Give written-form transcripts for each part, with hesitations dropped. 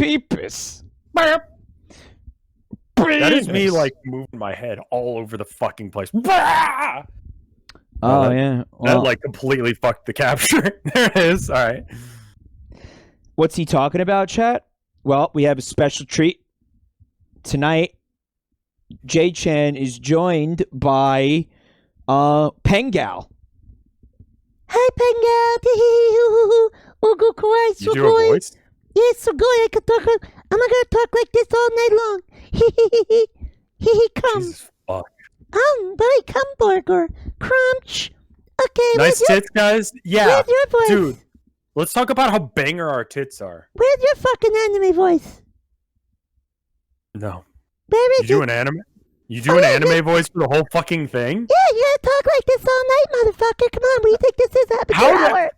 peepus. That is me, like, moving my head all over the fucking place. Bah! Oh, yeah. Well, that, like, completely fucked the capture. There it is. All right. What's he talking about, chat? Well, we have a special treat. Tonight, J-Chan is joined by Pengal. Hi, Pengal. You do a voice? Yes, so good. I can talk. I'm not gonna talk like this all night long. Come. Jesus fuck. Boy, come, burger. Crunch. Okay. Nice tits, guys. Yeah. Where's your voice? Dude, let's talk about how banger our tits are. Where's your fucking anime voice? No. Where is You do an anime? You do an anime voice for the whole fucking thing? Yeah, you gotta talk like this all night, motherfucker. Come on, what do you think this is?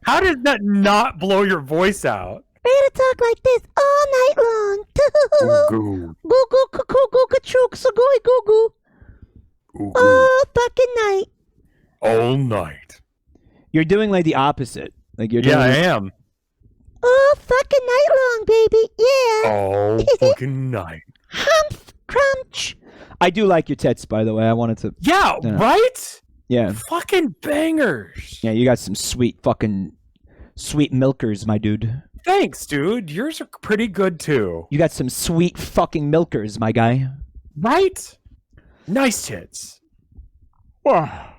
How did that not blow your voice out? We're gonna talk like this all night long. Goo Goo goo cuckoo goo kachook so gooey goo goo. All fucking night. All night. You're doing like the opposite. Like you're doing. Yeah, I am. All fucking night long, baby. Yeah. All fucking night. Humph crunch. I do like your tits, by the way. I wanted to. Yeah, right? Yeah. Fucking bangers. Yeah, you got some sweet milkers, my dude. Thanks, dude. Yours are pretty good, too. You got some sweet fucking milkers, my guy. Right? Nice tits. Wow.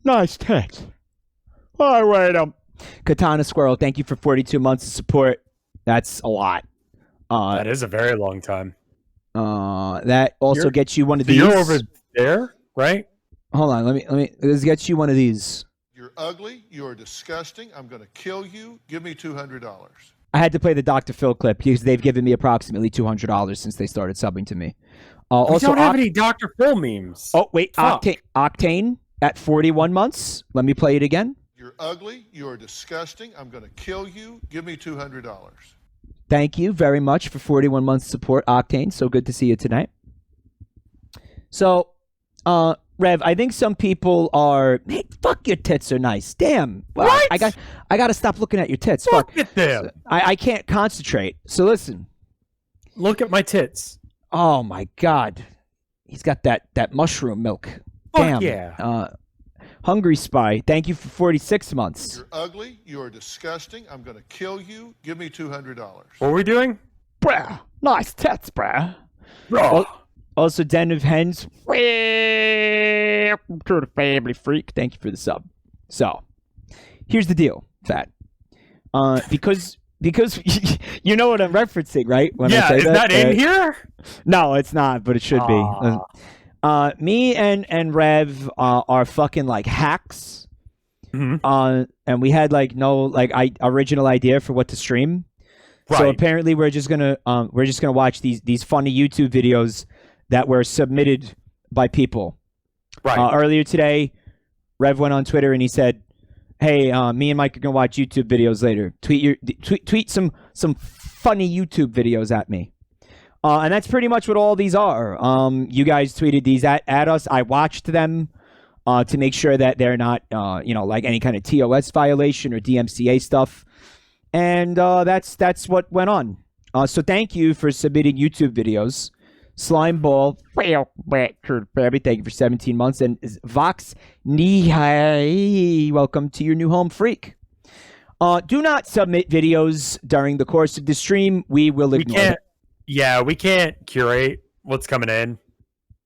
Nice tits. All right, Katana Squirrel, thank you for 42 months of support. That's a lot. That is a very long time. That also gets you one of these. You're over there, right? Hold on, let me. This gets you one of these. You're ugly. You're disgusting. I'm going to kill you. Give me $200. I had to play the Dr. Phil clip because they've given me approximately $200 since they started subbing to me. We Also, don't have any Dr. Phil memes. Oh wait, Octane at 41 months. Let me play it again. You're ugly. You're disgusting. I'm going to kill you. Give me $200. Thank you very much for 41 months support, Octane. So good to see you tonight. So, Rev, I think some people are. Hey, fuck, your tits are nice. Damn. Well, what? I got to stop looking at your tits. Fuck at them. I can't concentrate. So listen. Look at my tits. Oh my God, he's got that mushroom milk. Fuck Damn. Yeah. Hungry Spy, thank you for 46 months. You're ugly. You're disgusting. I'm going to kill you. Give me $200. What are we doing? Bruh, nice tits, bruh. Oh. Also, Den of Hens. Welcome to the family, freak. Thank you for the sub. So, here's the deal, Fat. Because you know what I'm referencing, right? When yeah, I say is that in here? No, it's not, but it should be. Me and Rev are fucking like hacks. Mm-hmm. And we had like no original idea for what to stream. Right. So apparently we're just gonna watch these funny YouTube videos that were submitted by people. Right. Earlier today, Rev went on Twitter and he said, "Hey, me and Mike are gonna watch YouTube videos later. Tweet some funny YouTube videos at me." And that's pretty much what all these are. You guys tweeted these at us. I watched them to make sure that they're not, like any kind of TOS violation or DMCA stuff. And that's what went on. So thank you for submitting YouTube videos. Slimeball, thank you for 17 months. And Vox Nihai, welcome to your new home, freak. Do not submit videos during the course of the stream. We will ignore it. Yeah, we can't curate what's coming in.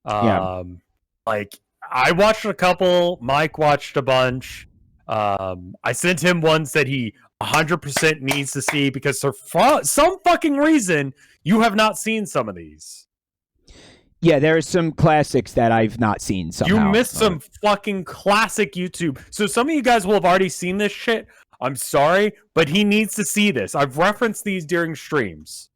Like, I watched a couple. Mike watched a bunch. I sent him ones that he 100% needs to see because for some fucking reason, you have not seen some of these. Yeah, there are some classics that I've not seen somehow. You missed some fucking classic YouTube. So some of you guys will have already seen this shit. I'm sorry, but he needs to see this. I've referenced these during streams.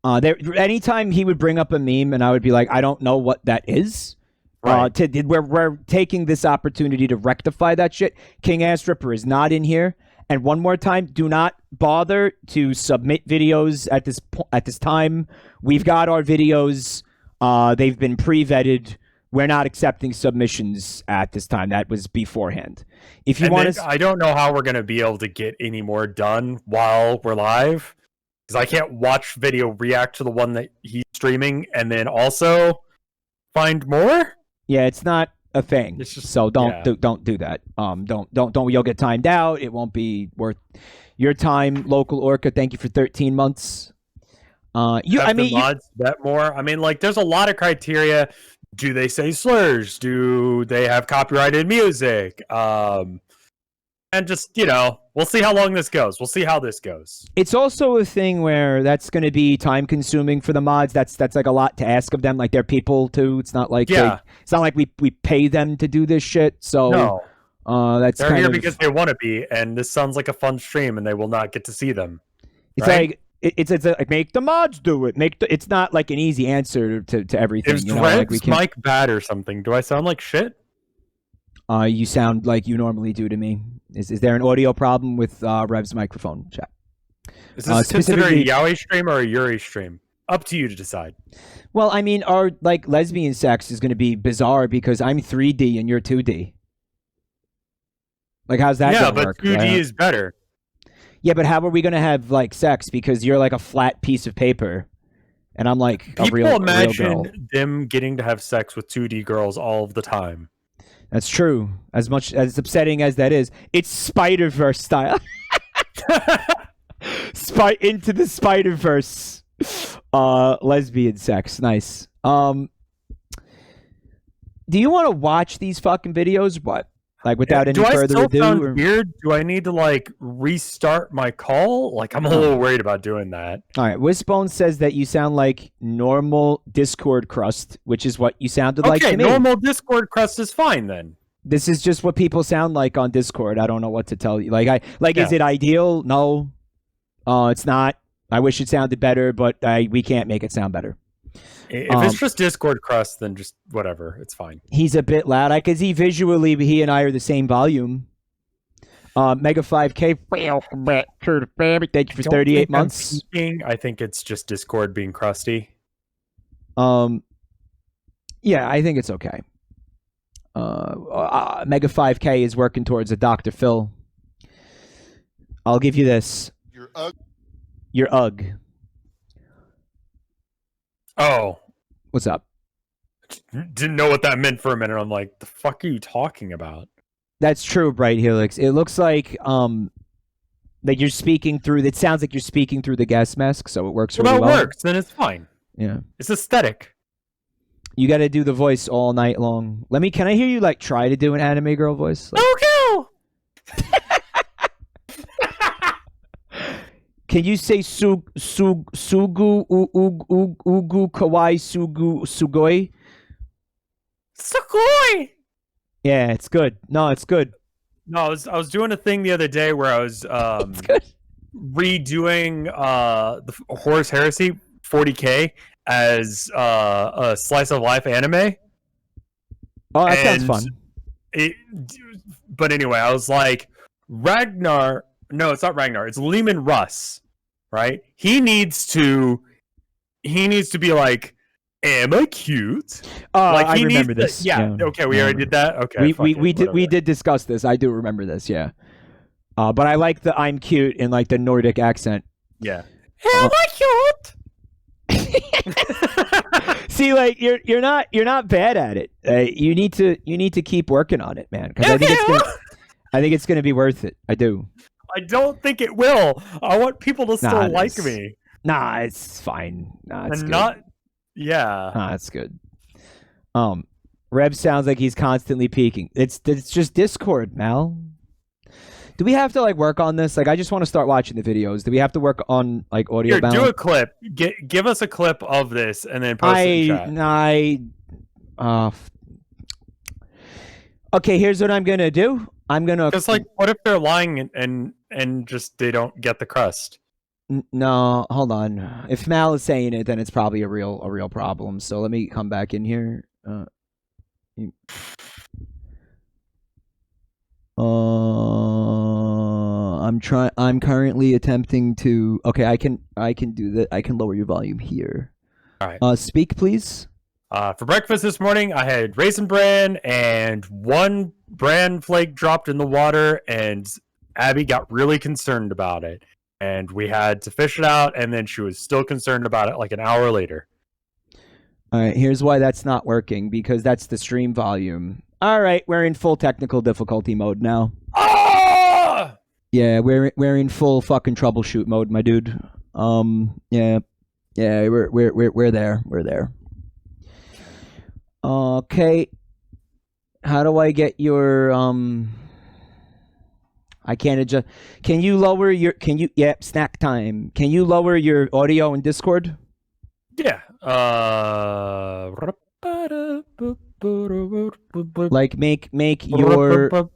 Anytime he would bring up a meme and I would be like, I don't know what that is. Right. We're taking this opportunity to rectify that shit. King Ass Ripper is not in here. And one more time, do not bother to submit videos at this time. We've got our videos. They've been pre-vetted. We're not accepting submissions at this time. That was beforehand. If you want to, I don't know how we're going to be able to get any more done while we're live. because I can't watch video react to the one that he's streaming and then also find more. Yeah, it's not a thing. It's just, so don't do that. Don't. You'll get timed out. It won't be worth your time. Local Orca, thank you for 13 months. The mods bet more. I mean, like, there's a lot of criteria. Do they say slurs? Do they have copyrighted music? And just, we'll see how long this goes. We'll see how this goes. It's also a thing where that's going to be time consuming for the mods. That's like a lot to ask of them. Like, they're people too. It's not like it's not like we pay them to do this shit. So no. That's they're kind here of, because they want to be, and this sounds like a fun stream, and they will not get to see them. It's right? like it's like, make the mods do it. It's not like an easy answer to everything. Is Rev's mic bad or something? Do I sound like shit? You sound like you normally do to me. Is there an audio problem with Rev's microphone, chat? Is this considered a yaoi stream or a yuri stream? Up to you to decide. Well, I mean, our like lesbian sex is going to be bizarre because I'm 3D and you're 2D. Like, how's that going to work? Yeah, but 2D is better. Yeah, but how are we going to have like sex? Because you're like a flat piece of paper, and I'm like a real girl. Them getting to have sex with 2D girls all of the time. That's true. As much as upsetting as that is, it's Spider-Verse style. Into the Spider-Verse. Lesbian sex. Nice. Do you want to watch these fucking videos? What? Like, without any further ado? Sound weird? Do I need to like restart my call? Like, I'm a little worried about doing that. All right. Wisbone says that you sound like normal Discord crust, which is what you sounded like to me. Okay, normal Discord crust is fine then. This is just what people sound like on Discord. I don't know what to tell you. Is it ideal? No. It's not. I wish it sounded better, but we can't make it sound better. If it's just Discord crust, then just whatever. It's fine. He's a bit loud. I can see visually he and I are the same volume. Mega 5K, welcome back to the family. Thank you for 38 months. I think it's just Discord being crusty. Yeah, I think it's okay. Mega 5K is working towards a Dr. Phil. I'll give you this. You're ugh. Oh. What's up? Didn't know what that meant for a minute. I'm like, the fuck are you talking about? That's true, Bright Helix. It looks like you're speaking through. It sounds like you're speaking through the gas mask, so it works really well. That works. Then it's fine. Yeah, it's aesthetic. You got to do the voice all night long. Can I hear you like try to do an anime girl voice? Like, can you say sugu ugu kawaii sugoi? Sugoi. Yeah, it's good. No, it's good. No, I was doing a thing the other day where I was redoing the Horus Heresy 40K as a slice of life anime. Oh, that sounds fun. But anyway, I was like, Ragnar. No, it's not Ragnar. It's Lehman Russ, right? He needs to be like, am I cute? I remember this. Yeah. Okay, we already did that. Okay. We did discuss this. I do remember this. Yeah. But I like the I'm cute in like the Nordic accent. Yeah. Am I cute? See, like you're not bad at it. You need to keep working on it, man. Because I think it's gonna be worth it. I do. I don't think it will. I want people to still like me. Nah, it's fine. Nah, it's good. Yeah. Nah, it's good. Rev sounds like he's constantly peeking. It's just Discord, Mal. Do we have to like work on this? Like, I just want to start watching the videos. Do we have to work on like audio? Here, do a clip. Give us a clip of this and then post it in chat. Okay, here's what I'm gonna do. I'm gonna. Just like, what if they're lying and just they don't get the crust? No, hold on. If Mal is saying it, then it's probably a real problem. So let me come back in here. I'm currently attempting to. Okay, I can do that. I can lower your volume here. All right. Speak, please. For breakfast this morning, I had Raisin Bran and one bran flake dropped in the water, and Abby got really concerned about it. and we had to fish it out, and then she was still concerned about it like an hour later. All right, here's why that's not working, because that's the stream volume. All right, we're in full technical difficulty mode now. Ah! Yeah, we're in full fucking troubleshoot mode, my dude. Yeah, we're there. We're there. Okay. How do I get your I can't adjust. Can you lower your yep, snack time. Can you lower your audio in Discord? Yeah. Like make your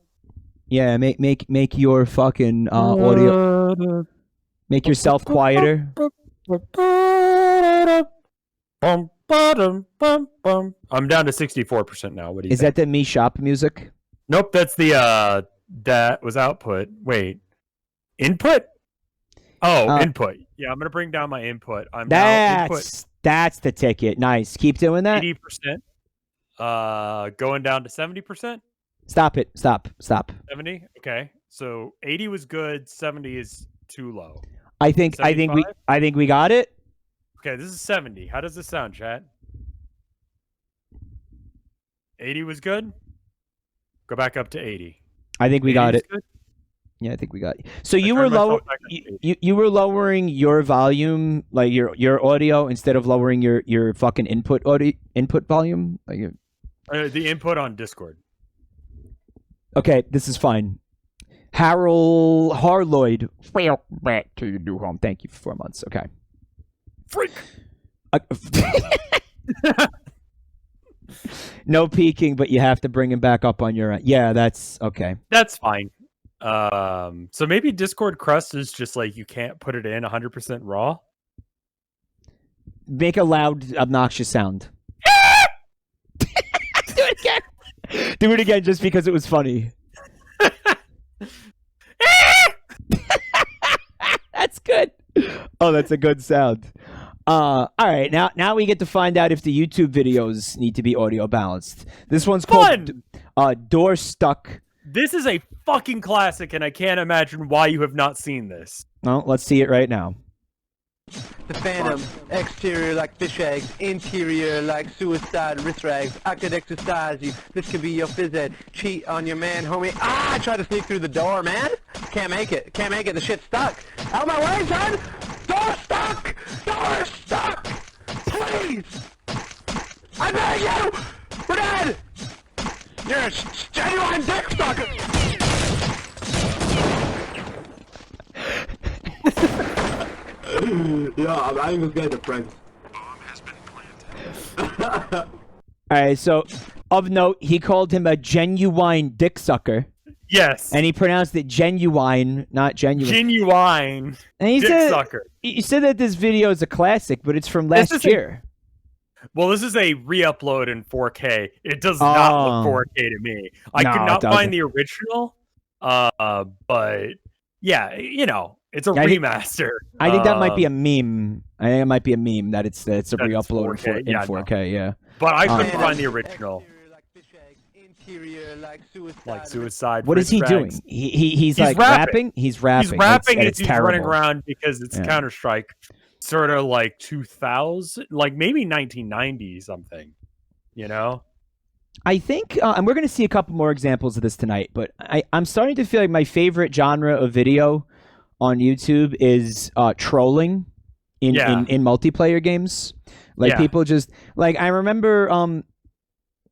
yeah, make your fucking audio, make yourself quieter. I'm down to 64% now. What do you Is think? that the Me Shop music? Nope, that's the that was output. Wait. Input? Oh, input. Yeah, I'm gonna bring down my input. I'm now input That's the ticket. Nice. Keep doing that. 80%. Going down to 70%. Stop it. Stop. 70. Okay. So 80 was good. 70 is too low. I think we got it. Okay, this is 70. How does this sound, chat? 80 was good. Go back up to 80. I think we got it. Good? Yeah, I think we got it. So you were you were lowering your volume, like your audio, instead of lowering your fucking input volume. Like the input on Discord. Okay, this is fine. Harold Harloyd, back to your new home. Thank you for 4 months. Okay. Freak. No peeking, but you have to bring him back up on your end. Yeah, that's okay. That's fine. So maybe Discord Crust is just like you can't put it in 100% raw. Make a loud, obnoxious sound. Do it again. Do it again, just because it was funny. That's good. Oh, that's a good sound. All right, now we get to find out if the YouTube videos need to be audio balanced. This one's called Door Stuck. This is a fucking classic, and I can't imagine why you have not seen this. Well, let's see it right now. The Phantom, exterior like fish eggs, interior like suicide wrist rags. I could exercise you, this could be your phys ed. Cheat on your man, homie. I tried to sneak through the door, man. Can't make it, the shit's stuck. Out of my way, son! Door stuck! Door stuck! Please! I beg you! We're dead! You're a genuine dick sucker! Yeah, I think this guy's a prank. All right, so of note, he called him a genuine dick sucker. Yes. And he pronounced it genuine, not genuine. Genuine and he dick said, sucker. He said that this video is a classic, but it's from last year. Well, this is a re-upload in 4K. It does not look 4K to me. I could not find the original, but yeah, you know, it's a remaster. I think that might be a meme. I think it might be a meme that it's a re-upload in 4K. Yeah, but I couldn't find the original. Like suicide. What is he doing? He's like rapping. He's rapping. He's rapping. It's he's terrible. running around because it's Counter-Strike, sort of like 2000, like maybe 1990 something. You know. I think, and we're going to see a couple more examples of this tonight. But I'm starting to feel like my favorite genre of video on YouTube is trolling in multiplayer games. Like people just like I remember.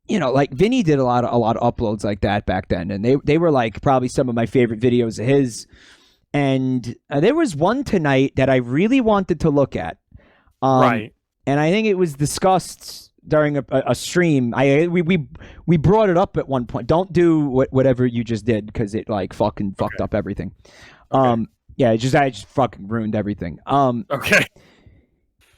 You know, like Vinny did a lot of uploads like that back then, and they were like probably some of my favorite videos of his. And there was one tonight that I really wanted to look at, right? And I think it was discussed during a stream. We brought it up at one point. Don't do whatever you just did because it like fucking fucked up everything. Okay. I just fucking ruined everything. Okay.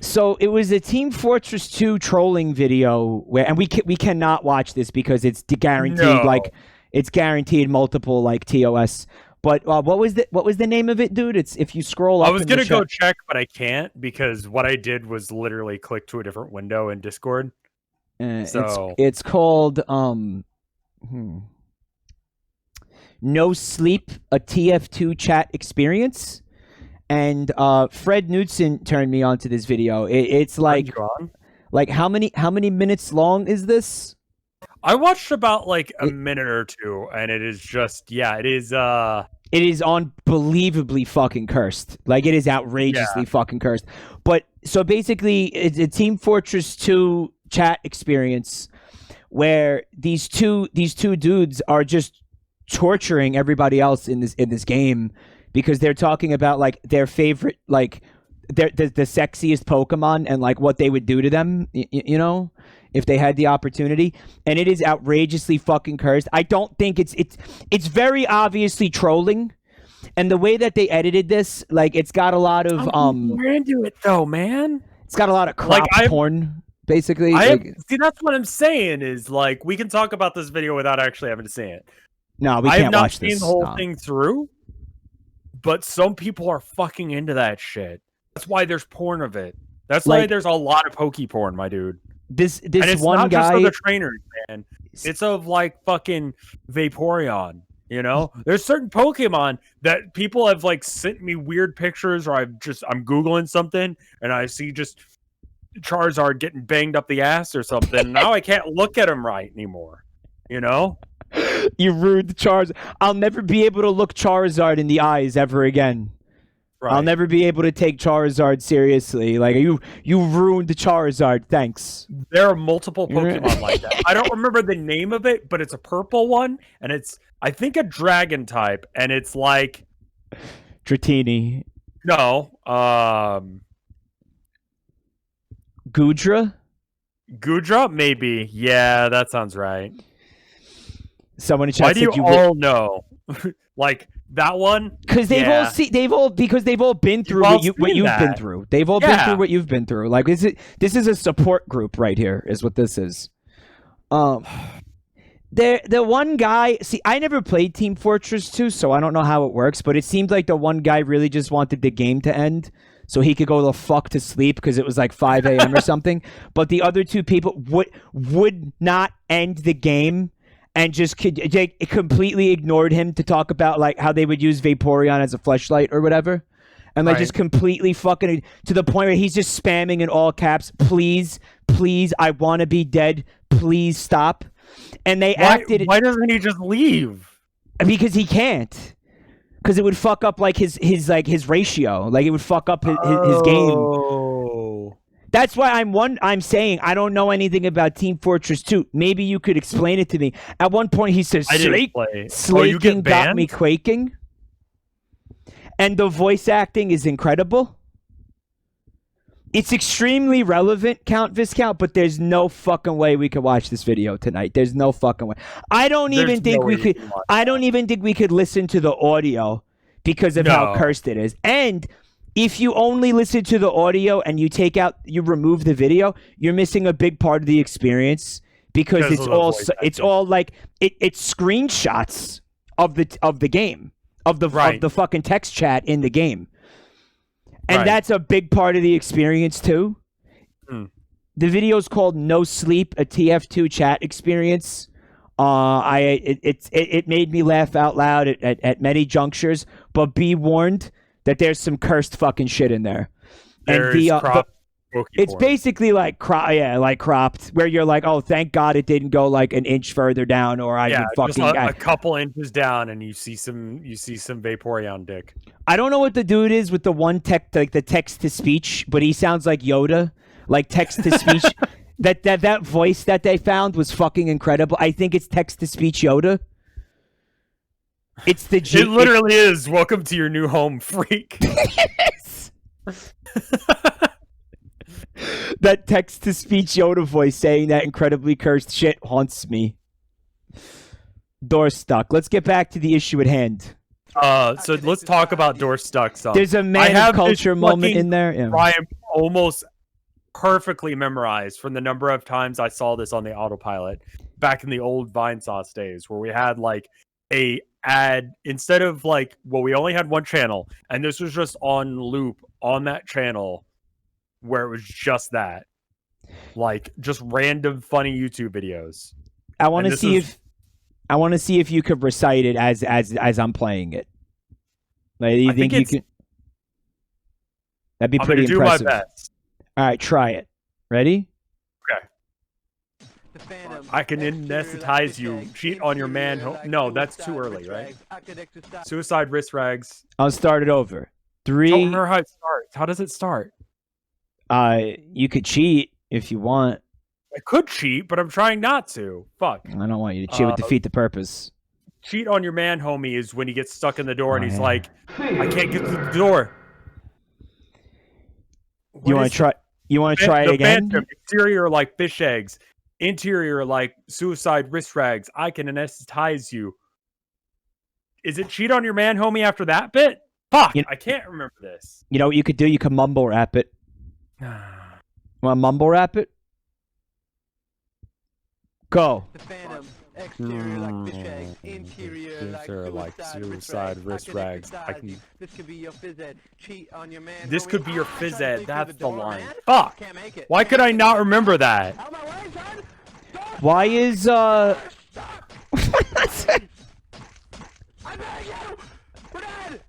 So it was a Team Fortress 2 trolling video where, and we cannot watch this because it's guaranteed it's guaranteed multiple like TOS. But what was the name of it, dude? It's if you scroll up. I was gonna go check, but I can't because what I did was literally click to a different window in Discord. It's called No Sleep, a TF2 chat experience. And Fred Knudsen turned me on to this video. It's like how many minutes long is this? I watched about like a minute or two, and it is just it is. It is unbelievably fucking cursed. Like, it is outrageously fucking cursed. But so basically, it's a Team Fortress 2 chat experience where these two dudes are just torturing everybody else in this game because they're talking about like their favorite, like the sexiest Pokemon and like what they would do to them, you know, if they had the opportunity. And it is outrageously fucking cursed. I don't think it's very obviously trolling. And the way that they edited this, like, it's got a lot of We're into it though, man. It's got a lot of crop porn, basically. See, that's what I'm saying is like we can talk about this video without actually having to see it. No, we can't watch this. I have not seen the whole thing through, but some people are fucking into that shit. That's why there's porn of it. That's why there's a lot of Poke porn, my dude. This and it's one not guy, just of the trainers, man. It's of like fucking Vaporeon. You know, there's certain Pokemon that people have like sent me weird pictures, or I'm Googling something and I see just Charizard getting banged up the ass or something. Now I can't look at him right anymore. You know, you ruined the Charizard. I'll never be able to look Charizard in the eyes ever again. Right. I'll never be able to take Charizard seriously. Like, you ruined the Charizard. Thanks. There are multiple Pokemon like that. I don't remember the name of it, but it's a purple one, and it's, I think, a dragon type, and it's like Dratini. No, Gudra? Gudra, maybe. Yeah, that sounds right. Someone in chat Why do you all know? Like that one? Because they've all been through what you've been through. They've all been through what you've been through. Like, this is a support group right here, is what this is. The one guy, see, I never played Team Fortress 2, so I don't know how it works, but it seemed like the one guy really just wanted the game to end so he could go the fuck to sleep because it was like 5 a.m. or something. But the other two people would not end the game and just completely ignored him to talk about like how they would use Vaporeon as a fleshlight or whatever. And like just completely fucking to the point where he's just spamming in all caps, please, I want to be dead. Please stop. And they acted. Why doesn't he just leave? Because he can't. Because it would fuck up like his ratio. Like, it would fuck up his game. That's why I'm saying I don't know anything about Team Fortress 2. Maybe you could explain it to me. At one point he says, "Slaking got me quaking," and the voice acting is incredible. It's extremely relevant, Count Viscount, but there's no fucking way we could watch this video tonight. There's no fucking way. I don't even think we could listen to the audio because of how cursed it is. And if you only listen to the audio and you remove the video, you're missing a big part of the experience because it's screenshots of the game, of the fucking text chat in the game. And that's a big part of the experience too. The video is called "No Sleep," a TF2 chat experience. It made me laugh out loud at many junctures, but be warned that there's some cursed fucking shit in there. It's basically like cropped, where you're like, oh, thank God it didn't go like an inch further down, or I would fucking just a couple inches down, and you see some Vaporeon dick. I don't know what the dude is with the one the text to speech, but he sounds like Yoda, like text to speech. that voice that they found was fucking incredible. I think it's text to speech Yoda. It's it literally is. Welcome to your new home, freak. Yes. That text-to-speech Yoda voice saying that incredibly cursed shit haunts me. Door stuck. Let's get back to the issue at hand. So let's talk about door stuck. There's a man of culture moment in there. Yeah. Ryan almost perfectly memorized from the number of times I saw this on the autopilot back in the old Vinesauce days, where we had like a ad instead of like, well, we only had one channel, and this was just on loop on that channel, where it was just that, like, just random funny YouTube videos. I want to see if you could recite it as I'm playing it. Like, you think you can? That'd be I'm pretty gonna do impressive. my best. All right, try it. Ready? The Phantom, I can exterior like anesthetize fish you. eggs, Cheat on your man. interior like No, that's too suicide early, wrist right? rags. I could exercise. Suicide wrist rags. I'll start it over. Don't 3. remember how it starts. How does it start? You could cheat if you want. I could cheat, but I'm trying not to. Fuck. I don't want you to cheat. Would defeat the purpose. Cheat on your man, homie, is when he gets stuck in the door and Oh, he's yeah. like, I can't get to the door. You want to try? You want to try it the again? Phantom, exterior like fish eggs, interior like suicide wrist rags. I can anesthetize you. Is it cheat on your man, homie? After that bit? Fuck, I can't remember this. You know what you could do? You could mumble rap it. Want to mumble rap it? Go. The Phantom, exterior like fish eggs, interior like suicide wrist rags. I can. This could be your phys ed. Cheat on your man. This homie. could be your Ah, phys trying to ed. sneak through That's the door, line. man. Fuck. Can't make it. Why could I not remember that? Out of my way, son. Why is I beg you. We're dead.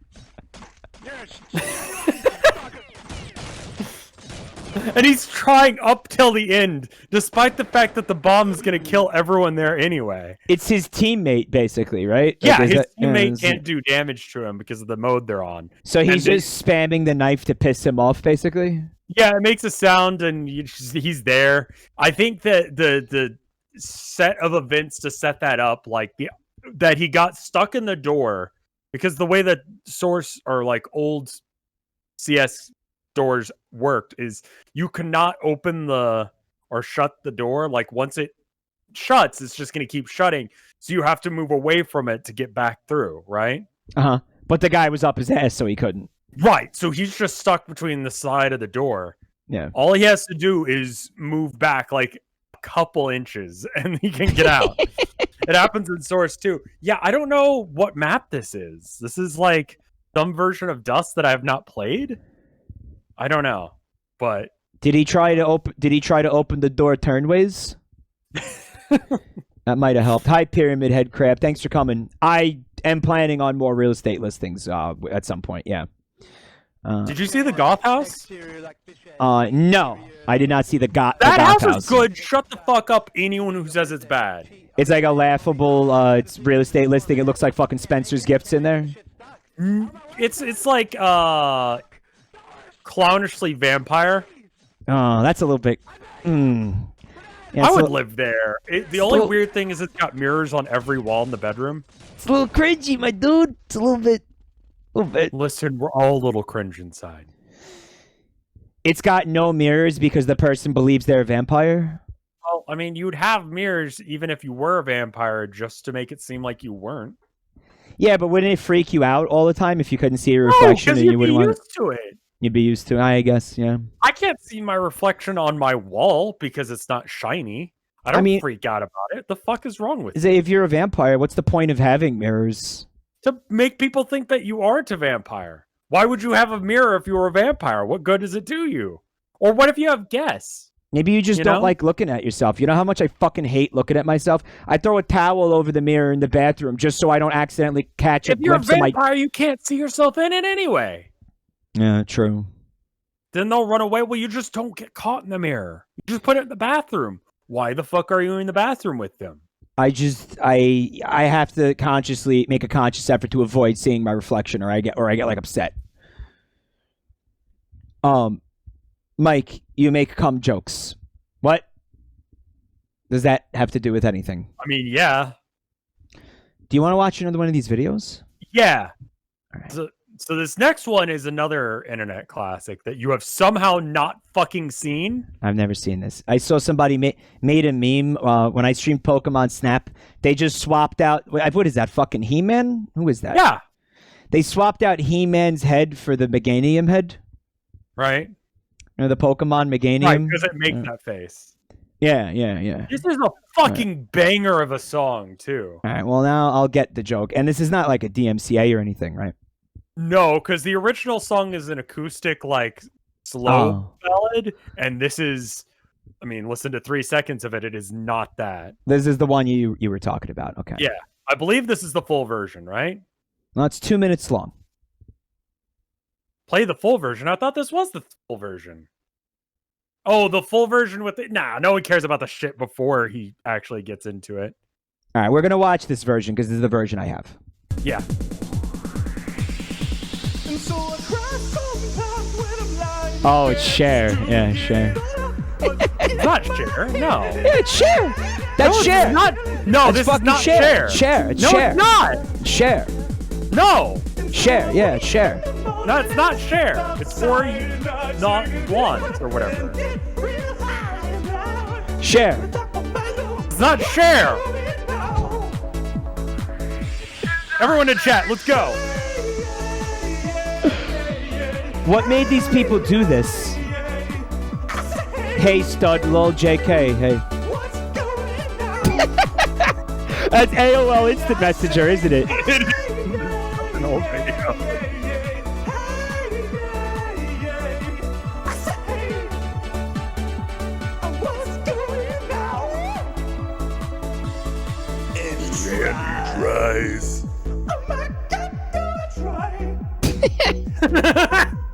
Yes. And he's trying up till the end, despite the fact that the bomb is gonna kill everyone there anyway. It's his teammate, basically, right? Yeah, Like, is his that- teammate is- can't do damage to him because of the mode they're on. So he's and they- just spamming the knife to piss him off, basically. Yeah, it makes a sound, and he's there. I think that the set of events to set that up, like that he got stuck in the door, because the way that source or like old CS doors worked is you cannot open or shut the door. Like once it shuts, it's just going to keep shutting. So you have to move away from it to get back through, right? But the guy was up his ass, so he couldn't. Right. So he's just stuck between the side of the door. Yeah. All he has to do is move back like a couple inches and he can get out. It happens in Source too. Yeah, I don't know what map this is. This is like some version of Dust that I have not played. I don't know. But Did he try to open the door turnways? That might have helped. Hi, Pyramid Head Crab. Thanks for coming. I am planning on more real estate listings at some point. Yeah. Did you see the Goth House? No, I did not see the That Goth house is good. Shut the fuck up, anyone who says it's bad. It's like a laughable. It's real estate listing. It looks like fucking Spencer's Gifts in there. It's like clownishly vampire. Oh, that's a little bit. Yeah, I would live there. The only weird thing is it's got mirrors on every wall in the bedroom. It's a little cringy, my dude. It's a little bit. Listen, we're all a little cringe inside. It's got no mirrors because the person believes they're a vampire. Well, I mean, you'd have mirrors even if you were a vampire just to make it seem like you weren't. Yeah, but wouldn't it freak you out all the time if you couldn't see a reflection and you wouldn't want? Used to it. You'd be used to it, I guess. Yeah. I can't see my reflection on my wall because it's not shiny. I don't freak out about it. The fuck is wrong with you? If you're a vampire, what's the point of having mirrors? To make people think that you aren't a vampire. Why would you have a mirror if you were a vampire? What good does it do you? Or what if you have guests? Maybe you just don't like looking at yourself. You know how much I fucking hate looking at myself? I throw a towel over the mirror in the bathroom just so I don't accidentally catch a glimpse of my... If you're a vampire, you can't see yourself in it anyway. Yeah, true. Then they'll run away. Well, you just don't get caught in the mirror. You just put it in the bathroom. Why the fuck are you in the bathroom with them? I have to consciously make a conscious effort to avoid seeing my reflection, or I get like upset. Mike, you make cum jokes. What does that have to do with anything? I mean, yeah. Do you want to watch another one of these videos? Yeah. All right. So this next one is another internet classic that you have somehow not fucking seen. I've never seen this. I saw somebody made a meme when I streamed Pokemon Snap. They just swapped out. What is that? Fucking He-Man? Who is that? Yeah. They swapped out He-Man's head for the Meganium head. Right. Or the Pokemon Meganium. Right, because it makes that face. Yeah. This is a fucking banger of a song, too. All right, well, now I'll get the joke. And this is not like a DMCA or anything, right? No, because the original song is an acoustic, like, slow ballad. And this is, I mean, listen to 3 seconds of it. It is not that. This is the one you were talking about. Okay. Yeah. I believe this is the full version, right? Well, it's 2 minutes long. Play the full version. I thought this was the full version. Oh, the full version with it. Nah, no one cares about the shit before he actually gets into it. All right, we're gonna watch this version because this is the version I have. Yeah. Oh, it's Cher. Yeah, Cher. It's not Cher. No. Yeah, it's Cher. That's No, Cher. it's not. No, That's this is fucking not Cher. Cher. Cher. It's No, Cher. it's not. Cher. No. Cher. Yeah, it's Cher. No, it's not Cher. It's for not blonde or whatever. Cher. It's not Cher. Everyone in chat, let's go. What made these people do this? Hey, stud, lol, JK. Hey. That's AOL Instant Messenger, isn't it? An old video. Tries.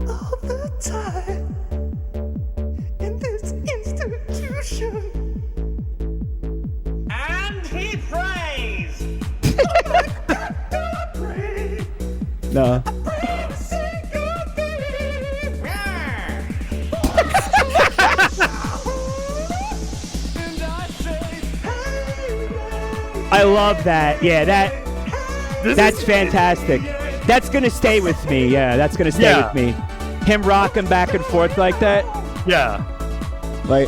All the time in this institution. And he prays. No. I love that. Yeah, that's fantastic. That's gonna stay with me. Yeah, that's gonna stay with me. Him rocking back and forth like that. Yeah. Like.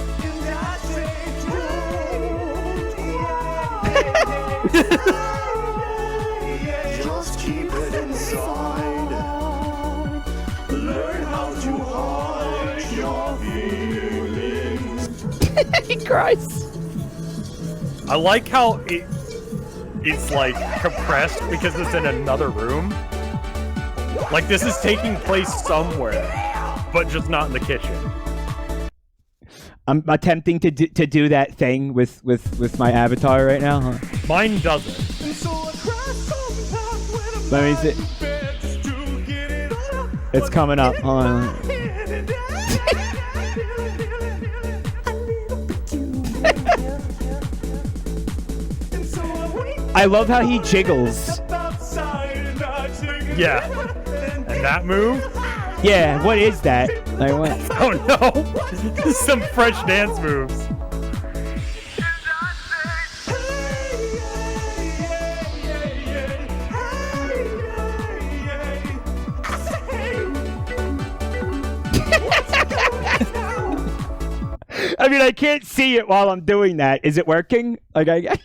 Just keep it inside. Learn how to hide your feelings. He cries. I like how it's like compressed because it's in another room. Like this is taking place somewhere, but just not in the kitchen. I'm attempting to do that thing with my avatar right now. Huh? Mine doesn't. Let me see. It's coming up. Hold on. I love how he jiggles. Yeah. And that move? Yeah, what is that? Like what? Oh no! Some French dance moves. I mean, I can't see it while I'm doing that. Is it working? Like I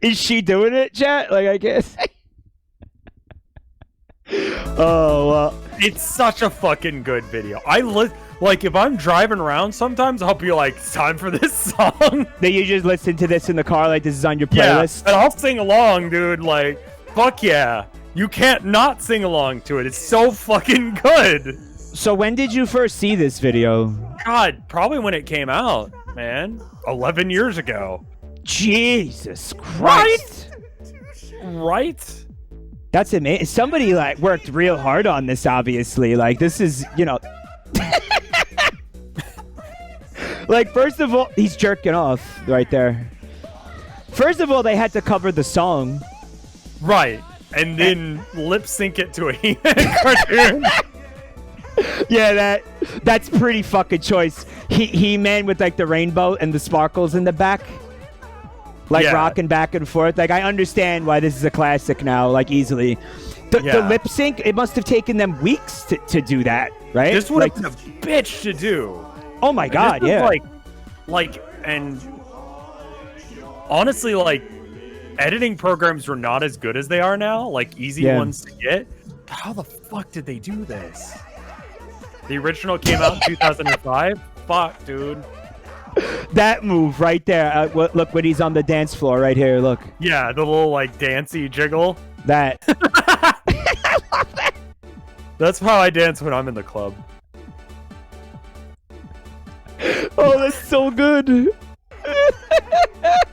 is she doing it, chat? Like I guess. Oh well. It's such a fucking good video. Like if I'm driving around, sometimes I'll be like, "It's time for this song." Then you just listen to this in the car, like this is on your playlist. Yeah, and I'll sing along, dude. Like, fuck yeah! You can't not sing along to it. It's so fucking good. So when did you first see this video? God, probably when it came out, man. 11 years ago. Jesus Christ! Right? That's amazing. Somebody like worked real hard on this, obviously. Like this is, you know. Like first of all, he's jerking off right there. First of all, they had to cover the song. Right. And then lip sync it to a He-Man cartoon. Yeah, that's pretty fucking choice. He-Man with like the rainbow and the sparkles in the back. Like rocking back and forth. Like I understand why this is a classic now, like easily. The lip sync, it must have taken them weeks to do that, right? This would have been a bitch to do. Oh my god, yeah. And honestly, like editing programs were not as good as they are now, like easy ones to get. How the fuck did they do this? The original came out in 2005. Fuck, dude. That move right there. Look when he's on the dance floor right here. Look. Yeah, the little like dancey jiggle. That. I love that. That's how I dance when I'm in the club. Oh, that's so good.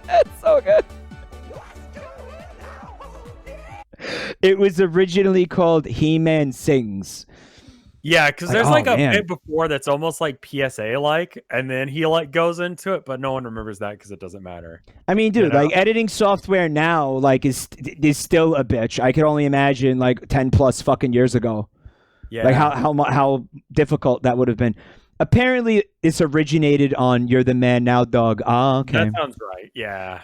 That's so good. It was originally called He-Man Sings. Yeah, because Like, there's oh, like a man. bit before that's almost like PSA like, and then he like goes into it, but no one remembers that because it doesn't matter. I mean, dude, know? like editing software now, like is still a bitch. I could only imagine like 10 plus fucking years ago, Yeah. like how difficult that would have been. Apparently, this originated on "You're the Man Now, Dog." Ah, okay. That sounds right. Yeah.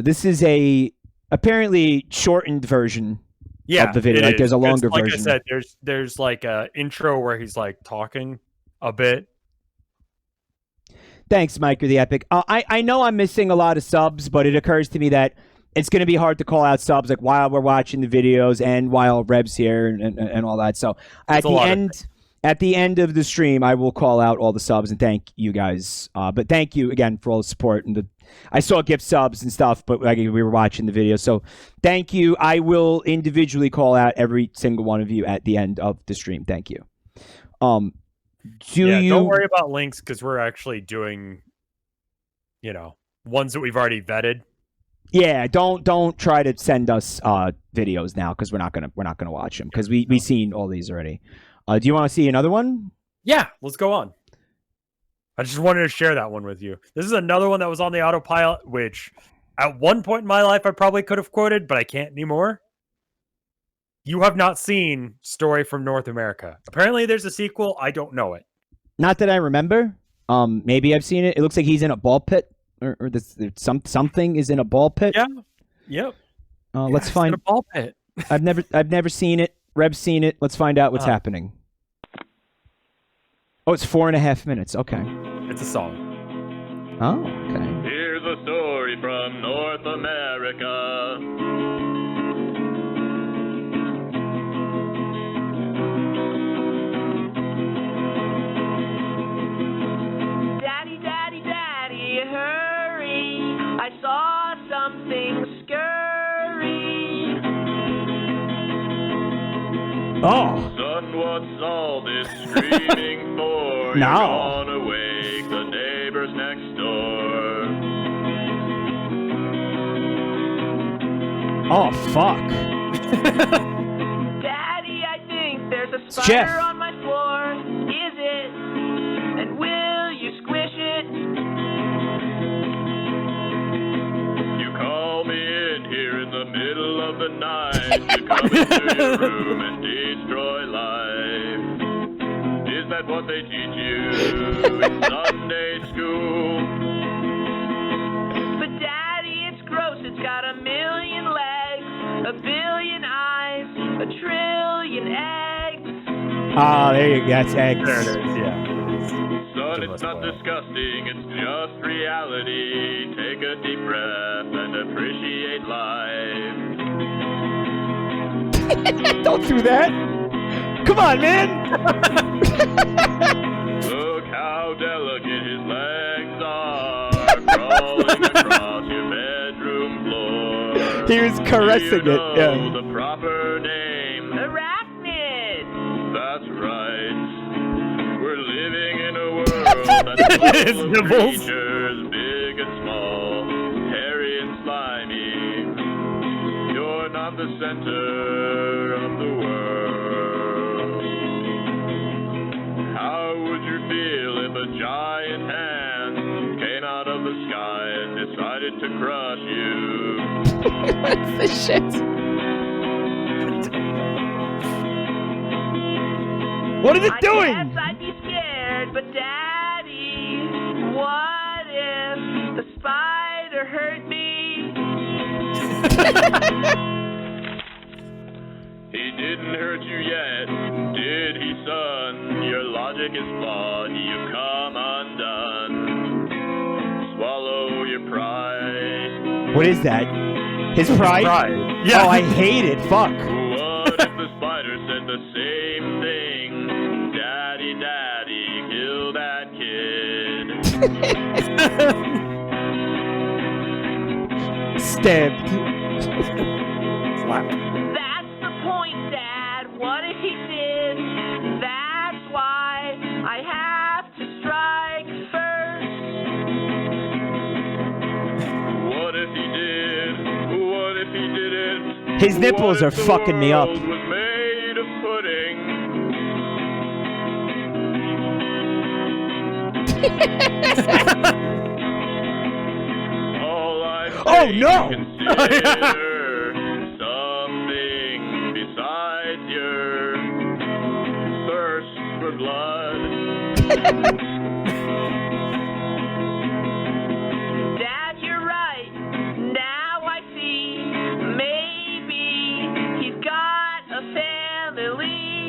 This is a apparently shortened version Yeah. of the video. it Like is. there's a 'Cause longer like version. I said, there's like a intro where he's like talking a bit. Thanks, Mike, you're the epic. I know I'm missing a lot of subs, but it occurs to me that it's going to be hard to call out subs like while we're watching the videos and while Rev's here and all that. So at the end of the stream, I will call out all the subs and thank you guys. But thank you again for all the support and I saw gift subs and stuff, but like we were watching the video. So thank you. I will individually call out every single one of you at the end of the stream. Thank you. Don't worry about links because we're actually doing, ones that we've already vetted. Yeah, don't try to send us videos now because we're not gonna watch them because we seen all these already. Do you want to see another one? Yeah, let's go on. I just wanted to share that one with you. This is another one that was on the autopilot, which at one point in my life I probably could have quoted, but I can't anymore. You have not seen Story from North America. Apparently there's a sequel. I don't know it. Not that I remember. Maybe I've seen it. It looks like he's in a ball pit, or something is in a ball pit. Yeah. Yep. Let's find a ball pit. I've never seen it. Reb's seen it. Let's find out what's happening. Oh, it's 4.5 minutes. Okay. It's a song. Oh, okay. Here's a story from North America. Daddy, daddy, daddy, hurry. I saw something scurry. Oh. Son, what's all this screaming for? No. You're gonna wake the neighbors next door. Oh, fuck. Daddy, I think there's a Jeff. spider on my floor. Is it? And will you squish it? You call me in here in the middle of the night to come into your room and destroy life. Is that what they teach you in Sunday school? But Daddy, it's gross. It's got 1,000,000 legs, 1,000,000,000 eyes, 1,000,000,000,000 eggs. Oh, there you go. That's eggs. There it is. Yeah. Son, it's not disgusting, it's just reality. Take a deep breath and appreciate life. Don't do that. Come on, man. Look how delicate his legs are, crawling across your bedroom floor. He was caressing Do you it. know Yeah. the proper name? Arachnid. That's right. We're living in a world that's His full of nibbles. creatures, big and small, hairy and slimy. You're not the center of the world. How would you feel if a giant hand came out of the sky and decided to crush you? What's this shit? What is it I doing? guess I'd be scared, but Daddy, what if the spider hurt me? He didn't hurt you yet, did he, son? Your logic is flawed, you come undone. Swallow your pride. What is that? His pride? Yeah. Oh, I hate it. Fuck. What if the spider said the same thing? Daddy, daddy, kill that kid. Stabbed. That's the point, Dad. What if he did? That's why I have to strike first. What if he did? What if he didn't? His nipples What are if the fucking me up. world was made of pudding? All I'm Oh, saying, no! consider something besides your thirst for blood. Dad, you're right. Now I see. Maybe he's got a family.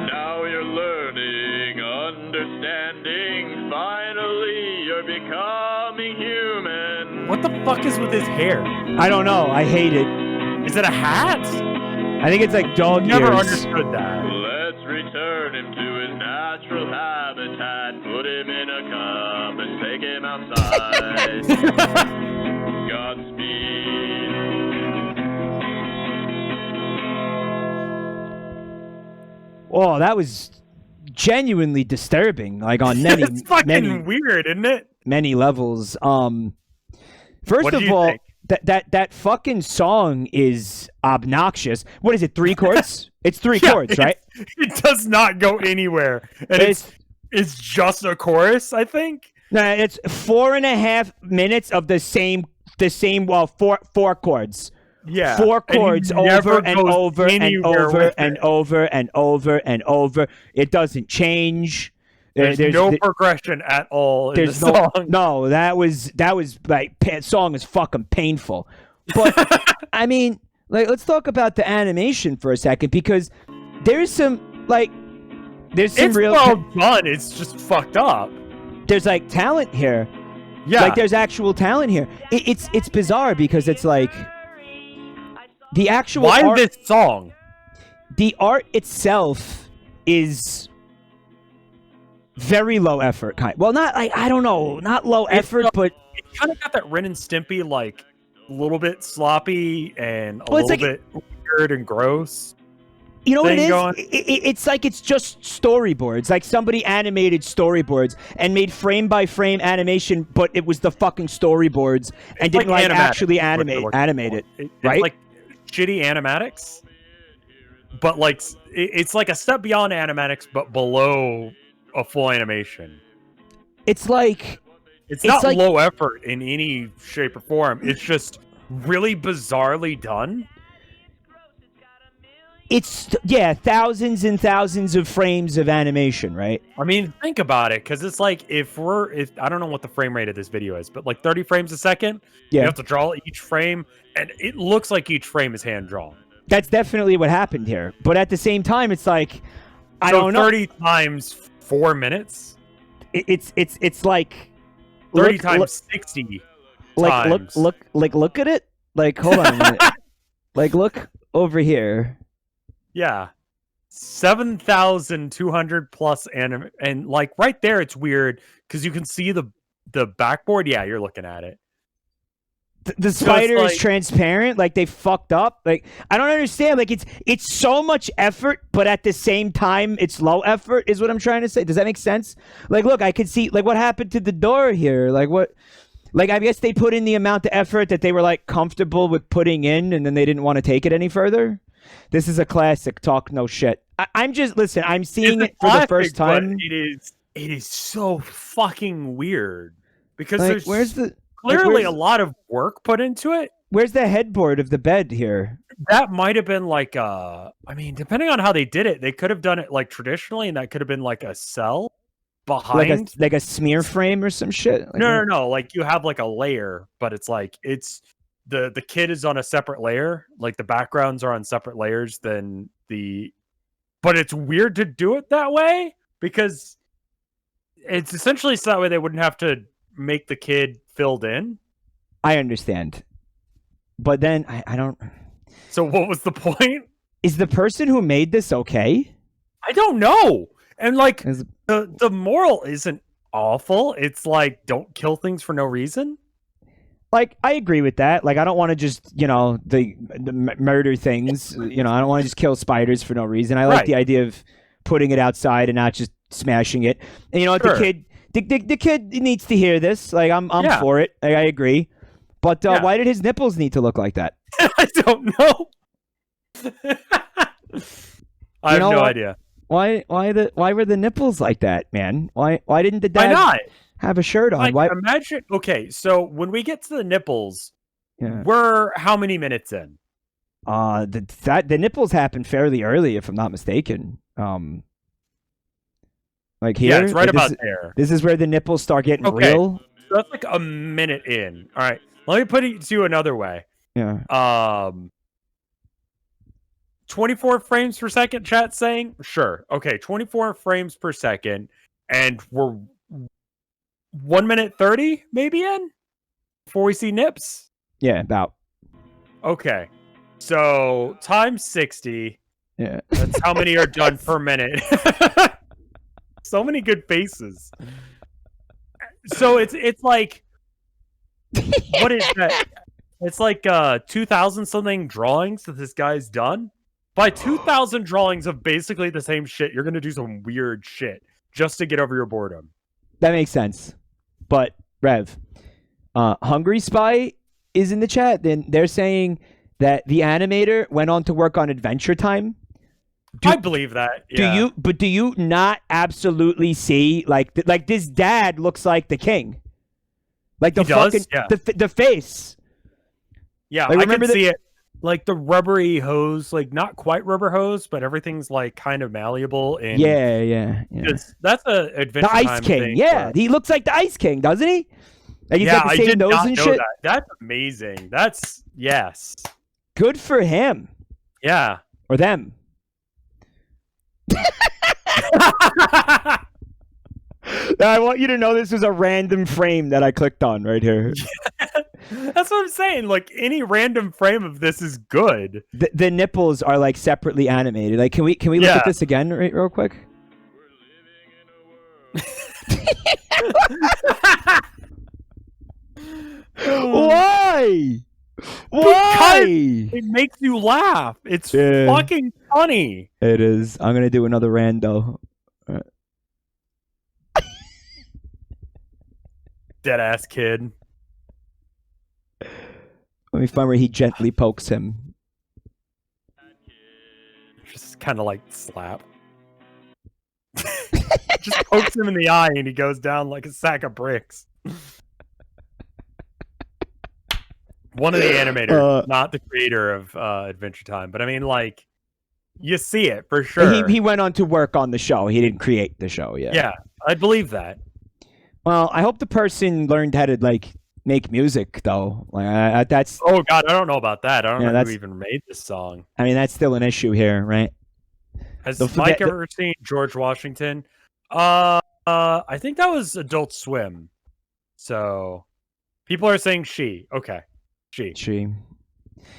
Now you're learning, understanding. Finally, you're becoming human. What the fuck is with his hair? I don't know. I hate it. Is it a hat? I think it's like dog Never ears. understood that. Let's return him to his natural habitat. Put him in a cup and take him outside. Godspeed. Oh, that was genuinely disturbing. Like on many, It's fucking many, weird, isn't it? many levels. First What do of you all, think? that fucking song is obnoxious. What is it? 3 chords? It's 3 chords, right? It does not go anywhere. And it's just a chorus, I think. No, it's 4.5 minutes of the same. Well, four chords. Yeah. 4 And he chords never over and goes over and anywhere over with and it. over and over and over. It doesn't change. There's no progression at all in the There's song. no. That was like song is fucking painful. But I mean, like, let's talk about the animation for a second because there's some It's real well done. It's just fucked up. there's like talent here. Yeah. Like there's actual talent here. It's bizarre because it's like the actual Why art, this song? the art itself is very low effort well, not like, I don't know, not low effort, but It kind of got that Ren and Stimpy, like, a little bit sloppy and a Well, it's little bit weird and gross. you know what it thing is? going. It's like it's just storyboards. Like somebody animated storyboards and made frame by frame animation, but it was the fucking storyboards and didn't like animatics, actually is what they're looking animate for. it. It's right? like shitty animatics, but like it's like a step beyond animatics, but below a full animation. It's like It's not like- low effort in any shape or form. It's just really bizarrely done. it's thousands and thousands of frames of animation, right? I mean, think about it, because it's like if I don't know what the frame rate of this video is, but like 30 frames a second, you Yeah. have to draw each frame, and it looks like each frame is hand drawn. That's definitely what happened here. But at the same time, it's like I don't know. 30 times 4 minutes, It's like 30 look- times look- 60 like times. look at it. Like hold on a minute. Like look over here. Yeah. 7,200 plus and like right there it's weird because you can see the backboard. Yeah, you're looking at it. The So spider it's is like- transparent. Like they fucked up. Like I don't understand. Like it's so much effort, but at the same time it's low effort. Is what I'm trying to say. Does that make sense? Like look, I could see like what happened to the door here. Like what? Like I guess they put in the amount of effort that they were like comfortable with putting in, and then they didn't want to take it any further. This is a classic. Talk no shit. I'm just listen. I'm seeing It's it for the classic, first but time. it is so fucking weird because Like there's where's the clearly where's- a lot of work put into it. where's the headboard of the bed here? That might have been like I mean, depending on how they did it, they could have done it like traditionally, and that could have been like a cell behind. Like a smear frame or some shit. Like, No. Like you have like a layer, but it's like it's the kid is on a separate layer. Like the backgrounds are on separate layers than the. But it's weird to do it that way because it's essentially so that way they wouldn't have to make the kid filled in. I understand, but then I don't. So what was the point? Is the person who made this okay? I don't know. And like Is- the moral isn't awful. It's like don't kill things for no reason. Like I agree with that. Like I don't want to just the murder things. I don't want to just kill spiders for no reason. I like Right. the idea of putting it outside and not just smashing it. And you know what? Sure. The kid needs to hear this. Like I'm Yeah. for it. Like, I agree. But Yeah. why did his nipples need to look like that? I don't know. I have know no what? idea. Why were the nipples like that, man? Why didn't the Why dad not? have a shirt on? Like, Why? imagine. Okay, so when we get to the nipples, Yeah. we're how many minutes in? The nipples happened fairly early, if I'm not mistaken. Like here, Yeah, it's right like about there. This is where the nipples start getting Okay. real. So that's like a minute in. All right, let me put it to you another way. Yeah. 24 frames per second. Chat saying sure. Okay, 24 frames per second, and we're 1 minute 30 maybe in before we see nips. Yeah, about. Okay, so times 60. Yeah. That's how many are done per minute. So many good faces. So it's like, what is that? It's like 2,000 something drawings that this guy's done. By 2,000 drawings of basically the same shit, you're gonna do some weird shit just to get over your boredom. That makes sense. But Rev, Hungry Spy is in the chat. Then they're saying that the animator went on to work on Adventure Time. I believe that. Yeah. Do you not absolutely see like this dad looks like the king? Like the He does? fucking Yeah. the face. Yeah, Like, I remember can see it. Like the rubbery hose, like not quite rubber hose, but everything's like kind of malleable. And Yeah. that's a Adventure The Ice Time King. thing Yeah, where- he looks like the Ice King, doesn't he? Like he's yeah, got the I same did nose not and know shit. that. That's amazing. That's yes. Good for him Yeah. or them. I want you to know this was a random frame that I clicked on right here. That's what I'm saying. Like any random frame of this is good. The nipples are like separately animated. Like, can we look Yeah. at this again real quick? Why? Why? It makes you laugh. It's Yeah. fucking funny. It is. I'm gonna do another rando. Dead ass kid. Let me find where he gently pokes him. Just kind of like slap. Just pokes him in the eye and he goes down like a sack of bricks. One of the animators, not the creator of Adventure Time, but I mean, like, you see it for sure. He went on to work on the show. He didn't create the show. Yeah, I believe that. Well, I hope the person learned how to like make music though. Like that's. Oh God, I don't know about that. I don't know that's- who even made this song. I mean, that's still an issue here, right? Has Don't Mike forget ever seen George Washington? I think that was Adult Swim. So people are saying she. Okay, she. You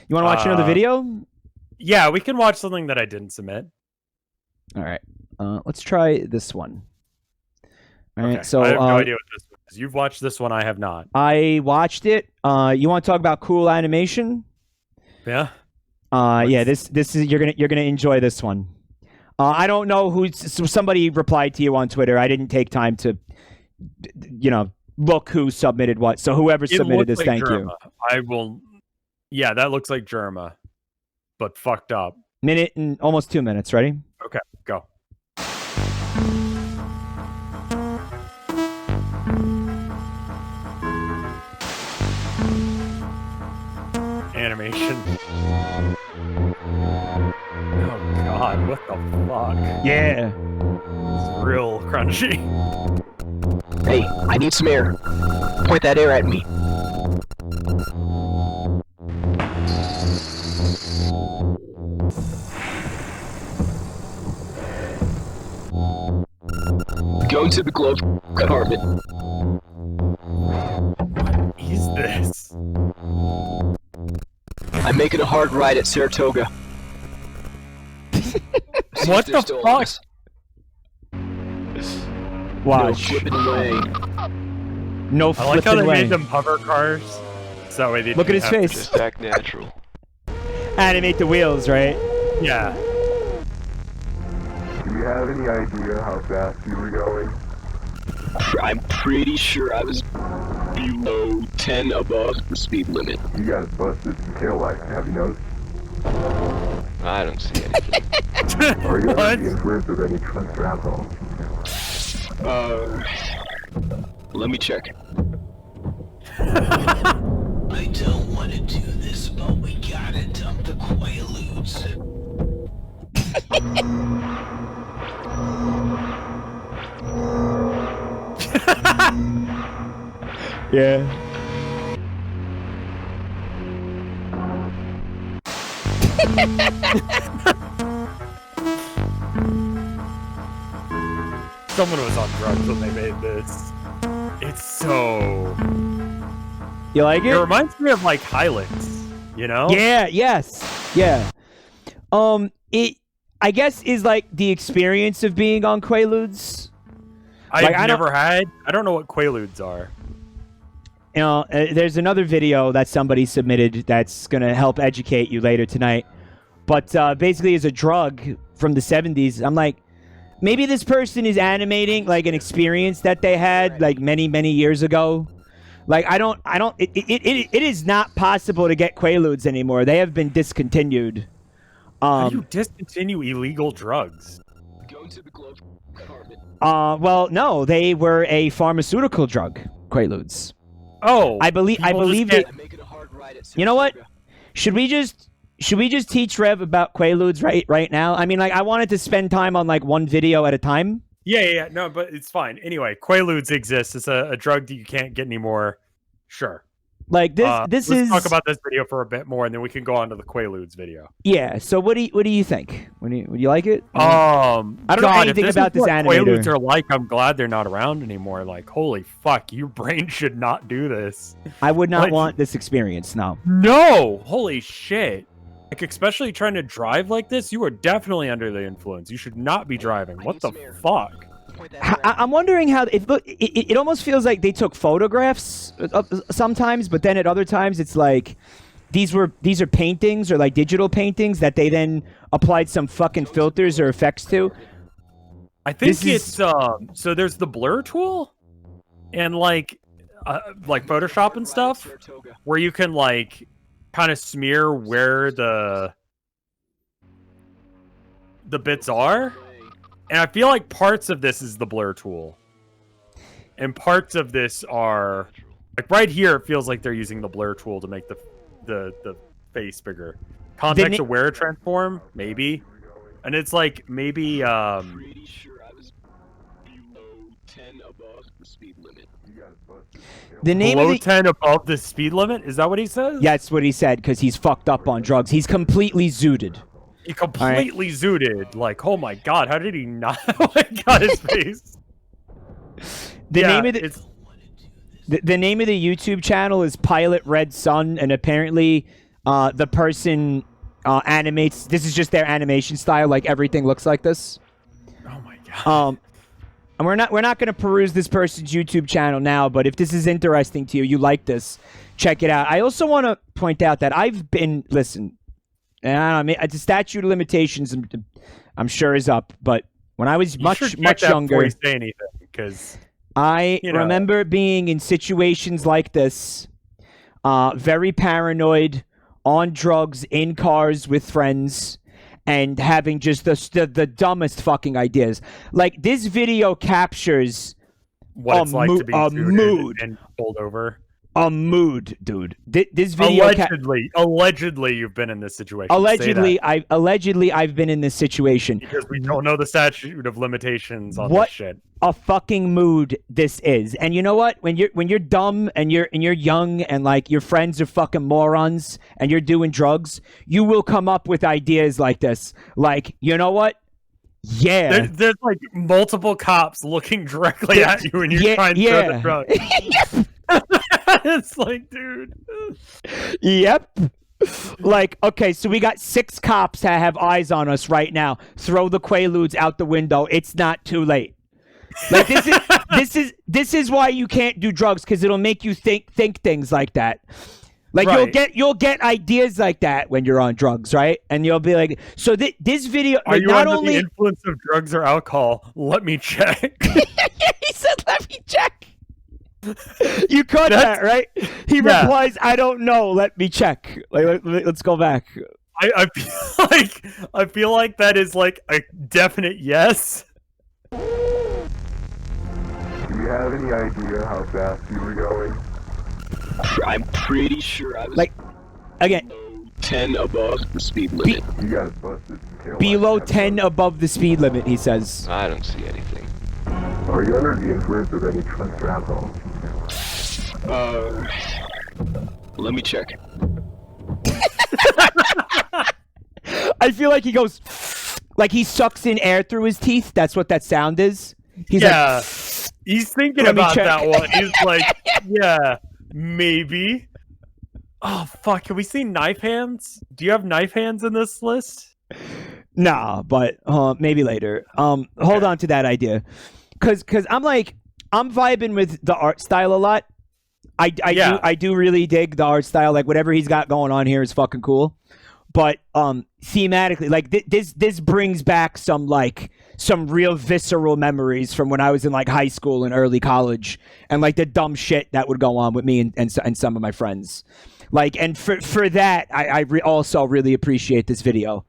want to watch another video? Yeah, we can watch something that I didn't submit. All right. Let's try this one. All right. Okay. So I have no idea what this one is. You've watched this one. I have not. I watched it. You want to talk about cool animation? Yeah. Yeah. This is you're gonna enjoy this one. I don't know who. Somebody replied to you on Twitter. I didn't take time to, look who submitted what. So whoever submitted this, like thank Germa. you. I will. Yeah, that looks like Germa, but fucked up. Minute and almost 2 minutes. Ready? Okay, go. Animation. Oh God, what the fuck? Yeah. It's real crunchy. Hey, I need some air. Point that air at me. Go to the glove compartment. What is this? I'm making a hard ride at Saratoga. See What if they're the still fuck? on us. No Watch. flipping away. No I like how flipping they way. made them hover cars. So they didn't Look at his have to face. Just act natural. Animate the wheels, right? Yeah. Do you have any idea how fast you were going? I'm pretty sure I was below 10 above the speed limit. You guys busted some tail lights, have you noticed? I don't see anything. Are you What? under the influence of any drugs or alcohol? Let me check. I don't want to do this, but we gotta dump the Quaaludes. Yeah. Someone was on drugs when they made this. It's so. You like It it? reminds me of like Highlands, you know? Yeah. Yes. Yeah. It, I guess, is like the experience of being on Quaaludes. I've Like, I don't- never had. I don't know what Quaaludes are. You know, there's another video that somebody submitted that's gonna help educate you later tonight. But basically, is a drug from the 70s. I'm like, maybe this person is animating like an experience that they had like many years ago. Like I don't. It is not possible to get Quaaludes anymore. They have been discontinued. How do you discontinue illegal drugs? Go to the glove compartment. Well, no, they were a pharmaceutical drug. Quaaludes. Oh, I believe people just they. get- Make it a hard ride at You know what? Saratoga. Should we just teach Rev about Quaaludes right now? I mean, like, I wanted to spend time on like one video at a time. Yeah, no, but it's fine. Anyway, Quaaludes exist. It's a drug that you can't get anymore. Sure. Like this, Let's is talk about this video for a bit more, and then we can go on to the Quaaludes video. yeah. So what do you think? Would you like it? I don't know God, anything if about is this what animator. Quaaludes are like. I'm glad they're not around anymore. Like, holy fuck, your brain should not do this. I would not like- want this experience. No. No, holy shit. Like, especially trying to drive like this, you are definitely under the influence. You should not be driving. What the fuck? Point that arrow at I'm wondering how it almost feels like they took photographs sometimes, but then at other times it's like these are paintings or like digital paintings that they then applied some fucking filters or effects to. I think This is- it's so there's the blur tool and like Photoshop and stuff Saratoga. where you can like kind of smear where the bits are. And I feel like parts of this is the blur tool. And parts of this are like right here it feels like they're using the blur tool to make the face bigger. Context Didn't it- aware transform, maybe. And it's like maybe Pretty sure I was below 10 above the speed limit. The name below of the 10 above the speed limit? Is that what he says? yeah, that's what he said because he's fucked up on drugs. He's completely zooted. He completely zooted. Like, oh my god, how did he not? Oh my god, his face. The Yeah, name of it's the name of the YouTube channel is Pilot Red Sun, and apparently, the person animates. This is just their animation style. Like everything looks like this. oh my god. And we're not going to peruse this person's YouTube channel now. But if this is interesting to you, you like this, check it out. I also want to point out that I've been listen. And I mean, the statute of limitations, I'm sure, is up. But when I was You much should check that younger, before you say anything, because I you know. remember being in situations like this, very paranoid, on drugs, in cars with friends, and having just the dumbest fucking ideas. Like, this video captures what a it's like to be a zooted mood. and pulled over. a mood, dude. This video Allegedly, you've been in this situation. Say that, allegedly I've been in this situation. because we don't know the statute of limitations on What this shit. a fucking mood this is. And you know what? When you're dumb and you're young and like your friends are fucking morons and you're doing drugs, you will come up with ideas like this. Like, you know what? Yeah. There's like multiple cops looking directly at you when you're trying to throw the drug. It's like, dude. Yep. Like, okay, so we got 6 cops that have eyes on us right now. Throw the Quaaludes out the window. It's not too late. Like, this is why you can't do drugs, because it'll make you think things like that. Like, Right. you'll get ideas like that when you're on drugs, right? And you'll be like, so this video, Are like, you not under only the influence of drugs or alcohol? Let me check. he said, let me check. You caught that, right? He Yeah. replies, "I don't know. Let me check." Let's go back. I feel like that is like a definite yes. Do you have any idea how fast you were going? I'm pretty sure I was Like, again, 10 above the speed limit. You got busted in tail lights. below Have you 10 noticed? above the speed limit, he says. I don't see anything. Are you under the influence of any drugs or alcohol? Let me check. I feel like he goes, like he sucks in air through his teeth. That's what that sound is. He's Yeah. like, He's thinking Let me about check. that one. He's like, yeah, maybe. Oh, fuck. Can we see knife hands? Do you have knife hands in this list? nah, but maybe later. Hold on to that idea. Cause I'm vibing with the art style a lot. I do really dig the art style. Like whatever he's got going on here is fucking cool. But thematically, like this brings back some real visceral memories from when I was in like high school and early college, and like the dumb shit that would go on with me and some of my friends. Like, and for that, I also really appreciate this video.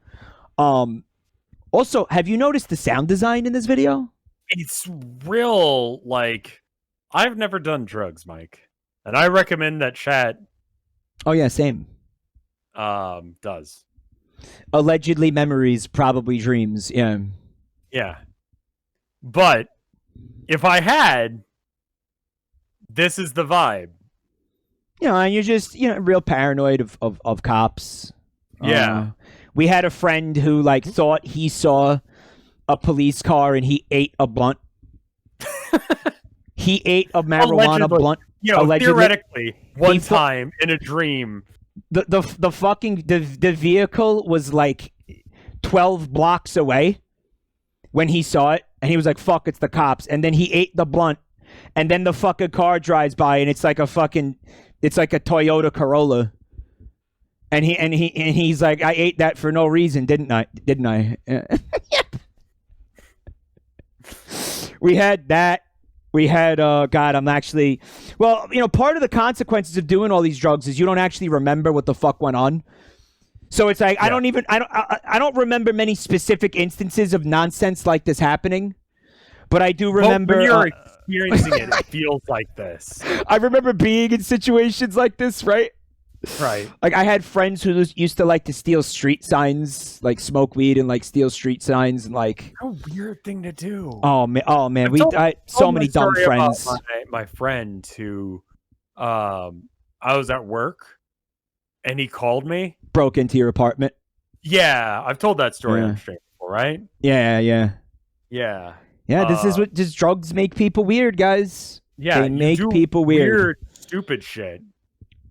Also, have you noticed the sound design in this video? It's real, like, I've never done drugs, Mike. And I recommend that chat Oh yeah, same. does. Allegedly memories, probably dreams. Yeah. Yeah. But if I had, this is the vibe. You know, and you're just, real paranoid of cops. Yeah. We had a friend who like thought he saw a police car and he ate a blunt. He ate a marijuana Allegedly. blunt. You know, Allegedly. theoretically, one He thought- time in a dream. The vehicle was like 12 blocks away when he saw it, and he was like, "Fuck, it's the cops." And then he ate the blunt, and then the fucking car drives by, and it's like a Toyota Corolla. And he's like, "I ate that for no reason, didn't I?" We had that. We had, God, I'm actually, well, part of the consequences of doing all these drugs is you don't actually remember what the fuck went on. So it's like, I don't remember many specific instances of nonsense like this happening, but I do remember. But when you're experiencing it, it feels like this. I remember being in situations like this, right? Right. Like I had friends who used to like to steal street signs, like smoke weed and like steal street signs and like. What a weird thing to do. Oh man, I so told many my dumb story about friends. My friend who, I was at work, and he called me. Broke into your apartment. Yeah, I've told that story Yeah. on stream before, right? Yeah. Yeah. This is what just drugs make people weird, guys. Yeah, They you make do people weird. stupid shit.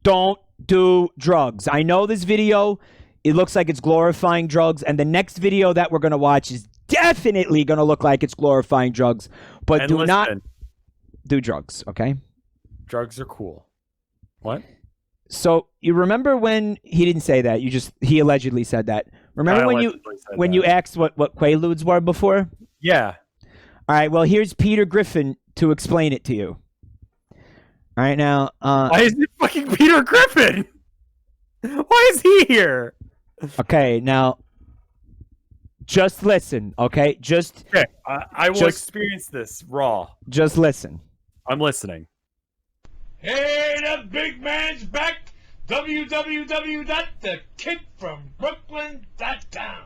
Don't do drugs. I know this video, it looks like it's glorifying drugs, and the next video that we're going to watch is definitely going to look like it's glorifying drugs, but And do not listen, do drugs, okay? drugs are cool. What? So, you remember when he didn't say that, he allegedly said that. Remember I when allegedly said when that. you asked what Quaaludes were before? Yeah. All right, well, here's Peter Griffin to explain it to you. All right, now, Why is it fucking Peter Griffin? Why is he here? okay, now, just listen, okay? Okay, I will Just- experience this raw. Just listen. I'm listening. Hey, the big man's back. www.thekidfrombrooklyn.com.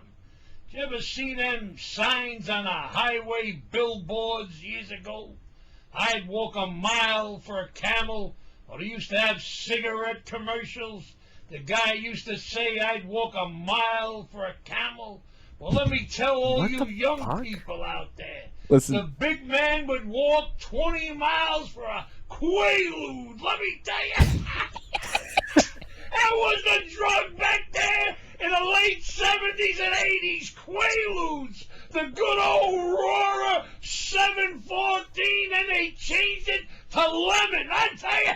You ever see them signs on the highway billboards years ago? I'd walk a mile for a camel. Or they used to have cigarette commercials. The guy used to say I'd walk a mile for a camel. Well, let me tell all What you the young fuck? people out there. Listen. The big man would walk 20 miles for a Quaalude. Let me tell you. That was the drug back there in the late 70s and 80s. Quaaludes. The good old Aurora 714, and they changed it to lemon. I tell you.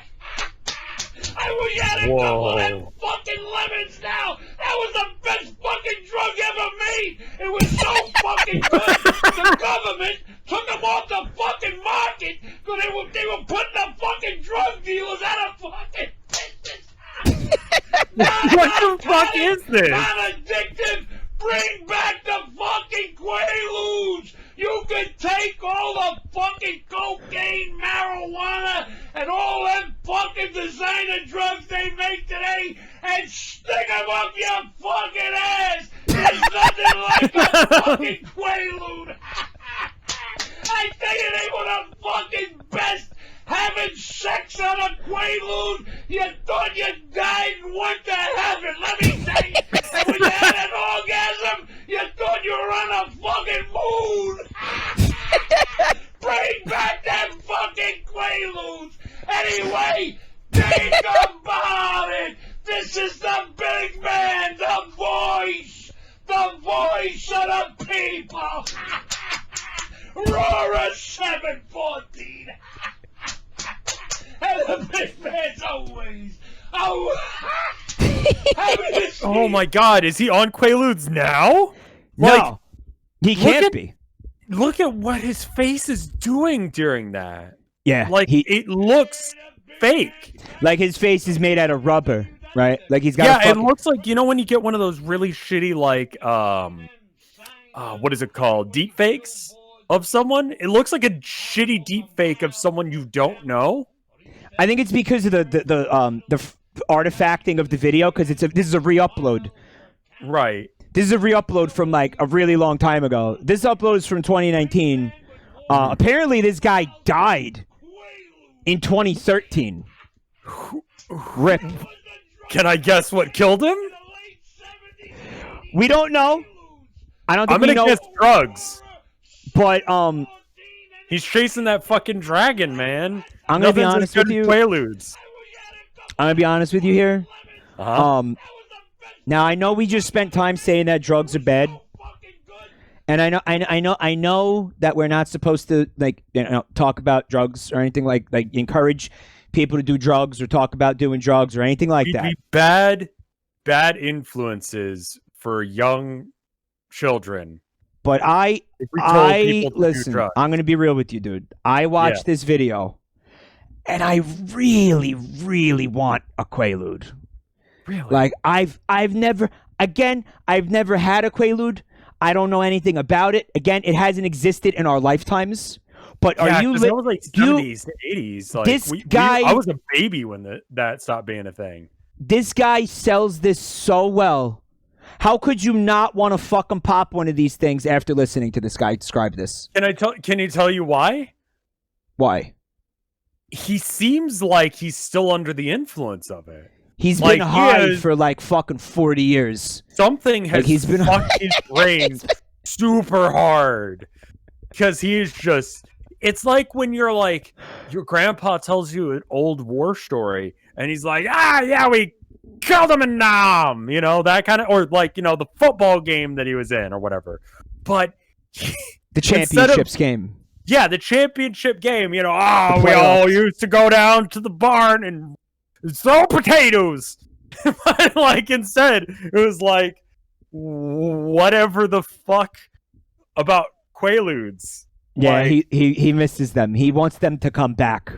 I wish I had a couple of them fucking lemons now. That was the best fucking drug ever made. It was so fucking good. The government took them off the fucking market because they were putting the fucking dealers out of fucking business. What the fuck is this? Not addictive. Bring back the fucking Quaaludes. You can take all the fucking cocaine, marijuana, and all them fucking designer drugs they make today and stick them up your fucking ass. There's nothing like a fucking Quaalude. I tell you, they were the fucking best. Having sex on a Quaalude, you thought you died and went to heaven. Let me tell you. And when you had an orgasm, you thought you were on a fucking moon. Bring back them fucking Quaaludes. Anyway, think about it. This is the big man, the voice of the people. Roar 714. And the big man's always. Oh my god, is he on Quaaludes now? No, he can't be. Look at what his face is doing during that. Yeah, Like, it looks fake. like his face is made out of rubber, right? Like he's got. Yeah, a fucking, it looks like, you know when you get one of those really shitty, like, what is it called? Deep fakes of someone? It looks like a shitty deep fake of someone you don't know. I think it's because of the artifacting of the video, because this is a re-upload. Right. This is a re-upload from like a really long time ago. This upload is from 2019. Apparently, this guy died in 2013. Rip. Can I guess what killed him? We don't know. I don't think I'm we gonna know. guess drugs. But He's chasing that fucking dragon, man. I'm gonna be Nothing's honest as good with as you. Quaaludes. I'm gonna be honest with you here. Uh-huh. Now I know we just spent time saying that drugs are bad, and I know that we're not supposed to talk about drugs or anything like encourage people to do drugs or talk about doing drugs or anything like that. Bad influences for young children. But If we told people to do listen. drugs. I'm gonna be real with you, dude. I watched this video, and I really, really want a Quaalude. Really? Like I've never had a Quaalude. I don't know anything about it. Again, it hasn't existed in our lifetimes. But are you? That was like 70s, 80s. Like, this guy. I was a baby when that stopped being a thing. This guy sells this so well. How could you not want to fucking pop one of these things after listening to this guy describe this? Can you tell you why? Why? He seems like he's still under the influence of it. He's been high for like fucking 40 years. Something has he's been fucked his brain super hard. Because he's just... It's like when you're like... Your grandpa tells you an old war story, and he's like, we killed him in Nam! You know, that kind of... Or like, the football game that he was in, or whatever. But... The championships game. Yeah, the championship game. We all used to go down to the barn and throw potatoes. But like instead, it was like whatever the fuck about Quaaludes. Yeah, like, he misses them. He wants them to come back.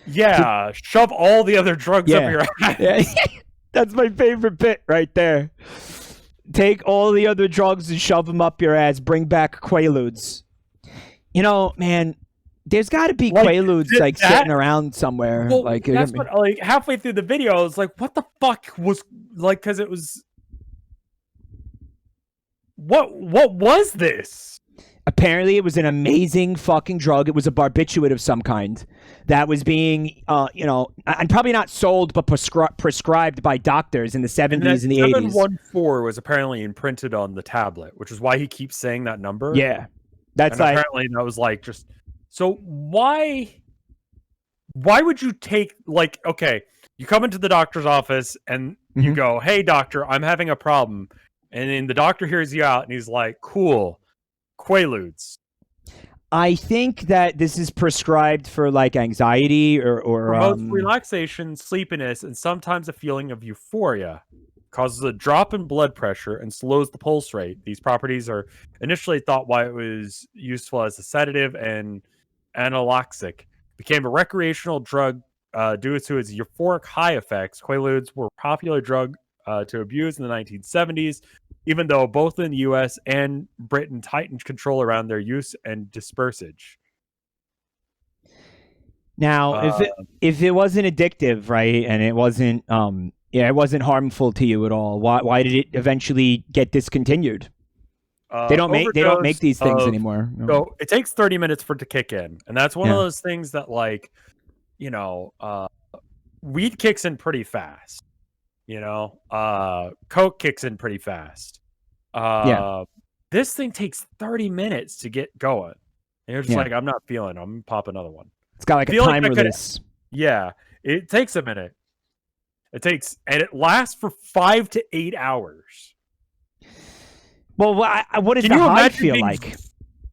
Yeah, shove all the other drugs up your ass. Yeah. That's my favorite bit right there. Take all the other drugs and shove them up your ass. Bring back Quaaludes. Man, there's got to be Quaaludes sitting around somewhere. Well, that's what, halfway through the video, I was like, "What the fuck was like?" Because it was, what was this? Apparently, it was an amazing fucking drug. It was a barbiturate of some kind that was being, and probably not sold, but prescribed by doctors in the 70s and the 80s. 714 was apparently imprinted on the tablet, which is why he keeps saying that number. Yeah. That's and apparently that was like just so why would you take okay, you come into the doctor's office and you go, "Hey doctor, I'm having a problem." And then the doctor hears you out and he's like, "Cool. Quaaludes." I think that this is prescribed for like anxiety or promotes relaxation, sleepiness, and sometimes a feeling of euphoria. Causes a drop in blood pressure and slows the pulse rate. These properties are initially thought why it was useful as a sedative and analoxic. Became a recreational drug due to its euphoric high effects. Quaaludes were a popular drug to abuse in the 1970s, even though both in the U.S. and Britain tightened control around their use and dispersage. Now, if it wasn't addictive, right, and it wasn't it wasn't harmful to you at all, why did it eventually get discontinued? They don't make these things anymore. No. So it takes 30 minutes for it to kick in, and that's one of those things that, like, weed kicks in pretty fast. Coke kicks in pretty fast. This thing takes 30 minutes to get going. And you're just like, I'm not feeling it. I'm gonna pop another one. It's got like a time release. Yeah, it takes a minute. And it lasts for 5 to 8 hours. Well, what does the high feel like?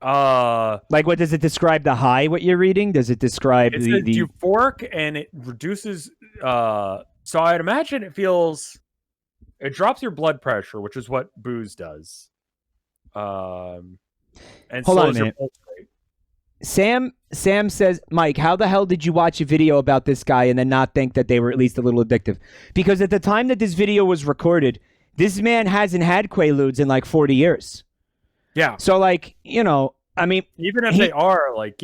Like, what does it describe the high? What you're reading? Does it describe the euphoric, and it reduces? So I'd imagine it drops your blood pressure, which is what booze does. And hold on a minute. Sam says, Mike, how the hell did you watch a video about this guy and then not think that they were at least a little addictive? Because at the time that this video was recorded, this man hasn't had Quaaludes in like 40 years. Yeah. So, like, I mean, even if they are, like,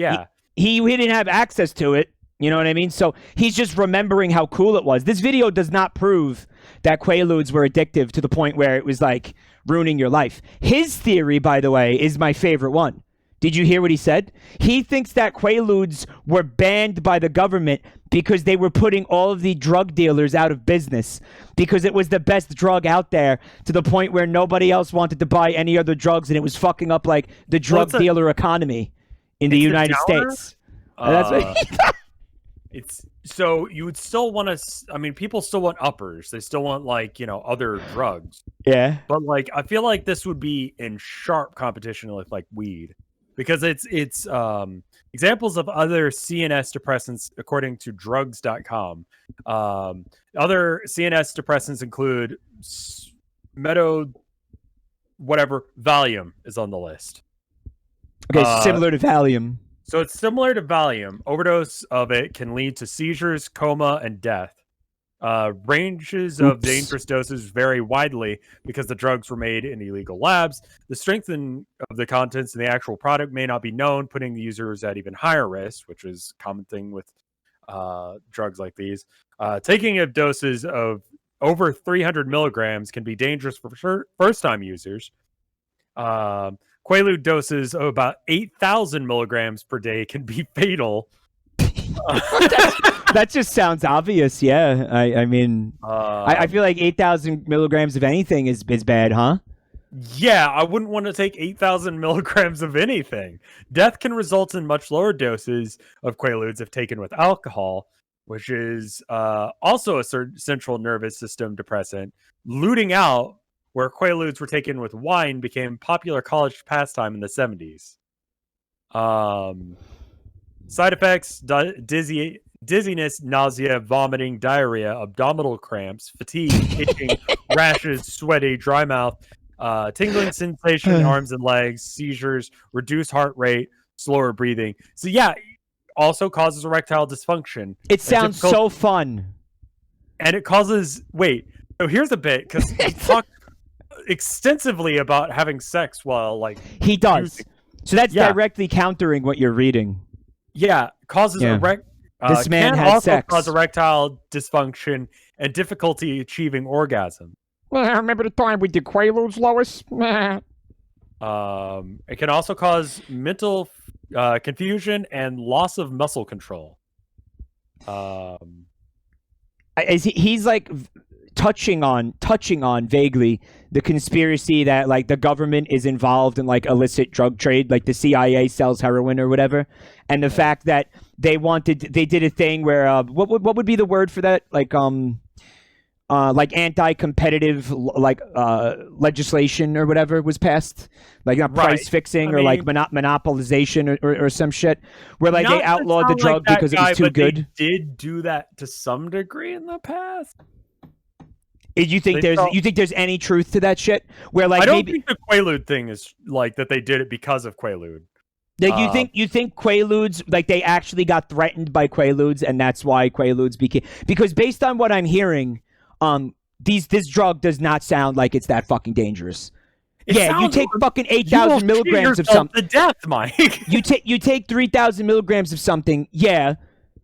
he didn't have access to it. You know what I mean? So he's just remembering how cool it was. This video does not prove that Quaaludes were addictive to the point where it was like ruining your life. His theory, by the way, is my favorite one. Did you hear what he said? He thinks that Quaaludes were banned by the government because they were putting all of the drug dealers out of business, because it was the best drug out there, to the point where nobody else wanted to buy any other drugs, and it was fucking up like the drug dealer economy in the United States. That's what it's so you would still want to. I mean, people still want uppers. They still want, like, other drugs. Yeah. But, like, I feel like this would be in sharp competition with, like, weed. Because it's examples of other CNS depressants, according to drugs.com. Other CNS depressants include Valium is on the list. Okay, similar to Valium. So it's similar to Valium. Overdose of it can lead to seizures, coma, and death. Ranges of dangerous doses vary widely because the drugs were made in illegal labs. The strength of the contents in the actual product may not be known, putting the users at even higher risk, which is a common thing with drugs like these. Taking of doses of over 300 milligrams can be dangerous for first-time users. Quaalude doses of about 8,000 milligrams per day can be fatal. That just sounds obvious. Yeah, I mean, I feel like 8,000 milligrams of anything is bad, huh? Yeah, I wouldn't want to take 8,000 milligrams of anything. Death can result in much lower doses of Quaaludes if taken with alcohol, which is also a central nervous system depressant. Looting out, where Quaaludes were taken with wine, became popular college pastime in the 70s. Side effects: dizziness, nausea, vomiting, diarrhea, abdominal cramps, fatigue, itching, rashes, sweaty, dry mouth, tingling sensation in arms and legs, seizures, reduced heart rate, slower breathing. So yeah, also causes erectile dysfunction. It sounds so fun. And it causes, so here's a bit, because he talked extensively about having sex while, like... He does. So that's directly countering what you're reading. Yeah, causes this man can had also sex. Cause erectile dysfunction and difficulty achieving orgasm. Well, I remember the time we did Quaaludes, Lois. It can also cause mental confusion and loss of muscle control. He's like touching on vaguely the conspiracy that, like, the government is involved in, like, illicit drug trade, like the CIA sells heroin or whatever, and the fact that they did a thing where what would be the word for that, like anti-competitive, like legislation or whatever was passed, like not price fixing or like monopolization or some shit, where like they outlawed the drug because it was too good. They did do that to some degree in the past. You think there's any truth to that shit? Where, like, I don't think the Quaalude thing is like that they did it because of Quaalude. Like you think Quaaludes, like they actually got threatened by Quaaludes, and that's why Quaaludes became, because based on what I'm hearing, this drug does not sound like it's that fucking dangerous. You take fucking 8,000 milligrams of something to death, Mike. you take 3,000 milligrams of something. Yeah,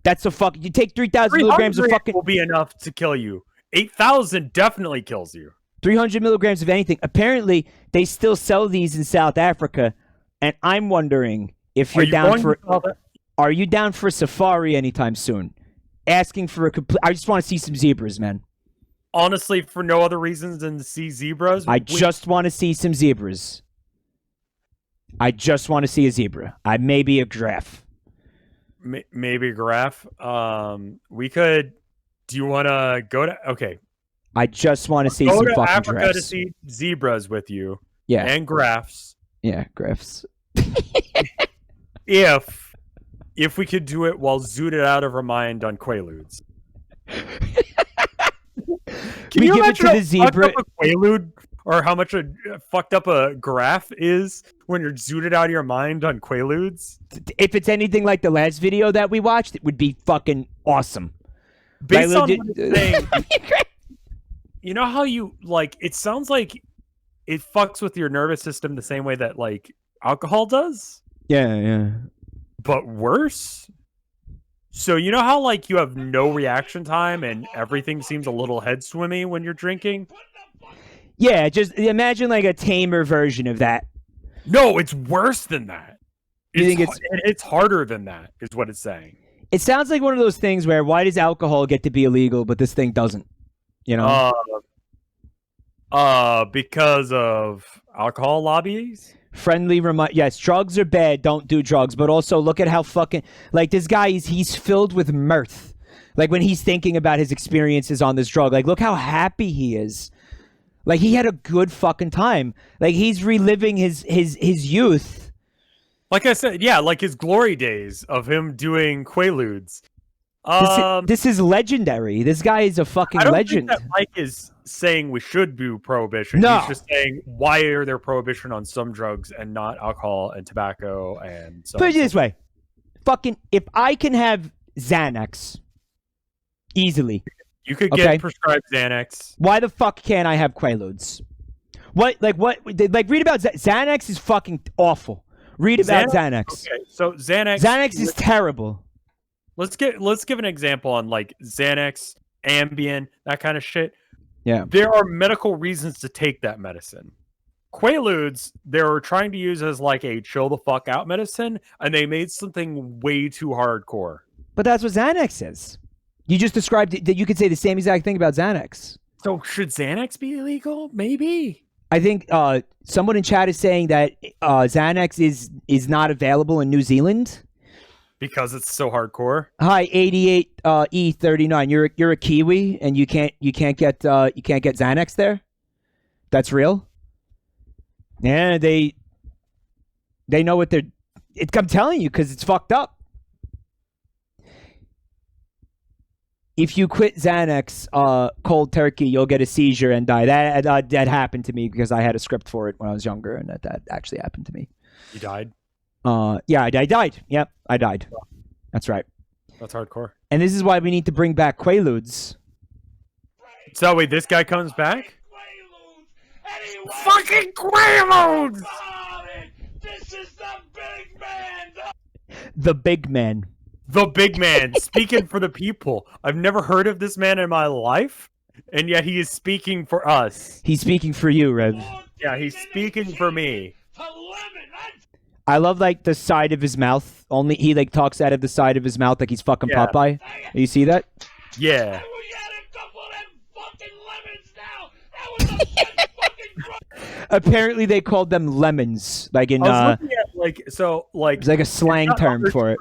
that's a fuck. You take 3,000 milligrams of fucking will be enough to kill you. 8,000 definitely kills you. 300 milligrams of anything. Apparently, they still sell these in South Africa. And I'm wondering if you're down for. Are you down for a safari anytime soon? Asking for a complete. I just want to see some zebras, man. Honestly, for no other reasons than to see zebras. I just want to see some zebras. I just want to see a zebra. Maybe a giraffe. Maybe a giraffe. We could. Do you want to go to? Okay. I just want to see some fucking Africa giraffes. to see zebras with you. Yeah. And giraffes. Yeah, giraffes. If we could do it while zooted out of our mind on Quaaludes. Can you give it imagine to the zebra? Fucked up a Quaalude, or how much a fucked up a giraffe is when you're zooted out of your mind on Quaaludes? If it's anything like the last video that we watched, it would be fucking awesome. Based on what it's saying, you know how you like? It sounds like it fucks with your nervous system the same way that like alcohol does. Yeah. But worse. So you know how like you have no reaction time and everything seems a little head swimmy when you're drinking? Yeah, just imagine like a tamer version of that. No, it's worse than that. You think it's harder than that, is what it's saying. It sounds like one of those things where why does alcohol get to be illegal, but this thing doesn't? You know? Because of alcohol lobbies? Yes, drugs are bad, don't do drugs, but also look at how fucking, like, this guy, he's filled with mirth. Like, when he's thinking about his experiences on this drug, like, look how happy he is. Like, he had a good fucking time. Like, he's reliving his youth. Like I said, yeah, like his glory days of him doing Quaaludes. This is legendary. This guy is a fucking legend. I don't think that Mike is saying we should do prohibition. No. He's just saying, why are there prohibition on some drugs and not alcohol and tobacco and so on? Put it this way. Fucking, if I can have Xanax easily. You could get prescribed Xanax. Why the fuck can't I have Quaaludes? What, read about Xanax is fucking awful. Read about Xanax. Okay, so Xanax is terrible. Let's give an example on like Xanax, Ambien, that kind of shit. Yeah. There are medical reasons to take that medicine. Quaaludes, they were trying to use as like a chill the fuck out medicine, and they made something way too hardcore. But that's what Xanax is. You just described that you could say the same exact thing about Xanax. So should Xanax be illegal? Maybe. I think someone in chat is saying that Xanax is not available in New Zealand because it's so hardcore. Hi, 88 E39. You're a Kiwi and you can't get Xanax there. That's real. Yeah, they know what they're. I'm telling you, because it's fucked up. If you quit Xanax cold turkey, you'll get a seizure and die. That happened to me because I had a script for it when I was younger, and that actually happened to me. You died? Yeah, I died. Yep, I died. That's right. That's hardcore. And this is why we need to bring back Quaaludes. So wait, this guy comes back? Fucking Quaaludes! This is the big man! The big man. The big man, speaking for the people. I've never heard of this man in my life, and yet he is speaking for us. He's speaking for you, Rev. Yeah, he's speaking for me. I love like the side of his mouth. Only he like talks out of the side of his mouth like he's fucking Popeye. You see that? Yeah. Apparently they called them lemons. Like in I was looking at it's like a slang term for it.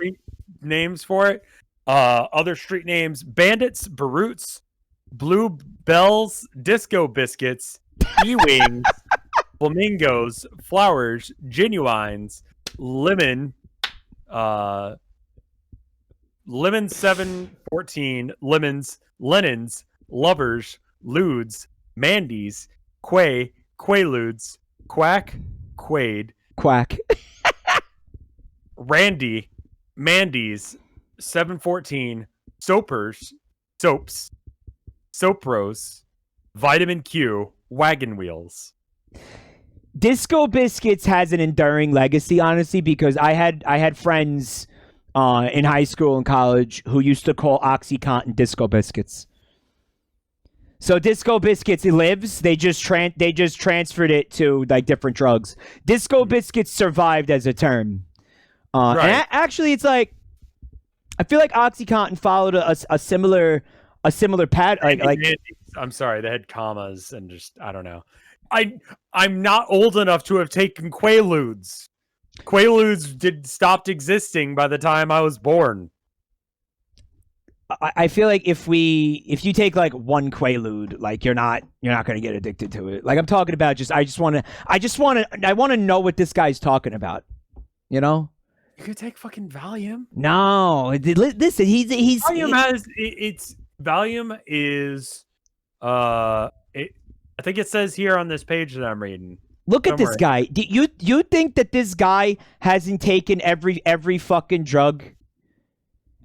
Names for it. Other street names: Bandits, Baroots, Blue Bells, Disco Biscuits, E-Wings, Flamingos, Flowers, Genuines, Lemon, Lemon 714, Lemons, Lennons, Lovers, Ludes, Mandies, Quaaludes, Quack, Quade, Quack. Randy, Mandy's, 714, Soapers, Soaps, Sopros, Vitamin Q, Wagon Wheels. Disco Biscuits has an enduring legacy, honestly, because I had friends in high school and college who used to call OxyContin Disco Biscuits. So Disco Biscuits, it lives. They just transferred it to like different drugs. Disco Biscuits survived as a term. Right. And actually, it's like I feel like OxyContin followed a similar pattern. Like I'm sorry, they had commas and just I don't know. I'm not old enough to have taken Quaaludes. Quaaludes stopped existing by the time I was born. I feel like if you take like one Quaalude, like you're not gonna get addicted to it. Like I'm talking about I want to know what this guy's talking about. You know? You could take fucking Valium. No, listen, he's Valium has it's Valium is I think it says here on this page that I'm reading. Look at this guy. Do you think that this guy hasn't taken every fucking drug?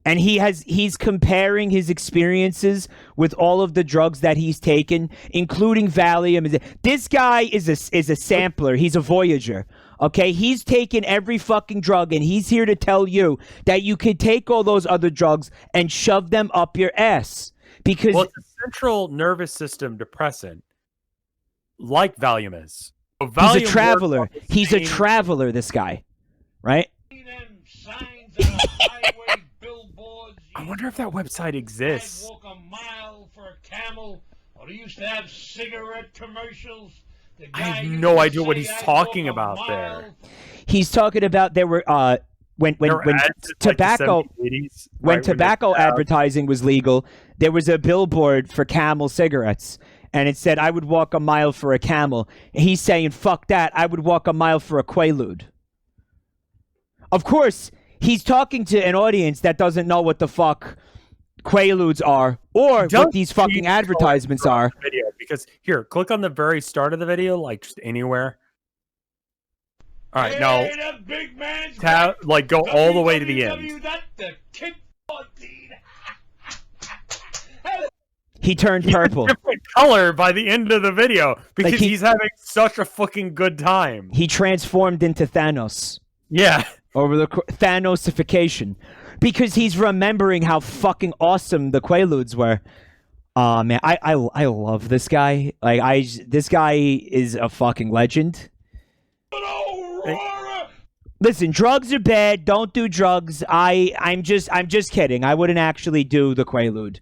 And he's comparing his experiences with all of the drugs that he's taken, including Valium. This guy is a sampler. He's a voyager. Okay, he's taken every fucking drug, and he's here to tell you that you can take all those other drugs and shove them up your ass. Because it's a central nervous system depressant, like Valium is. So Valium he's a traveler. He's a traveler. This guy, right? I wonder if that website exists. Walk a mile for a camel, or he used to have cigarette commercials. I have no idea what he's talking about there. He's talking about there were when tobacco tobacco advertising was legal, there was a billboard for Camel cigarettes, and it said, "I would walk a mile for a camel." And he's saying, "Fuck that! I would walk a mile for a Quaalude." Of course, he's talking to an audience that doesn't know what the fuck Quaaludes are or what these fucking advertisements are. Video, because here, click on the very start of the video, like just anywhere. All right, now go all the way to the end. He turned purple. Different color by the end of the video because like he's having such a fucking good time. He transformed into Thanos. Yeah. Over the Thanosification, because he's remembering how fucking awesome the Quaaludes were. Man, I love this guy. Like this guy is a fucking legend. Listen, drugs are bad. Don't do drugs. I'm just kidding. I wouldn't actually do the Quaalude.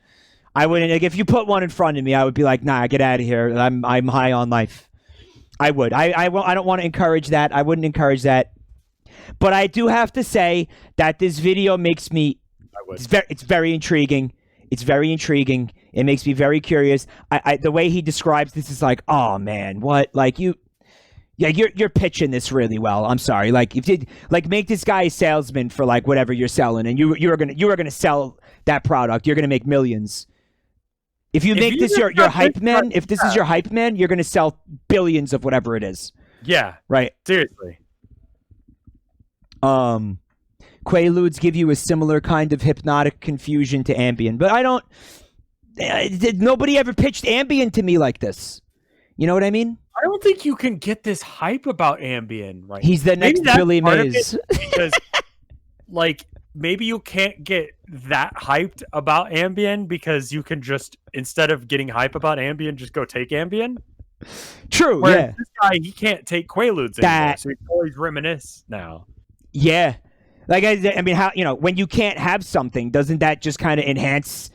I wouldn't. Like, if you put one in front of me, I would be like, nah, get out of here. I'm high on life. I would. I don't want to encourage that. I wouldn't encourage that. But I do have to say that this video makes me. It's very intriguing. It's very intriguing. It makes me very curious. The way he describes this is like, oh man, what? Like you're pitching this really well. I'm sorry. Like if you make this guy a salesman for like whatever you're selling, and you are gonna sell that product. You're gonna make millions. If you make this your hype man, if this is your hype man, you're gonna sell billions of whatever it is. Yeah. Right. Seriously. Quaaludes give you a similar kind of hypnotic confusion to Ambien, but I don't. Nobody ever pitched Ambien to me like this. You know what I mean? I don't think you can get this hype about Ambien, right? He's the next Billy Mays. Because, like, maybe you can't get that hyped about Ambien because you can just, instead of getting hype about Ambien, just go take Ambien. True. Whereas yeah. This guy, he can't take Quaaludes anymore, so he can always reminisce now. Yeah. Like, I mean, how, when you can't have something, doesn't that just kind of enhance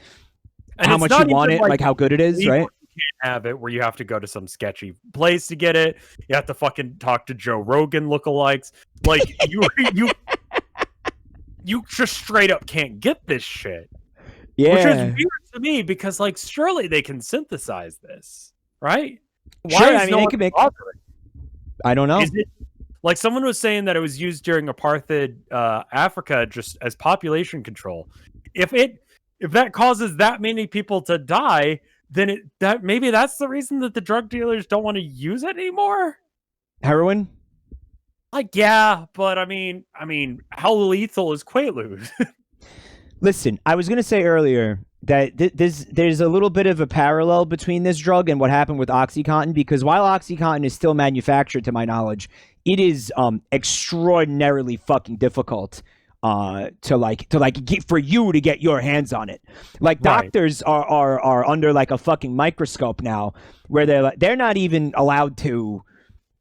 how much you want it, like how good it is, right? You can't have it where you have to go to some sketchy place to get it. You have to fucking talk to Joe Rogan lookalikes. Like, you just straight up can't get this shit. Yeah. Which is weird to me because, like, surely they can synthesize this, right? Why sure, is I mean, no they one can make. bothering? I don't know. Is it, like someone was saying that it was used during apartheid Africa just as population control. If that causes that many people to die, then maybe that's the reason that the drug dealers don't want to use it anymore. Heroin? Like, yeah, but I mean, how lethal is Quaalude? Listen, I was going to say earlier that there's a little bit of a parallel between this drug and what happened with OxyContin, because while OxyContin is still manufactured, to my knowledge, it is extraordinarily fucking difficult for you to get your hands on it. Like, doctors are under like a fucking microscope now, where they're not even allowed to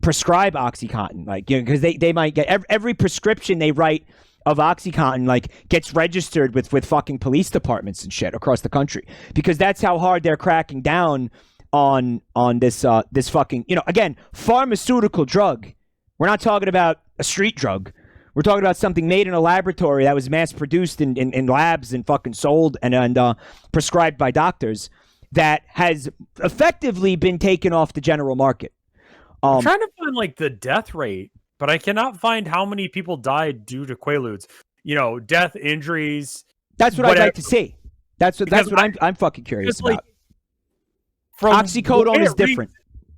prescribe OxyContin, like, you know, because they might get every prescription they write of OxyContin like gets registered with fucking police departments and shit across the country, because that's how hard they're cracking down on this fucking, you know, again, pharmaceutical drug. We're not talking about a street drug. We're talking about something made in a laboratory that was mass produced in labs and fucking sold and prescribed by doctors, that has effectively been taken off the general market. I'm trying to find like the death rate, but I cannot find how many people died due to Quaaludes. You know, death, injuries. That's what I'd like to see. That's what I'm fucking curious about. Oxycodone is different.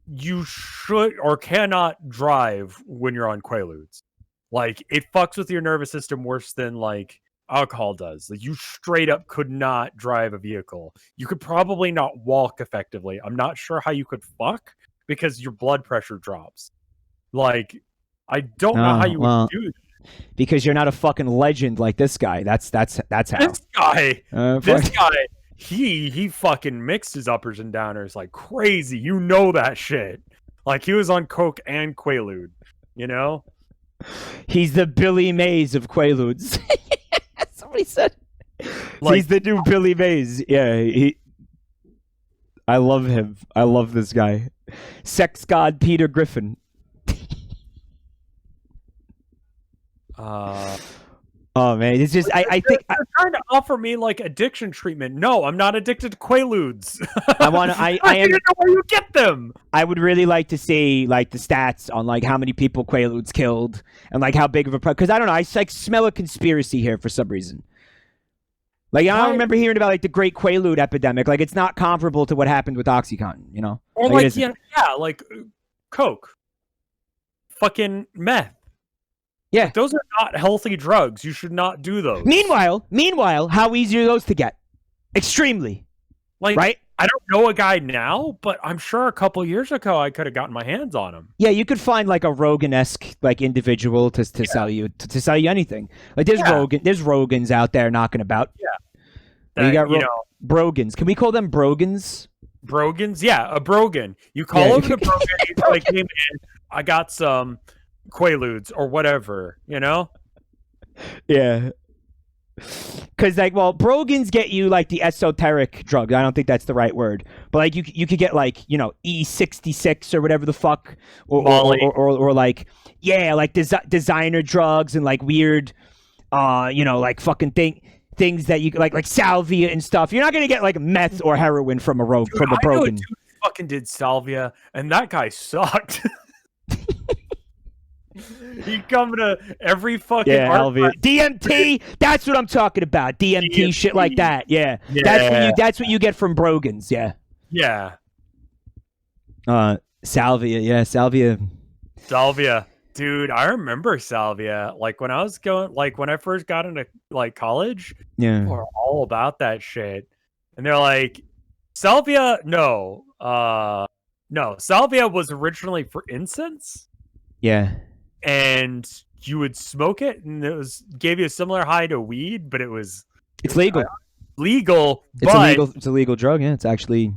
You should or cannot drive when you're on Quaaludes. Like, it fucks with your nervous system worse than like alcohol does. Like, you straight up could not drive a vehicle. You could probably not walk effectively. I'm not sure how you could fuck, because your blood pressure drops. Like, I don't know how you would do that. Because you're not a fucking legend like this guy. That's how. This guy, he fucking mixed his uppers and downers like crazy. You know that shit. Like, he was on coke and Quaalude, you know? He's the Billy Mays of Quaaludes. Somebody said. Like, he's the new Billy Mays. Yeah, I love him. I love this guy. Sex god Peter Griffin. Oh man, it's just I think they're trying to offer me like addiction treatment. No, I'm not addicted to Quaaludes. I didn't know where you get them. I would really like to see like the stats on like how many people Quaaludes killed and like how big of a because I don't know. I like smell a conspiracy here for some reason. Like, I don't remember hearing about like the Great Quaalude epidemic. Like, it's not comparable to what happened with OxyContin, you know? Or like like coke, fucking meth. Yeah, like, those are not healthy drugs. You should not do those. Meanwhile, how easy are those to get? Extremely. Like, right? I don't know a guy now, but I'm sure a couple years ago I could have gotten my hands on him. Yeah, you could find like a Rogan-esque like individual to sell you to sell you anything. Like there's Rogans out there knocking about. Yeah, you got Brogans. Can we call them Brogans? Brogans, yeah, a Brogan. You call him the Brogan. He's like, hey man, I got some Quaaludes or whatever, you know? Yeah. Because, like, well, Brogans get you, like, the esoteric drugs. I don't think that's the right word. But, like, you could get, like, you know, E66 or whatever the fuck. Or like, yeah, like, designer drugs and, like, weird, you know, like, fucking things that you, like salvia and stuff. You're not going to get, like, meth or heroin from a Brogan. I know a dude who fucking did salvia, and that guy sucked. He come to every fucking DMT. That's what I'm talking about. DMT shit like that. Yeah. That's what you get from Brogans. Yeah. Yeah. Salvia. Yeah, salvia. Salvia, dude. I remember salvia. Like when I was when I first got into like college. Yeah. People were all about that shit, and they're like, salvia. No. Salvia was originally for incense. Yeah. And you would smoke it, and it gave you a similar high to weed, but it's legal. It's a legal drug. Yeah, it's actually.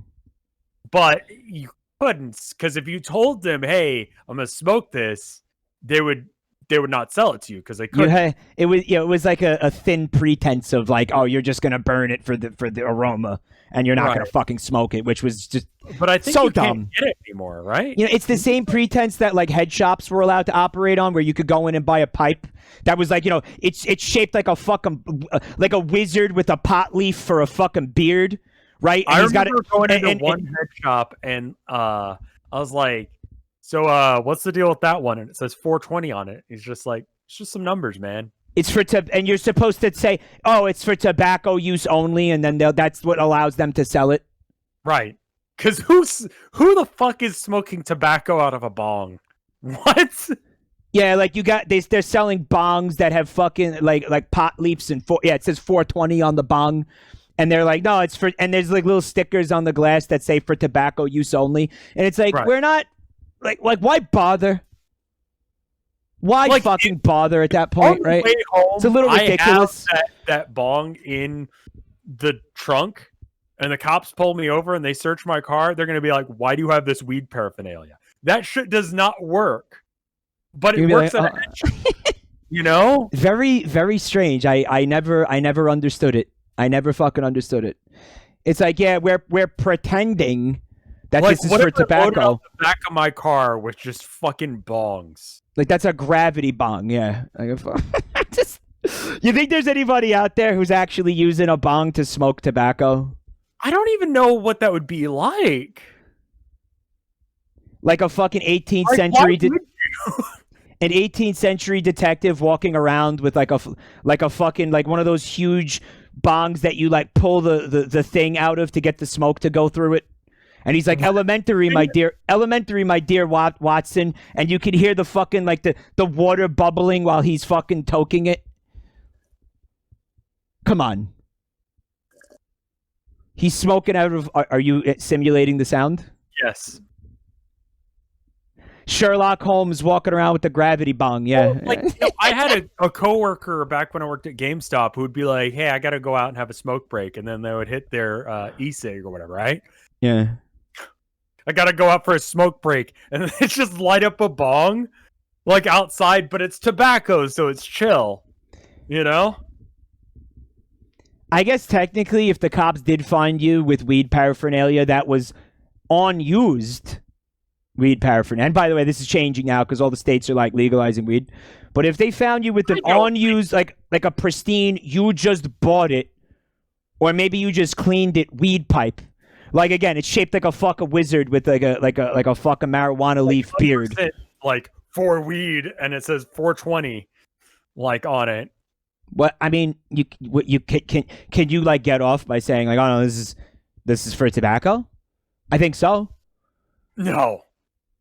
But you couldn't, because if you told them, "Hey, I'm gonna smoke this," they would not sell it to you because they couldn't. It was like a thin pretense of like, oh, you're just gonna burn it for the aroma, and you're not gonna fucking smoke it, which was just. But I think so you dumb. Can't get it anymore, right? You know, it's the same pretense that like head shops were allowed to operate on, where you could go in and buy a pipe that was like, you know, it's shaped like a fucking like a wizard with a pot leaf for a fucking beard, right? And I remember going into one head shop, and I was like, "So, what's the deal with that one?" And it says 420 on it. He's just like, "It's just some numbers, man." It's for and you're supposed to say, "Oh, it's for tobacco use only," and then that's what allows them to sell it. Right. Because who the fuck is smoking tobacco out of a bong? What? Yeah, like they're selling bongs that have fucking like pot leaves and it says 420 on the bong, and they're like, no, it's for, and there's like little stickers on the glass that say for tobacco use only, and it's like we're not like why bother? Why fucking bother at that point, right? Home, it's a little ridiculous. I have that bong in the trunk, and the cops pull me over and they search my car. They're gonna be like, why do you have this weed paraphernalia? That shit does not work. But it works at you know? Very, very strange. I never understood it. I never fucking understood it. It's like, yeah, we're pretending that this is for tobacco. The back of my car with just fucking bongs. Like that's a gravity bong, yeah. You think there's anybody out there who's actually using a bong to smoke tobacco? I don't even know what that would be like. Like a fucking 18th century an 18th century detective walking around with like a fucking like one of those huge bongs that you like pull the thing out of to get the smoke to go through it. And he's like, elementary, my dear Watson. And you can hear the fucking like the water bubbling while he's fucking toking it. Come on. He's smoking out of, are you simulating the sound? Yes. Sherlock Holmes walking around with the gravity bong, yeah. Well, I had a coworker back when I worked at GameStop who would be like, hey, I got to go out and have a smoke break. And then they would hit their e-cig or whatever, right? Yeah. I got to go out for a smoke break. And then it's just light up a bong, like outside, but it's tobacco, so it's chill. You know? I guess technically if the cops did find you with weed paraphernalia that was unused weed paraphernalia. And by the way, this is changing now because all the states are like legalizing weed. But if they found you with an unused, like a pristine, you just bought it, or maybe you just cleaned it weed pipe. Like again, it's shaped like a fucking wizard with like a fucking marijuana leaf beard. Like for weed, and it says 420, like on it. What I mean, you can you like get off by saying like, oh no, this is for tobacco? I think so. No.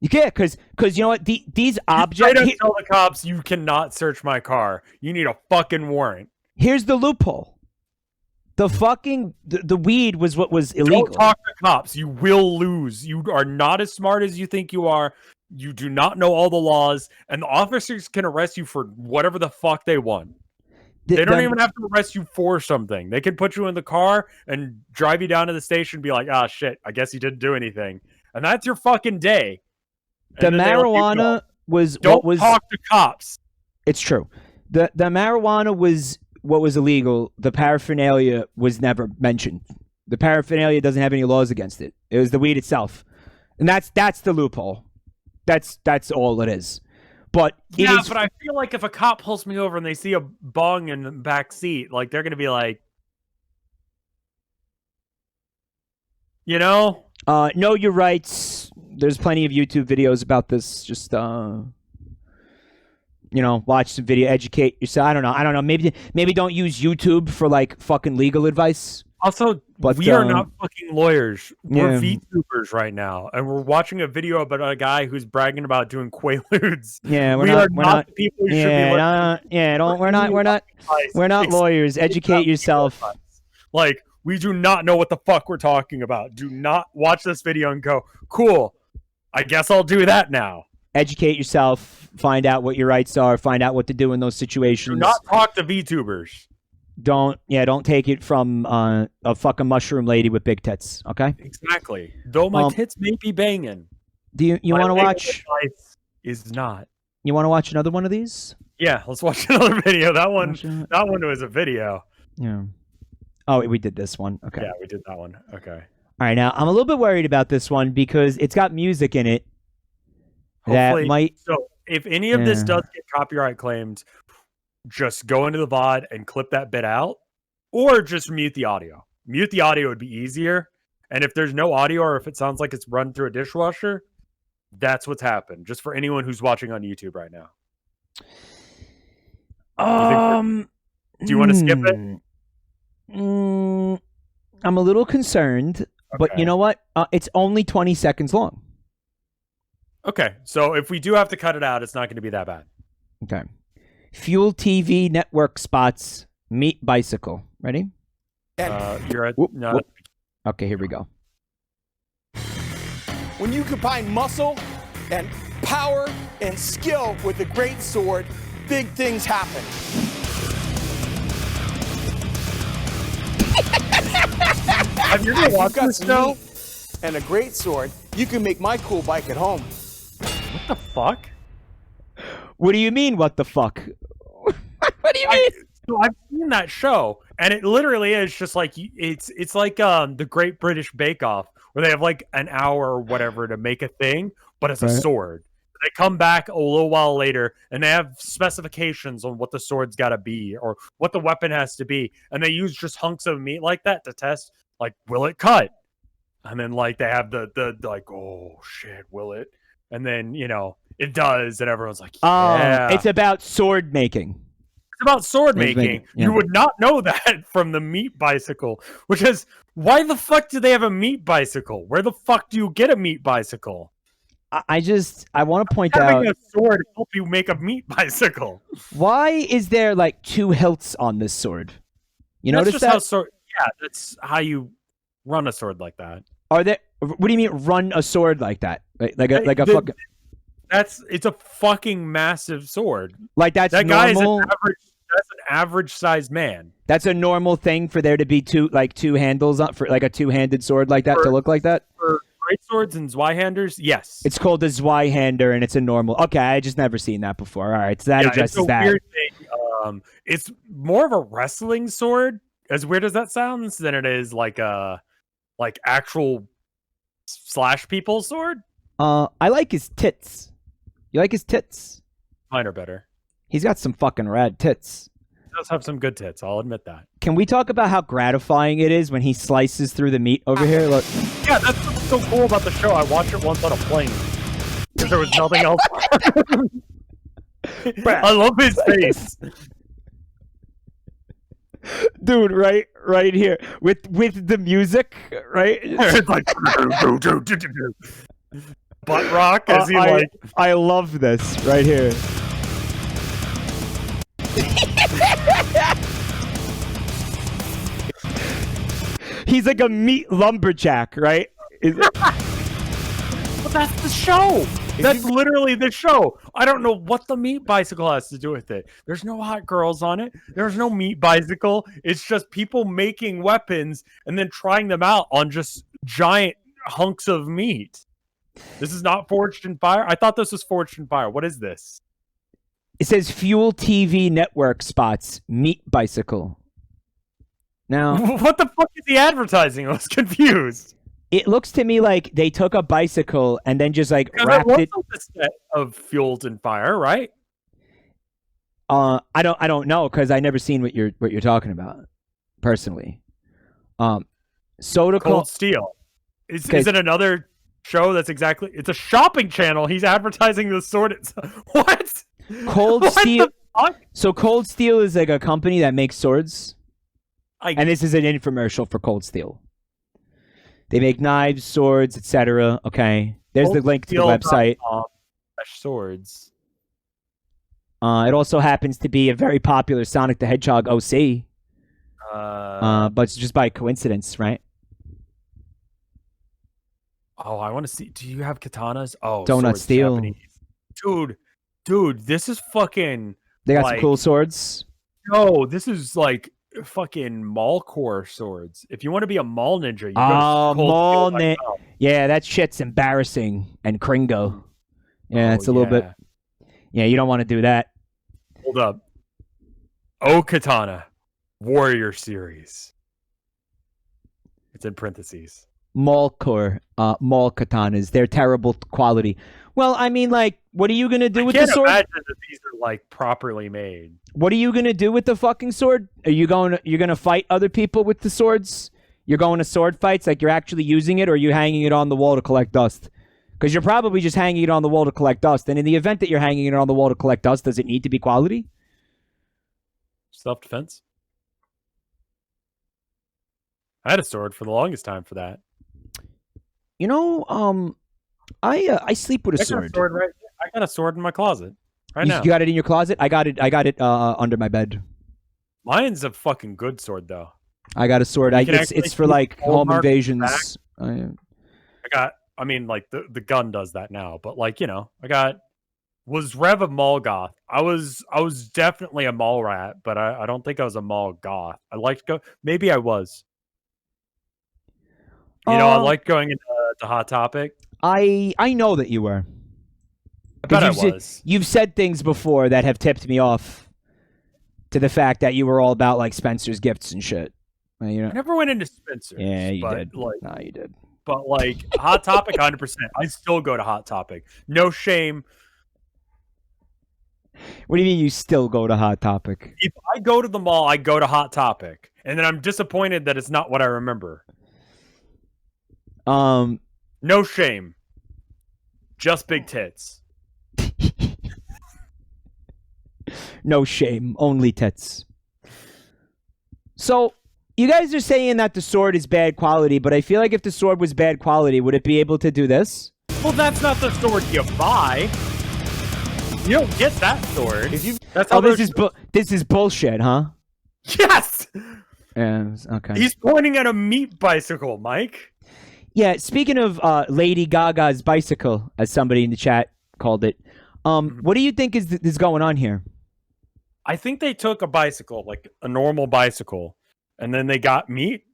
You can't, because you know what? These objects... I don't tell the cops you cannot search my car. You need a fucking warrant. Here's the loophole. The weed was what was illegal. Don't talk to cops. You will lose. You are not as smart as you think you are. You do not know all the laws. And the officers can arrest you for whatever the fuck they want. They don't even have to arrest you for something. They can put you in the car and drive you down to the station and be like, ah, shit, I guess you didn't do anything. And that's your fucking day. The marijuana was don't what was... talk to cops. It's true. The marijuana was what was illegal. The paraphernalia was never mentioned. The paraphernalia doesn't have any laws against it. It was the weed itself. And that's the loophole. That's all it is. But but I feel like if a cop pulls me over and they see a bong in the back seat, like they're gonna be like, you know, know your rights. There's plenty of YouTube videos about this. Just watch some video, educate yourself. I don't know. Maybe don't use YouTube for like fucking legal advice. Also, we are not fucking lawyers. We're VTubers right now, and we're watching a video about a guy who's bragging about doing Quaaludes. Yeah, we're not the people who should be. We're not lawyers. Educate yourself. Like, we do not know what the fuck we're talking about. Do not watch this video and go, cool, I guess I'll do that now. Educate yourself. Find out what your rights are. Find out what to do in those situations. Do not talk to VTubers. Don't take it from a fucking mushroom lady with big tits, okay? Exactly. Though my tits may be banging. Do you want to watch? Is not. You want to watch another one of these? Yeah, let's watch another video. That one was a video. Yeah. Oh, we did this one. Okay. Yeah, we did that one. Okay. All right, now I'm a little bit worried about this one because it's got music in it. Hopefully, that might. So if any of this does get copyright claimed, just go into the VOD and clip that bit out, or just mute the audio. Mute the audio would be easier. And if there's no audio, or if it sounds like it's run through a dishwasher, that's what's happened. Just for anyone who's watching on YouTube right now. Do you want to skip it? I'm a little concerned, but you know what? It's only 20 seconds long. Okay, so if we do have to cut it out, it's not going to be that bad. Okay. Fuel TV network spots meet bicycle. Ready? You're at Whoop, no. whoop. Okay, here we go. When you combine muscle and power and skill with a great sword, big things happen. Have you ever watched this show? And a great sword, you can make my cool bike at home. What the fuck? What do you mean, what the fuck? What do you mean? So I've seen that show, and it literally is just like it's like the Great British Bake Off, where they have like an hour or whatever to make a thing, but it's a sword. They come back a little while later, and they have specifications on what the sword's got to be or what the weapon has to be, and they use just hunks of meat like that to test, like, will it cut? And then like they have the like, oh shit, will it? And then it does, and everyone's like, yeah. It's about sword making. It's about sword making. Yeah. You would not know that from the meat bicycle, which is why the fuck do they have a meat bicycle? Where the fuck do you get a meat bicycle? I want to point Having out, a sword help you make a meat bicycle. why is there like two hilts on this sword? You That's notice just that? that's how you run a sword like that. Are there? What do you mean run a sword like that? Like a fucking. It's a fucking massive sword. Like that's that guy normal. That's an average sized man. That's a normal thing for there to be two handles on for like a two-handed sword like that to look like that. For great swords and Zweihanders, yes. It's called a Zweihander, and it's a normal. Okay, I just never seen that before. All right, so that addresses it's a that. Weird thing. It's more of a wrestling sword, as weird as that sounds, than it is like a actual slash people sword. I like his tits. You like his tits? Mine are better. He's got some fucking rad tits. He does have some good tits, I'll admit that. Can we talk about how gratifying it is when he slices through the meat over here? Look. Yeah, that's what's so cool about the show. I watched it once on a plane because there was nothing else. I love his face. Dude, right here with the music, right? It's like butt rock as he I love this right here. He's like a meat lumberjack, right? But that's the show. That's literally the show. I don't know what the meat bicycle has to do with it. There's no hot girls on it. There's no meat bicycle. It's just people making weapons and then trying them out on just giant hunks of meat. This is not Forged in Fire. I thought this was Forged in Fire. What is this? It says Fuel TV network spots meat bicycle. Now, what the fuck is he advertising? I was confused. It looks to me like they took a bicycle and then just like wrapped it. A set of Fueled in Fire, right? I don't know because I never seen what you're talking about personally. Soda Cold Steel. Is it another show that's exactly? It's a shopping channel. He's advertising the sword. What? Cold Steel. So Cold Steel is like a company that makes swords, and this is an infomercial for Cold Steel. They make knives, swords, etc. Okay, there's the link to the website. Swords. It also happens to be a very popular Sonic the Hedgehog OC. But it's just by coincidence, right? Oh, I want to see. Do you have katanas? Oh, Donut Steel. Japanese. Dude, this is fucking. They got some cool swords. No, this is like fucking Mallcore swords. If you want to be a mall ninja, you go to Mall Ninja. Yeah, that shit's embarrassing and cringo. Yeah, it's a little bit. Yeah, you don't want to do that. Hold up. Oh, Katana, Warrior Series. It's in parentheses. Mallcore, mall katanas. They're terrible quality. Well, I mean, like, what are you gonna do with the sword? I can't imagine that these are like properly made. What are you gonna do with the fucking sword? Are you you're gonna fight other people with the swords? You're going to sword fights, like you're actually using it, or are you hanging it on the wall to collect dust? Because you're probably just hanging it on the wall to collect dust. And in the event that you're hanging it on the wall to collect dust, does it need to be quality? Self-defense. I had a sword for the longest time for that. You know, I sleep with a sword. I got a sword in my closet. Right now. You got it in your closet? I got it under my bed. Mine's a fucking good sword, though. I got a sword. It's for like home invasions. I mean, like the gun does that now, but like, you know, was Rev a mall goth? I was definitely a mall rat, but I don't think I was a mall goth. I liked maybe I was. You know, I liked going into Hot Topic. I know that you were. I bet I was. You've said things before that have tipped me off to the fact that you were all about like Spencer's gifts and shit. You know? I never went into Spencer's. Yeah, you did. Like, no, you did. But like Hot Topic, 100%. I still go to Hot Topic. No shame. What do you mean you still go to Hot Topic? If I go to the mall, I go to Hot Topic, and then I'm disappointed that it's not what I remember. No shame. Just big tits. No shame, only tits. So, you guys are saying that the sword is bad quality, but I feel like if the sword was bad quality, would it be able to do this? Well, that's not the sword you buy. You don't get that sword. That's how this is bullshit, huh? Yes. Yeah. Okay. He's pointing at a meat bicycle, Mike. Yeah. Speaking of Lady Gaga's bicycle, as somebody in the chat called it, what do you think is going on here? I think they took a bicycle, like a normal bicycle, and then they got meat,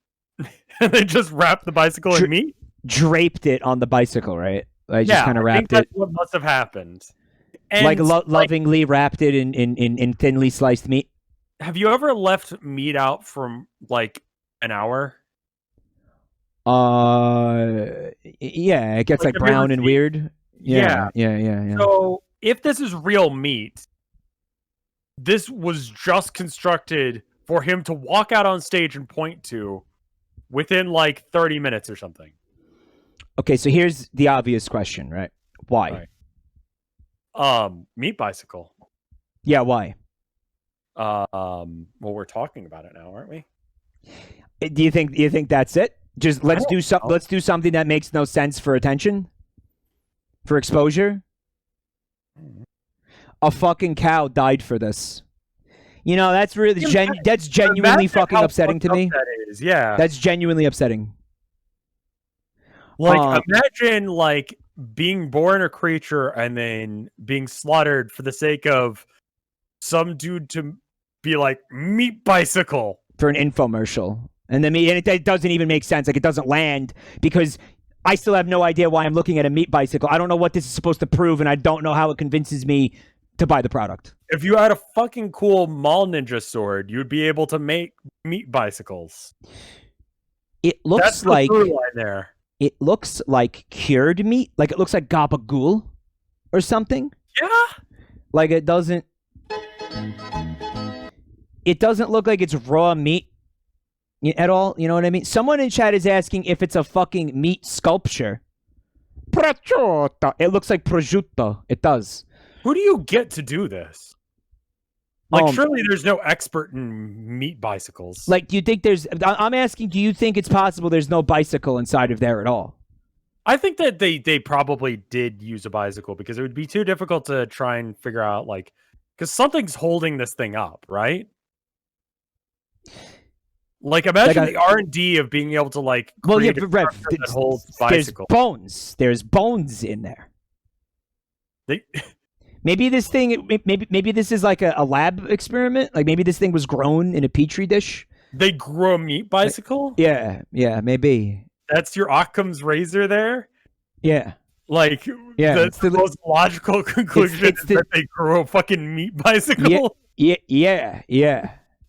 and they just wrapped the bicycle in meat, draped it on the bicycle, right? Like just kind of wrapped that's it. what must have happened. And like lovingly wrapped it in thinly sliced meat. Have you ever left meat out from like an hour? Yeah, it gets like brown and weird. Yeah. So if this is real meat, this was just constructed for him to walk out on stage and point to within like 30 minutes or something. Okay, so here's the obvious question, right? Why? Right. Meat bicycle. Yeah, why? Well, we're talking about it now, aren't we? Do you think that's it? Just let's do something that makes no sense for attention, for exposure. A fucking cow died for this. You know, that's really that's genuinely fucking upsetting to me. That is, yeah. That's genuinely upsetting. Like, imagine like being born a creature and then being slaughtered for the sake of some dude to be like meat bicycle for an infomercial, and then it doesn't even make sense. Like, it doesn't land because I still have no idea why I'm looking at a meat bicycle. I don't know what this is supposed to prove, and I don't know how it convinces me to buy the product. If you had a fucking cool mall ninja sword, you'd be able to make meat bicycles. It looks That's the like through line there. It looks like cured meat. Like, it looks like gabagool or something. Yeah. Like, it doesn't look like it's raw meat at all. You know what I mean? Someone in chat is asking if it's a fucking meat sculpture. Prosciutto. It looks like prosciutto. It does. Who do you get to do this? Like, surely there's no expert in meat bicycles. Like, do you think I'm asking, do you think it's possible there's no bicycle inside of there at all? I think that they probably did use a bicycle because it would be too difficult to try and figure out, like, because something's holding this thing up, right? Like, imagine the R&D of being able to, like, create a Rev, that holds bicycle. There's bones in there. Maybe this thing, maybe this is like a lab experiment. Like, maybe this thing was grown in a petri dish. They grew a meat bicycle? Yeah, maybe. That's your Occam's razor there? Yeah. Like, that's the most logical conclusion is that they grew a fucking meat bicycle? Yeah.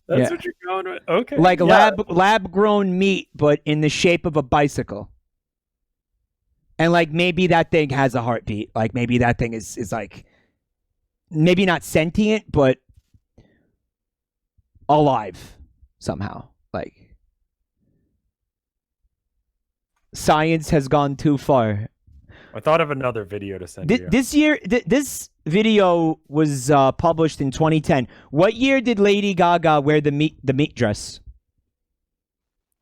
That's what you're going with? Okay. Like lab-grown meat, but in the shape of a bicycle. And, like, maybe that thing has a heartbeat. Like, maybe that thing is like... Maybe not sentient, but alive somehow. Like, science has gone too far. I thought of another video to send you. This video was published in 2010. What year did Lady Gaga wear the meat dress?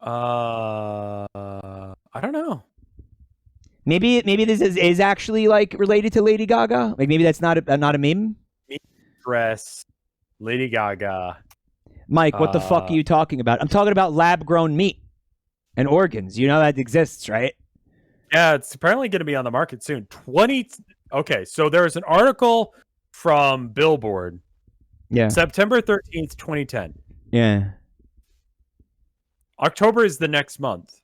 I don't know. Maybe this is actually like related to Lady Gaga. Like, maybe that's not a meme. Meat dress, Lady Gaga. Mike, what the fuck are you talking about? I'm talking about lab-grown meat and organs. You know that exists, right? Yeah, it's apparently going to be on the market soon. Okay, so there's an article from Billboard. Yeah. September 13th, 2010. Yeah. October is the next month.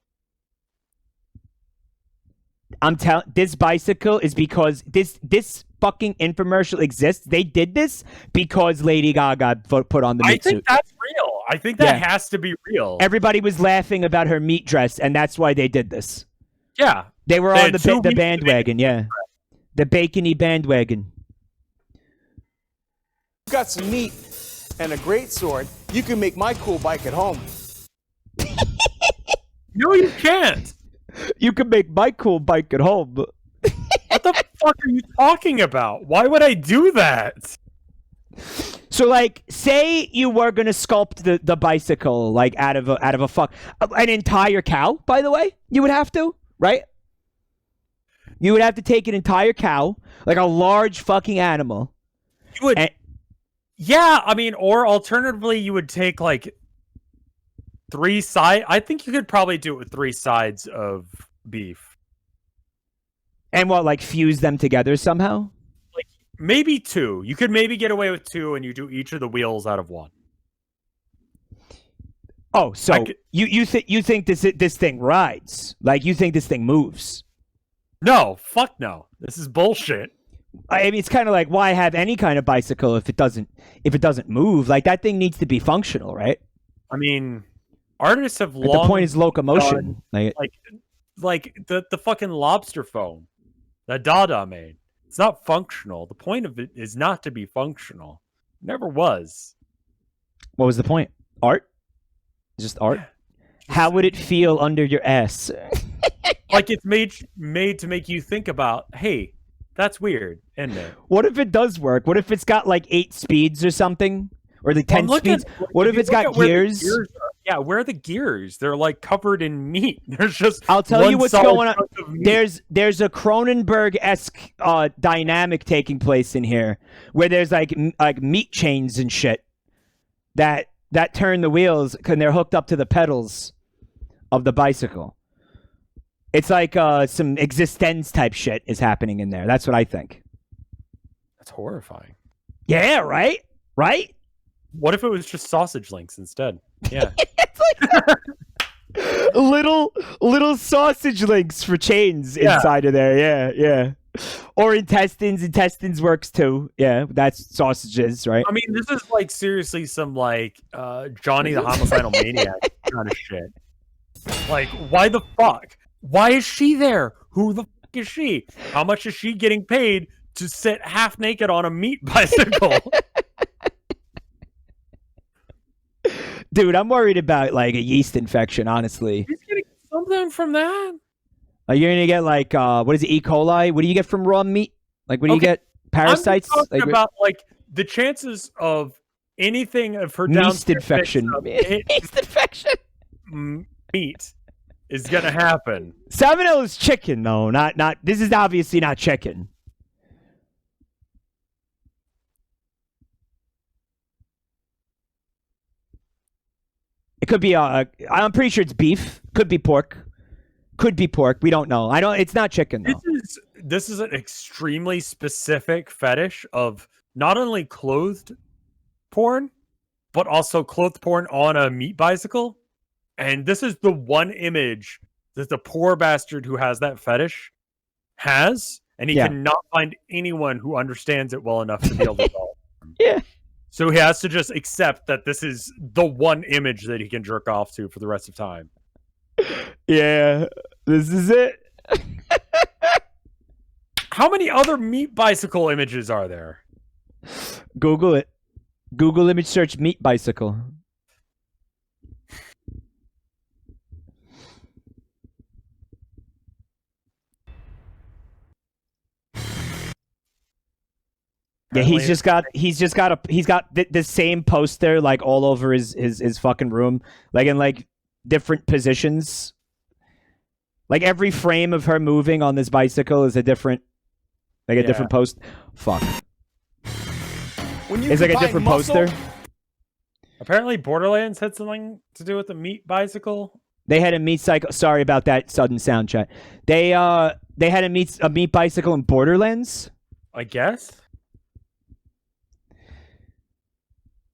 I'm telling this bicycle is because this fucking infomercial exists. They did this because Lady Gaga put on the meat suit. I think that's real. I think that has to be real. Everybody was laughing about her meat dress, and that's why they did this. Yeah. They were on the bandwagon, yeah. The bacony bandwagon. You've got some meat and a great sword. You can make my cool bike at home. No, you can't. You can make my cool bike at home. What the fuck are you talking about? Why would I do that? So, like, say you were gonna sculpt the bicycle like out of an entire cow. By the way, you would have to, right? You would have to take an entire cow, like a large fucking animal. You would, yeah. I mean, or alternatively, you would take like 3 sides. I think you could probably do it with 3 sides of beef. And what, like, fuse them together somehow? Like maybe 2. You could maybe get away with 2, and you do each of the wheels out of 1. Oh, so you think this thing rides? Like, you think this thing moves? No, fuck no. This is bullshit. I mean, it's kind of like, why have any kind of bicycle if it doesn't move? Like, that thing needs to be functional, right? I mean, artists have long. The point is locomotion. Like the fucking lobster foam that Dada made. It's not functional. The point of it is not to be functional. It never was. What was the point? Art? Just art? How would it feel under your ass? Like it's made to make you think about, hey, that's weird, isn't it? What if it does work? What if it's got like 8 speeds or something? Or the 10 speeds? What if it's got gears? Yeah, where are the gears? They're like covered in meat. There's just I'll tell you what's going on. There's a Cronenberg-esque dynamic taking place in here where there's like meat chains and shit that turn the wheels and they're hooked up to the pedals of the bicycle. It's like some existence type shit is happening in there. That's what I think. That's horrifying. Yeah, right? Right? What if it was just sausage links instead? Yeah. It's like little sausage links for chains inside of there. Yeah. Or intestines. Intestines works too. Yeah, that's sausages, right? I mean, this is like seriously some like Johnny the Homicidal Maniac kind of shit. Like, why the fuck? Why is she there? Who the fuck is she? How much is she getting paid to sit half naked on a meat bicycle? Dude, I'm worried about like a yeast infection, honestly. He's getting something from that. You're gonna get like what is it, E. coli? What do you get from raw meat? Like, what do you get? Parasites? I'm talking about like the chances of anything of her yeast infection. Yeast infection. Meat is gonna happen. Salmonella is chicken, though. Not. This is obviously not chicken. It could be I'm pretty sure it's beef. Could be pork. Could be pork. We don't know. It's not chicken though. This is an extremely specific fetish of not only clothed porn, but also clothed porn on a meat bicycle. And this is the one image that the poor bastard who has that fetish has, and he cannot find anyone who understands it well enough to be able to solve it. Yeah. So he has to just accept that this is the one image that he can jerk off to for the rest of time. Yeah, this is it. How many other meat bicycle images are there? Google it. Google image search meat bicycle. Yeah, he's got the same poster like all over his fucking room, like in like different positions. Like every frame of her moving on this bicycle is a different, like a different post. Fuck. when you It's like a combine different muscle, poster. Apparently, Borderlands had something to do with the meat bicycle. They had a meat cycle. Sorry about that sudden sound chat. They had a meat bicycle in Borderlands. I guess.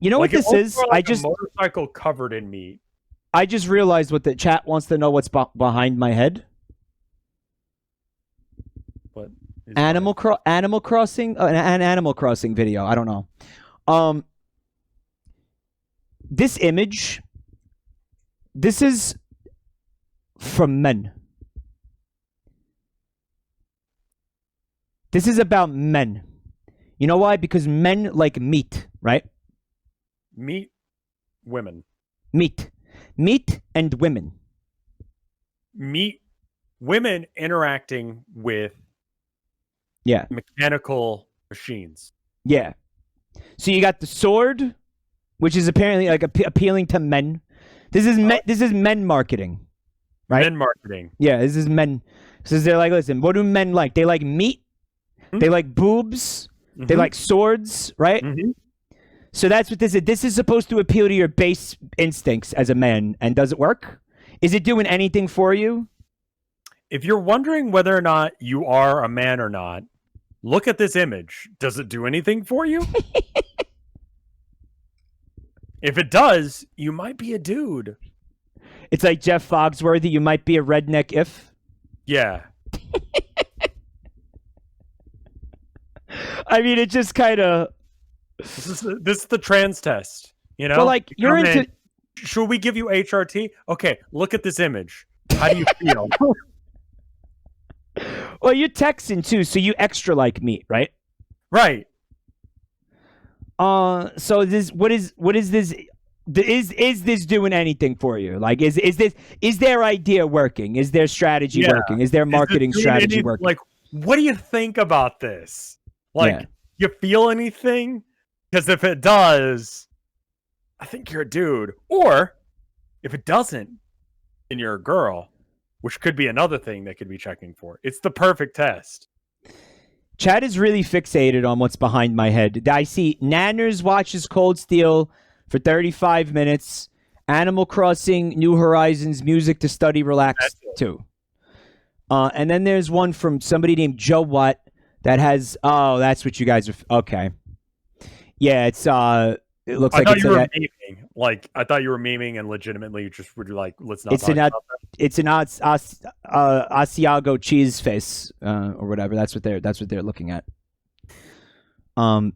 You know Like what this is? like a motorcycle covered in meat. I just realized what the chat wants to know. What's behind my head? What? Animal Crossing, an Animal Crossing video. I don't know. This image. This is from men. This is about men. You know why? Because men like meat, right? Meat, women. Meat and women. Meat, women interacting with mechanical machines. Yeah. So you got the sword, which is apparently like appealing to men. This is men marketing, right? Men marketing. Yeah, this is men. So they're like, listen, what do men like? They like meat. Mm-hmm. They like boobs. Mm-hmm. They like swords, right? Mm-hmm. So that's what this is. This is supposed to appeal to your base instincts as a man. And does it work? Is it doing anything for you? If you're wondering whether or not you are a man or not, look at this image. Does it do anything for you? If it does, you might be a dude. It's like Jeff Foxworthy. You might be a redneck if. Yeah. I mean, it just kind of. This is the trans test, you know? Well, like, you're into... Should we give you HRT? Okay, look at this image. How do you feel? Well, you're Texan, too, so you extra like meat, right? Right. So this, what is this? Is this doing anything for you? Like, is their idea working? Is their strategy working? Is their marketing strategy working? Like, what do you think about this? Like, you feel anything? Because if it does, I think you're a dude. Or if it doesn't, then you're a girl, which could be another thing they could be checking for. It's the perfect test. Chad is really fixated on what's behind my head. I see Nanners watches Cold Steel for 35 minutes. Animal Crossing, New Horizons, music to study, relax too. And then there's one from somebody named Joe Watt that has. Oh, that's what you guys are. Okay. Yeah, it's it looks like it's you were memeing. Like, I thought you were memeing and legitimately just were like, let's not. It's an Asiago cheese face or whatever. That's what they're looking at. Let's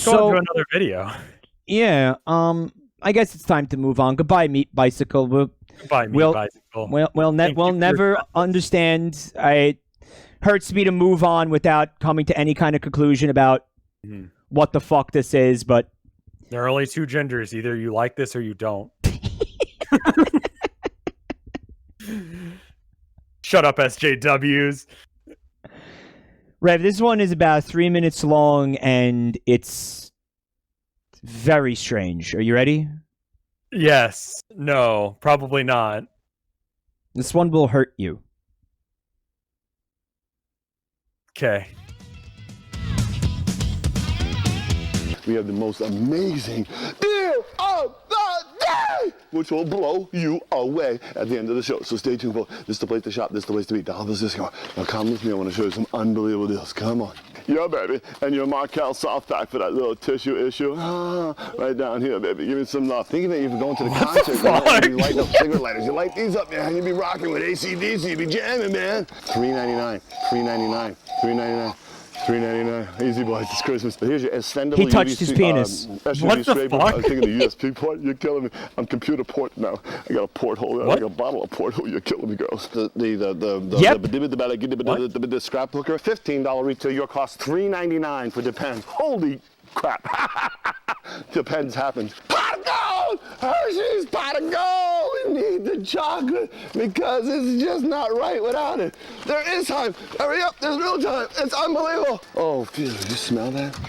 go into another video. Yeah. I guess it's time to move on. Goodbye, Meat Bicycle. Goodbye, Meat Bicycle. We'll never understand. It hurts me to move on without coming to any kind of conclusion about what the fuck this is, but there are only two genders. Either you like this or you don't. Shut up, SJWs. Rev, this one is about 3 minutes long, and it's very strange. Are you ready? Yes. No, probably not. This one will hurt you. Okay. We have the most amazing deal of the day, which will blow you away at the end of the show. So stay tuned for this is the place to shop, this is the place to be. How does this go? Now come with me, I want to show you some unbelievable deals. Come on. Yeah, baby. And your Markel soft pack for that little tissue issue. Right down here, baby. Give me some love. Think of it if you're going to the concert. You light up cigarette lighters. You light these up, man. You be rocking with AC/DC. You be jamming, man. $3.99. $3.99. $3.99. $3.99. Easy, boys. It's Christmas. Here's your extendable. He touched his penis. What the fuck? I was thinking the USB port. You're killing me. I'm computer port now. I got a porthole. I got a bottle of porthole. You're killing me, girls. The scrapbooker, $15 retail. Your cost $3.99 for Depends. Holy crap. Depends happens. Pot of gold! Hershey's pot of gold! We need the chocolate because it's just not right without it. There is time. Hurry up, there's real time. It's unbelievable. Oh, you smell that?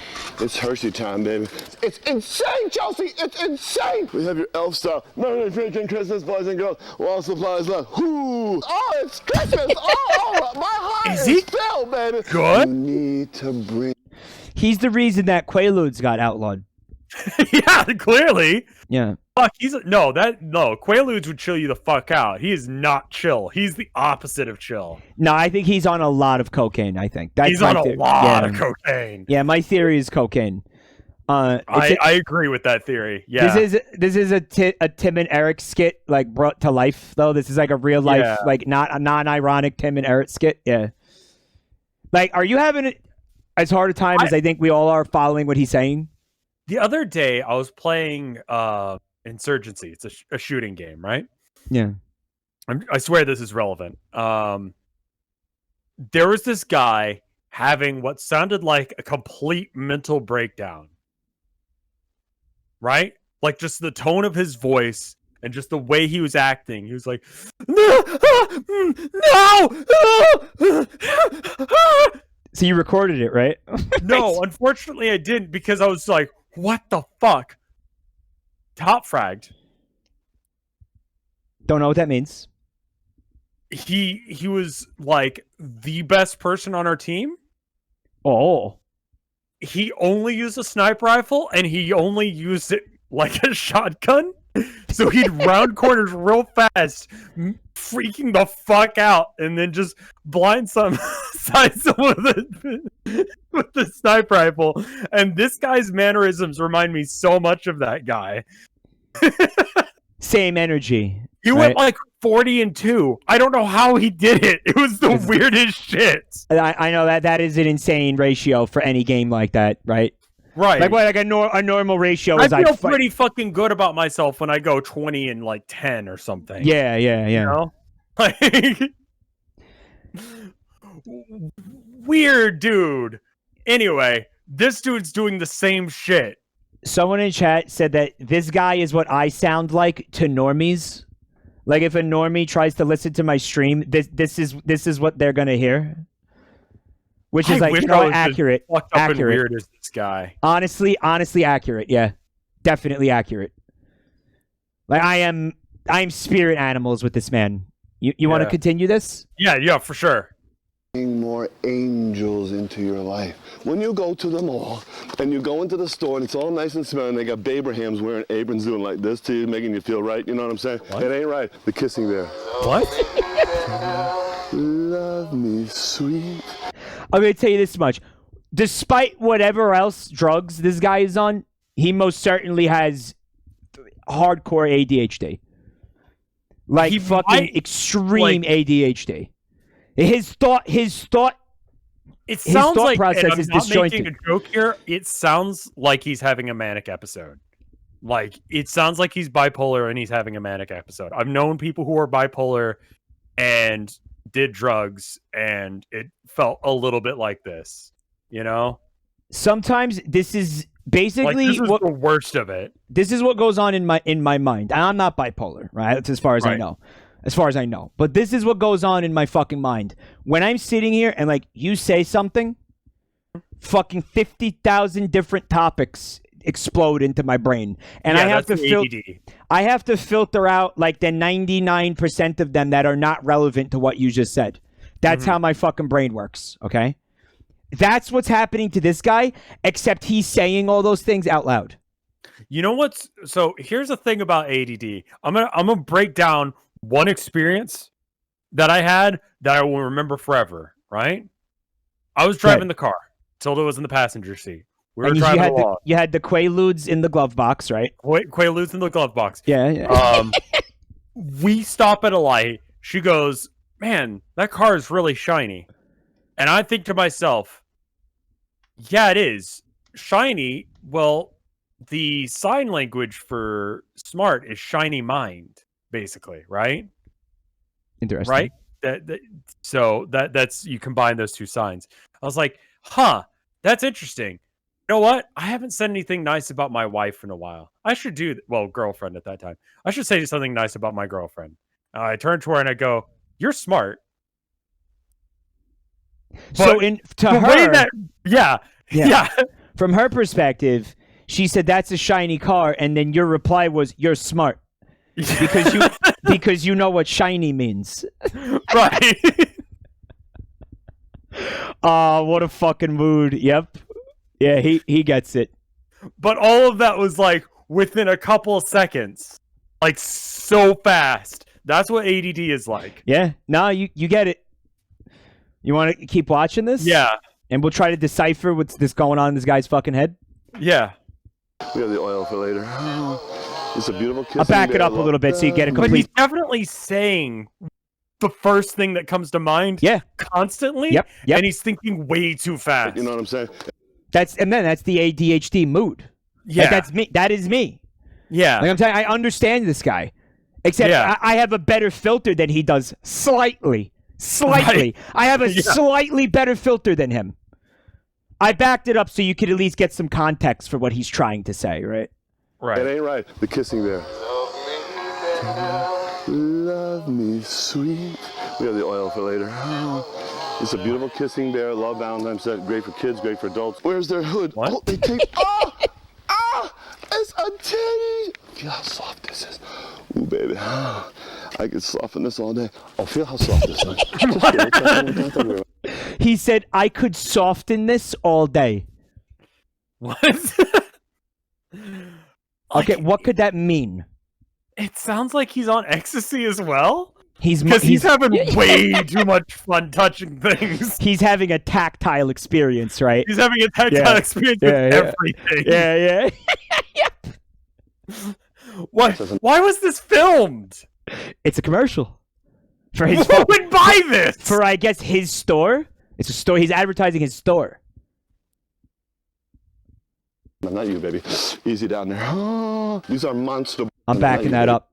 It's Hershey time, baby. It's insane, Chelsea. It's insane. We have your elf style. Merry freaking Christmas, boys and girls. While supplies left. Whoo! Oh, it's Christmas. Oh, my heart is filled, baby. Good. You need to bring. He's the reason that Quaaludes got outlawed. Yeah, clearly. Yeah. Fuck, no. Quaaludes would chill you the fuck out. He is not chill. He's the opposite of chill. No, I think he's on a lot of cocaine. I think that's he's on a lot of cocaine. Yeah, my theory is cocaine. I agree with that theory. Yeah, this is a Tim and Eric skit like brought to life though. This is like a real life, like not a non-ironic Tim and Eric skit. Yeah. Like, are you having as hard a time as I think we all are following what he's saying? The other day, I was playing Insurgency. It's a shooting game, right? Yeah. I swear this is relevant. There was this guy having what sounded like a complete mental breakdown. Right? Like, just the tone of his voice and just the way he was acting. He was like, no! So you recorded it, right? No, unfortunately I didn't, because I was like, what the fuck? Top fragged. Don't know what that means. He was like the best person on our team. Oh. He only used a sniper rifle, and he only used it like a shotgun. So he'd round corners real fast, freaking the fuck out, and then just blindside someone with the sniper rifle. And this guy's mannerisms remind me so much of that guy. Same energy. He went like 40-2. I don't know how he did it. It was the weirdest shit. I know that is an insane ratio for any game like that, right? Right. Like what? Like a normal ratio I is feel pretty fucking good about myself when I go 20-10 or something. Yeah. You know? Like, weird dude. Anyway, this dude's doing the same shit. Someone in chat said that this guy is what I sound like to normies. Like if a normie tries to listen to my stream, this is what they're gonna hear. Which is like, accurate. Fucked up and weird as this guy. Honestly accurate. Yeah, definitely accurate. Like I'm spirit animals with this man. You want to continue this? Yeah, for sure. More angels into your life. When you go to the mall and you go into the store and it's all nice and smelling, they got Babrahams wearing aprons doing like this to you, making you feel right. You know what I'm saying? What? It ain't right. The kissing there. What? Love me, sweet. I'm going to tell you this much. Despite whatever else drugs this guy is on, he most certainly has hardcore ADHD. Like extreme ADHD. His thought it sounds like process is disjointed. Making a joke here. It sounds like he's having a manic episode. Like it sounds like he's bipolar and he's having a manic episode. I've known people who are bipolar and did drugs and it felt a little bit like this, you know? Sometimes this is basically this is the worst of it. This is what goes on in my mind. I'm not bipolar, right? That's as far as I know. As far as I know. But this is what goes on in my fucking mind. When I'm sitting here and like you say something, fucking 50,000 different topics explode into my brain. And I have to filter out like the 99% of them that are not relevant to what you just said. That's how my fucking brain works, okay? That's what's happening to this guy, except he's saying all those things out loud. You know what's so here's the thing about ADD. I'm gonna break down one experience that I had that I will remember forever, right? I was driving the car. Tilda was in the passenger seat. We were driving along. You had the Quaaludes in the glove box, right? Quaaludes in the glove box. Yeah. We stop at a light. She goes, man, that car is really shiny. And I think to myself, yeah, it is. Shiny, well, the sign language for smart is shiny mind. Basically, right? Interesting. Right? So that's you combine those two signs. I was like, huh, that's interesting. You know what? I haven't said anything nice about my wife in a while. I should do girlfriend at that time. I should say something nice about my girlfriend. I turn to her and I go, "You're smart." So to her, yeah. From her perspective, she said that's a shiny car, and then your reply was, "You're smart." Because you know what shiny means. Right. What a fucking mood. Yep. Yeah, he gets it. But all of that was like within a couple of seconds. Like so fast. That's what ADD is like. Yeah. No, you get it. You want to keep watching this? Yeah. And we'll try to decipher what's this going on in this guy's fucking head? Yeah. We have the oil for later. It's a beautiful kiss. I'll back it up a little bit so you get a But he's complete... definitely saying the first thing that comes to mind constantly. Yep. And he's thinking way too fast. You know what I'm saying? That's the ADHD mood. Yeah. Like, that's me. That is me. Yeah. Like I'm telling you, I understand this guy. Except I have a better filter than he does. Slightly. Right. I have a slightly better filter than him. I backed it up so you could at least get some context for what he's trying to say, right? Right. It ain't right. The kissing there. Love me sweet. We have the oil for later. It's a beautiful kissing bear. Love Valentine's Day. Great for kids, great for adults. Where's their hood? What? Oh, they take... It's a titty. Feel how soft this is. Ooh, baby. I could soften this all day. Oh, feel how soft this is. He said, I could soften this all day. What? Okay, what could that mean? It sounds like he's on ecstasy as well. He's having way too much fun touching things. He's having a tactile experience, right? He's having a tactile experience with everything. Yeah. What? Why was this filmed? It's a commercial. For his Who would buy this? For, I guess, his store. It's a store. He's advertising his store. Not you, baby. Easy down there. These are monster. I'm backing that up.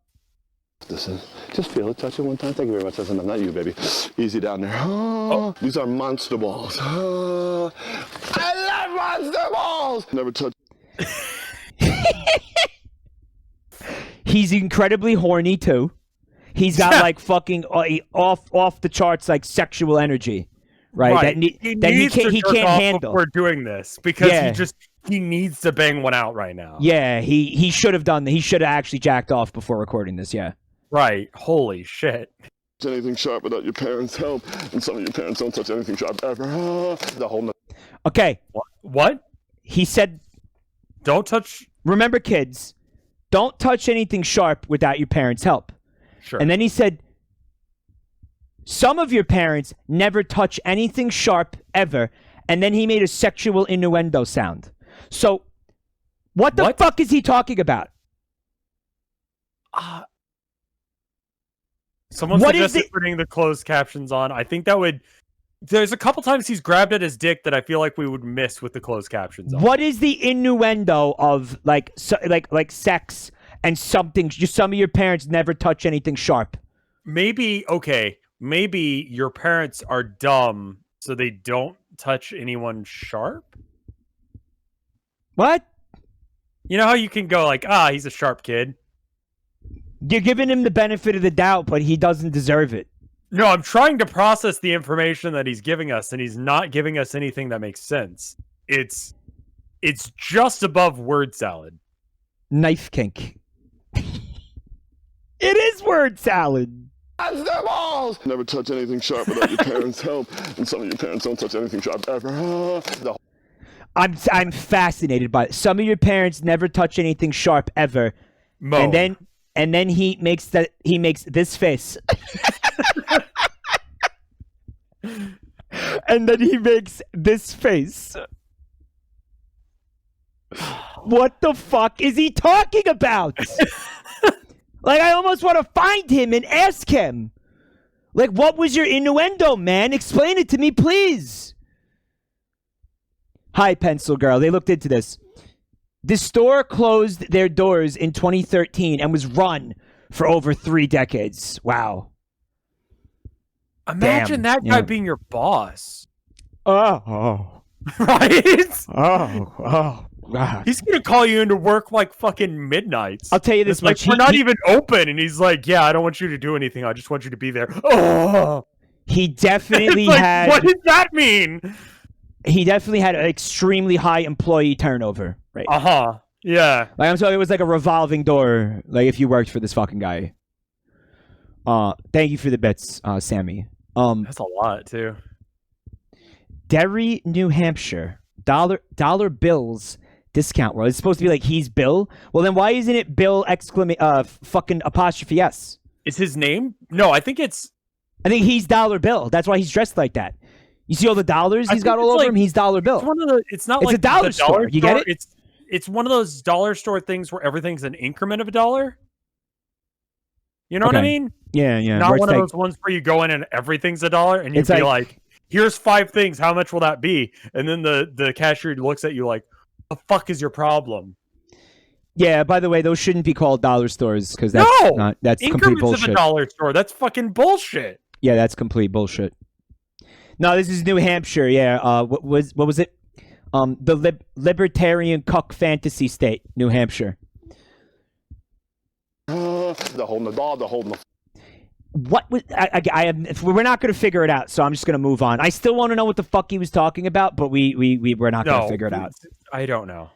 Listen, just feel it. Touch it one time. Thank you very much. Listen, not you, baby. Easy down there. These are monster balls. I love monster balls. Never touch. He's incredibly horny too. He's got like fucking off the charts like sexual energy, right? That he can't handle. We're doing this because he needs to bang one out right now. Yeah, he should have done that. He should have actually jacked off before recording this. Yeah. Right. Holy shit. Anything sharp without your parents' help, and some of your parents don't touch anything sharp ever. The whole. Okay. What? He said, "Don't touch." Remember, kids, don't touch anything sharp without your parents' help. Sure. And then he said, some of your parents never touch anything sharp ever. And then he made a sexual innuendo sound. So, what the fuck is he talking about? Someone suggested putting the closed captions on. I think that would... There's a couple times he's grabbed at his dick that I feel like we would miss with the closed captions on. What is the innuendo of like sex and something? Just some of your parents never touch anything sharp. Maybe your parents are dumb, so they don't touch anyone sharp? What? You know how you can go like, he's a sharp kid? You're giving him the benefit of the doubt, but he doesn't deserve it. No, I'm trying to process the information that he's giving us, and he's not giving us anything that makes sense. It's just above word salad. Knife kink. It is word salad. Monster balls! Never touch anything sharp without your parents' help, and some of your parents don't touch anything sharp ever. I'm fascinated by it. Some of your parents never touch anything sharp ever. Mo. And then he makes this face. And then he makes this face. What the fuck is he talking about? Like, I almost want to find him and ask him. Like, what was your innuendo, man? Explain it to me, please. Hi, Pencil Girl. They looked into this. The store closed their doors in 2013 and was run for over 3 decades. Wow. Imagine that guy being your boss. Oh. Right? Oh. God. He's going to call you into work like fucking midnights. I'll tell you this much. We're not even open. And he's like, yeah, I don't want you to do anything. I just want you to be there. Oh. He definitely like, had... What does that mean? He definitely had an extremely high employee turnover. Right. Uh-huh. Yeah. Like, I'm sorry, it was like a revolving door. Like, if you worked for this fucking guy. Thank you for the bits, Sammy. That's a lot, too. Derry, New Hampshire. Dollar bills discount world. It's supposed to be like he's Bill. Well, then why isn't it Bill fucking apostrophe S? Is his name? No, I think he's Dollar Bill. That's why he's dressed like that. You see all the dollars he's got all over him? He's Dollar Bill. It's not it's like a dollar store. You get it? It's one of those dollar store things where everything's an increment of a dollar. You know what I mean? Yeah. Not one of those ones where you go in and everything's a dollar and you'd be like, here's 5 things. How much will that be? And then the cashier looks at you like, the fuck is your problem? Yeah, by the way, those shouldn't be called dollar stores because that's complete bullshit. Of a dollar store. That's fucking bullshit. Yeah, that's complete bullshit. No, this is New Hampshire. Yeah. What was it? The Libertarian Cuck Fantasy State, New Hampshire. They're holding the dog. They're holding the. What was we're not going to figure it out, so I'm just going to move on. I still want to know what the fuck he was talking about, but we're not going to figure it out. I don't know.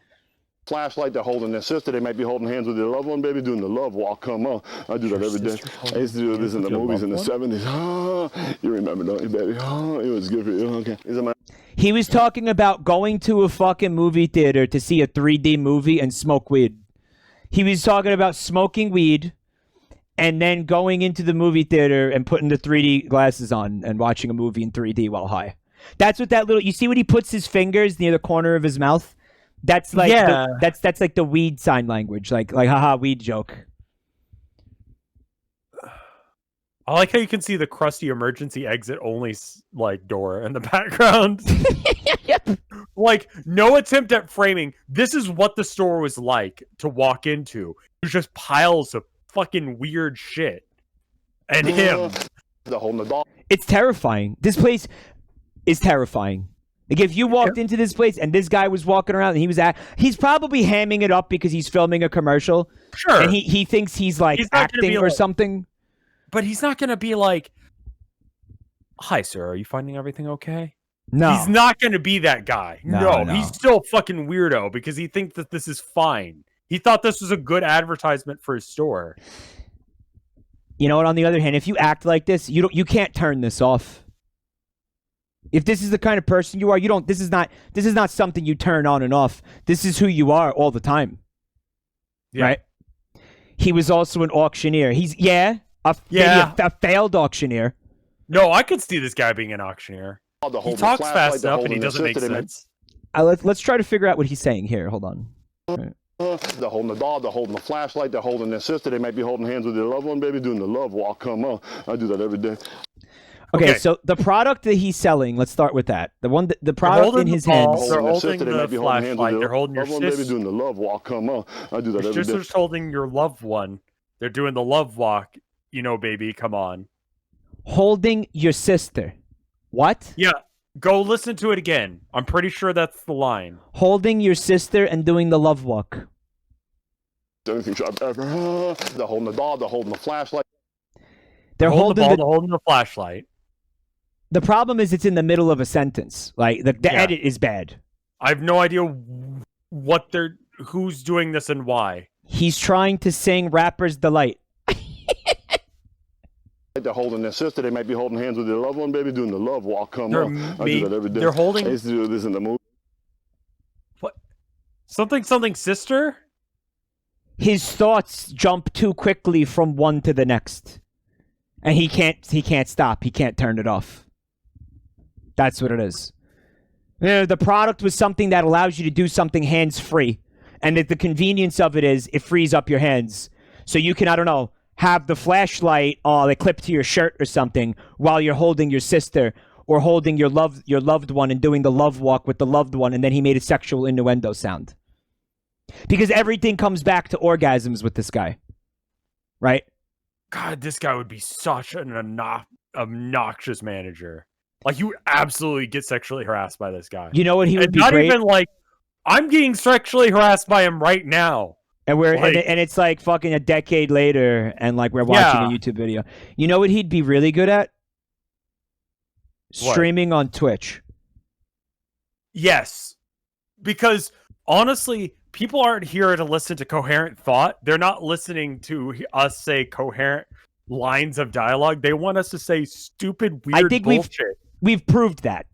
Flashlight, they're holding their sister. They might be holding hands with their loved one, baby, doing the love walk. Come on. I do that every day. I used to do this in the movies in the 70s. Oh, you remember, don't you, baby? Oh, it was good for you. Okay. He was talking about going to a fucking movie theater to see a 3D movie and smoke weed. He was talking about smoking weed and then going into the movie theater and putting the 3D glasses on and watching a movie in 3D while high. That's what that little... You see when he puts his fingers near the corner of his mouth? That's like that's like the weed sign language, like haha weed joke. I like how you can see the crusty emergency exit only like door in the background. Yep. Like no attempt at framing. This is what the store was like to walk into. There's just piles of fucking weird shit, and him. It's terrifying. This place is terrifying. Like if you walked into this place and this guy was walking around and he's probably hamming it up because he's filming a commercial. Sure. And he thinks he's like acting or something. But he's not going to be like, "Hi, sir. Are you finding everything okay?" No. He's not going to be that guy. No. He's still fucking weirdo because he thinks that this is fine. He thought this was a good advertisement for his store. You know what? On the other hand, if you act like this, you can't turn this off. If this is the kind of person you are, this is not something you turn on and off. This is who you are all the time. Yeah. Right? He was also an auctioneer. Maybe a failed auctioneer. No, I could see this guy being an auctioneer. He talks fast enough and he doesn't make sense. Let's try to figure out what he's saying here. Hold on. They're holding the dog, they're holding the flashlight, they're holding their sister. They might be holding hands with their loved one, baby, doing the love walk. Come on. I do that every day. Okay, so the product that he's selling, let's start with that. The product in his hands. They're holding the flashlight. They're holding your sister. Baby doing the love walk. Come on. I do that every day. Your sister's holding your loved one. They're doing the love walk. You know, baby, come on. Holding your sister. What? Yeah, go listen to it again. I'm pretty sure that's the line. Holding your sister and doing the love walk. Anything I've ever. They're holding the dog, they're holding the flashlight. They're holding they're holding the flashlight. The problem is it's in the middle of a sentence. Like the edit is bad. I have no idea who's doing this and why. He's trying to sing Rapper's Delight. They're holding their sister. They might be holding hands with their loved one, baby, doing the love walk. Come on. I do that every day. They're holding. I used to do this in the movie. What? Something sister? His thoughts jump too quickly from one to the next. And he can't stop. He can't turn it off. That's what it is. The product was something that allows you to do something hands-free. And the convenience of it is it frees up your hands. So you can, I don't know, have the flashlight they clip to your shirt or something while you're holding your sister or holding your loved one and doing the love walk with the loved one, and then he made a sexual innuendo sound. Because everything comes back to orgasms with this guy. Right? God, this guy would be such an obnoxious manager. Like, you would absolutely get sexually harassed by this guy. You know what he would be not great? Even like, I'm getting sexually harassed by him right now. And and it's like fucking a decade later, and like we're watching a YouTube video. You know what he'd be really good at? Streaming on Twitch. Yes. Because, honestly, people aren't here to listen to coherent thought. They're not listening to us say coherent lines of dialogue. They want us to say stupid, weird bullshit. We've proved that.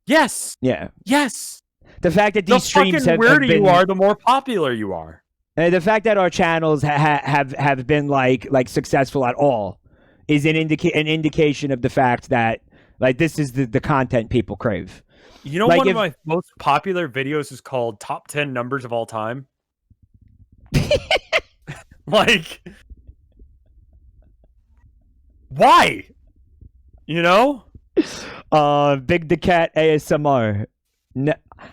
Yes. Yeah. Yes. The fact that The these streams fucking have weirder been, you are, the more popular you are. the fact that our channels have been like successful at all is an indication of the fact that like this is the content people crave. You know, Like one if- of my most popular videos is called Top 10 Numbers of All Time. Like, why? You know? Big the Cat ASMR.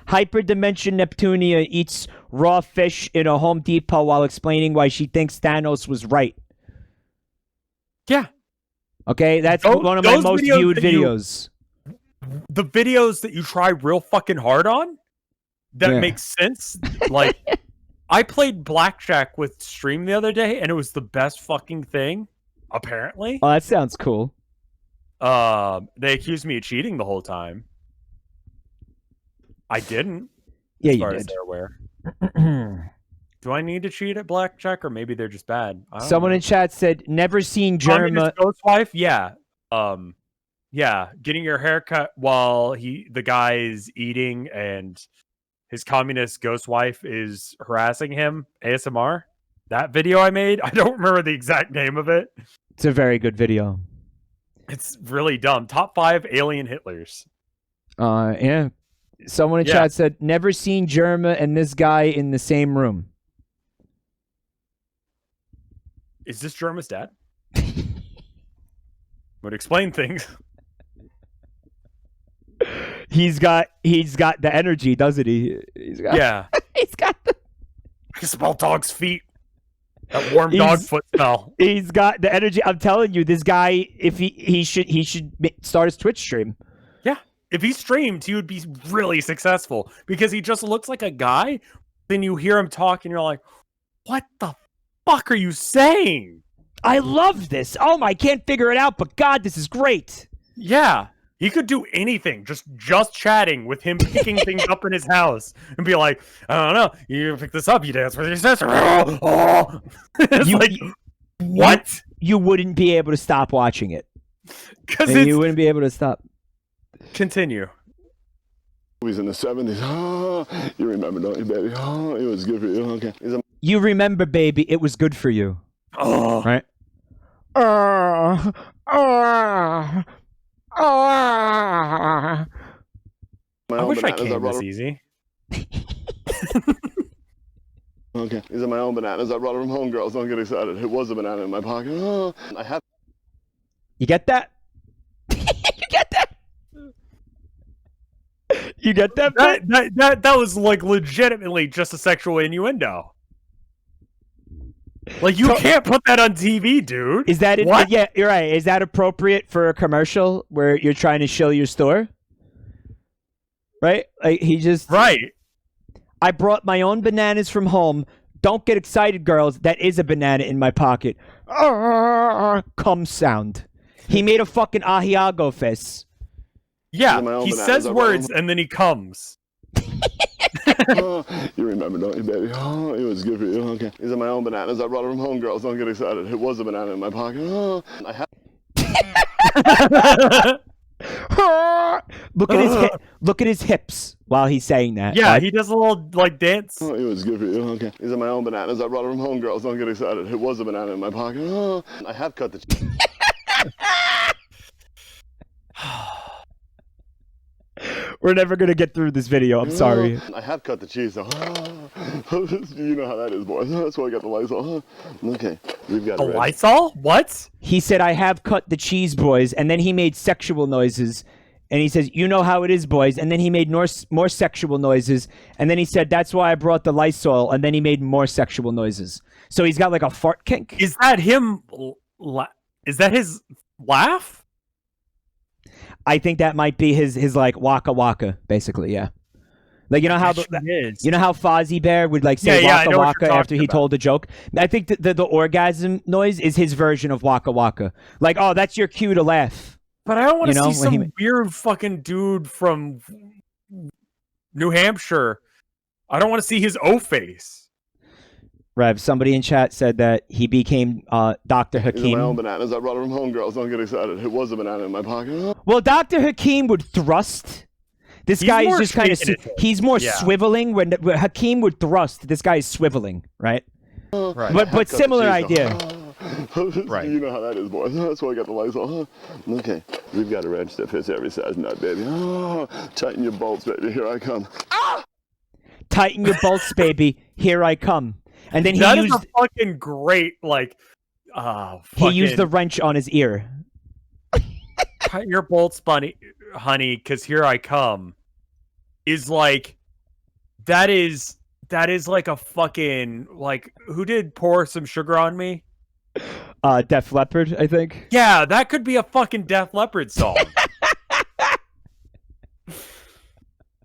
Hyperdimension Neptunia eats raw fish in a Home Depot while explaining why she thinks Thanos was right. Yeah. Okay, that's Those- one of my those most videos viewed that you- videos. The videos that you try real fucking hard on that Yeah. makes sense. Like, I played blackjack with Stream the other day, and it was the best fucking thing. Apparently, Oh, that sounds cool. they accused me of cheating the whole time. I didn't. Yeah, as you far as did. they're aware. Do I need to cheat at blackjack, or maybe they're just bad? I don't Someone know. in chat said, "Never seen Communist Germa." ghost wife, yeah. Yeah, getting your hair cut while the guy is eating and his communist ghost wife is harassing him. ASMR. That video I made, I don't remember the exact name of it. It's a very good video. It's really dumb. Top 5 alien Hitlers. Yeah. Someone in Yeah. chat said, "Never seen Germa and this guy in the same room." Is this Germa's dad? Would explain things. He's got the energy, doesn't he? He's got Yeah. he's got the I can smell dog's feet. That warm dog He's- foot smell. he's got the energy. I'm telling you, this guy, if he should start his Twitch stream. Yeah. If he streamed, he would be really successful because he just looks like a guy. Then you hear him talk and you're like, what the fuck are you saying? I love this. Oh my, I can't figure it out, but God, this is great. Yeah. He could do anything, just chatting with him picking things up in his house and be like, I don't know, you pick this up, you dance with your sister. Oh. It's like, what? You wouldn't be able to stop watching it. Because And you wouldn't be able to stop. Continue. Movies in the 70s. Oh, you remember, don't you, baby? Oh, it was good for you. Okay. You remember, baby, it was good for you. Oh. Right? I wish I came this easy. Okay. These are my own bananas. I brought them from home, girls. Don't get excited. It was a banana in my pocket. Oh, I had. You get that? You get that? You get that? That was like legitimately just a sexual innuendo. Like you can't put that on TV, dude. Is that what? Yeah, you're right. Is that appropriate for a commercial where you're trying to show your store? Right? Like he just right. I brought my own bananas from home. Don't get excited, girls. That is a banana in my pocket. Cum sound. He made a fucking Ahiago face. Yeah, my own he bananas. says I brought words them- and then he comes. Oh, you remember, don't you, baby? Oh, it was good for you. Okay. These are my own bananas. I brought them from home, girls. Don't get excited. It was a banana in my pocket. Oh, I had. Look at his hips while he's saying that. Yeah, Like, he does a little like dance. Oh, it was good for you. Okay. These are my own bananas. I brought them from home, girls. Don't get excited. It was a banana in my pocket. Oh, I have cut the cheese. we're never gonna get through this video. I'm sorry. I have cut the cheese, though. You know how that is, boys. That's why I got the Lysol. Okay. We've got The it ready. Lysol? What? He said, "I have cut the cheese, boys," and then he made sexual noises. And he says, "You know how it is, boys." And then he made more sexual noises. And then he said, "That's why I brought the Lysol." And then he made more sexual noises. So he's got like a fart kink. Is that him? Is that his laugh? I think that might be his like waka waka, basically. Yeah. Like you know how you know how Fozzie Bear would like say Yeah, I waka know what waka you're after talking he about. told a joke. I think the orgasm noise is his version of waka waka. Like, oh, that's your cue to laugh. But I don't want to You know, see when some he- weird fucking dude from New Hampshire. I don't want to see his O face. Rev, somebody in chat said that he became Dr. These are my own Hakim. bananas. I brought them from home, girls. Don't get excited. It was a banana in my pocket. Oh. Well, Dr. Hakim would thrust. This He's guy is more just kind of shaking it. he's more Yeah. swiveling when Hakeem would thrust. This guy is swiveling, right? Right. But similar idea. Right. You know how that is, boys. That's why I got the lights on. Huh? Okay, we've got a wrench that fits every size nut, baby. Oh, tighten your bolts, baby. Here I come. Tighten your bolts, baby. Here I come. And then That is a fucking great, like, he used the wrench on his ear. Tighten your bolts, honey, because here I come. Is like, that is like a fucking, like, who did Pour Some Sugar on Me? Def Leppard, I think. Yeah, that could be a fucking Def Leppard song.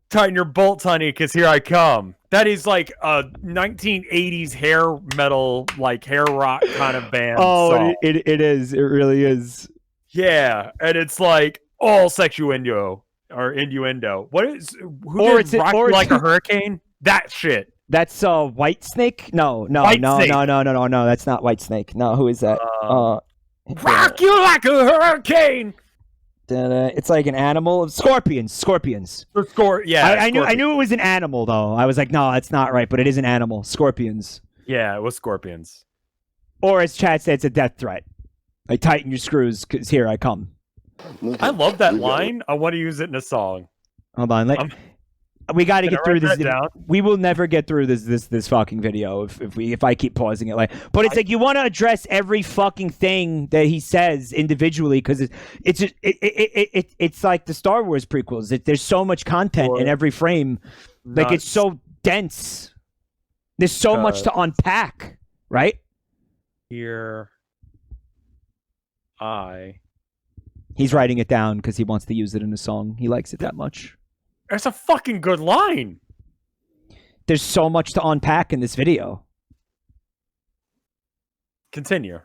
Tighten your bolts, honey, because here I come. That is like a 1980s hair metal, like hair rock kind of band song. It is. It really is. Yeah, and it's like all sexuendo or innuendo. What is who did Rock You Like a Hurricane? That shit. That's White Snake? No. Snake. No. That's not White Snake. No, who is that? Rock You Like a Hurricane. It's like an animal. Scorpions. Yeah. I knew it was an animal though. I was like, no, that's not right, but it is an animal. Scorpions. Yeah, it was Scorpions. Or as Chad said, it's a death threat. Like, tighten your screws, because here I come. I love that line. I want to use it in a song. Hold on. We got to get through this. Down? We will never get through this fucking video if I keep pausing it. But it's like you want to address every fucking thing that he says individually because it's like the Star Wars prequels. There's so much content in every frame. Like it's so dense. There's so much to unpack, right? Here, He's writing it down because he wants to use it in a song. He likes it that much. That's a fucking good line. There's so much to unpack in this video. Continue.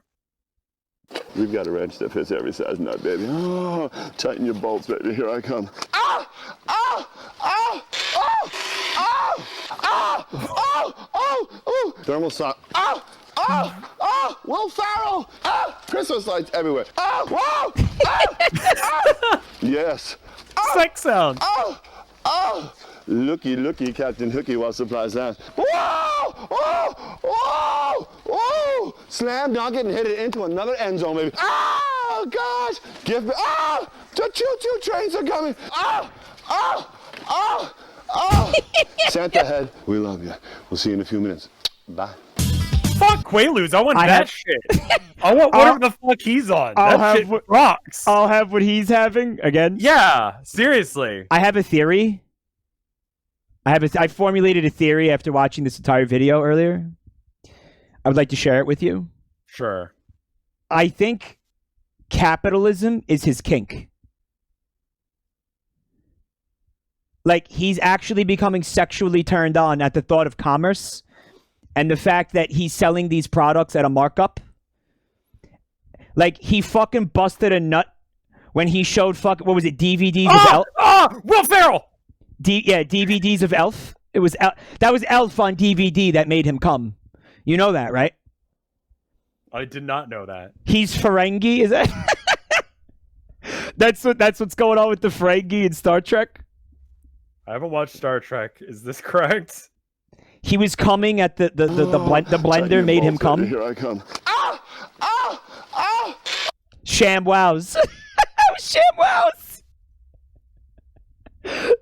We've got a wrench that fits every size nut, baby. Oh, tighten your bolts, baby. Here I come. Thermal sock. Will Ferrell. Christmas lights everywhere. Yes. Sex sound. Looky, Captain Hooky while supplies last. Whoa! Slam dunk it and hit it into another end zone, baby. Oh, gosh! Give me. The choo-choo trains are coming. Santa head, we love you. We'll see you in a few minutes. Bye. Fuck Quaaludes. I want that shit. I want whatever the fuck he's on. That shit rocks. I'll have what he's having again. Yeah, seriously. I have a theory. I formulated a theory after watching this entire video earlier. I would like to share it with you. Sure. I think capitalism is his kink. Like, he's actually becoming sexually turned on at the thought of commerce and the fact that he's selling these products at a markup. Like, he fucking busted a nut when he showed what was it, DVDs of Elf? Will Ferrell! DVDs of Elf. It was that was Elf on DVD that made him come. You know that, right? I did not know that. He's Ferengi, is that? That's what's going on with the Ferengi in Star Trek. I haven't watched Star Trek. Is this correct? He was coming at the blender made him come. Here I come. ShamWows. ShamWows.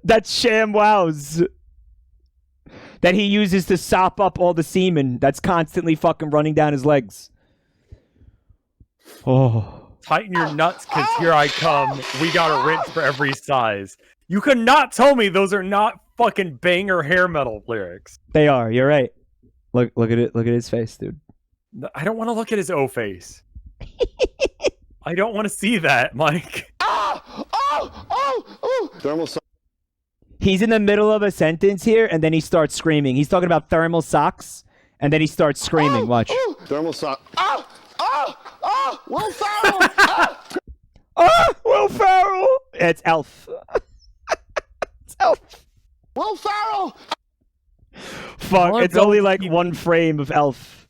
That's ShamWows. That he uses to sop up all the semen that's constantly fucking running down his legs. Oh. Tighten your nuts, because here I come. We got a wrench for every size. You could not tell me those are not fucking banger hair metal lyrics. They are. You're right. Look at it. Look at his face, dude. I don't want to look at his O face. I don't want to see that, Mike. Thermal. He's in the middle of a sentence here, and then he starts screaming. He's talking about thermal socks, and then he starts screaming. Watch. Thermal sock. Will Ferrell. Will Ferrell. It's Elf. It's Elf. Will Ferrell. Fuck, it's only like one frame of Elf.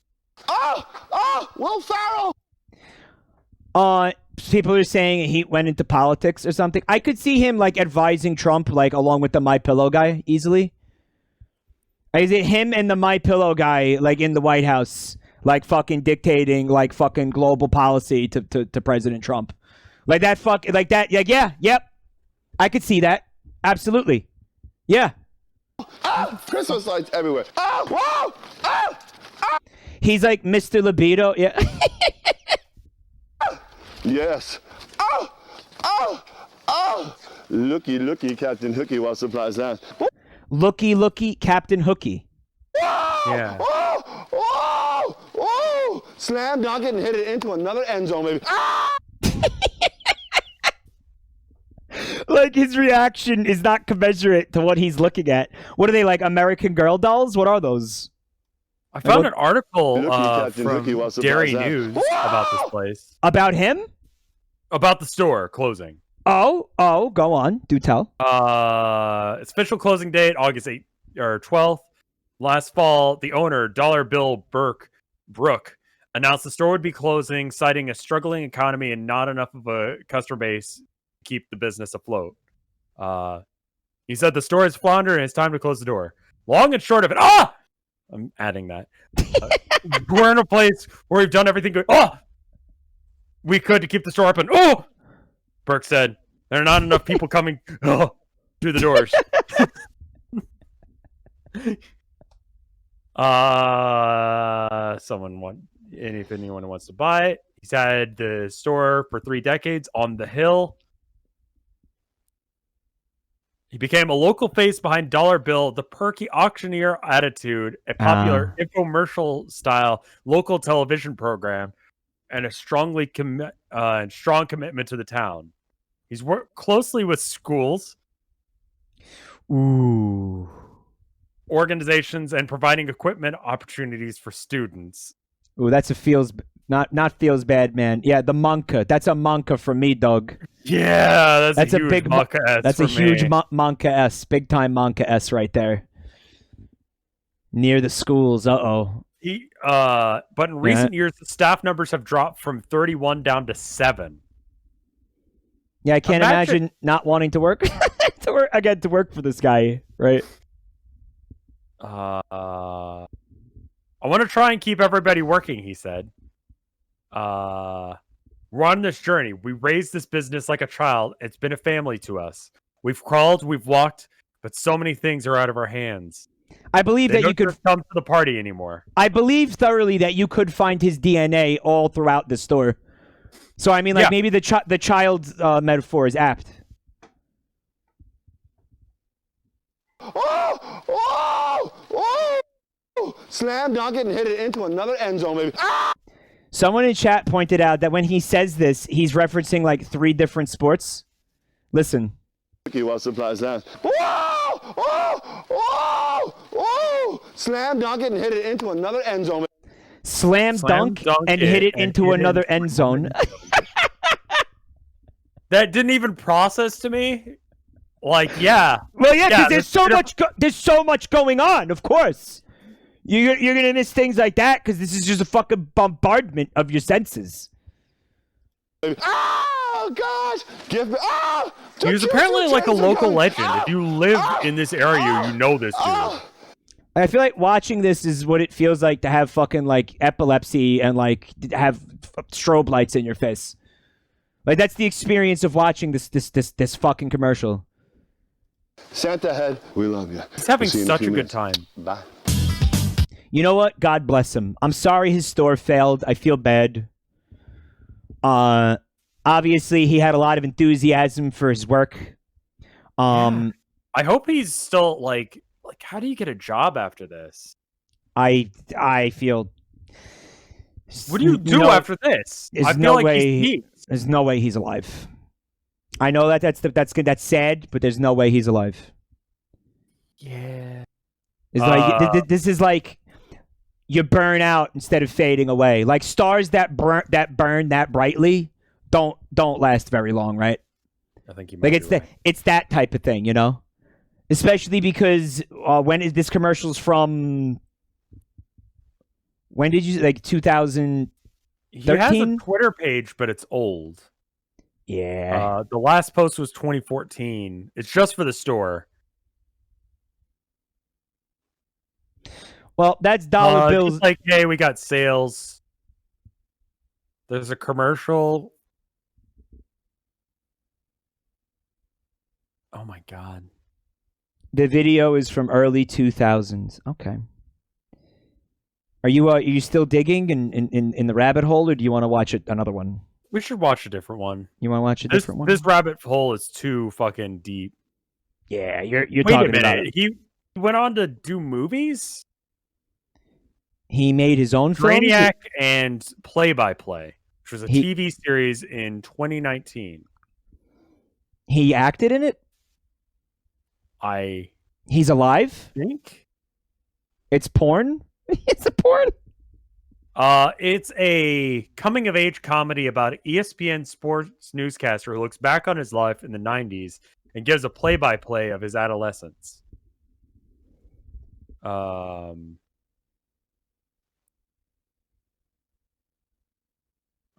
Will Ferrell. people are saying he went into politics or something. I could see him like advising Trump, like along with the My Pillow guy, easily. Is it him and the My Pillow guy, like in the White House, like fucking dictating like fucking global policy to President Trump, like that like that? Yep. I could see that. Absolutely. Yeah. Christmas lights everywhere. He's like Mr. Libido. Yeah. Yes. Looky, Captain Hooky, while supplies last. Looky, Captain Hooky. Yeah. Slam dunk it and hit it into another end zone, baby. Like his reaction is not commensurate to what he's looking at. What are they, like American Girl dolls? What are those? I found an article from Dairy News about this place. About him? About the store closing. Oh, go on. Do tell. Its official closing date, August 8th or 12th. Last fall, the owner, Dollar Bill Brook, announced the store would be closing, citing a struggling economy and not enough of a customer base to keep the business afloat. He said the store is floundering and it's time to close the door. Long and short of it, I'm adding that. We're in a place where we've done everything good. We could to keep the store open. Burke said, there are not enough people coming through the doors. If anyone wants to buy it. He's had the store for 3 decades on the hill. He became a local face behind Dollar Bill, the perky auctioneer attitude, a popular infomercial-style local television program, and a strong commitment to the town. He's worked closely with schools, organizations, and providing equipment opportunities for students. Ooh, that's a not feels bad, man. Yeah, the Monka. That's a Monka for me, dog. Yeah, that's a huge big Monka S. That's a huge Monka S, big time Monka S right there. Near the schools. But in recent years, the staff numbers have dropped from 31 down to 7. Yeah, I can't imagine not wanting to work to work for this guy, right? I want to try and keep everybody working, he said. We're on this journey. We raised this business like a child. It's been a family to us. We've crawled, we've walked, but so many things are out of our hands. I believe that you could come to the party anymore. I believe thoroughly that you could find his DNA all throughout the store. So I mean, like maybe the child metaphor is apt. Slam dunk it and hit it into another end zone, baby. Someone in chat pointed out that when he says this, he's referencing like 3 different sports. Listen. While supplies last. Slam dunk it and hit it into another end zone. Slam dunk and hit it into another end zone. That didn't even process to me. Like, yeah. Well, yeah, because there's so much going on. Of course, you're gonna miss things like that because this is just a fucking bombardment of your senses. Oh gosh! Give me. He was apparently like a local legend. If you live in this area, you know this dude. I feel like watching this is what it feels like to have fucking like epilepsy and like have strobe lights in your face. Like that's the experience of watching this fucking commercial. Santa head, we love you. He's having such a good time. Bye. You know what? God bless him. I'm sorry his store failed. I feel bad. Obviously he had a lot of enthusiasm for his work. I hope he's still like how do you get a job after this? I feel. What do you do after this? I feel like there's no way he's alive. I know that's sad, but there's no way he's alive. Yeah. It's like this is like you burn out instead of fading away. Like stars that burn that brightly don't last very long, right? I think you might it's that type of thing, you know? Especially because when is this commercial's from? When did you 2013? He has a Twitter page, but it's old. Yeah. The last post was 2014. It's just for the store. Well, that's dollar bills. Just like, hey, we got sales. There's a commercial. Oh my god. The video is from early 2000s. Okay. Are you still digging in the rabbit hole, or do you want to watch another one? We should watch a different one. You want to watch a different one? This rabbit hole is too fucking deep. Yeah, you're Wait talking a minute. about it. He went on to do movies? He made his own films? Brainiac and Play-by-Play, which was a TV series in 2019. He acted in it? He's alive? Think? It's porn? It's a porn? It's a coming-of-age comedy about an ESPN sports newscaster who looks back on his life in the 90s and gives a play-by-play of his adolescence.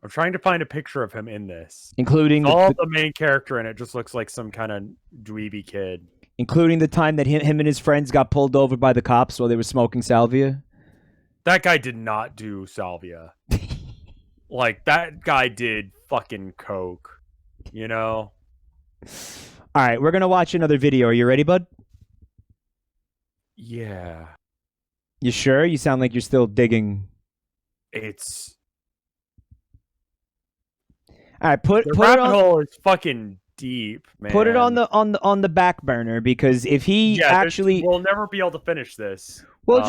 I'm trying to find a picture of him in this. Including the main character in it just looks like some kind of dweeby kid. Including the time that him and his friends got pulled over by the cops while they were smoking salvia? That guy did not do salvia. Like, that guy did fucking coke. You know? All right, we're going to watch another video. Are you ready, bud? Yeah. You sure? You sound like you're still digging. It's... All right, put rabbit it on, hole is fucking deep, man. Put it on the back burner, because if he actually, we'll never be able to finish this. Well,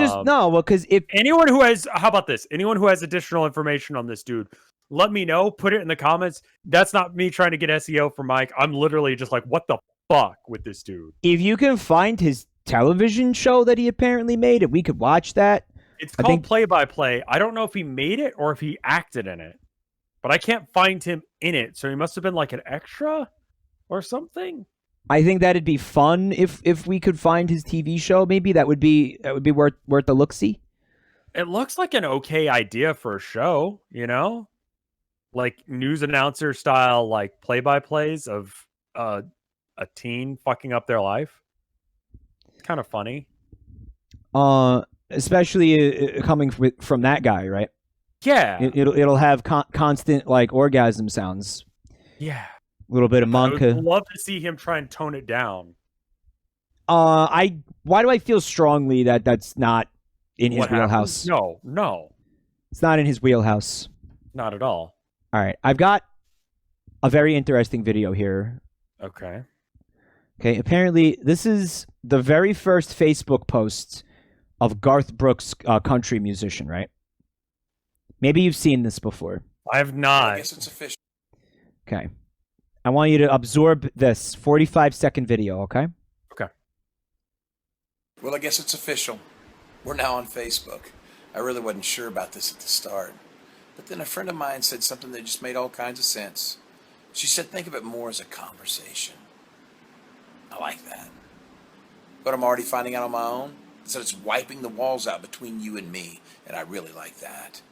because if anyone who has, how about this? Anyone who has additional information on this dude, let me know. Put it in the comments. That's not me trying to get SEO for Mike. I'm literally just like, what the fuck with this dude? If you can find his television show that he apparently made, if we could watch that. It's called Play-by-Play. I don't know if he made it or if he acted in it. But I can't find him in it, so he must have been like an extra or something. I think that'd be fun if we could find his TV show. Maybe that would be worth a look-see. It looks like an okay idea for a show, you know, like news announcer style, like play-by-plays of a teen fucking up their life. It's kind of funny. Especially coming from that guy, right? Yeah, it'll have constant like orgasm sounds. Yeah, a little bit of Monka. I would love to see him try and tone it down. Why do I feel strongly that that's not in his wheelhouse? No, it's not in his wheelhouse. Not at all. All right, I've got a very interesting video here. Okay. Apparently, this is the very first Facebook post of Garth Brooks, country musician, right? Maybe you've seen this before. I have not. I guess it's official. Okay. I want you to absorb this 45-second video, okay? Okay. Well, I guess it's official. We're now on Facebook. I really wasn't sure about this at the start. But then a friend of mine said something that just made all kinds of sense. She said, think of it more as a conversation. I like that. But I'm already finding out on my own is that it's wiping the walls out between you and me, and I really like that.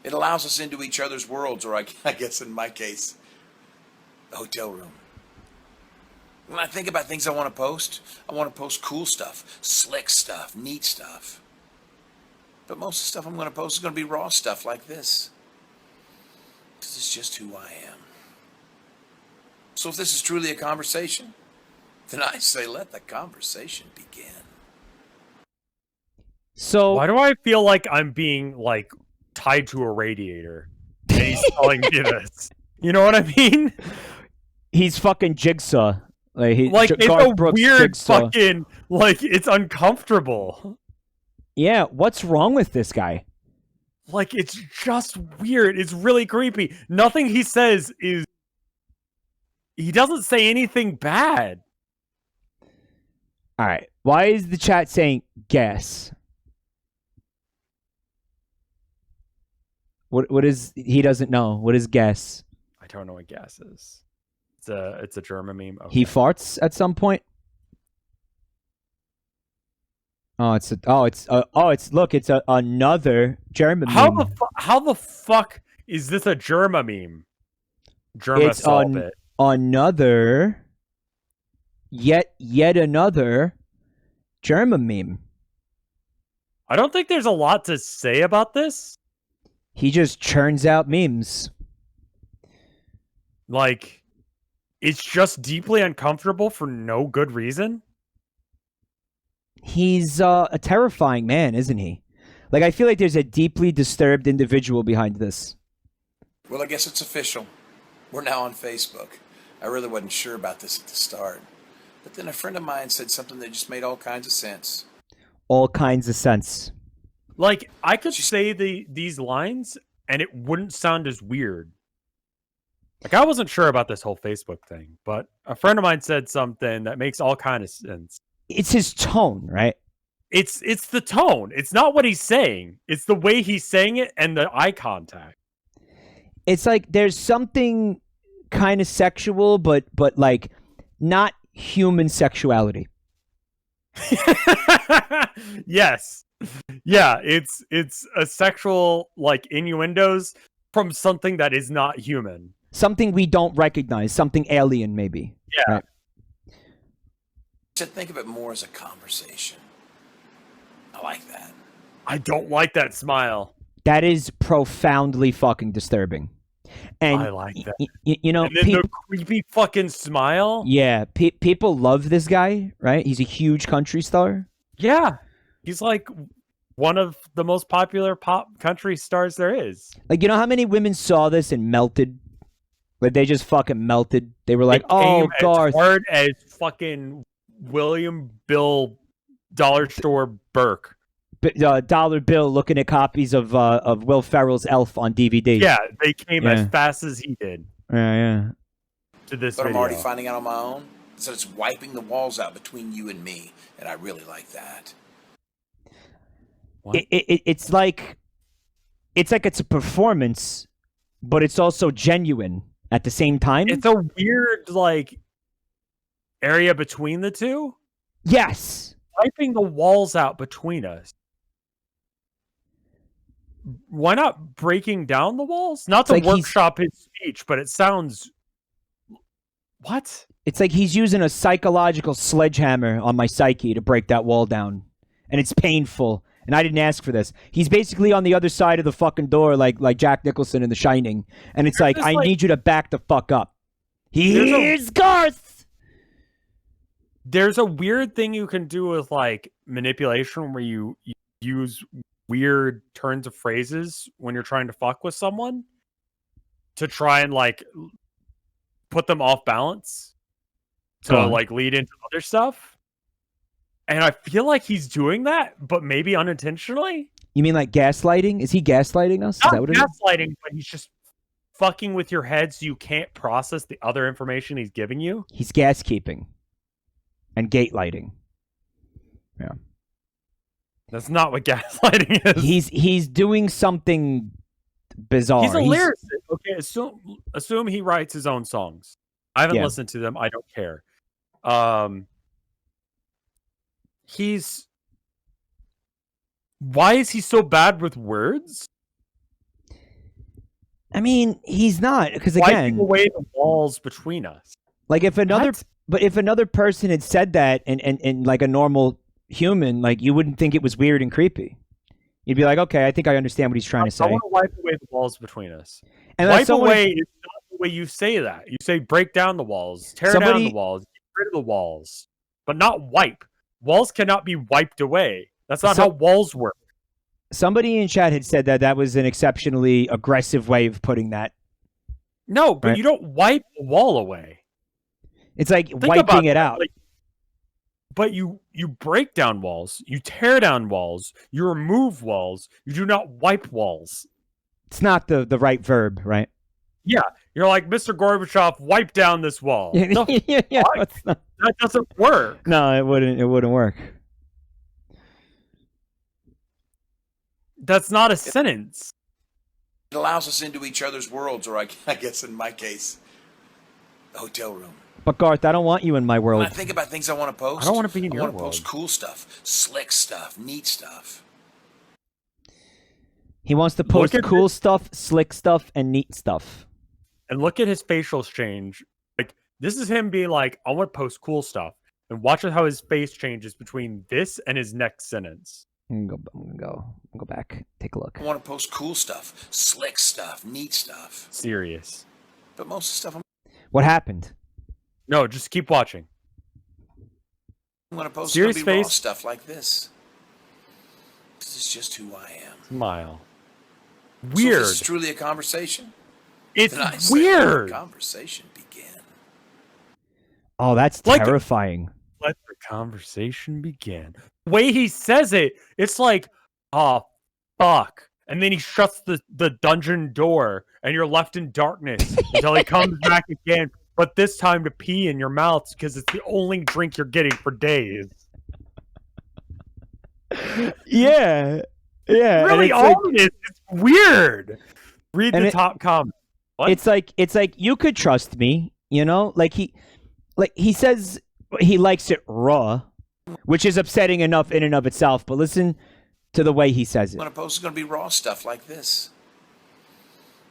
It allows us into each other's worlds, or I guess in my case, the hotel room. When I think about things I want to post cool stuff, slick stuff, neat stuff. But most of the stuff I'm going to post is going to be raw stuff like this. Because it's just who I am. So if this is truly a conversation, then I say let the conversation begin. So why do I feel like I'm being like tied to a radiator and he's telling me this? You know what I mean? He's fucking Jigsaw. Like it's Garth a Brooks weird Jigsaw. fucking, like, it's uncomfortable. Yeah, what's wrong with this guy? Like, it's just weird. It's really creepy. Nothing he says is... He doesn't say anything bad. All right. Why is the chat saying guess? What is... He doesn't know. What is guess? I don't know what gas is. It's a German meme. Okay. He farts at some point? It's another German meme. How the fuck is this a Germa meme? Germa solve it. another, yet another German meme. I don't think there's a lot to say about this. He just churns out memes. Like, it's just deeply uncomfortable for no good reason. He's a terrifying man, isn't he? Like, I feel like there's a deeply disturbed individual behind this. Well, I guess it's official. We're now on Facebook. I really wasn't sure about this at the start. But then a friend of mine said something that just made all kinds of sense. All kinds of sense. Like, I could say these lines, and it wouldn't sound as weird. Like, I wasn't sure about this whole Facebook thing, but a friend of mine said something that makes all kind of sense. It's his tone, right? It's the tone. It's not what he's saying. It's the way he's saying it and the eye contact. It's like there's something kind of sexual, but like not human sexuality. Yes. Yeah, it's a sexual, like, innuendos from something that is not human. Something we don't recognize, something alien maybe. Yeah. Right? To think of it more as a conversation. I like that. I don't like that smile. That is profoundly fucking disturbing. And I like that. You know, and then the creepy fucking smile. Yeah, people love this guy, right? He's a huge country star. Yeah. He's like one of the most popular pop country stars there is. Like, you know how many women saw this and melted? Like, they just fucking melted. They were like, "Oh, Garth." As hard as fucking William Bill Dollar Store Burke. Dollar Bill looking at copies of Will Ferrell's Elf on DVD. Yeah, they came as fast as he did. Yeah. To this But I'm video. already finding out on my own. So it's wiping the walls out between you and me, and I really like that. It's like it's a performance, but it's also genuine at the same time. It's a weird, like, area between the two. Yes. Wiping the walls out between us. Why not breaking down the walls? Not to workshop his speech, but it sounds... What? It's like he's using a psychological sledgehammer on my psyche to break that wall down. And it's painful. And I didn't ask for this. He's basically on the other side of the fucking door like Jack Nicholson in The Shining. And it's like, I need you to back the fuck up. Here's Garth! There's a weird thing you can do with, like, manipulation where you use weird turns of phrases when you're trying to fuck with someone to try and, like, put them off balance to, like, lead into other stuff. And I feel like he's doing that, but maybe unintentionally. You mean like gaslighting? Is he gaslighting us? Not Is that what it is? gaslighting, but he's just fucking with your head so you can't process the other information he's giving you. He's gaskeeping and gate lighting. Yeah. That's not what gaslighting is. He's doing something bizarre. He's a lyricist. Okay, assume he writes his own songs. I haven't listened to them. I don't care. Why is he so bad with words? I mean, he's not, because again, wiping away the walls between us. Like if another person had said that and like a normal human, like you wouldn't think it was weird and creepy. You'd be like, okay, I think I understand what he's trying to say. I want to wipe away the walls between us. And wipe away is not the way you say that. You say break down the walls, tear down the walls, get rid of the walls, but not wipe. Walls cannot be wiped away. That's not how walls work. Somebody in chat had said that was an exceptionally aggressive way of putting that. No, but you don't wipe the wall away. It's like wiping it out. Like, but you break down walls, you tear down walls, you remove walls, you do not wipe walls. It's not the right verb, right? Yeah. You're like, Mr. Gorbachev, wipe down this wall. No, that doesn't work. No, it wouldn't work. That's not a sentence. It allows us into each other's worlds, or I guess in my case, the hotel room. But Garth, I don't want you in my world. When I think about things I want to post, I don't want to be in your world. I world. want to post cool stuff, slick stuff, neat stuff. He wants to post cool stuff, slick stuff, and neat stuff. And look at his facial change. Like, This is him being like, I want to post cool stuff. And watch how his face changes between this and his next sentence. I'm gonna go back. Take a look. I want to post cool stuff, slick stuff, neat stuff. Serious. But most of the stuff What happened? No, just keep watching. I'm going to post Serious is gonna be raw face. stuff like this. This is just who I am. Smile. So Weird. if this is truly a conversation. It's then I say weird. let the conversation begin. Oh, that's Like- terrifying. Let the conversation begin. The way he says it, it's like, oh, fuck. And then he shuts the dungeon door, and you're left in darkness until he comes back again, but this time to pee in your mouth because it's the only drink you're getting for days. Yeah. Yeah. and Really, it's all like- it is, it's weird. Read And the it- top comment. What? It's like you could trust me, you know? Like he says he likes it raw, which is upsetting enough in and of itself, but listen to the way he says it. I'm going to post is going to be raw stuff like this.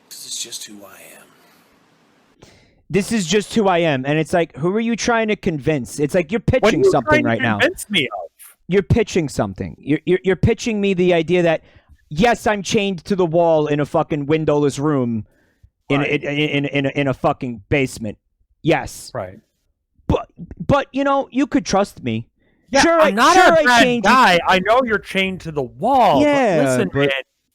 This is just who I am. This is just who I am. And it's like, who are you trying to convince? It's like you're What are pitching you something trying to right now. convince me of? You're pitching something. You're pitching me the idea that yes, I'm chained to the wall in a fucking windowless room in a fucking basement. Yes. Right. But you know, you could trust me. Yeah, sure, I'm not sure a I bad chained you- guy. I know you're chained to the wall. Yeah, but listen, but- man,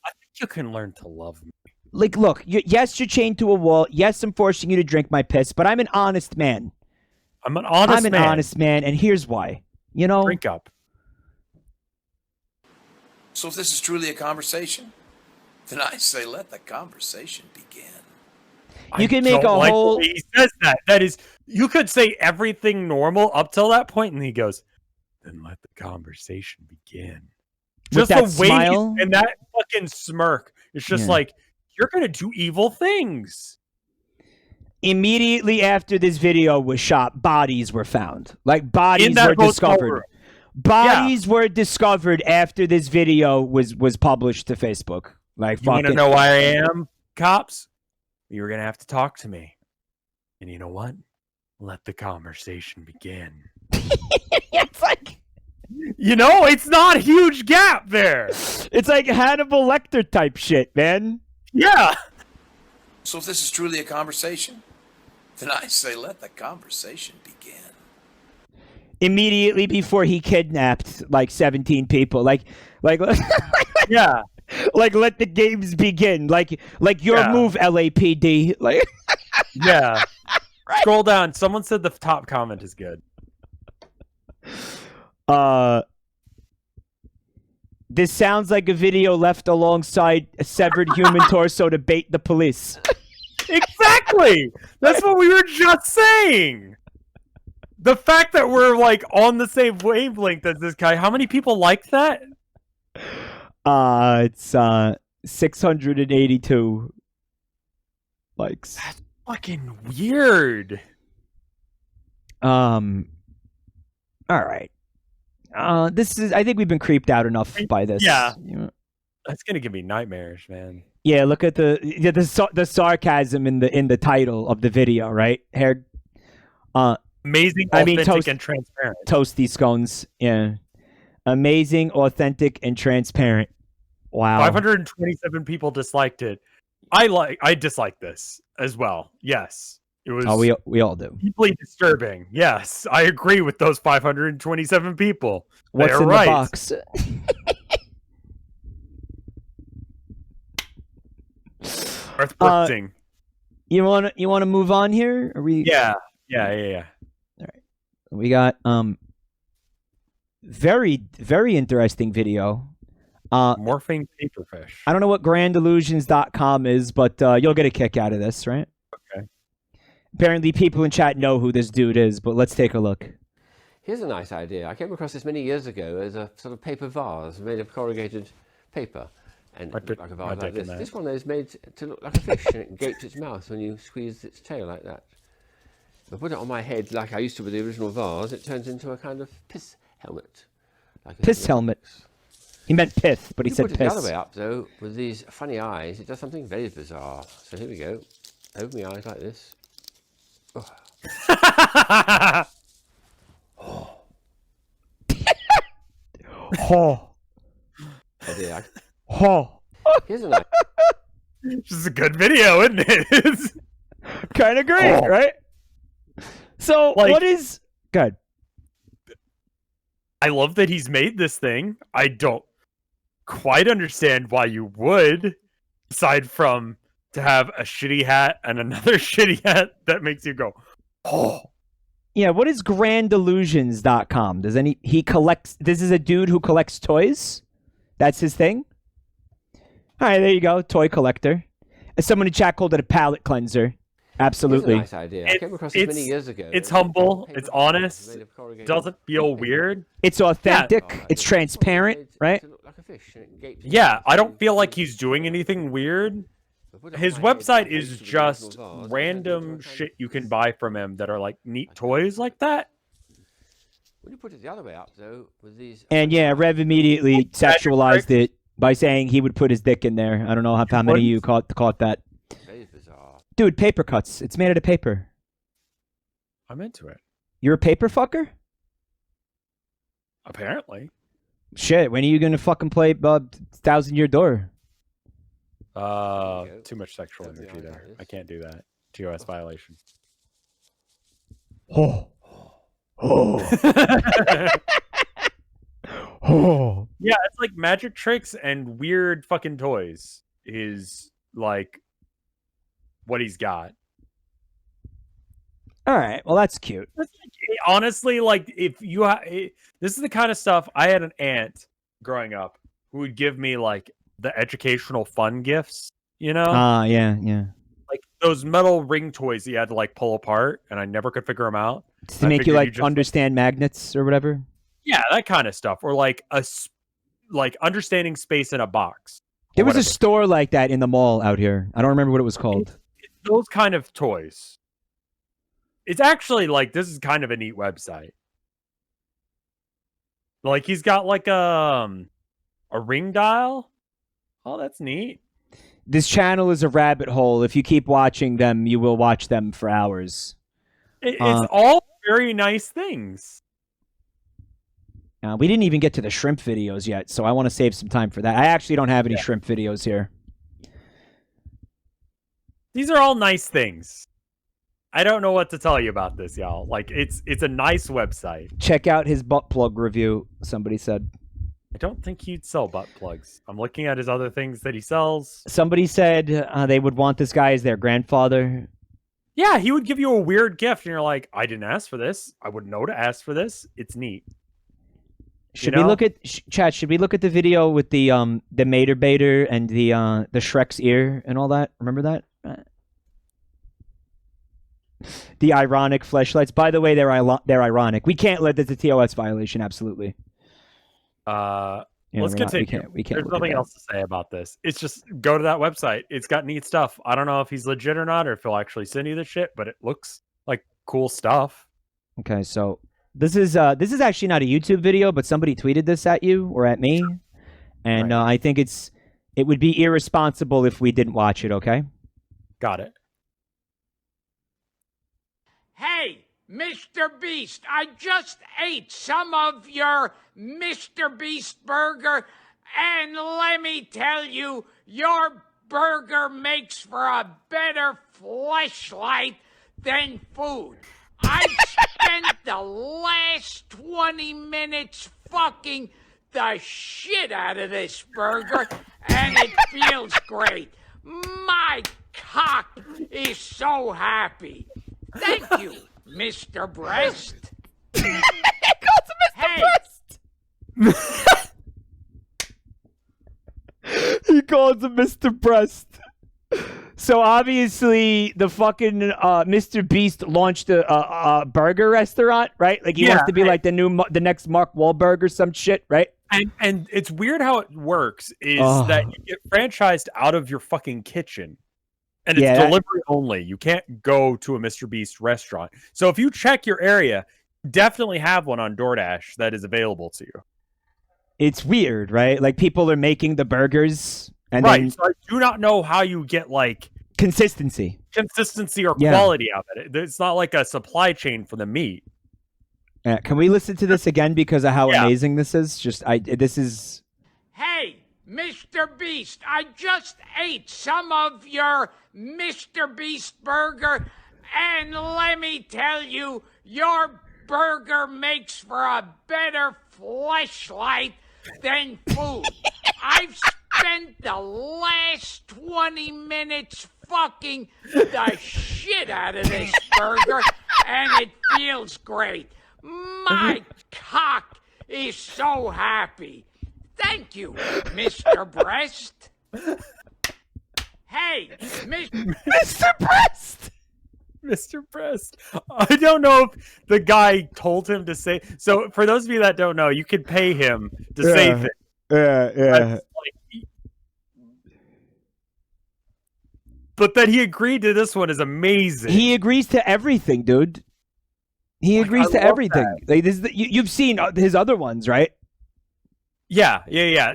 I think you can learn to love me. Like, look, yes, you're chained to a wall. Yes, I'm forcing you to drink my piss, but I'm an honest man. I'm an honest man. honest man, and here's why. You know, Drink up. So if this is truly a conversation, then I say let the conversation begin. You can make don't a like the whole- way he says that. That is, you could say everything normal up till that point, and he goes, "Then let the conversation begin." With Just that the way smile? and that fucking smirk. It's just Yeah. like you're gonna do evil things. immediately after this video was shot, bodies were found. Like bodies that were hotel discovered. room. Bodies were discovered after this video was published to Facebook. Like, You want to fucking- know why I am, cops? You're gonna have to talk to me. And you know what? Let the conversation begin. It's like, You know, it's not a huge gap there. it's like Hannibal Lecter type shit, man. Yeah. So if this is truly a conversation, then I say let the conversation begin. Immediately before he kidnapped like 17 people, like Yeah. like let the games begin, like your Yeah. move, LAPD, like Yeah. Scroll down. Someone said the top comment is good. This sounds like a video left alongside a severed human torso to bait the police. Exactly. That's what we were just saying. The fact that we're like on the same wavelength as this guy. How many people like that? It's 682 likes. Fucking weird. All right. This is. I think we've been creeped out enough by this. Yeah. You know? That's gonna give me nightmares, man. Yeah. Look at the sarcasm in the title of the video, right? Hair. Amazing, I mean, authentic, and transparent. Toasty scones. Yeah. Amazing, authentic, and transparent. Wow. 527 people disliked it. I dislike this as well. Yes. It was Oh, we all do. deeply disturbing. Yes. I agree with those 527 people. What's They're in right. the box? Worth blitzing. You wanna move on here? Are we? Yeah. We got very interesting video. Morphing paperfish. I don't know what grandillusions.com is, but you'll get a kick out of this, right? Okay. Apparently people in chat know who this dude is, but let's take a look. Here's a nice idea. I came across this many years ago as a sort of paper vase made of corrugated paper. And it looked like a vase like this. This one is made to look like a fish, and it gapes its mouth when you squeeze its tail like that. If I put it on my head like I used to with the original vase, it turns into a kind of piss helmet. Like Piss helmet. He meant pith, but he If said you put it piss. the other way up, though, with these funny eyes, it does something very bizarre. So here we go. Open my eyes like this. Oh. Oh. Oh. Here's a nice. This is a good video, isn't it? It's kind of great, right? So what is good? I love that he's made this thing. I don't quite understand why you would, aside from to have a shitty hat and another shitty hat that makes you go, oh. Yeah, what is grandillusions.com? He collects, this is a dude who collects toys? That's his thing? All right, there you go, toy collector. Someone in chat called it a palate cleanser. Absolutely. It's a nice idea. I came across this many years ago. It's humble, it's honest, doesn't feel weird. It's authentic, it's transparent, right? Yeah, I don't feel like he's doing anything weird. His website is just random shit you can buy from him that are like neat toys like that. When you put it the other way up, though, with these. And yeah, Rev immediately sexualized it by saying he would put his dick in there. I don't know how many of you caught that. Very bizarre. Dude, paper cuts. It's made out of paper. I'm into it. You're a paper fucker? Apparently. Shit, when are you gonna fucking play 1,000-Year Door? Too much sexual energy there. I can't do that. TOS violation. Oh. Oh. Oh. Yeah, it's like magic tricks and weird fucking toys is like what he's got. All right, well that's cute. Honestly, like if you this is the kind of stuff I had an aunt growing up who would give me like the educational fun gifts, you know? Yeah. Like those metal ring toys you had to like pull apart and I never could figure them out. To make you like understand magnets or whatever? Yeah, that kind of stuff. Or like understanding space in a box. There was a store like that in the mall out here. I don't remember what it was called. Those kind of toys. It's actually like, this is kind of a neat website. Like he's got like a ring dial. Oh, that's neat. This channel is a rabbit hole. If you keep watching them, you will watch them for hours. It's all very nice things. We didn't even get to the shrimp videos yet, so I want to save some time for that. I actually don't have any shrimp videos here. These are all nice things. I don't know what to tell you about this, y'all. Like, it's a nice website. Check out his butt plug review, somebody said. I don't think he'd sell butt plugs. I'm looking at his other things that he sells. Somebody said they would want this guy as their grandfather. Yeah, he would give you a weird gift, and you're like, I didn't ask for this. I wouldn't know to ask for this. It's neat. Should we look at chat? Should we look at the video with the Mater Baiter and the Shrek's ear and all that? Remember that? The ironic fleshlights. By the way, they're ironic. We can't let this a TOS violation. Absolutely. Let's continue. We can't There's nothing else to say about this. It's just go to that website. It's got neat stuff. I don't know if he's legit or not, or if he'll actually send you the shit, but it looks like cool stuff. Okay, so this is actually not a YouTube video, but somebody tweeted this at you or at me, and I think it would be irresponsible if we didn't watch it. Okay. Got it. Hey, Mr. Beast, I just ate some of your Mr. Beast burger, and let me tell you, your burger makes for a better fleshlight than food. I spent the last 20 minutes fucking the shit out of this burger, and it feels great. My cock is so happy. Thank you, Mr. Breast. Hey, Breast. He calls him Mr. Breast. So obviously, the fucking Mr. Beast launched a burger restaurant, right? Like he wants to be like the next Mark Wahlberg or some shit, right? And it's weird how it works is that you get franchised out of your fucking kitchen. And it's delivery only. You can't go to a Mr. Beast restaurant. So if you check your area, definitely have one on DoorDash that is available to you. It's weird, right? Like people are making the burgers and then So I do not know how you get like consistency. consistency or Yeah. quality of it. It's not like a supply chain for the meat. Can we listen to this again because of how Yeah. amazing this is? This is. Hey, Mr. Beast, I just ate some of your Mr. Beast burger, and let me tell you, your burger makes for a better fleshlight than food. I've spent the last 20 minutes fucking the shit out of this burger, and it feels great. My cock is so happy. Thank you, Mr. Breast. Hey, Mr. Breast! Mr. Breast. I don't know if the guy told him to say. So, for those of you that don't know, you could pay him to say things. Yeah. But that he agreed to this one is amazing. He agrees to everything, dude. He agrees to everything. Like, this is you've seen his other ones, right? Yeah.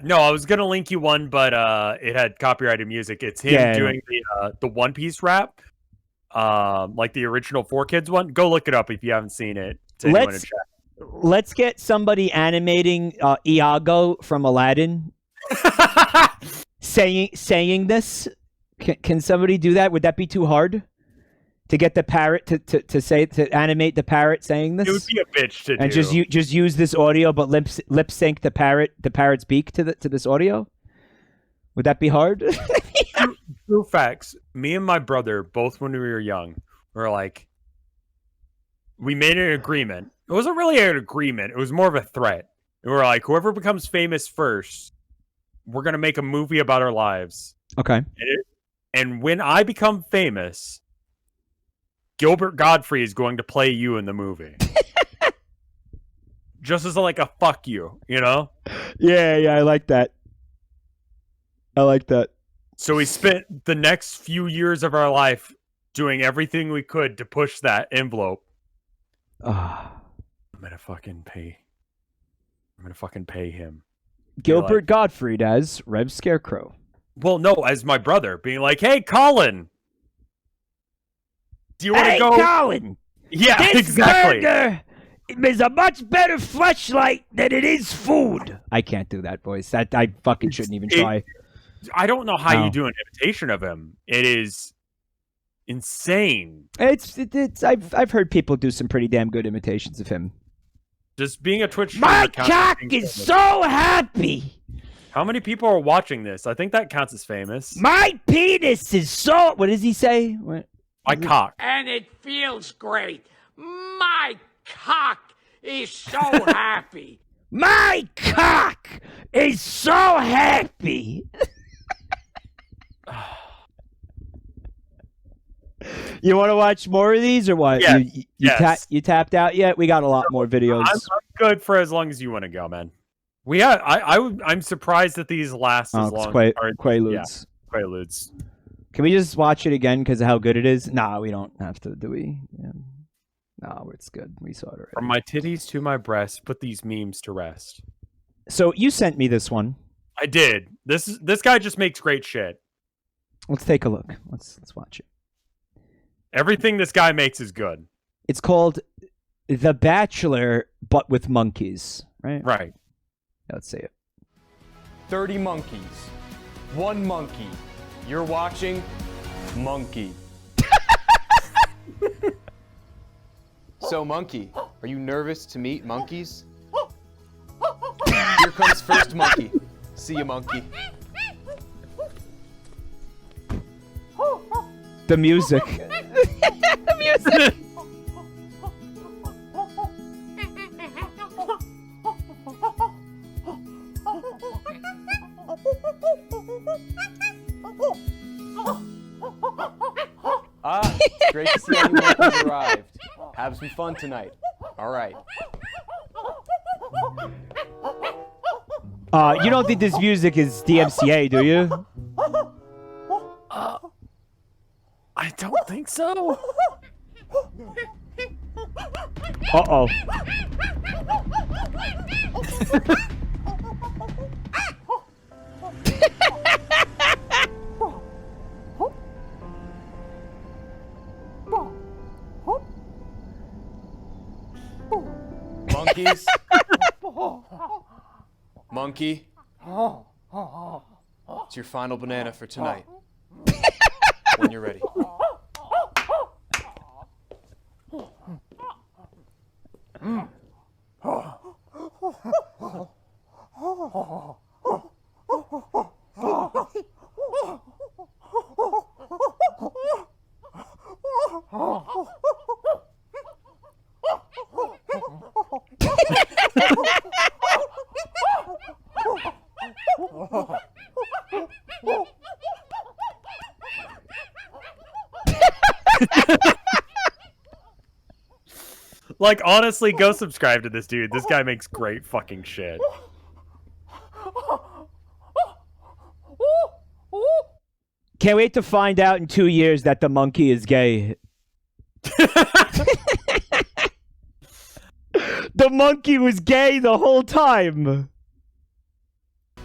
No, I was gonna link you one, but it had copyrighted music. It's him doing the One Piece rap, like the original 4Kids one. Go look it up if you haven't seen it. Let's get somebody animating Iago from Aladdin saying this. Can somebody do that? Would that be too hard? To get the parrot to animate the parrot saying this, it would be a bitch to and do. just use this audio, but lip sync the parrot's beak to this audio. Would that be hard? True facts. Me and my brother, both when we were young, were like, we made an agreement. It wasn't really an agreement. It was more of a threat. We were like, whoever becomes famous first, we're gonna make a movie about our lives. Okay. And when I become famous, Gilbert Godfrey is going to play you in the movie. Just as like a fuck you, you know? Yeah, I like that. So we spent the next few years of our life doing everything we could to push that envelope. I'm gonna fucking pay him. Gilbert Gottfried as RevScarecrow. Well, no, as my brother, being like, hey, Colin. Do you want to go? Colin! Yeah, this exactly. burger is a much better fleshlight than it is food. I can't do that voice. That I fucking shouldn't even try. I don't know how you do an imitation of him. It is insane. It's. I've heard people do some pretty damn good imitations of him. Just being a Twitch streamer. My cock is so happy. How many people are watching this? I think that counts as famous. My penis is so. What does he say? What? My cock. And it feels great. My cock is so happy. My cock is so happy. You want to watch more of these or what? Yes. You tapped out yet? We got a lot more videos. I'm good for as long as you want to go, man. I'm surprised that these last as long. Quaaludes. Yeah, Quaaludes. Can we just watch it again because of how good it is? Nah, we don't have to, do we? Yeah. No, it's good. We saw it already. From my titties to my breasts, put these memes to rest. So you sent me this one. I did. This guy just makes great shit. Let's take a look. Let's watch it. Everything this guy makes is good. It's called The Bachelor, but with monkeys, right? Right. Let's see it. 30 monkeys. 1 monkey. You're watching Monkey. So, Monkey, are you nervous to meet monkeys? Here comes first monkey. See you, Monkey. The music. The music. Great to see everyone has arrived. Have some fun tonight. All right. You don't think this music is DMCA, do you? I don't think so. Uh-oh. Monkeys. Monkey. It's your final banana for tonight. When you're ready. Like, honestly, go subscribe to this dude. This guy makes great fucking shit. Can't wait to find out in 2 years that the monkey is gay. The monkey was gay the whole time.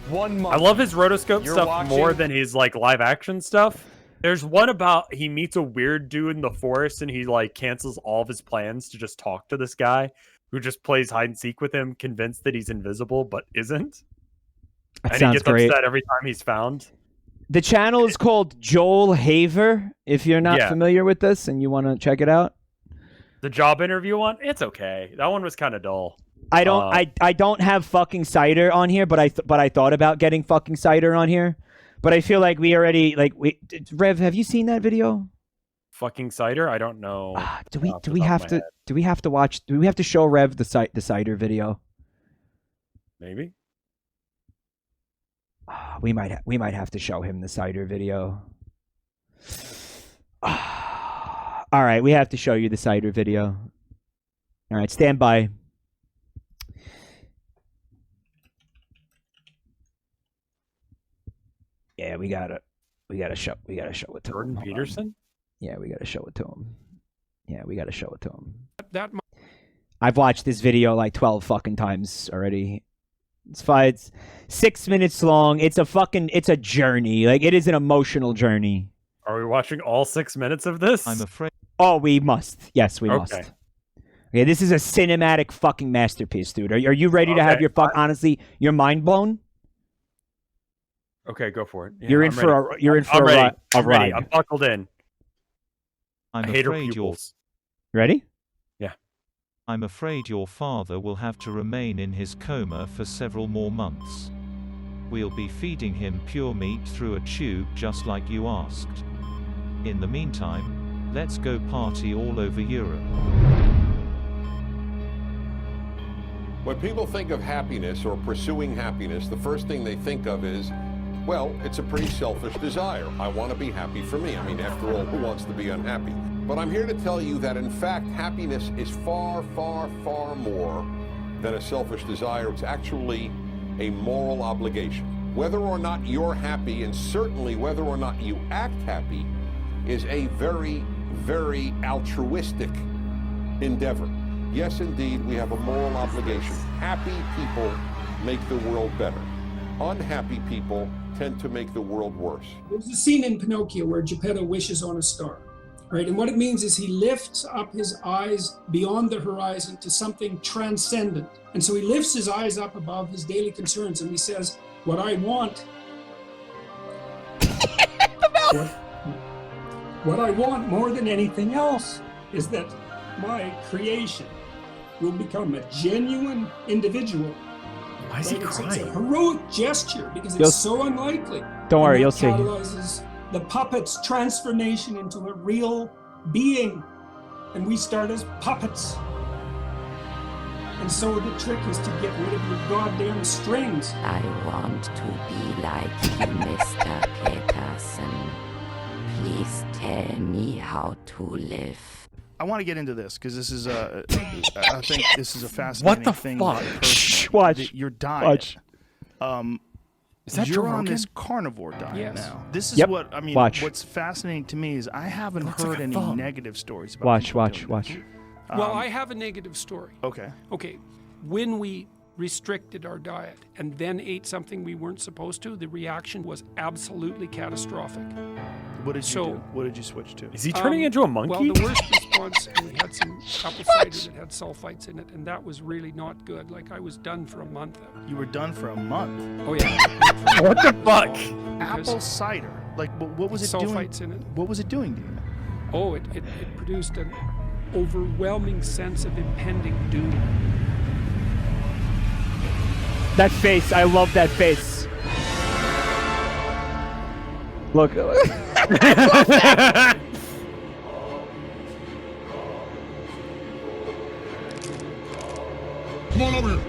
1 month. I love his rotoscope You're stuff watching? more than his like live action stuff. There's one about he meets a weird dude in the forest and he like cancels all of his plans to just talk to this guy who just plays hide and seek with him, convinced that he's invisible but isn't. That and sounds he gets great. upset every time he's found. The channel is called Joel Haver. If you're not familiar with this and you want to check it out, The job interview one, it's okay. That one was kind of dull. I don't have fucking cider on here, but I thought about getting fucking cider on here, but I feel like we already Rev, have you seen that video? Fucking cider? I don't know. Do we have to show Rev the cider video? Maybe. We might have to show him the cider video. All right, we have to show you the cider video. All right, stand by. Yeah, we gotta show it to Jordan him. Peterson? Yeah, we gotta show it to him. Yeah, we gotta show it to him. That I've watched this video like 12 fucking times already. It's fine. It's 6 minutes long. It's a journey. Like, it is an emotional journey. Are we watching all 6 minutes of this? I'm afraid. Oh, we must. Yes, we must. Okay. Okay, this is a cinematic fucking masterpiece, dude. Are you ready to have your honestly, your mind blown? Okay, go for it. Yeah, You're in for a ride. I'm ready. I'm buckled in. I'm I hate her afraid you're pupils. Ready? Yeah. I'm afraid your father will have to remain in his coma for several more months. We'll be feeding him pure meat through a tube just like you asked. In the meantime, let's go party all over Europe. When people think of happiness or pursuing happiness, the first thing they think of is, well, it's a pretty selfish desire. I want to be happy for me. I mean, after all, who wants to be unhappy? But I'm here to tell you that, in fact, happiness is far, far, far more than a selfish desire. It's actually a moral obligation. Whether or not you're happy, and certainly whether or not you act happy, is a very, very altruistic endeavor. Yes, indeed, we have a moral obligation. Happy people make the world better. Unhappy people tend to make the world worse. There's a scene in Pinocchio where Geppetto wishes on a star, right? And what it means is he lifts up his eyes beyond the horizon to something transcendent. And so he lifts his eyes up above his daily concerns and he says, what I want, what I want more than anything else is that my creation will become a genuine individual. Why is he crying? It's a heroic gesture because it's so unlikely. Don't worry, you'll That see. catalyzes the puppet's transformation into a real being, and we start as puppets. And so the trick is to get rid of your goddamn strings. I want to be like you, Mr. Peterson. Please tell me how to live. I want to get into this because this is I think this is a fascinating thing. What the about fuck? person. Shh, watch. Your diet. Watch. Is that you're Joe on Rogan? this carnivore diet Yes. now. This is Yep. what I mean. Watch. What's fascinating to me is I haven't Looks heard like a any thumb. negative stories about Watch, people watch, doing watch. this. Well, I have a negative story. Okay. Okay, when we restricted our diet and then ate something we weren't supposed to, the reaction was absolutely catastrophic. What did you So- do? What did you switch to? Is he turning into a monkey? Well, the worst was once, and we had some apple cider that had sulfites in it, and that was really not good. Like, I was done for a month. You were done for a month? Oh, yeah. What the fuck? Apple cider? Like, what was it doing? Sulfites in it. What was it doing to you? Oh, it produced an overwhelming sense of impending doom. That face, I love that face. Look. Come on over here.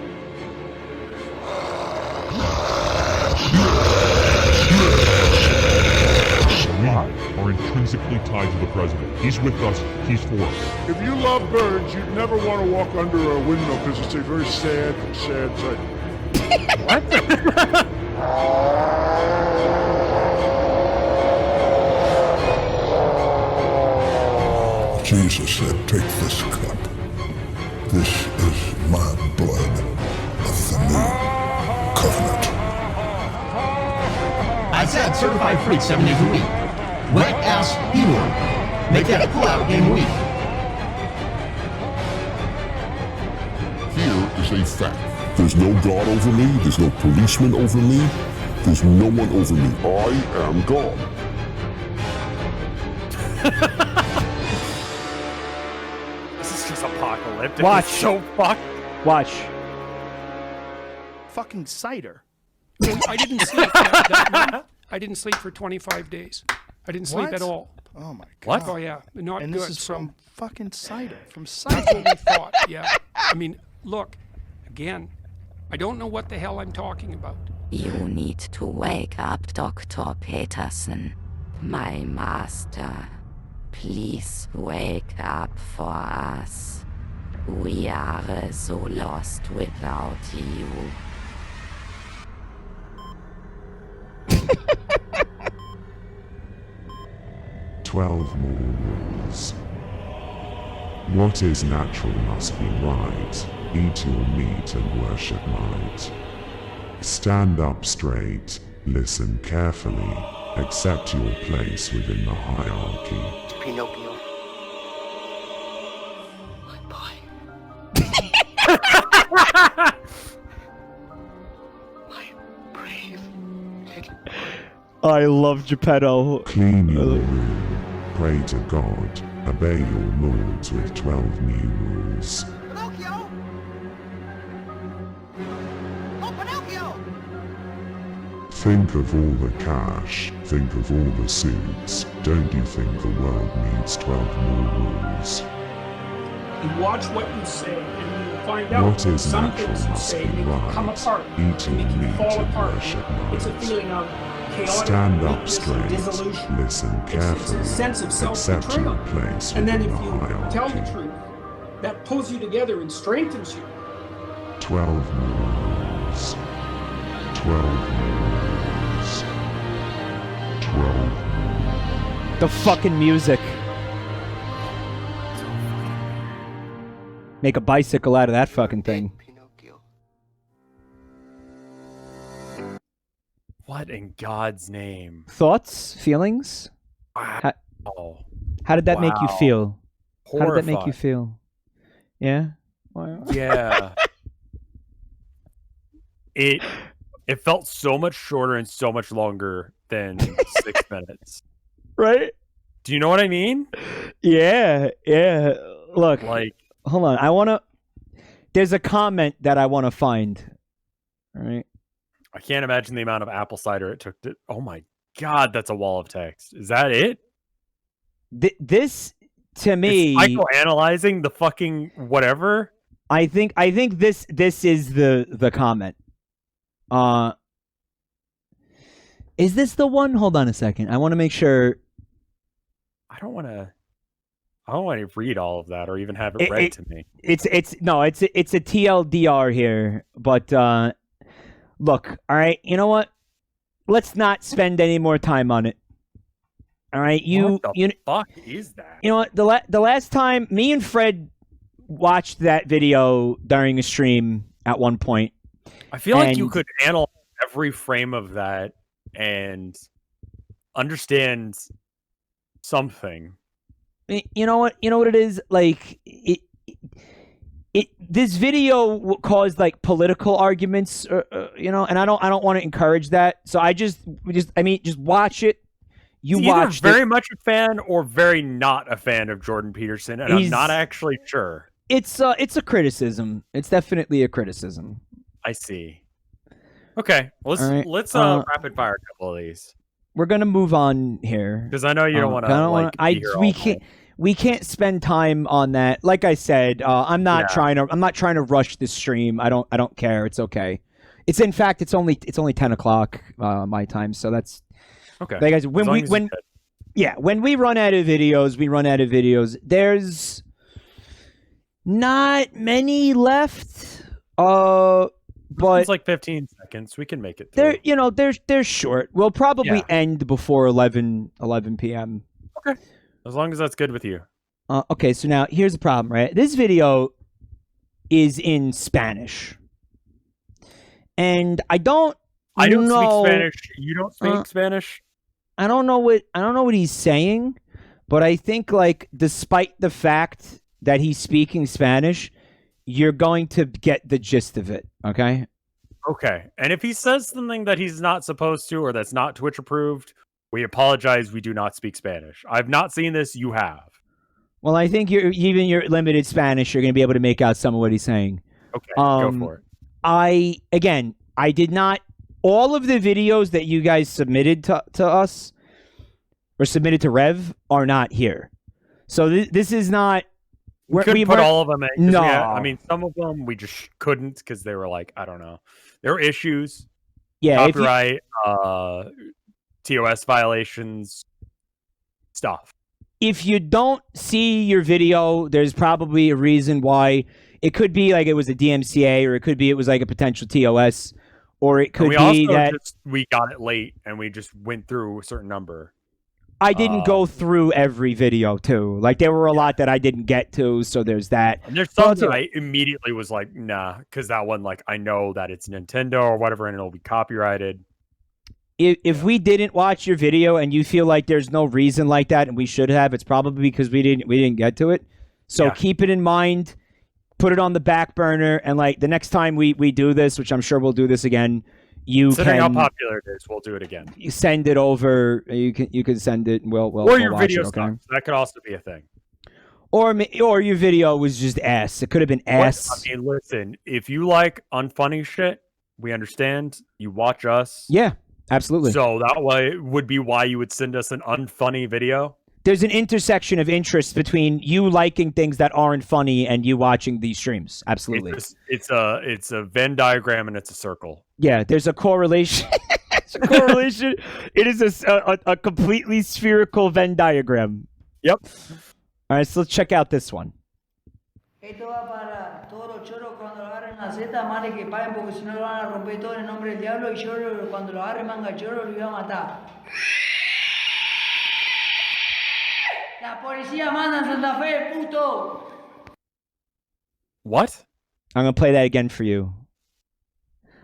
We are intrinsically tied to the president. He's with us, he's for us. If you love birds, you'd never want to walk under a windmill because it's a very sad, sad sight. What? Jesus said, take this cup. This is my blood of the new covenant. I said certified free 7 days a week. Wet ass P-word. Make that a pull-out game week. Here is a fact. There's no God over me. There's no policeman over me. There's no one over me. I am God. This is just apocalyptic. Watch. It's so fucked. Watch. Fucking cider. I didn't sleep that month. I didn't sleep for 25 days. I didn't sleep What? at all. Oh my god. What? Oh yeah, not And good. this is so from fucking cider. From that's cider. what we thought. Yeah. I mean, look, again, I don't know what the hell I'm talking about. You need to wake up, Dr. Peterson. My master. Please wake up for us. We are so lost without you. "12 more rules. What is natural must be right. Eat your meat and worship might. Stand up straight, listen carefully, accept your place within the hierarchy." Pinocchio. I love Geppetto. Clean your room, pray to God, obey your lords with 12 new rules. Pinocchio! Oh, Pinocchio! Think of all the cash, think of all the suits. Don't you think the world needs 12 more rules? You watch what you say, and you will find out What is some natural things you must say be make you come right. apart, Eat your make you meat fall and apart. worship It's a might. feeling of chaotic Stand up weakness and straight, dissolution. listen It's carefully, a sense of accept self-betrayal. your place And then within if the you hierarchy. tell the truth, that pulls you together and strengthens you. 12 more rules. 12 more rules. 12 more. The fucking music. Make a bicycle out of that fucking thing. What in God's name? Thoughts? Feelings? Wow. How did that make you Wow. feel? How did that make you Horrified. feel? Yeah? Yeah. It felt so much shorter and so much longer than 6 minutes. Right? Do you know what I mean? Yeah, yeah. Look, Like, hold on. There's a comment that I want to find. All right. I can't imagine the amount of apple cider it took to. Oh my God, that's a wall of text. Is that it? This to me, It's psychoanalyzing the fucking whatever. I think this is the comment. Is this the one? Hold on a second. I want to make sure. I don't want to read all of that or even have it read to me. It's a TLDR here, but look, all right. You know what? Let's not spend any more time on it. All right, What the fuck is that? You know what? The last time me and Fred watched that video during a stream at one point. I feel like you and- could analyze every frame of that and understand something. You know what it is, like this video caused like political arguments, and I don't want to encourage that. So just watch it. You He's watched either very much a fan or very not a fan of Jordan Peterson, and I'm not actually sure. It's a criticism. It's definitely a criticism. I see. Okay, let's rapid fire a couple of these. We're gonna move on here because I know you don't want to. We can't spend time on that. Like I said, I'm not trying to rush this stream. I don't care. It's okay. It's in fact it's only 10 o'clock my time, so that's okay. Like guys, when we run out of videos, we run out of videos. There's not many left. But it's like 15 seconds. We can make it through. They're short. We'll probably end before 11 p.m. Okay. As long as that's good with you. Okay, so now here's the problem, right? This video is in Spanish. And I don't speak Spanish. You don't speak Spanish? I don't know what he's saying, but I think like despite the fact that he's speaking Spanish, you're going to get the gist of it, okay? Okay. And if he says something that he's not supposed to or that's not Twitch approved, we apologize. We do not speak Spanish. I've not seen this. You have. Well, I think even your limited Spanish, you're going to be able to make out some of what he's saying. Okay, go for it. I did not... All of the videos that you guys submitted to us or submitted to Rev are not here. So this is not... We couldn't put all of them in. No. Some of them we just couldn't because they were like, I don't know. There were issues. Yeah. Copyright, TOS violations, stuff. If you don't see your video, there's probably a reason why. It could be like it was a DMCA, or it could be it was like a potential TOS, or it could be that... we got it late and we just went through a certain number. I didn't go through every video, too. Like, there were a lot that I didn't get to, so there's that. And there's some that I immediately was like, nah, because that one, like, I know that it's Nintendo or whatever, and it'll be copyrighted. If we didn't watch your video and you feel like there's no reason like that, and we should have, it's probably because we didn't get to it. So keep it in mind, put it on the back burner, and, like, the next time we do this, which I'm sure we'll do this again, Considering how popular it is, we'll do it again. You send it over. You can send it, and we'll or your watch video it, okay? sucks. That could also be a thing. Or your video was just ass. It could have been ass. I mean, listen, if you like unfunny shit, we understand. You watch us. Yeah, absolutely. So that way would be why you would send us an unfunny video. There's an intersection of interest between you liking things that aren't funny and you watching these streams. Absolutely. It's a Venn diagram and it's a circle. Yeah, there's a correlation. It's a correlation. It is a completely spherical Venn diagram. Yep. All right, so let's check out this one. Esto va para todos los choros cuando lo agarren la Z, madre que paguen porque si no lo van a romper todo en el nombre del diablo y yo cuando lo agarre manga choro lo iba a matar. La policía manda en Santa Fe, puto. What? I'm gonna play that again for you.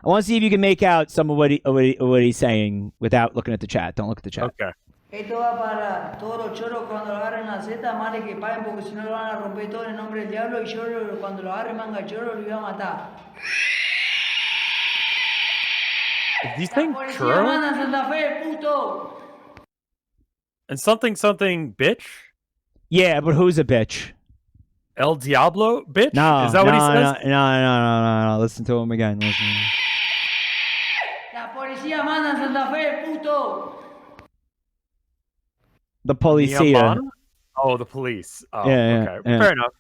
I want to see if you can make out some of what he's saying without looking at the chat. Don't look at the chat. Okay. Esto va para todos los choros cuando lo agarren la Z, madre que paguen porque si no lo van a romper todo en el nombre del diablo y yo cuando lo agarre manga choro lo iba a matar. Is he saying La policía churro? manda en Santa Fe, puto. And something bitch? Yeah, but who's a bitch? El Diablo bitch? No, Is that what he says? No. Listen to him again. Listen. La policía manda en Santa Fe, puto. The policia. Niamana? Oh, the police. Oh, Yeah, okay. yeah. Fair enough.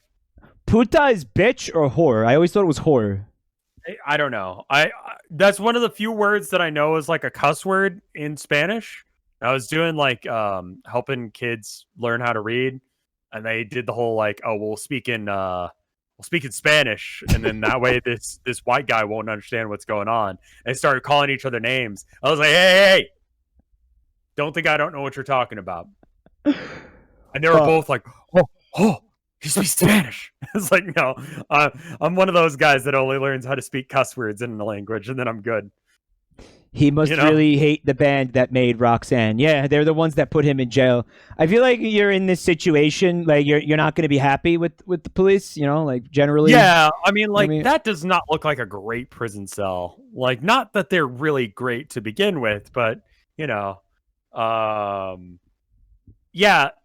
Puta is bitch or whore? I always thought it was whore. I don't know. I that's one of the few words that I know is like a cuss word in Spanish. I was doing like helping kids learn how to read, and they did the whole like, oh, we'll speak in Spanish, and then that way this white guy won't understand what's going on. And they started calling each other names. I was like, hey, don't think I don't know what you're talking about. And they were both like, oh, he speaks Spanish. It's like, no, I'm one of those guys that only learns how to speak cuss words in the language, and then I'm good. He must really hate the band that made Roxanne. Yeah, they're the ones that put him in jail. I feel like you're in this situation, like you're not going to be happy with the police, like generally. Yeah, I mean, that does not look like a great prison cell. Like, not that they're really great to begin with, but yeah.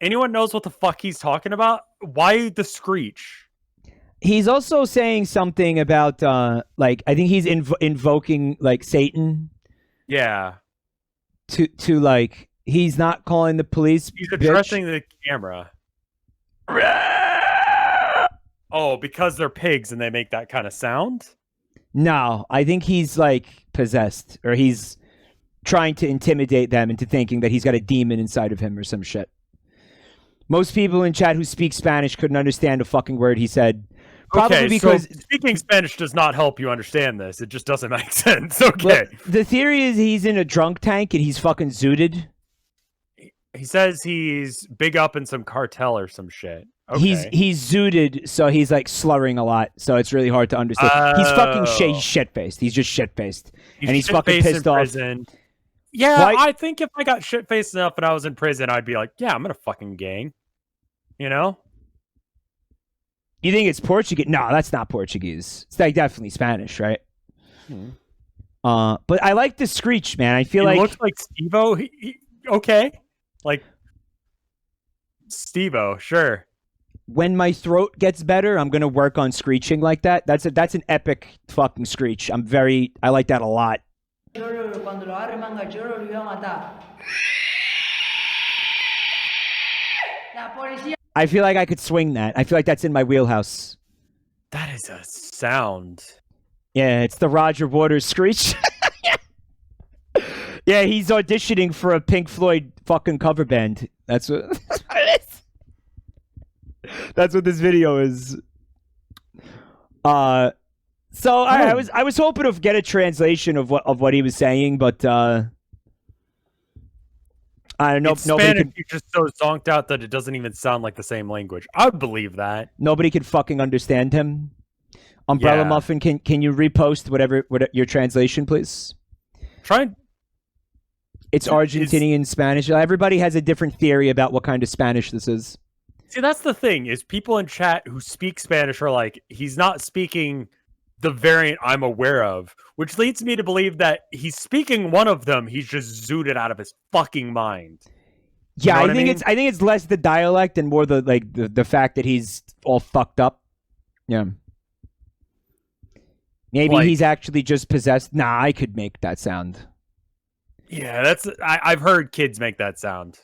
Anyone knows what the fuck he's talking about? Why the screech? He's also saying something about I think he's invoking like Satan. Yeah. To like he's not calling the police. He's addressing the camera. Oh, because they're pigs and they make that kind of sound? No, I think he's like possessed, or he's trying to intimidate them into thinking that he's got a demon inside of him or some shit. Most people in chat who speak Spanish couldn't understand a fucking word he said. Probably because speaking Spanish does not help you understand this. It just doesn't make sense. Okay. Well, the theory is he's in a drunk tank and he's fucking zooted. He says he's big up in some cartel or some shit. Okay. He's zooted, so he's like slurring a lot, so it's really hard to understand. He's fucking shit-faced. He's just shit-faced. And he's fucking pissed off. Prison. Yeah, I think if I got shit-faced enough and I was in prison, I'd be like, yeah, I'm in a fucking gang. You think it's Portuguese? No, that's not Portuguese. It's like definitely Spanish, right? But I like the screech, man. I feel like... It looks like Steve-O. Okay. Like, Steve-O, sure. When my throat gets better, I'm going to work on screeching like that. That's an epic fucking screech. I like that a lot. I feel like I could swing that. I feel like that's in my wheelhouse. That is a sound. Yeah, it's the Roger Waters screech. Yeah, he's auditioning for a Pink Floyd fucking cover band. That's what it is. That's what this video is. I was hoping to get a translation of what he was saying, but I don't know. Spanish, you're just so zonked out that it doesn't even sound like the same language. I would believe that. Nobody can fucking understand him. Umbrella Muffin, can you repost whatever your translation, please? It's Argentinian Spanish. Everybody has a different theory about what kind of Spanish this is. See, that's the thing, is people in chat who speak Spanish are like, he's not speaking the variant I'm aware of, which leads me to believe that he's speaking one of them. He's just zooted out of his fucking mind. Yeah, I think it's less the dialect and more the fact that he's all fucked up. Yeah. Maybe he's actually just possessed. Nah, I could make that sound. Yeah, I've heard kids make that sound.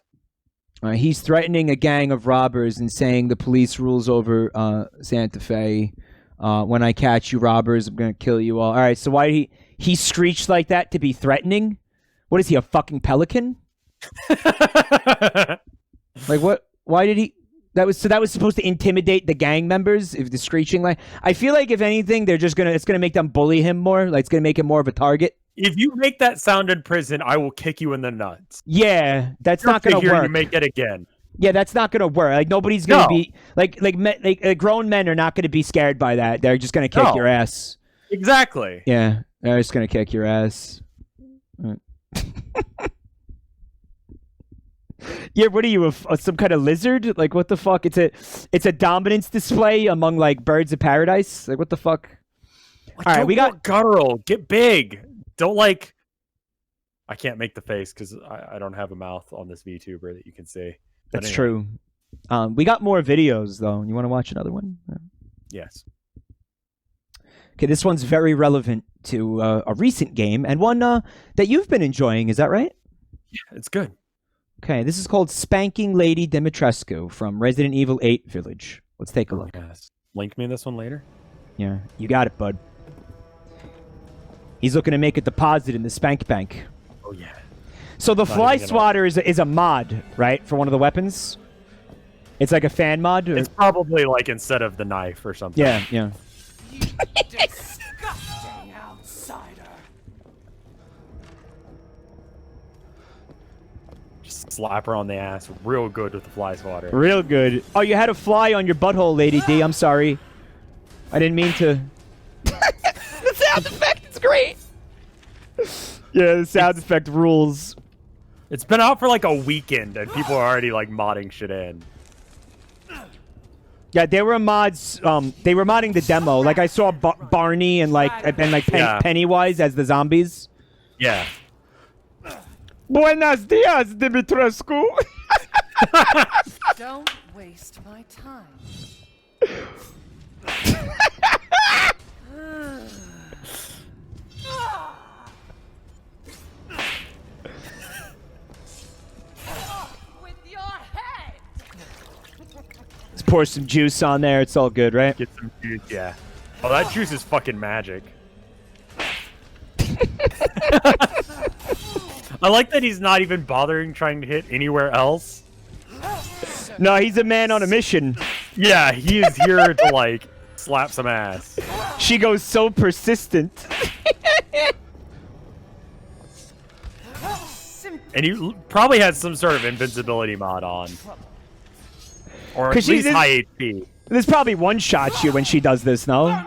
He's threatening a gang of robbers and saying the police rules over Santa Fe. When I catch you robbers, I'm going to kill you all. All right, so why did he screeched like that to be threatening? What is he, a fucking pelican? Like what? Why did he? That was supposed to intimidate the gang members. If the screeching, like, I feel like if anything, it's gonna make them bully him more. Like, it's gonna make him more of a target. If you make that sound in prison, I will kick you in the nuts. Yeah, that's not gonna work. You make it again. Yeah, that's not gonna work. Like, nobody's gonna be like grown men are not gonna be scared by that. They're just gonna kick your ass. Exactly. Yeah, they're just gonna kick your ass. Yeah, what are you, some kind of lizard? Like, what the fuck? It's a dominance display among like birds of paradise. Like, what the fuck? Like, all right, we got guttural. Get big. Don't like. I can't make the face because I don't have a mouth on this VTuber that you can see. That's true. We got more videos though. You want to watch another one? Yes. Okay, this one's very relevant to a recent game and one that you've been enjoying. Is that right? Yeah, it's good. Okay, this is called Spanking Lady Dimitrescu from Resident Evil 8 Village. Let's take a look. Yes. Link me this one later. Yeah, you got it, bud. He's looking to make a deposit in the spank bank. Oh, yeah. So the Fly Swatter is a mod, right, for one of the weapons? It's like a fan mod? Or? It's probably like instead of the knife or something. Yeah, yeah. Disgusting outsider. Just slap her on the ass real good with the Fly Swatter. Real good. Oh, you had a fly on your butthole, Lady D. I'm sorry. I didn't mean to. The sound effect is great. Yeah, the sound effect rules. It's been out for like a weekend, and people are already like modding shit in. Yeah, there were mods. They were modding the demo. Like I saw Barney and Pennywise as the zombies. Yeah. Buenos dias, Dimitrescu. Don't waste my time. With your head. Let's pour some juice on there. It's all good, right? Get some juice, yeah. Oh, that juice is fucking magic. I like that he's not even bothering trying to hit anywhere else. No, he's a man on a mission. Yeah, he is here to like slap some ass. She goes so persistent. And you probably had some sort of invincibility mod on. Or at 'Cause least she's- high HP. There's probably one shot you when she does this, no?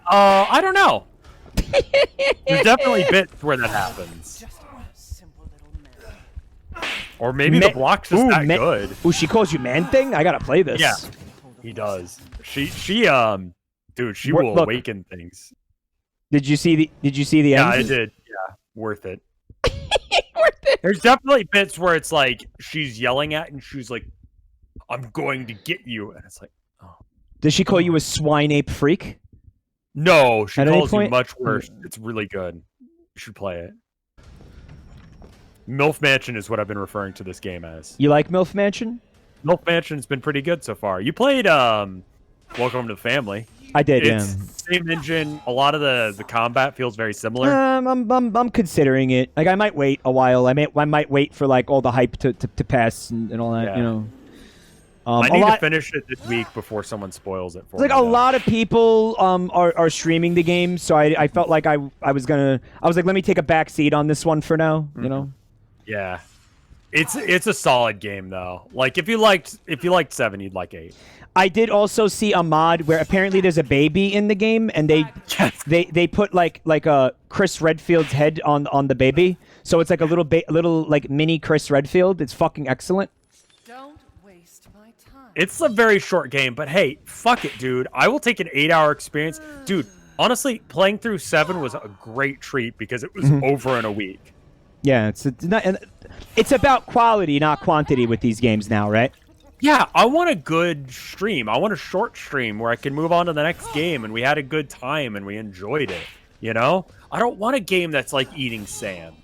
I don't know. There's definitely bits where that happens. Or maybe the block's just that good. Ooh, she calls you man thing? I gotta play this. Yeah, he does. She dude, she will Look. awaken things. Did you see the Yeah, end? I did. Yeah, worth it. There's definitely bits where it's like she's yelling at and she's like, "I'm going to get you," and it's like, oh. Does she call you a swine ape freak? No, she At any calls you point? much worse. It's really good. You should play it. MILF Mansion is what I've been referring to this game as. You like MILF Mansion? MILF Mansion's been pretty good so far. You played Welcome to the Family. I did, It's same engine. A lot of the combat feels very similar. I'm considering it. Like I might wait a while. I might wait for like all the hype to pass and all that. Yeah. You know. I need to finish it this week before someone spoils it for me. Like a lot of people are streaming the game, so I felt like I was like, let me take a back seat on this one for now. You know. Yeah, it's a solid game though. Like if you liked 7, you'd like 8. I did also see a mod where apparently there's a baby in the game, and they put like a Chris Redfield's head on the baby, so it's like a little like mini Chris Redfield. It's fucking excellent. Don't waste my time. It's a very short game, but hey, fuck it, dude. I will take an 8-hour experience, dude. Honestly, playing through 7 was a great treat because it was over in a week. Yeah, it's about quality, not quantity with these games now, right? Yeah, I want a good stream. I want a short stream where I can move on to the next game and we had a good time and we enjoyed it. You know? I don't want a game that's like eating sand.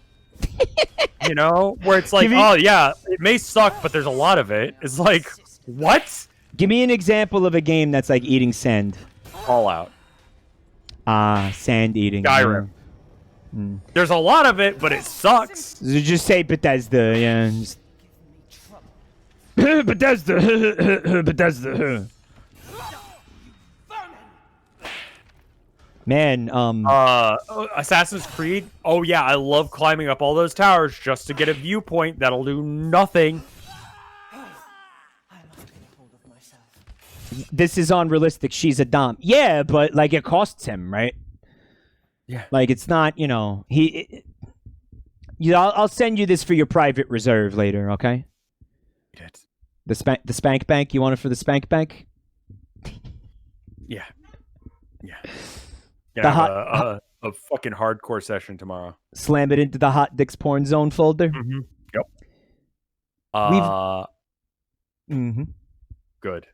You know? Where it's like, oh yeah, it may suck, but there's a lot of it. It's like, what? Give me an example of a game that's like eating sand. Fallout. Sand eating. Skyrim. There's a lot of it, but it sucks. Just say Bethesda, yeah. Bethesda. Bethesda. Man, Assassin's Creed. Oh yeah, I love climbing up all those towers just to get a viewpoint that'll do nothing. This is unrealistic. She's a dom. Yeah, but like it costs him, right? Yeah. Like it's not, you know, I'll send you this for your private reserve later, okay? The spank bank. You want it for the spank bank? Yeah. Yeah. The a fucking hardcore session tomorrow. Slam it into the hot dicks porn zone folder. Yep. Good.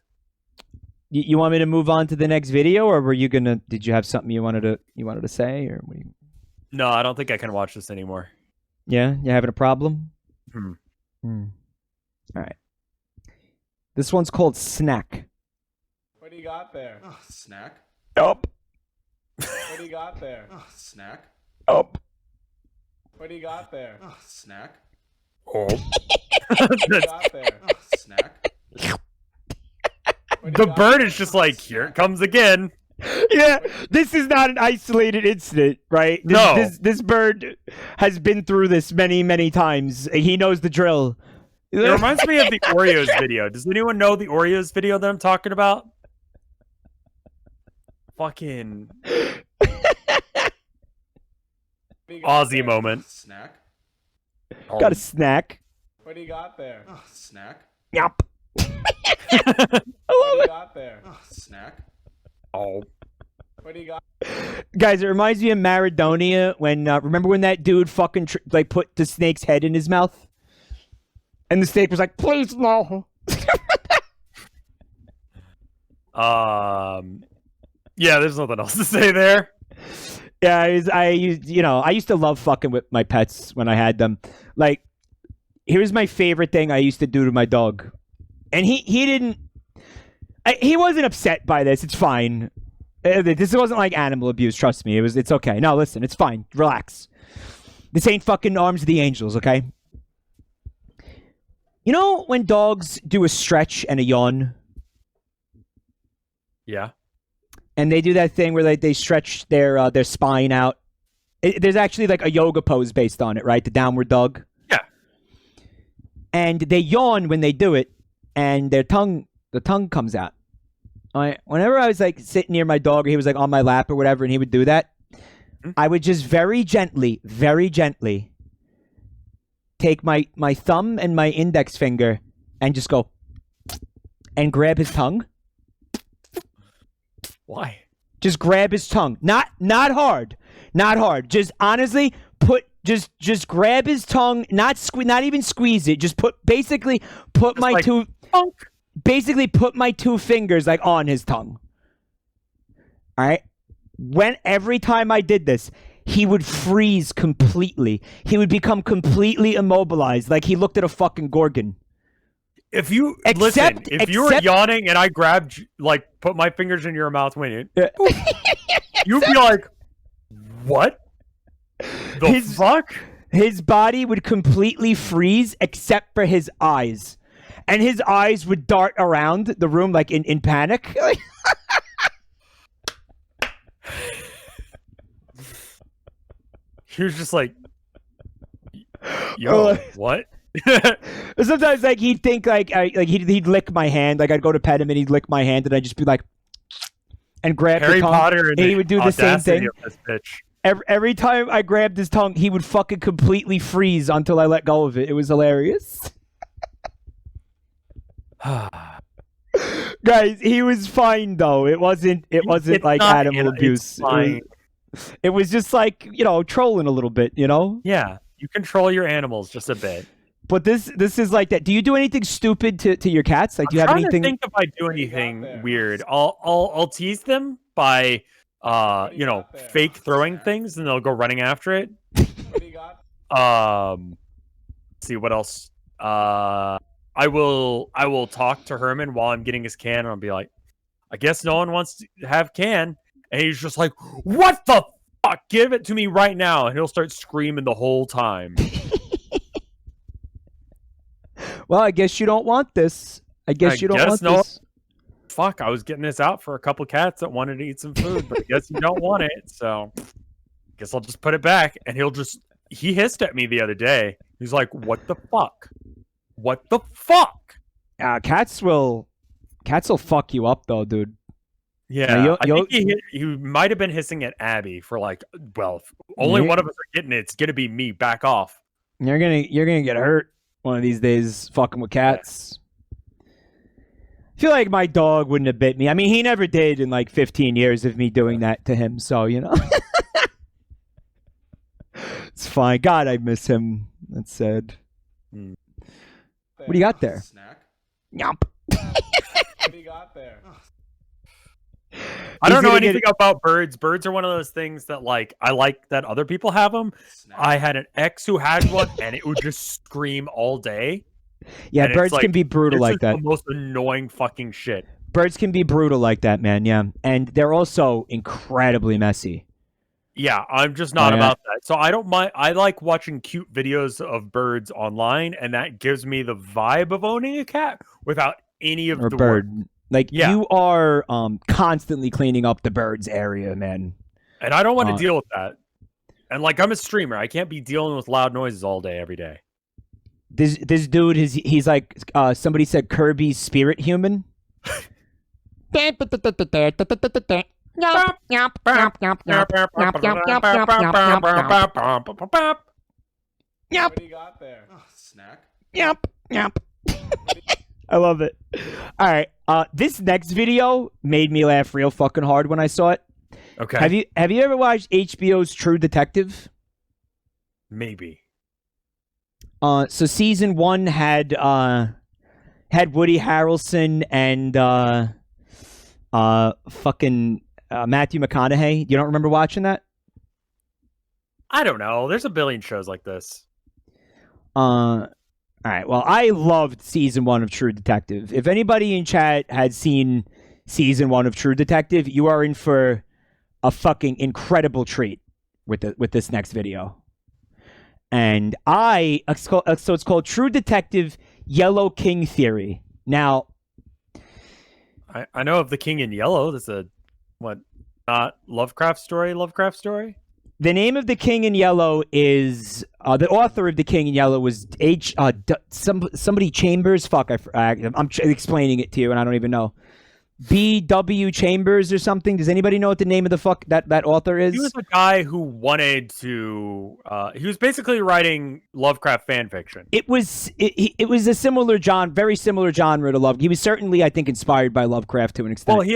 You want me to move on to the next video, or were you gonna? Did you have something you wanted to say, or what? No, I don't think I can watch this anymore. Yeah, you having a problem? Hmm. All right. This one's called Snack. What do you got there? Oh, snack. Up. What do you got there? Oh, snack. Up. What do you got there? Oh, snack. Oh. What do you got there? Oh, snack. The bird is just like, here it comes again. Yeah, this is not an isolated incident, right? This bird has been through this many, many times. He knows the drill. It reminds me of the Oreos video. Does anyone know the Oreos video that I'm talking about? Fucking. Aussie moment. Snack. Got a snack. What do you got there? Snack. Yup. What do you got there? Snack. Oh. What do you got? Guys, it reminds me of Maradona when remember when that dude fucking like put the snake's head in his mouth, and the snake was like, "Please no." Yeah, there's nothing else to say there. Yeah, I used to love fucking with my pets when I had them. Like, here's my favorite thing I used to do to my dog, and he wasn't upset by this. It's fine. This wasn't like animal abuse. Trust me. It's okay. No, listen, it's fine. Relax. This ain't fucking Arms of the Angels, okay? You know when dogs do a stretch and a yawn? Yeah. And they do that thing where they stretch their spine out. There's actually like a yoga pose based on it, right? The downward dog. Yeah. And they yawn when they do it, and the tongue comes out. Whenever I was like sitting near my dog, or he was like on my lap or whatever, and he would do that, I would just very gently take my thumb and my index finger and just go and grab his tongue. Why? Just grab his tongue. Not hard. Just honestly just grab his tongue, not even squeeze it. Just put my two fingers like on his tongue. All right? Every time I did this, he would freeze completely. He would become completely immobilized, like he looked at a fucking Gorgon. If you were yawning and I grabbed, like, put my fingers in your mouth when you'd be like, what? The fuck? His body would completely freeze except for his eyes. And his eyes would dart around the room like in panic. He was just like, yo, what? Sometimes like he'd think like he'd lick my hand, like I'd go to pet him and he'd lick my hand and I'd just be like and grab Harry the tongue, Potter and he would do the same thing. Of this bitch. Every time I grabbed his tongue, he would fucking completely freeze until I let go of it. It was hilarious. Guys, he was fine though. It wasn't like animal abuse. It was just like, trolling a little bit, Yeah, you control your animals just a bit. But this is like that. Do you do anything stupid to your cats? Like, do you have anything? I think if I do anything weird, I'll tease them by fake throwing things, and they'll go running after it. What do you got? See what else. I will talk to Herman while I'm getting his can, and I'll be like, I guess no one wants to have can. And he's just like, what the fuck? Give it to me right now. And he'll start screaming the whole time. Well, I guess you don't want this. I guess you don't want this. Fuck, I was getting this out for a couple cats that wanted to eat some food, but I guess you don't want it. So I guess I'll just put it back. And he hissed at me the other day. He's like, what the fuck? What the fuck? Cats will fuck you up though, dude. Yeah, I think he might have been hissing at Abby for like, well, only one of us are getting it. It's gonna be me. Back off. You're gonna get hurt one of these days fucking with cats. I feel like my dog wouldn't have bit me. I mean, he never did in like 15 years of me doing that to him. So it's fine. God, I miss him. That's sad. What do you got there? Snack. Yomp. What do you got there? I don't know anything about birds. Birds are one of those things that I like that other people have them. I had an ex who had one, and it would just scream all day. Yeah, birds can be brutal like that. The most annoying fucking shit. Birds can be brutal like that, man. Yeah, and they're also incredibly messy. Yeah, I'm just not about that. So I don't mind. I like watching cute videos of birds online, and that gives me the vibe of owning a cat without any of the bird. work. Like, you are constantly cleaning up the birds area, man. And I don't want to deal with that. And I'm a streamer. I can't be dealing with loud noises all day, every day. This dude, he's like, somebody said Kirby's spirit human. Yep, yep, yep, yep, yep, yep, yep, yep, yep, yep, yep. Yep. What do you got there? Oh, snack. Yep, yep. I love it. All right. This next video made me laugh real fucking hard when I saw it. Okay. Have you ever watched HBO's True Detective? Maybe. So season 1 had Woody Harrelson and fucking Matthew McConaughey. You don't remember watching that? I don't know. There's a billion shows like this. All right. Well, I loved season 1 of True Detective. If anybody in chat had seen season 1 of True Detective, you are in for a fucking incredible treat with this next video. And so it's called True Detective Yellow King Theory. Now, I know of the King in Yellow. That's a not Lovecraft story. The name of the King in Yellow is the author of the King in Yellow was somebody Chambers. Fuck, I'm explaining it to you, and I don't even know. B.W. Chambers or something. Does anybody know what the name of the fuck that author is? He was a guy who wanted to. He was basically writing Lovecraft fan fiction. It was a similar very similar genre to Love. He was certainly, I think, inspired by Lovecraft to an extent. Well,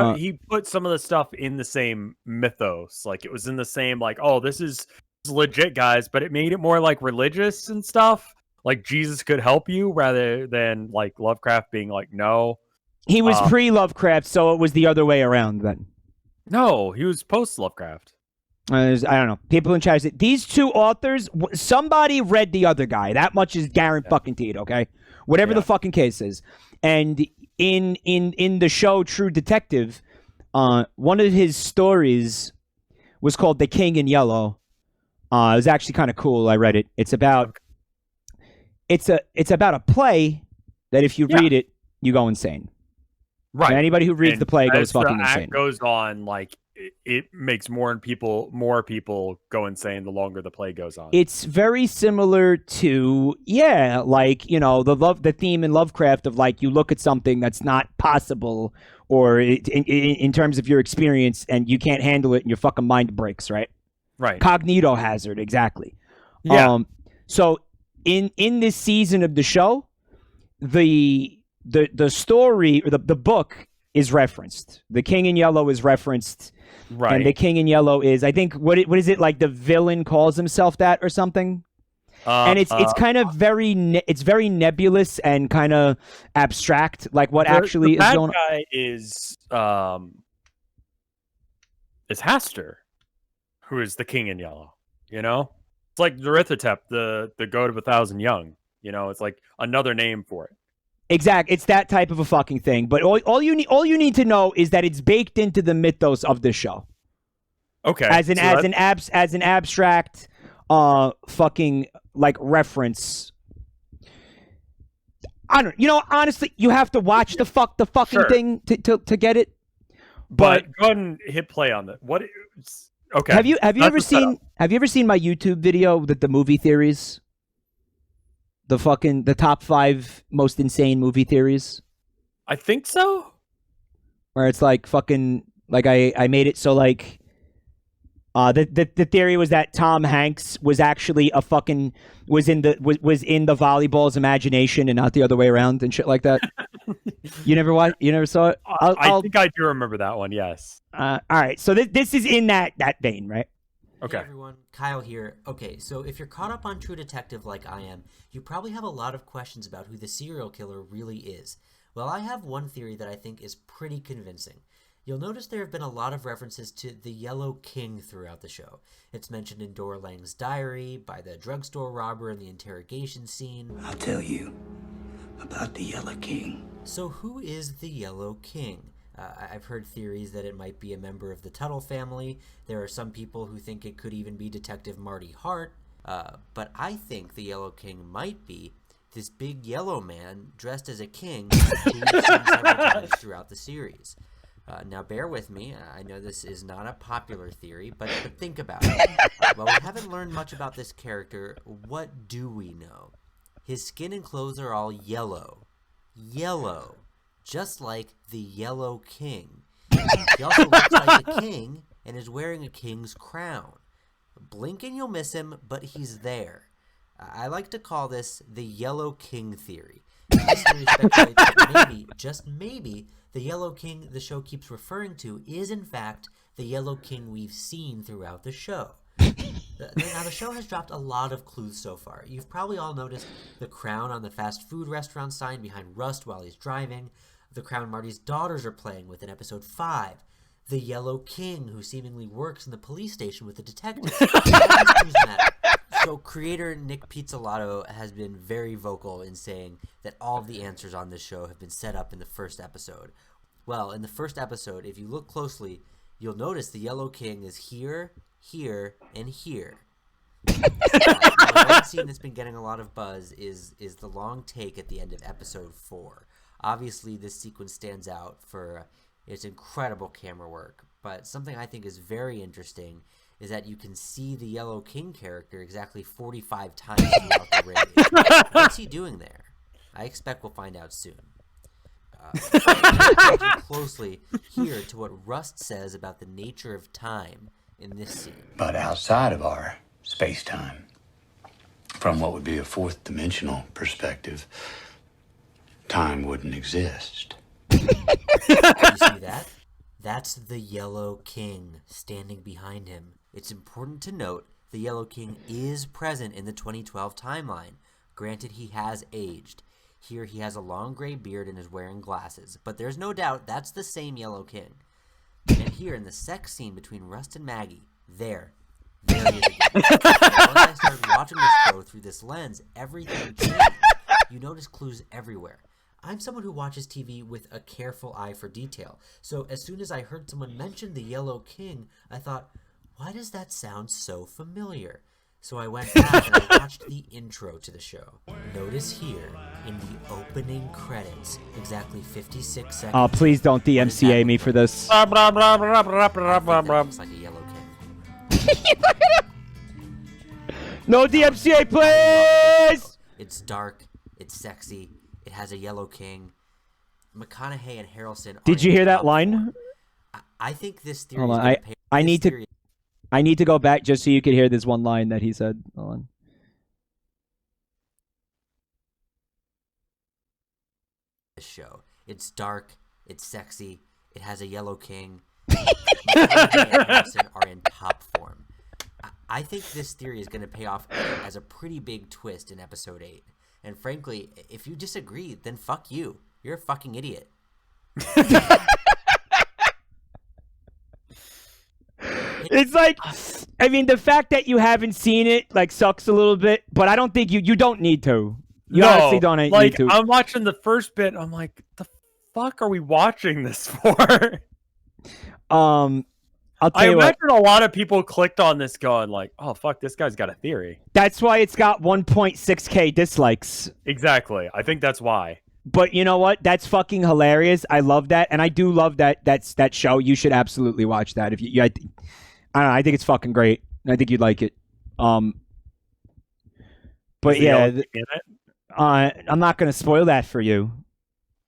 he put some of the stuff in the same mythos. Like it was in the same this is legit, guys, but it made it more like religious and stuff. Like Jesus could help you rather than like Lovecraft being like no. He was pre-Lovecraft, so it was the other way around then. No, he was post-Lovecraft. I don't know. People in chat say these two authors. Somebody read the other guy. That much is guaranteed. Okay, whatever the fucking case is. And in the show True Detective, one of his stories was called The King in Yellow. It was actually kind of cool. I read it. It's about a play that if you read it, you go insane. Right. And anybody who reads the play goes fucking insane. Act goes on, it makes more people go insane the longer the play goes on. It's very similar to the theme in Lovecraft of you look at something that's not possible or in terms of your experience and you can't handle it and your fucking mind breaks, right? Right. Cognito hazard, exactly. Yeah. So in this season of the show, the story or the book is referenced. The King in Yellow is referenced, right? And the King in Yellow is, I think, what is it like? The villain calls himself that or something. And it's kind of very nebulous and kind of abstract, like what actually is going on. The bad guy is Haster, who is the King in Yellow. You know, it's like Nerithotep, the goat of 1,000 young. You know, it's like another name for it. Exact. It's that type of a fucking thing. But all you need to know is that it's baked into the mythos of the show. Okay. As an abstract fucking reference. I don't. Honestly, you have to watch the fucking thing to get it. But go ahead and hit play on that. What? Okay. Have you ever seen my YouTube video with the movie theories? The top 5 most insane movie theories. I think so. Where it's I made it so the theory was that Tom Hanks was actually was in the volleyball's imagination and not the other way around and shit like that. You never saw it? I think I do remember that one. Yes. All right. So this is in that vein, right? Okay. Hey everyone, Kyle here. Okay, so if you're caught up on True Detective like I am, you probably have a lot of questions about who the serial killer really is. Well, I have one theory that I think is pretty convincing. You'll notice there have been a lot of references to the Yellow King throughout the show. It's mentioned in Dora Lang's diary, by the drugstore robber in the interrogation scene. I'll tell you about the Yellow King. So who is the Yellow King? I've heard theories that it might be a member of the Tuttle family. There are some people who think it could even be Detective Marty Hart. But I think the Yellow King might be this big yellow man dressed as a king who we've seen several times throughout the series. Now bear with me, I know this is not a popular theory, but think about it. While we haven't learned much about this character, what do we know? His skin and clothes are all yellow. Yellow. Just like the Yellow King. He also looks like a king and is wearing a king's crown. Blink and you'll miss him, but he's there. I like to call this the Yellow King theory. This theory speculates that maybe, just maybe, the Yellow King the show keeps referring to is in fact the Yellow King we've seen throughout the show. Now, the show has dropped a lot of clues so far. You've probably all noticed the crown on the fast food restaurant sign behind Rust while he's driving, the crown Marty's daughters are playing with in episode 5, the Yellow King who seemingly works in the police station with the detectives. So creator Nick Pizzolatto has been very vocal in saying that all of the answers on this show have been set up in the first episode. Well, in the first episode, if you look closely, you'll notice the Yellow King is here, here, and here. One scene that's been getting a lot of buzz is the long take at the end of episode 4. Obviously, this sequence stands out for its incredible camera work, but something I think is very interesting is that you can see the Yellow King character exactly 45 times throughout the raid. What's he doing there? I expect we'll find out soon. Closely here to what Rust says about the nature of time in this scene. But outside of our space-time, from what would be a fourth dimensional perspective, time wouldn't exist. You see that? That's the Yellow King standing behind him. It's important to note the Yellow King is present in the 2012 timeline. Granted, he has aged. Here he has a long gray beard and is wearing glasses, but there's no doubt that's the same Yellow King. And here in the sex scene between Rust and Maggie, there he is again. Once I started watching this show through this lens, everything changed. You notice clues everywhere. I'm someone who watches TV with a careful eye for detail, so as soon as I heard someone mention the Yellow King, I thought, why does that sound so familiar? So I went back and I watched the intro to the show. Notice here, in the opening credits, exactly 56 seconds. Oh, please don't DMCA me for this. Looks like a Yellow King. No DMCA, please! It's dark, it's sexy, it has a Yellow King. McConaughey and Harrelson. Did you hear that line? I think this theory Hold is on, going to pay. I need to go back just so you could hear this one line that he said. Hold on. This show. It's dark, it's sexy, it has a Yellow King. McConaughey and Harrelson are in top form. I think this theory is going to pay off as a pretty big twist in episode 8. And frankly, if you disagree, then fuck you. You're a fucking idiot. It's like, I mean, the fact that you haven't seen it like sucks a little bit, but I don't think you don't need to. You honestly don't need to. I'm watching the first bit. I'm like, the fuck are we watching this for? I'll tell I you what. imagine a lot of people clicked on this going like, oh fuck, this guy's got a theory. That's why it's got 1.6K dislikes. Exactly. I think that's why. But you know what? That's fucking hilarious. I love that, and I do love that show. You should absolutely watch that. If you, I don't know. I think it's fucking great. I think you'd like it. But yeah, I'm not gonna spoil that for you.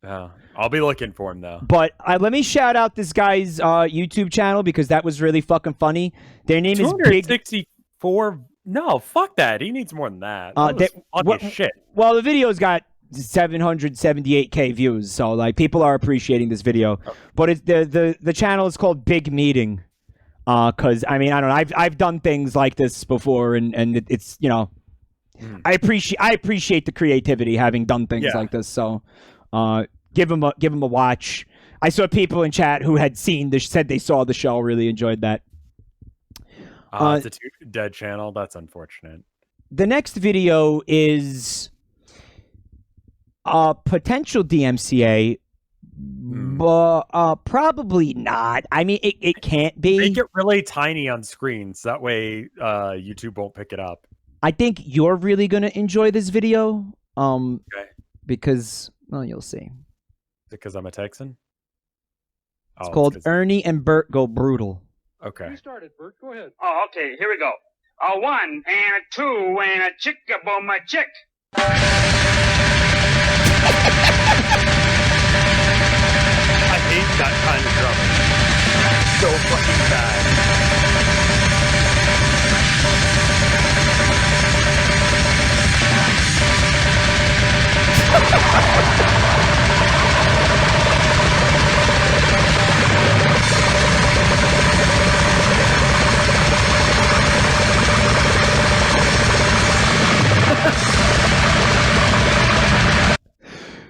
I'll be looking for him though. But let me shout out this guy's YouTube channel because that was really fucking funny. Their name is Big 64. No, fuck that. He needs more than that. That was funny as shit. Well, the video's got 778K views, so like people are appreciating this video. But it's the channel is called Big Meeting. Because I mean, I don't know. I've done things like this before, and it's, you know, I appreciate the creativity having done things like this. So, give him a watch. I saw people in chat who had seen this, said they saw the show, really enjoyed that. It's a dead channel. That's unfortunate. The next video is potential DMCA. But probably not. I mean, it can't be. Make it really tiny on screens. That way YouTube won't pick it up. I think you're really going to enjoy this video. Okay. Because, well, you'll see. Because I'm a Texan? It's called Ernie and Bert Go Brutal. Okay. You started, Bert. Go ahead. Oh, okay. Here we go. A 1 and a 2 and a chick-a-boom a chick. I hate that kind of drumming. so fucking bad.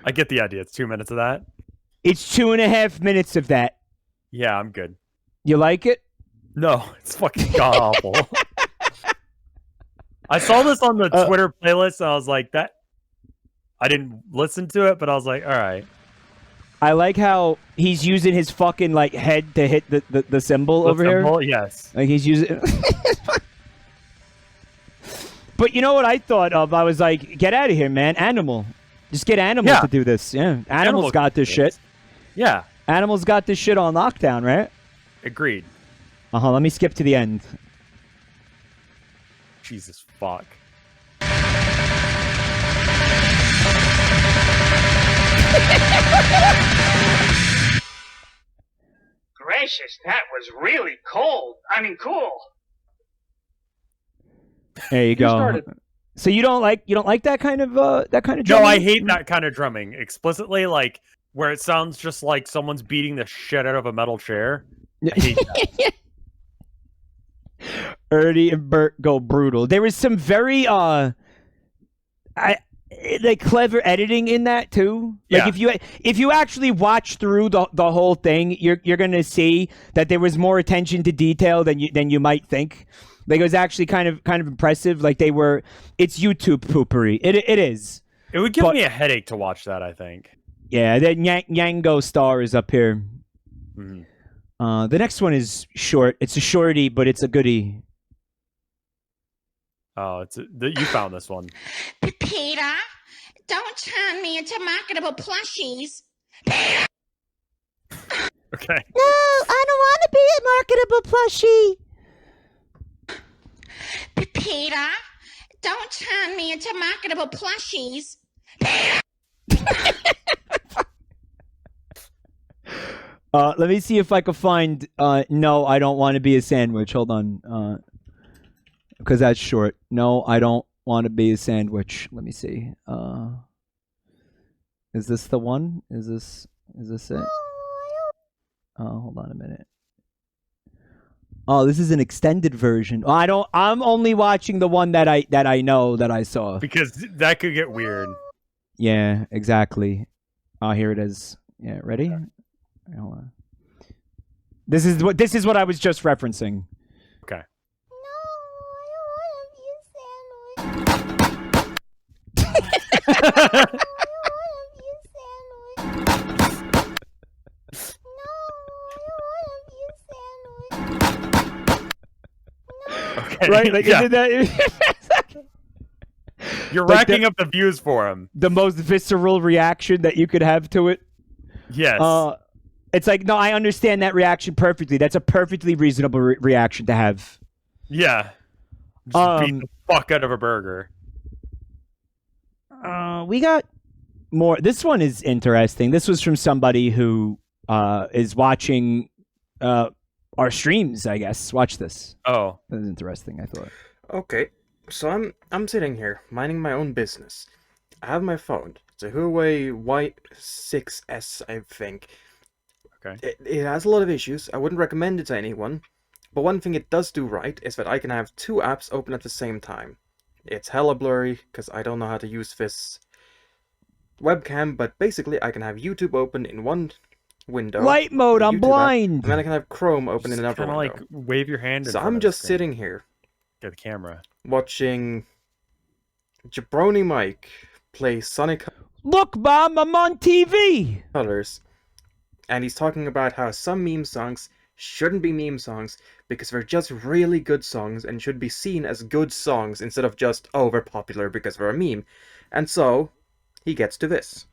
I get the idea. It's 2 minutes of that. It's 2.5 minutes of that. Yeah, I'm good. You like it? No, it's fucking god awful. I saw this on the Twitter playlist, and I was like, that. I didn't listen to it, but I was like, all right. I like how he's using his fucking like head to hit the symbol over here. Yes. Like he's using. But you know what I thought of? I was like, get out of here, man. Animal. Just get Animal Yeah. to do this. Yeah. Animal's Animal got this shit. Yeah. Animal's got this shit on lockdown, right? Agreed. Let me skip to the end. Jesus fuck. Gracious, that was really cold. I mean, cool. There you go. So you don't like that kind of No, drumming? I hate that kind of drumming. Explicitly, like, where it sounds just like someone's beating the shit out of a metal chair. I hate that. Ernie and Bert go brutal. There was some very clever editing in that too. Like if you actually watch through the whole thing, you're gonna see that there was more attention to detail than you might think. Like it was actually kind of impressive. Like it's YouTube poopery. It is. It would give me a headache to watch that, I think. Yeah, the Nyango star is up here. Mhm. The next one is short. It's a shorty, but it's a goodie. Oh, you found this one. Peter, don't turn me into marketable plushies. Okay. No, I don't want to be a marketable plushie. Peter, don't turn me into marketable plushies. Let me see if I can find. No, I don't want to be a sandwich. Hold on. Because that's short. No, I don't want to be a sandwich. Let me see. Is this the one? Is this it? Hold on a minute. Oh, this is an extended version. I'm only watching the one that I know that I saw. Because that could get weird. Yeah, exactly. Oh, here it is. Yeah, ready? Hold on. This is what I was just referencing. Okay. Okay. Right? Like, yeah. isn't that You're like racking up the views for him. the most visceral reaction that you could have to it? Yes. It's like, no, I understand that reaction perfectly. That's a perfectly reasonable reaction to have. Yeah. Just beat the fuck out of a burger. We got more. This one is interesting. This was from somebody who is watching our streams, I guess. Watch this. Oh. That was interesting, I thought. Okay, so I'm sitting here, minding my own business. I have my phone. It's a Huawei Y6S, I think. Okay. It has a lot of issues. I wouldn't recommend it to anyone. But one thing it does do right is that I can have two apps open at the same time. It's hella blurry, because I don't know how to use this webcam, but basically I can have YouTube open in one window. Light mode, I'm blind! And then I can have Chrome open in another window. Kind of like wave your hand in So front I'm of the just screen. sitting here. Get the camera. Watching Jabroni-Mike play Sonic Look, Mom, I'm on TV! Colors. And he's talking about how some meme songs shouldn't be meme songs because they're just really good songs and should be seen as good songs instead of just, oh, they're popular because they're a meme. And so, he gets to this.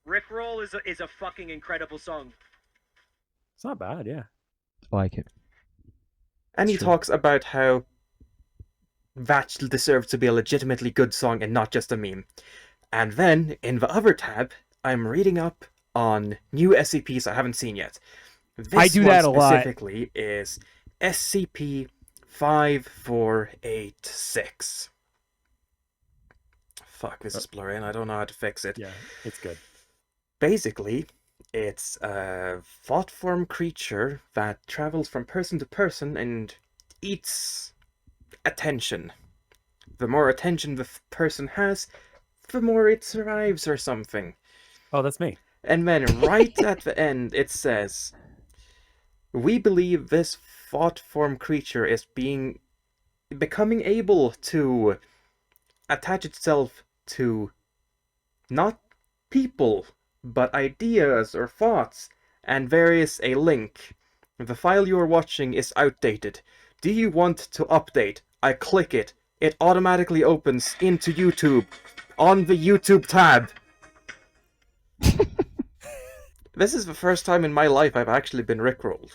Rickroll is a fucking incredible song. It's not bad, yeah. I like it. And he talks about how that deserves to be a legitimately good song and not just a meme. And then, in the other tab, I'm reading up on new SCPs I haven't seen yet. This I do one that a lot. specifically is SCP-5486. Fuck, this is blurry and I don't know how to fix it. Yeah, it's good. Basically, it's a thought form creature that travels from person to person and eats attention. The more attention the person has, the more it survives or something. Oh, that's me. And then right at the end, it says, we believe this thought form creature is becoming able to attach itself to not people, but ideas or thoughts, and there is a link. The file you are watching is outdated. Do you want to update? I click it. It automatically opens into YouTube on the YouTube tab. This is the first time in my life I've actually been rickrolled.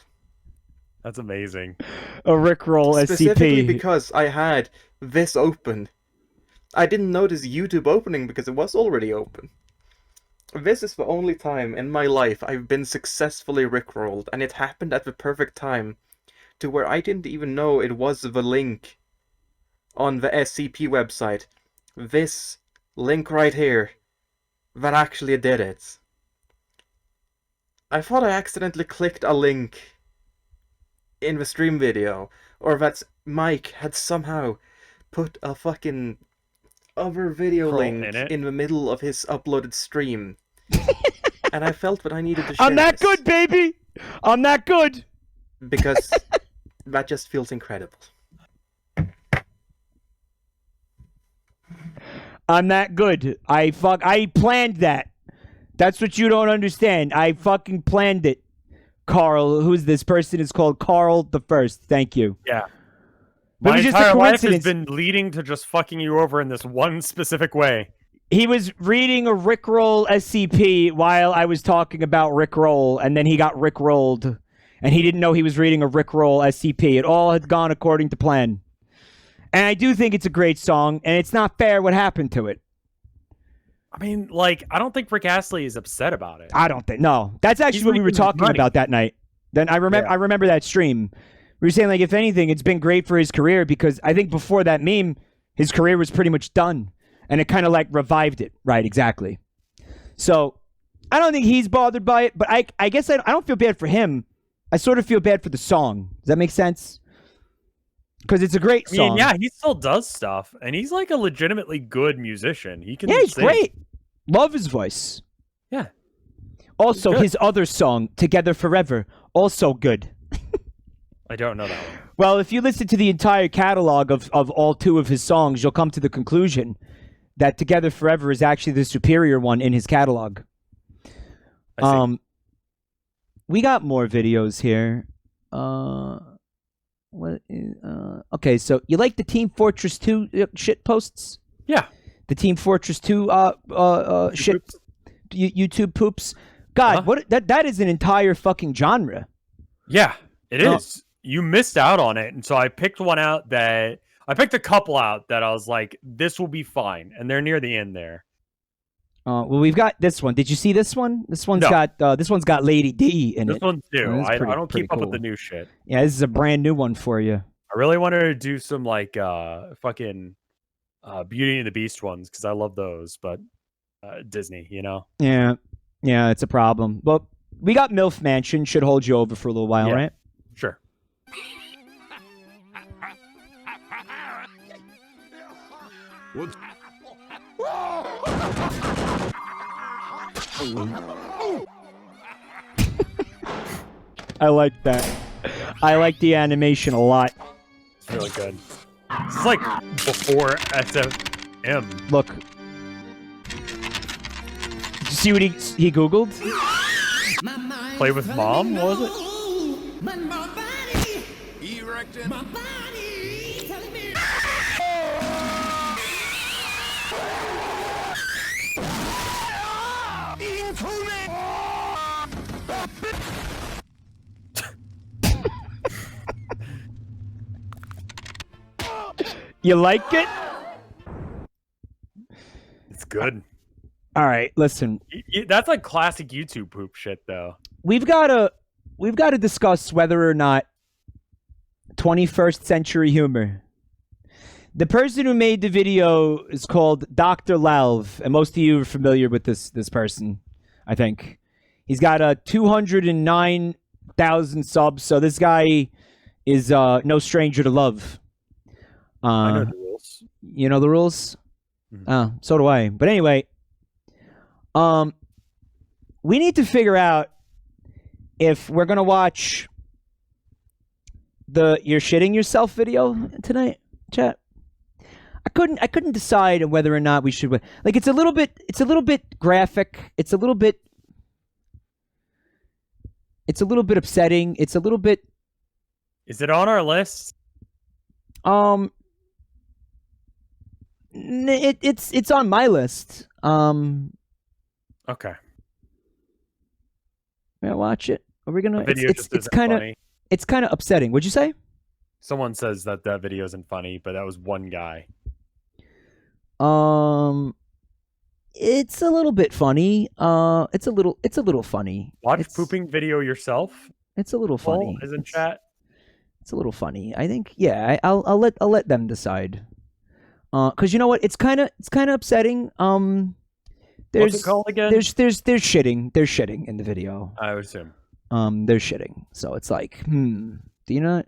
That's amazing. A rickroll Specifically SCP. because I had this open. I didn't notice YouTube opening because it was already open. This is the only time in my life I've been successfully rickrolled, and it happened at the perfect time to where I didn't even know it was the link on the SCP website. This link right here that actually did it. I thought I accidentally clicked a link in the stream video, or that Mike had somehow put a fucking other video link in the middle of his uploaded stream. And I felt that I needed to share I'm that this, good, baby. I'm that good. because that just feels incredible. I'm that good. I planned that. That's what you don't understand. I fucking planned it. Carl, who's this person is called Carl the First. Thank you. Yeah. But it My was just a entire life has coincidence. been leading to just fucking you over in this one specific way. He was reading a Rickroll SCP while I was talking about Rickroll, and then he got Rickrolled, and he didn't know he was reading a Rickroll SCP. It all had gone according to plan. And I do think it's a great song, and it's not fair what happened to it. I mean, like, I don't think Rick Astley is upset about it. I don't think. No, that's actually He's what we were making talking money. about that night. Then I remember that stream. We were saying, like, if anything, it's been great for his career, because I think before that meme, his career was pretty much done, and it kind of like revived it. Right? Exactly. So I don't think he's bothered by it, but I guess I don't feel bad for him. I sort of feel bad for the song. Does that make sense? Because it's a great song. I mean, yeah, he still does stuff, and he's like a legitimately good musician. He can. Yeah, he's sing. great. Love his voice. Yeah. Also, Good. his other song, Together Forever, also good. I don't know that one. Well, if you listen to the entire catalog of all two of his songs, you'll come to the conclusion that Together Forever is actually the superior one in his catalog. We got more videos here. Okay, so you like the Team Fortress 2 shit posts? Yeah. The Team Fortress 2 shit YouTube poops? God, what that is an entire fucking genre. Yeah, it is. You missed out on it, and so I picked one out that I picked a couple out that I was like, this will be fine, and they're near the end there. Well, we've got this one. Did you see this one? This one's No. got Lady D in This it. one's new. Well, I that's don't pretty keep up with cool. the new shit. Yeah, this is a brand new one for you. I really wanted to do some like fucking Beauty and the Beast ones because I love those, but Disney, you know. Yeah, it's a problem. Well, we got MILF Mansion. Should hold you over for a little while, Yeah. right? Sure. I like that. I like the animation a lot. It's really good. It's like before SFM. Look. Did you see what he Googled? Play with Mom, what was it? You like it? It's good. All right, listen. That's like classic YouTube poop shit, though. We've got a we've got to discuss whether or not 21st century humor. The person who made the video is called Dr. Lalv, and most of you are familiar with this person, I think. He's got 209,000 subs, so this guy is no stranger to love. I know the rules. You know the rules? Mm-hmm. So do I. But anyway, we need to figure out if we're gonna watch the "You're shitting yourself" video tonight, chat. I couldn't decide on whether or not we should. Like, it's a little bit graphic. It's a little bit upsetting. It's a little bit. Is it on our list? It's on my list. Okay. May I watch it? Are we gonna? The video It's just kind of funny. it's kind of upsetting. What'd you say? Someone says that video isn't funny, but that was one guy. It's a little bit funny. It's a little funny. Watch pooping video yourself. It's a little funny. Is in chat. It's a little funny. I think. Yeah. I'll let them decide. Because you know what? It's kind of upsetting. There's What's it called again? There's shitting. There's shitting in the video. I would assume. There's shitting. So it's like, do you not?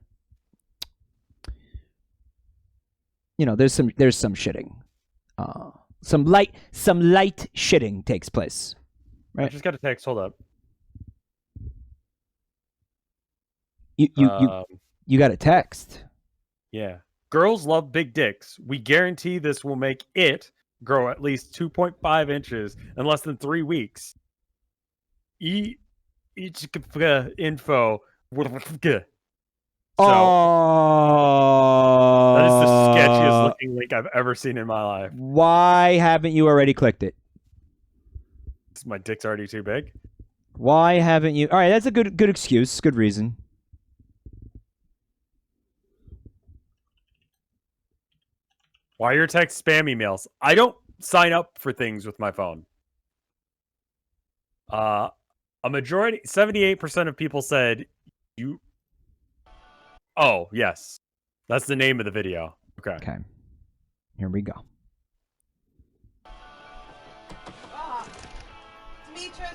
You know, there's some shitting. Some light shitting takes place. I Right? just got a text. Hold up. You got a text. Yeah. Girls love big dicks. We guarantee this will make it grow at least 2.5 inches in less than 3 weeks. Each info. So, that is the sketchiest looking link I've ever seen in my life. Why haven't you already clicked it? My dick's already too big. Why haven't you? All right, that's a good excuse, good reason. Why your text spam emails? I don't sign up for things with my phone. A majority, 78% of people said you. Oh, yes. That's the name of the video. Okay. Okay. Here we go. Demetrius,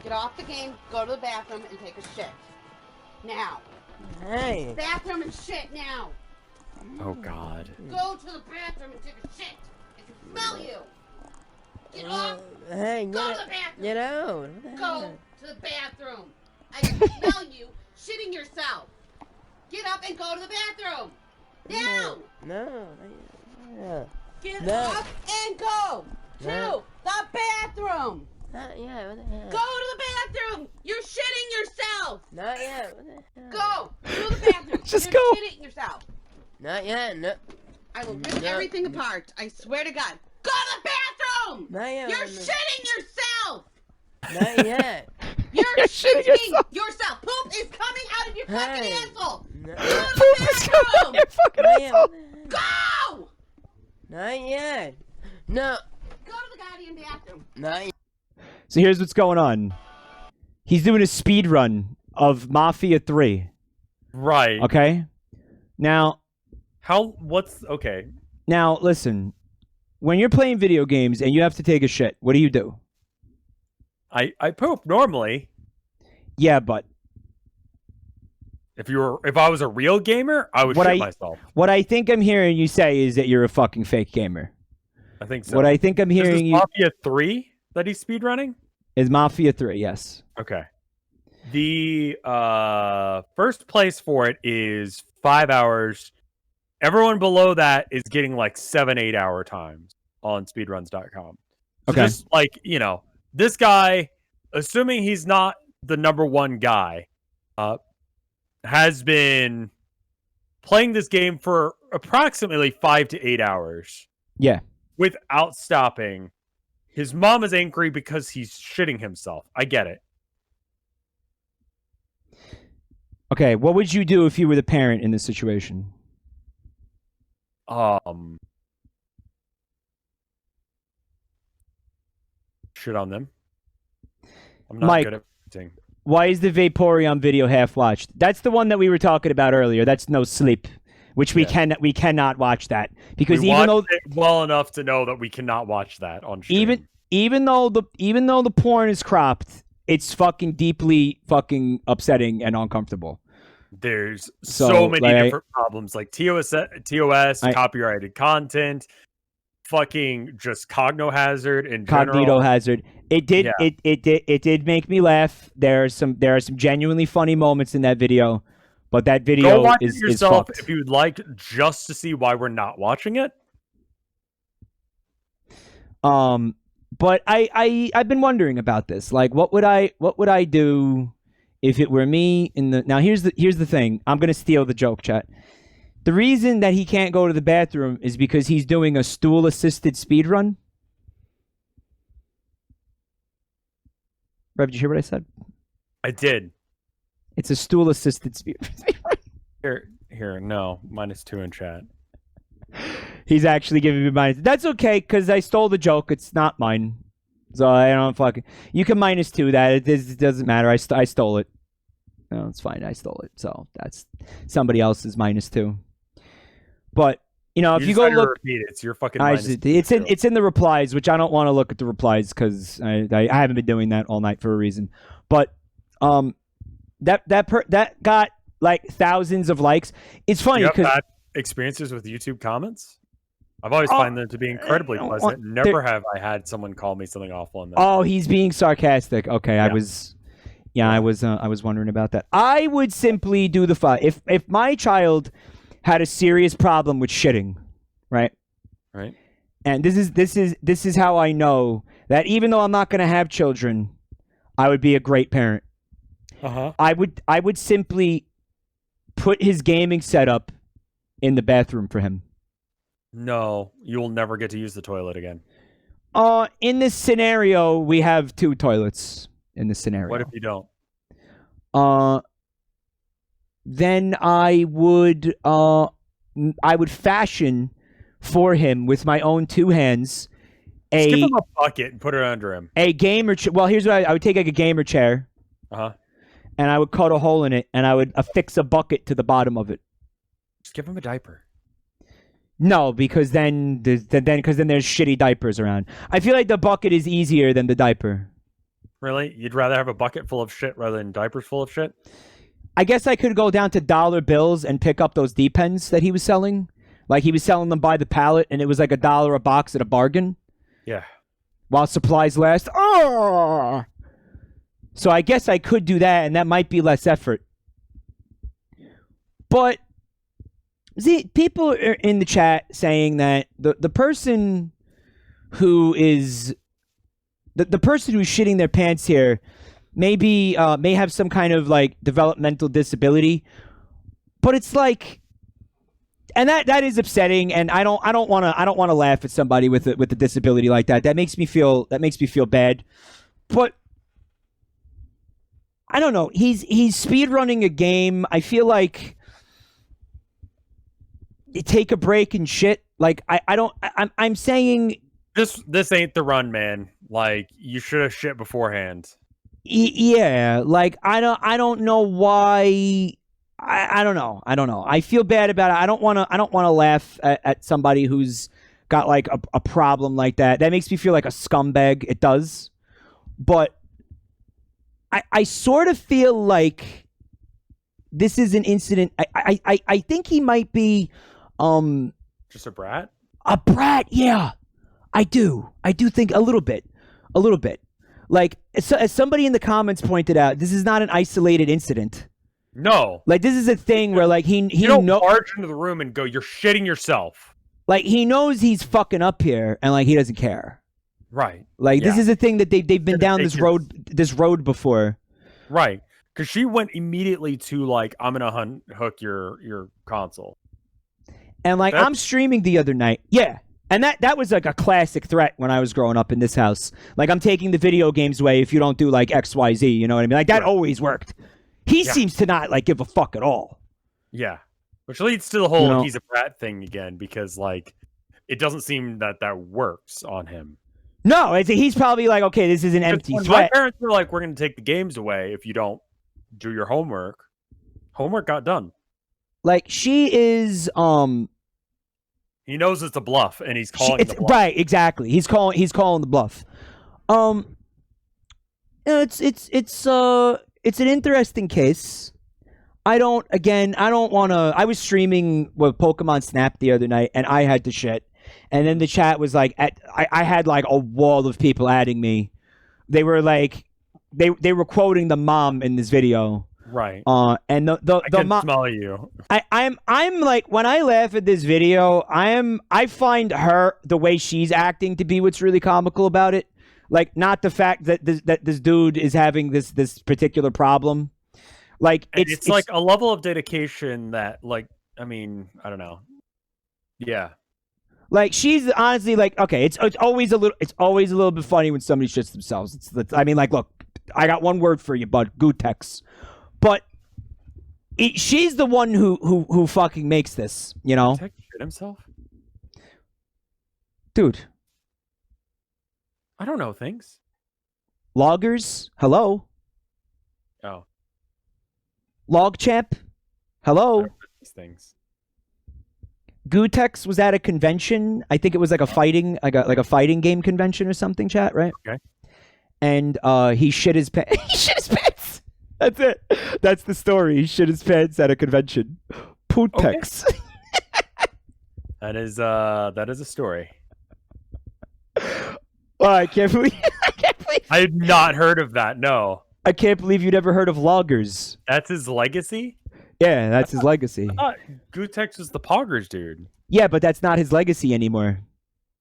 get off the game, go to the bathroom, and take a shit. Now. Hey. Bathroom and shit now. Oh, God. Go to the bathroom and take a shit. I can smell you. Get off. Hey, Go to the bathroom. Get out. Go to the bathroom. I can smell you shitting yourself. Get up and go to the bathroom. Now. No. Get No. up and go to No. the bathroom. Not yet. What the hell? Go to the bathroom. You're shitting yourself. Not yet. What the hell? Go to the bathroom. Just You're go. shitting yourself. Not yet. No. I will rip No. everything apart. I swear to God. Go to the bathroom. Not yet. You're shitting yourself. Not yet. You're shitting yourself. Poop is coming out of your fucking Hey. asshole. No. Go to the bathroom. Fucking Not yet. asshole. Go. Not yet. No. Go to the goddamn bathroom. Not yet. So here's what's going on. He's doing a speed run of Mafia 3. Right. Okay? Now, okay. Now, listen. When you're playing video games and you have to take a shit, what do you do? I poop normally. Yeah, but if I was a real gamer, I would shit myself. What I think I'm hearing you say is that you're a fucking fake gamer. I think so. What I think I'm hearing Is this Mafia 3 that he's speedrunning? is Mafia 3, yes. Okay. The first place for it is 5 hours. Everyone below that is getting like 7-8 hour times on speedruns.com. So Okay. just like, this guy, assuming he's not the number one guy, has been playing this game for approximately 5 to 8 hours. Yeah. Without stopping. His mom is angry because he's shitting himself. I get it. Okay, what would you do if you were the parent in this situation? Shit on them. I'm not Mike, good at parenting. Why is the Vaporeon video half watched? That's the one that we were talking about earlier. That's No Sleep, which we cannot watch that because we even though watched it well enough to know that we cannot watch that on stream. even though the porn is cropped, it's fucking deeply fucking upsetting and uncomfortable. There's so many like, different problems, like TOS, copyrighted content, fucking just cogno hazard and Cognito hazard. It did make me laugh. There are some genuinely funny moments in that video, but that video Go watch is it yourself fucked. if you would like, just to see why we're not watching it. But I've been wondering about this. Like, what would I do if it were me in the... Now, here's the thing. I'm going to steal the joke, chat. The reason that he can't go to the bathroom is because he's doing a stool-assisted speedrun. Rev, did you hear what I said? I did. It's a stool-assisted speedrun. Here, no. -2 in chat. He's actually giving me minus. That's okay, because I stole the joke. It's not mine. So I don't fucking... You can -2 that. It doesn't matter. I stole it. No, it's fine. I stole it. So that's somebody else's -2. But, you know, if you go look... Repeat it. It's your fucking it's in the replies, which I don't want to look at the replies because I haven't been doing that all night for a reason. But that got like thousands of likes. It's funny because... bad experiences with YouTube comments? I've always found them to be incredibly pleasant. Never have I had someone call me something awful on that. Oh, he's being sarcastic. Okay, yeah. I was wondering about that. I would simply do the if my child had a serious problem with shitting, right? Right. And this is how I know that even though I'm not going to have children, I would be a great parent. I would simply put his gaming setup in the bathroom for him. No, you will never get to use the toilet again. In this scenario, we have 2 toilets in this scenario. What if you don't? Then I would fashion for him with my own 2 hands Just give him a bucket and put it under him. A gamer well, here's what I would take, like a gamer chair. And I would cut a hole in it and I would affix a bucket to the bottom of it. Just give him a diaper. No, because then there's shitty diapers around. I feel like the bucket is easier than the diaper. Really? You'd rather have a bucket full of shit rather than diapers full of shit? I guess I could go down to dollar bills and pick up those D-pens that he was selling. Like he was selling them by the pallet and it was like $1 a box at a bargain. Yeah. While supplies last. Oh! So I guess I could do that and that might be less effort. But see, people are in the chat saying that the person who is the person who's shitting their pants here may have some kind of like developmental disability, but it's like, and that is upsetting, and I don't want to laugh at somebody with a disability like that. That makes me feel bad, but I don't know. He's speedrunning a game. I feel like. Take a break and shit. Like I'm saying this ain't the run, man. Like you should have shit beforehand. Yeah, like I don't know why. I don't know. I feel bad about it. I don't want to laugh at somebody who's got like a problem like that. That makes me feel like a scumbag. It does. But I sort of feel like this is an incident. I think he might be just a brat? A brat, yeah. I do think a little bit. Like as somebody in the comments pointed out, this is not an isolated incident. No. Like this is a thing where like he you don't barge into the room and go, "You're shitting yourself." Like he knows he's fucking up here and like he doesn't care. Right. Like this is a thing that they've been down this road before. Right. Because she went immediately to like, I'm gonna unhook your console. And like I'm streaming the other night. Yeah. And that was like a classic threat when I was growing up in this house. Like I'm taking the video games away if you don't do like XYZ, you know what I mean? Like that always worked. He seems to not like give a fuck at all. Yeah. Which leads to the whole he's a brat thing again, because like it doesn't seem that works on him. No, he's probably like, okay, this is an empty When threat. my parents were like, we're going to take the games away if you don't do your homework. Homework got done. Like, she is, He knows it's a bluff, and he's calling the bluff. Right, exactly. He's calling the bluff. It's an interesting case. I don't want to. I was streaming with Pokemon Snap the other night, and I had to shit. And then the chat was like, I had like a wall of people adding me. They were like, they were quoting the mom in this video. Right. And the I can mom. smell you. I'm like, when I laugh at this video, I find her, the way she's acting, to be what's really comical about it. Like, not the fact that this dude is having this particular problem. Like, it's like a level of dedication that, like, I mean, I don't know. Yeah. Like, she's honestly like, okay, it's always a little bit funny when somebody shits themselves. I mean, like, look, I got one word for you, bud, Gutex. But she's the one who fucking makes this, you know? Gutex shit himself? Dude. I don't know things. Loggers, hello. Oh. Logchamp, hello. These things. Gutex was at a convention. I think it was like a fighting game convention or something, chat, right? Okay. And he shit his pants. He shit his pants. That's it. That's the story. He shit his pants at a convention. Putex. Okay. That is a story. Oh, I can't believe I had not heard of that. No. I can't believe you never heard of loggers. That's his legacy? Yeah, that's his legacy. I thought Gutex was the poggers dude. Yeah, but that's not his legacy anymore.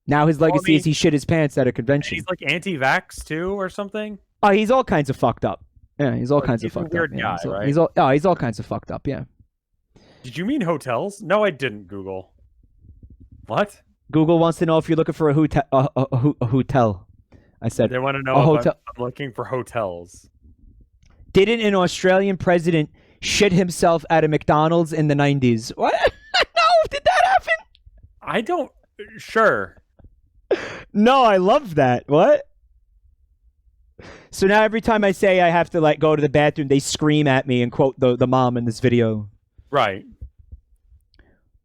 Now his legacy is he shit his pants at a convention. He's like anti-vax too, or something. Oh, he's all kinds of fucked up. Yeah, he's all kinds of fucked weird up. guy, Yeah, right? he's all kinds of fucked up. Yeah. Did you mean hotels? No, I didn't. Google. What? Google wants to know if you're looking for a hotel. I said They want to know a if hotel. I'm looking for hotels. Didn't an Australian president shit himself at a McDonald's in the 90s? What? No, did that happen? I don't. Sure. No, I love that. What? So now every time I say I have to like go to the bathroom, they scream at me and quote the mom in this video. Right.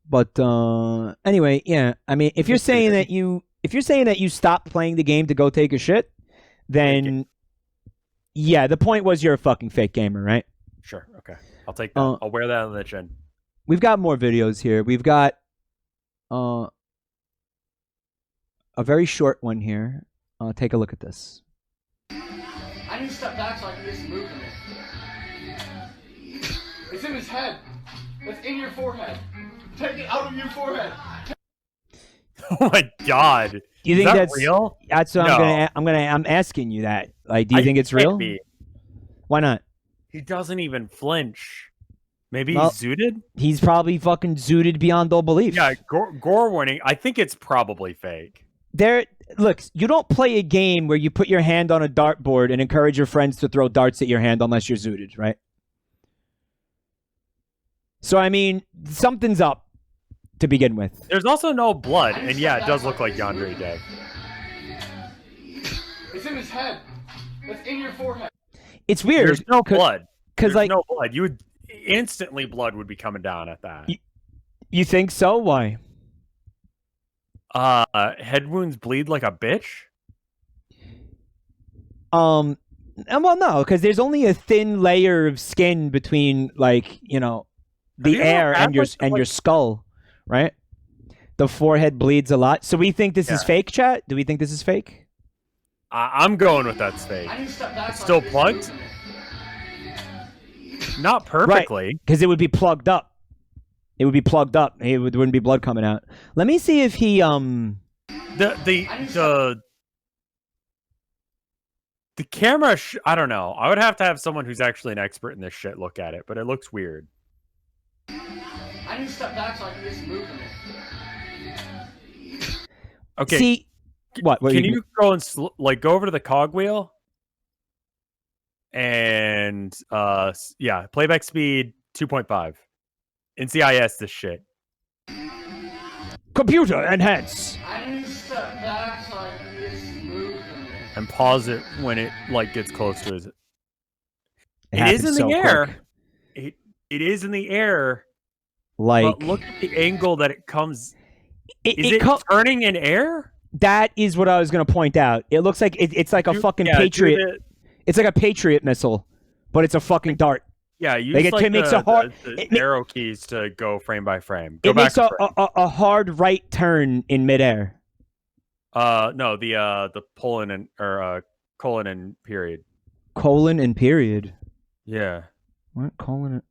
But anyway, yeah. I mean, if you're saying that you stopped playing the game to go take a shit, then yeah, the point was you're a fucking fake gamer, right? Sure. Okay. I'll take that. I'll wear that on the chin. We've got more videos here. We've got a very short one here. Take a look at this. I need to step back so I can get some movement. It's in his head. It's in your forehead. Take it out of your forehead. Oh my god. Do you think that's real? That's what I'm asking you that. Like, do you think it's real? Why not? He doesn't even flinch. Maybe Well, he's zooted? He's probably fucking zooted beyond all belief. Yeah, gore warning. I think it's probably fake. Look, you don't play a game where you put your hand on a dartboard and encourage your friends to throw darts at your hand unless you're zooted, right? So, I mean, something's up to begin with. There's also no blood, and yeah, it does look like Yandere dead. It's in his head. It's in your forehead. It's weird. There's no blood. Because, like, no blood. You would instantly blood would be coming down at that. You think so? Why? Head wounds bleed like a bitch? Well, no, because there's only a thin layer of skin between, like, you know, the air and your skull, right? The forehead bleeds a lot. So we think this is fake, chat? Do we think this is fake? I'm going with that's fake. It's still plugged? Not perfectly. Because it would be plugged up. It would be plugged up. There wouldn't be blood coming out. Let me see if he the camera. I don't know. I would have to have someone who's actually an expert in this shit look at it, but it looks weird. I need to step back so I can get some movement. Okay. See what? Can you go and go over to the cogwheel? And yeah, playback speed 2.5. NCIS this shit. Computer enhance. I need to step back so I can get some movement. and pause it when it like gets close to his. It is happens in so the air. quick. It is in the air. Like, but look at the angle that it comes. Is it it turning in air? That is what I was going to point out. It looks like it's like a fucking Patriot. It's like a Patriot missile, but it's a fucking dart. Yeah, use Like, it makes a hard the arrow keys to go frame by frame. It makes a hard right turn in midair. No, the colon and period. Colon and period. Yeah. What colon?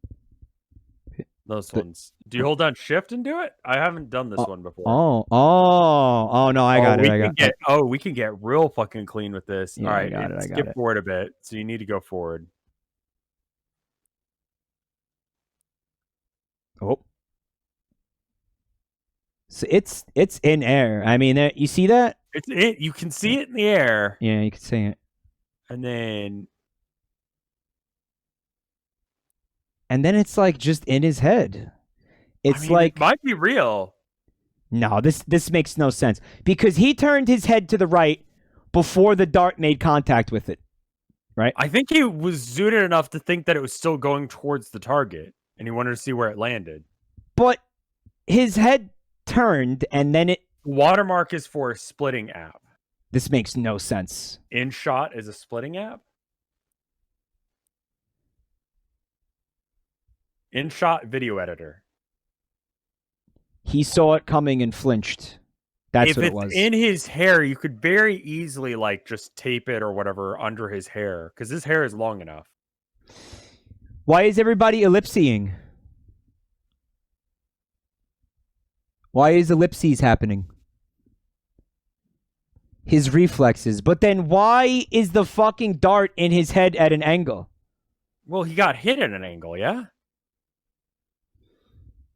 Those ones. Do you hold down shift and do it? I haven't done this one before. No, I got it. We can get real fucking clean with this. Yeah, all right, I got it. skip forward a bit. So you need to go forward. Oh. So it's in air. I mean, you see that? You can see it in the air. Yeah, you can see it. And then it's like just in his head. It's like it might be real. No, this makes no sense because he turned his head to the right before the dart made contact with it. Right? I think he was zooted enough to think that it was still going towards the target, and he wanted to see where it landed. But his head turned, and then it. Watermark is for a splitting app. This makes no sense. InShot is a splitting app. InShot video editor. He saw it coming and flinched. That's what it was. If it's in his hair, you could very easily like just tape it or whatever under his hair because his hair is long enough. Why is everybody ellipsing? Why is ellipses happening? His reflexes. But then why is the fucking dart in his head at an angle? Well, he got hit at an angle, yeah?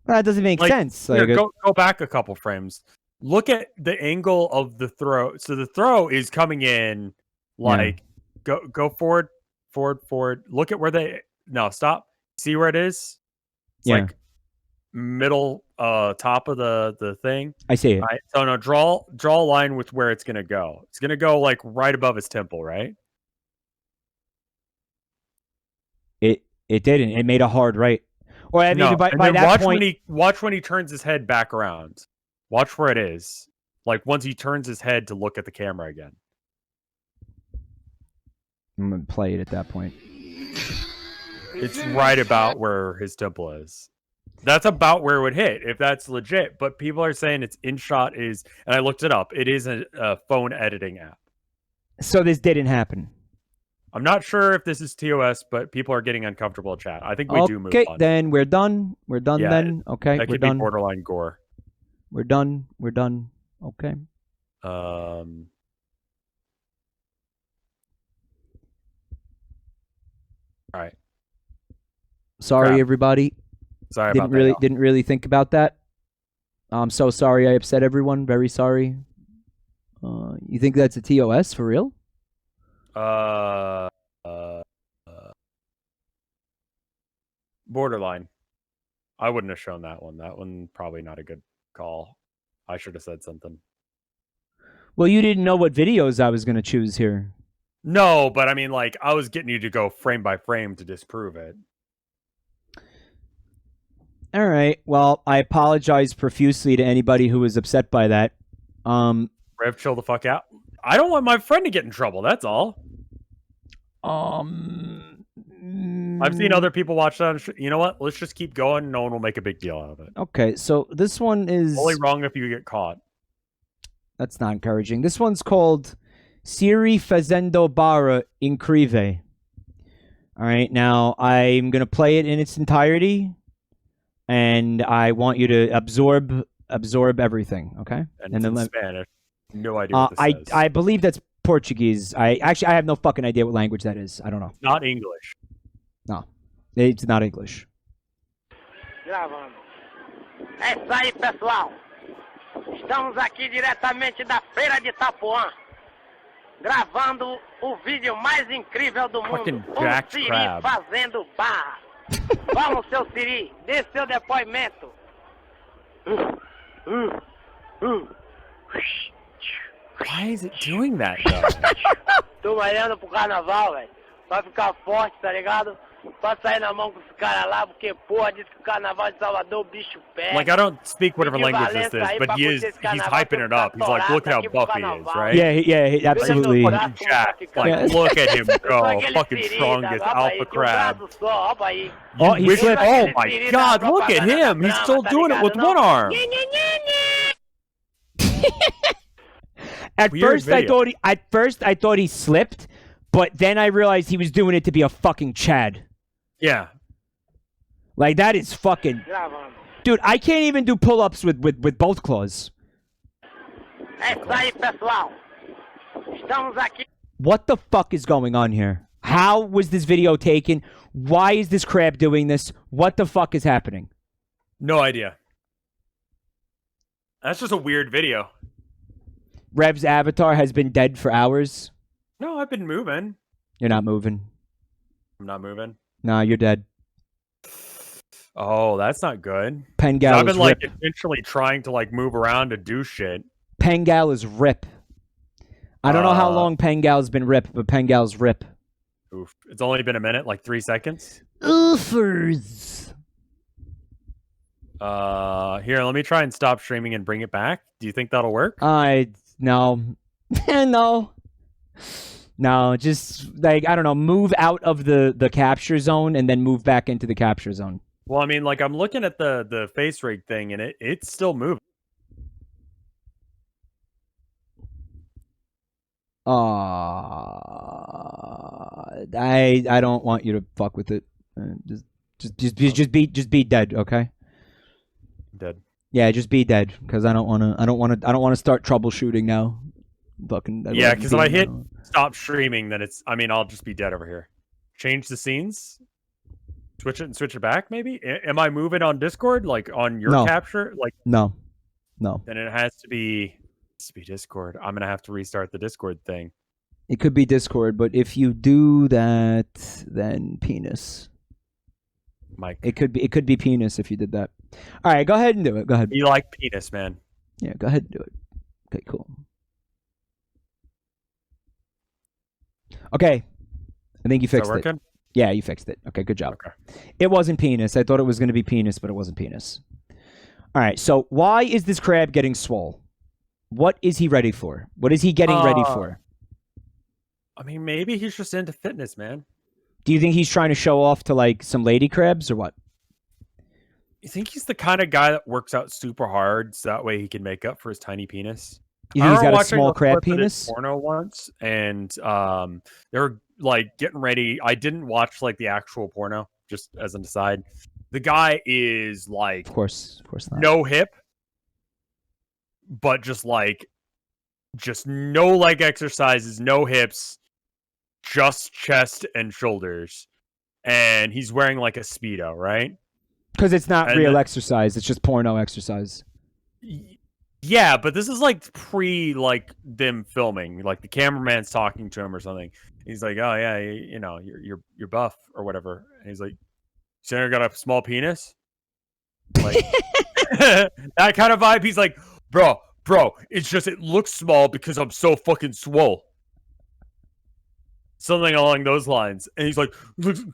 That doesn't make sense. Here, go back a couple frames. Look at the angle of the throw. So the throw is coming in like go forward. Look at where stop. See where it is? It's like middle top of the thing. I see it. All right, so now draw a line with where it's gonna go. It's gonna go like right above his temple, right? It didn't. It made a hard right. Or I mean, by that watch point, watch when he turns his head back around. Watch where it is. Like once he turns his head to look at the camera again. I'm gonna play it at that point. It's right about where his temple is. That's about where it would hit if that's legit. But people are saying it's InShot is, and I looked it up. It is a phone editing app. So this didn't happen. I'm not sure if this is TOS, but people are getting uncomfortable in chat. I think we do move on. Okay, then we're done. We're done then. Okay, that we're could done. be borderline gore. We're done. We're done. Okay. All right. Sorry, everybody. Sorry about that. Didn't really think about that. I'm so sorry I upset everyone. Very sorry. You think that's a TOS for real? Borderline. I wouldn't have shown that one. That one probably not a good call. I should have said something. Well, you didn't know what videos I was going to choose here. No, but I mean, like, I was getting you to go frame by frame to disprove it. All right. Well, I apologize profusely to anybody who was upset by that. Rev, chill the fuck out. I don't want my friend to get in trouble. That's all. I've seen other people watch that. You know what? Let's just keep going. No one will make a big deal out of it. Okay, so this one is only wrong if you get caught. That's not encouraging. This one's called Siri Fazendo Barra Incrive. All right, now I'm gonna play it in its entirety, and I want you to absorb everything. Okay, and then in Spanish. No idea what this is. I believe that's Portuguese. I have no fucking idea what language that is. I don't know. Not English. No, it's not English. Gravando. É isso aí, pessoal. Estamos aqui diretamente da Feira de Itapuã, gravando o vídeo mais incrível do mundo. O Siri fazendo barra. Vamos, seu Siri, dê seu depoimento. Why is it doing that, though? Tô malhando pro carnaval, velho. Pra ficar forte, tá ligado? Pra sair na mão com os caras lá, porque, porra, diz que o carnaval de Salvador o bicho pega. Like, I don't speak whatever language this is, but he's hyping it up. He's like, look at how buff he is, right? Yeah, absolutely. Fucking jacked. Like, Yeah. look at him go. Fucking strongest alpha crab. Oh, he slipped. Oh my god, look at him. He's still doing it with one arm. At Weird first, video. I thought he slipped, but then I realized he was doing it to be a fucking Chad. Yeah. Like, that is fucking... Dude, I can't even do pull-ups with both claws. É isso aí, pessoal. Estamos aqui. What the fuck is going on here? How was this video taken? Why is this crab doing this? What the fuck is happening? No idea. That's just a weird video. Rev's avatar has been dead for hours. No, I've been moving. You're not moving. I'm not moving. Nah, you're dead. Oh, that's not good. Pengal I've is been like rip. intentionally trying to like move around to do shit. Pengal is rip. I don't know how long Pengal's been rip, but Pengal's rip. Oof. It's only been a minute, like 3 seconds. Oofers. Here, let me try and stop streaming and bring it back. Do you think that'll work? No. No, just like, I don't know, move out of the capture zone and then move back into the capture zone. Well, I mean, like I'm looking at the face rig thing and it's still moving. I don't want you to fuck with it. Just be dead, okay? Dead. Yeah, just be dead, because I don't want to start troubleshooting now. Fucking. Yeah, because if I hit stop streaming, then I'll just be dead over here. Change the scenes. Switch it and switch it back, maybe? Am I moving on Discord? Like on your capture? Like No. Then it has to be Discord. I'm gonna have to restart the Discord thing. It could be Discord, but if you do that, then penis. Mike. It could be penis if you did that. All right, go ahead and do it. Go ahead. You like penis, man. Yeah, go ahead and do it. Okay, cool. Okay. I think you fixed it. Working? Yeah, you fixed it. Okay, good job. Okay. It wasn't penis. I thought it was going to be penis, but it wasn't penis. All right, so why is this crab getting swole? What is he ready for? What is he getting ready for? I mean, maybe he's just into fitness, man. Do you think he's trying to show off to, like, some lady crabs or what? You think he's the kind of guy that works out super hard so that way he can make up for his tiny penis? You think he's got a small crab penis? Porno once, and they were like getting ready. I didn't watch like the actual porno, just as an aside. The guy is like, of course not. No hip, but just no leg exercises, no hips, just chest and shoulders, and he's wearing like a Speedo, right? Because it's not real exercise; it's just porno exercise. Yeah, but this is like like them filming, like the cameraman's talking to him or something. He's like, "Oh yeah, you know, you're buff or whatever." And he's like, "Senator got a small penis," like that kind of vibe. He's like, "Bro, it's just it looks small because I'm so fucking swole." Something along those lines. And he's like,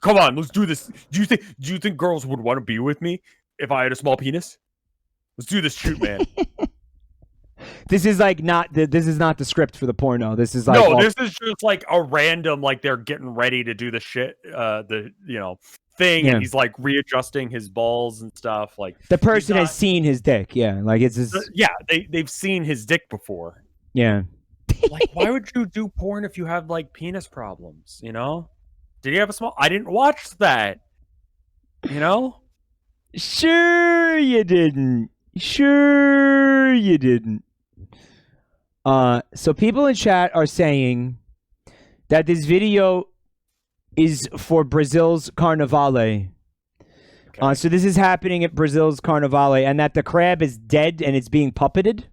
"Come on, let's do this. Do you think girls would want to be with me if I had a small penis? Let's do this shoot, man." This is like this is not the script for the porno. This is like this is just like a random, like they're getting ready to do the shit, thing, and he's like readjusting his balls and stuff. Like the person has seen his dick. Yeah, like it's his. Yeah, they've seen his dick before. Yeah. Like, why would you do porn if you have like penis problems? You know? Did he have a small? I didn't watch that. You know? Sure you didn't. Sure you didn't. So people in chat are saying that this video is for Brazil's Carnivale. Okay. So this is happening at Brazil's Carnivale, and that the crab is dead and it's being puppeted.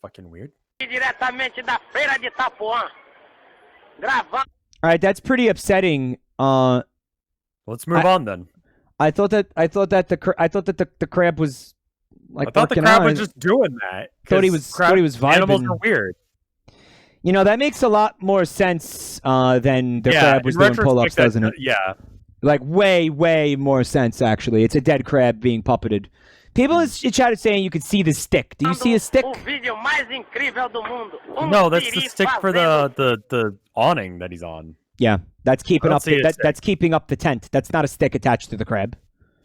Fucking weird. Diretamente da feira de Itapuã. Gravando. All right, that's pretty upsetting. Let's move on then. I thought that the crab was like I thought the working crab out. was just doing that. Thought he 'cause was vibing. Animals are weird. You know, that makes a lot more sense than the crab was in doing pull-ups, retrospect, doesn't it? Yeah. Like, way more sense, actually. It's a dead crab being puppeted. People in chat are saying you could see the stick. Do you see a stick? O vídeo mais incrível do mundo. No, that's the siri stick for fazendo- the awning that he's on. Yeah, that's keeping don't up see the, a that, stick. that's keeping up the tent. That's not a stick attached to the crab.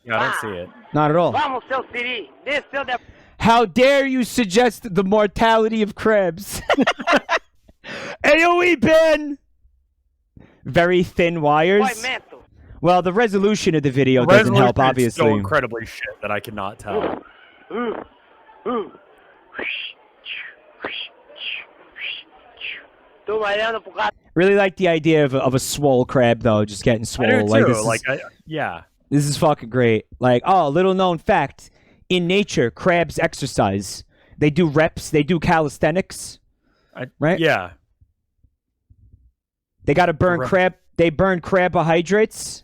Yeah, I don't see it. Not at all. Vamos, seu Siri. Desceu de... How dare you suggest the mortality of crabs? AOE Ben! Very thin wires. Movimento. Well, the resolution of the video The doesn't help, resolution is so obviously. incredibly shit that I cannot tell. Tô olhando pro cara. Really like the idea of a swole crab, though, just getting I swole. do Like, too. this Like, is, yeah. this is fucking great. Like, oh, little known fact. In nature, crabs exercise. They do reps. They do calisthenics. Right? Yeah. They got to burn Right. crab. They burn carbohydrates.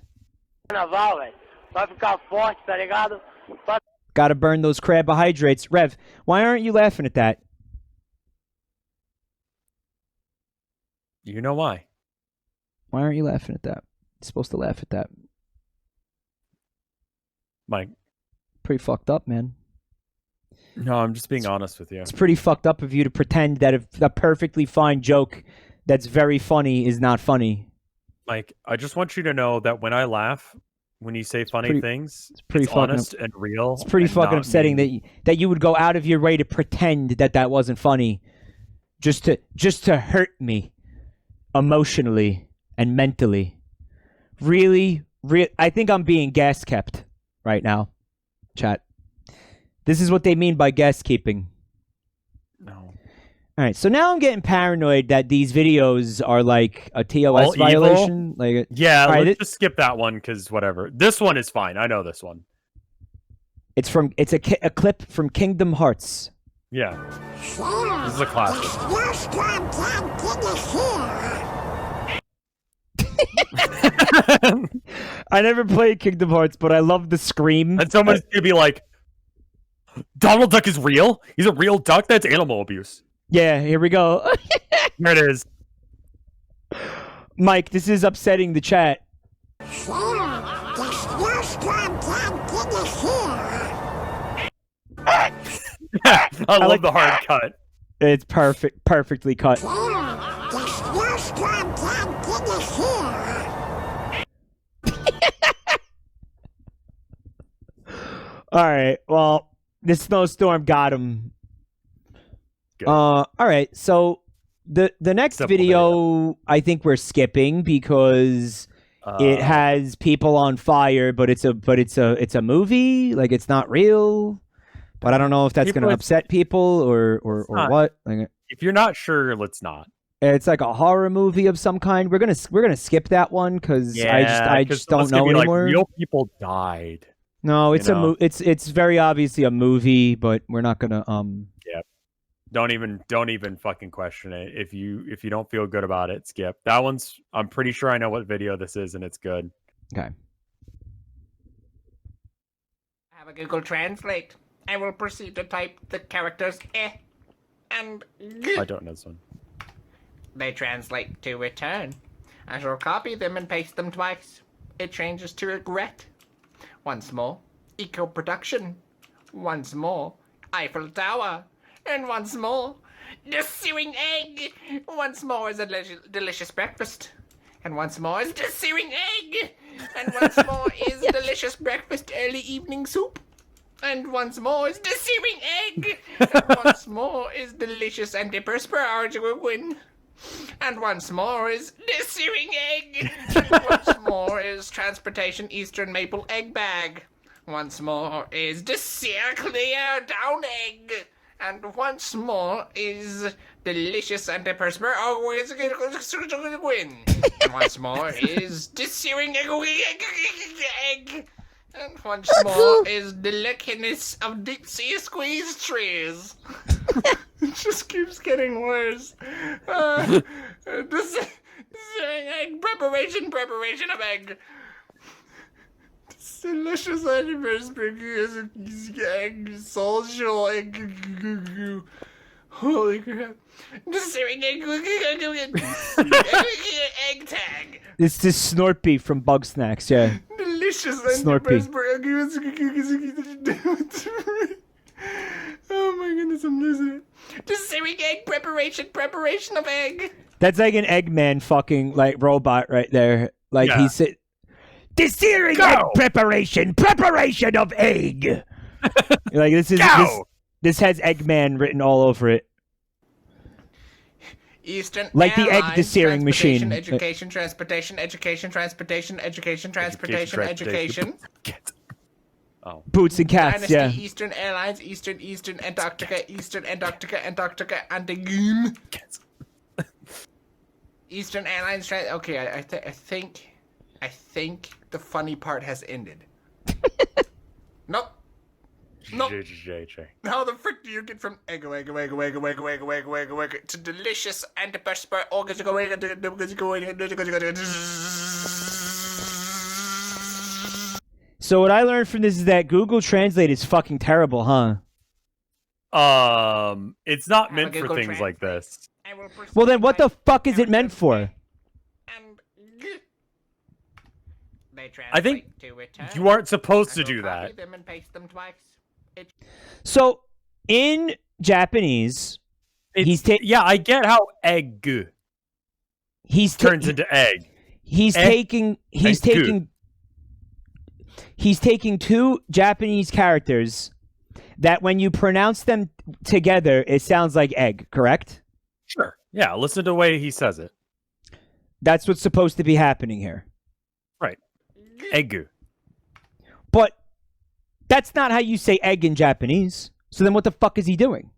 Carnaval, velho. Vai ficar forte, tá ligado? Vai... Got to burn those carbohydrates. Rev, why aren't you laughing at that? You know why? Why aren't you laughing at that? You're supposed to laugh at that. Mike. Pretty fucked up, man. No, I'm just being honest with you. It's pretty fucked up of you to pretend that a perfectly fine joke that's very funny is not funny. Mike, I just want you to know that when I laugh, when you say funny pretty- things, it's pretty it's fucking honest and real. It's pretty and fucking not upsetting mean. that you would go out of your way to pretend that wasn't funny, just to hurt me emotionally and mentally. Really, I think I'm being gas kept right now, chat. This is what they mean by gas keeping. No. All right, so now I'm getting paranoid that these videos are like a TOS All evil? violation. Like, Yeah, all right, let's just skip that one because whatever. This one is fine. I know this one. it's a clip from Kingdom Hearts. Yeah. This is a classic. I never played Kingdom Hearts, but I love the scream. And someone's gonna be like, Donald Duck is real? He's a real duck? That's animal abuse. Yeah, here we go. Here it is. Mike, this is upsetting the chat. I love the hard cut. It's perfectly cut. All right. Well, the snowstorm got him. All right. So the next Simple video, I think we're skipping because it has people on fire, but it's a movie. Like, it's not real. But I don't know if that's going to upset people or not. what. Like, If you're not sure, let's not. it's like a horror movie of some kind. We're gonna skip that one because I just don't know anymore. Like, real people died. No, it's you know? it's very obviously a movie, but we're not gonna Yeah. Don't even fucking question it. If you don't feel good about it, skip. That one's I'm pretty sure I know what video this is and it's good. Okay. I have a Google Translate. I will proceed to type the characters and g. I don't know this one. They translate to return. I shall copy them and paste them twice. It changes to regret. Once more, eco-production. Once more, Eiffel Tower. And once more, the sewing egg. Once more is a delicious breakfast. And once more is the sewing egg. And once more is delicious breakfast early evening soup. And once more is the sewing egg. And once more is delicious antiperspirant. And once more is the sewing egg. And once more is transportation Eastern maple egg bag. Once more is the sear clear down egg. And once more is delicious antiperspirant. And once more is the sewing egg. And once more is the lickiness of deep sea squeeze trees. It just keeps getting worse. This egg preparation of egg. Delicious anniversary social holy crap. Egg tag. It's this Snorpy from Bug Snacks, yeah. Delicious Snorpy. Oh my goodness, I'm losing it. Searing egg preparation of egg. That's like an Eggman fucking like robot right there. Like Yeah. he's the searing egg preparation of egg. Like this has Eggman written all over it. Eastern Like the egg Airlines, desearing machine. Education, transportation. Oh. Boots and cats, Dynasty, yeah. Eastern Airlines, Eastern Antarctica, Antarctica. Eastern Airlines. Okay, I think the funny part has ended. Nope. JJ. How the frick do you get from egg to delicious antiperspirant So what I learned from this is that Google Translate is fucking terrible, huh? It's not meant for things like this. Well then what the fuck is it meant for? I think you aren't supposed to do that. them and paste them twice. So in Japanese, yeah, I get how egg turns into egg. He's taking two Japanese characters that when you pronounce them together, it sounds like egg, correct? Sure. Yeah, listen to the way he says it. That's what's supposed to be happening here. Right. Egg. But that's not how you say egg in Japanese. So then what the fuck is he doing?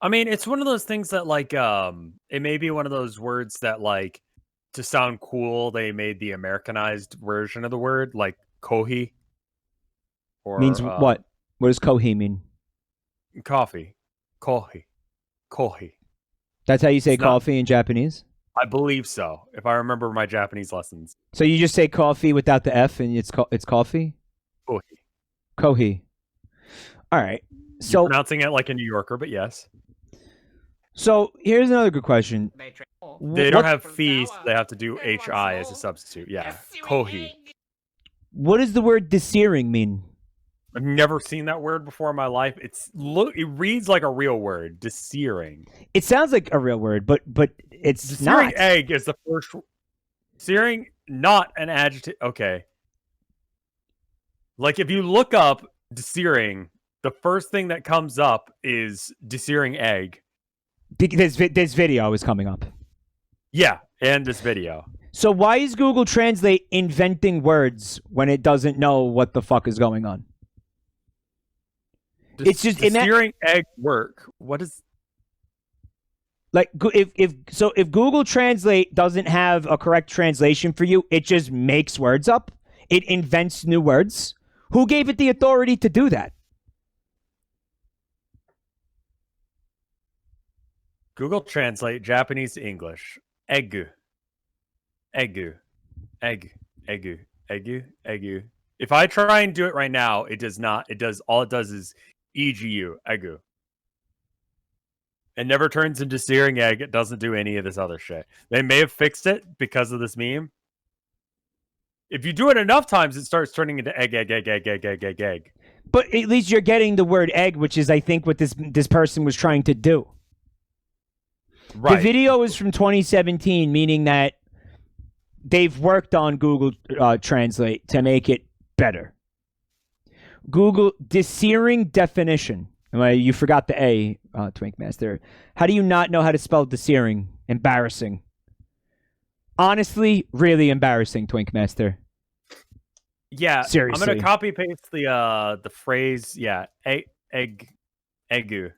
I mean, it's one of those things that like it may be one of those words that like to sound cool, they made the Americanized version of the word, like kohi. Or Means what? What does kohi mean? Coffee. Kohi. That's how you say It's not- coffee in Japanese? I believe so, if I remember my Japanese lessons. So you just say coffee without the F and it's coffee? Kohi. Kohi. All right. So You're pronouncing it like a New Yorker, but yes. So here's another good question. They don't have fees, they have to do HI as a substitute. Yeah. Kohi. What does the word desearing mean? I've never seen that word before in my life. It reads like a real word, desearing. It sounds like a real word, but it's Desearing not. egg is the first. Searing, not an adjective. Okay. Like if you look up desearing, the first thing that comes up is desearing egg. This video is coming up. Yeah, and this video. So why is Google Translate inventing words when it doesn't know what the fuck is going on? It's just desearing egg work. What is like if Google Translate doesn't have a correct translation for you, it just makes words up. It invents new words. Who gave it the authority to do that? Google Translate Japanese to English? Egg. If I try and do it right now, it does not. It does all it does is EGU, eggu. It never turns into searing egg. It doesn't do any of this other shit. They may have fixed it because of this meme. If you do it enough times, it starts turning into egg. But at least you're getting the word egg, which is, I think, what this person was trying to do. Right. The video is from 2017, meaning that they've worked on Google Translate to make it better. Google desearing definition. Well, you forgot the A, Twink Master. How do you not know how to spell desearing? Embarrassing. Honestly, really embarrassing, Twink Master. Yeah, Seriously. I'm gonna copy paste the phrase. Yeah, eggu.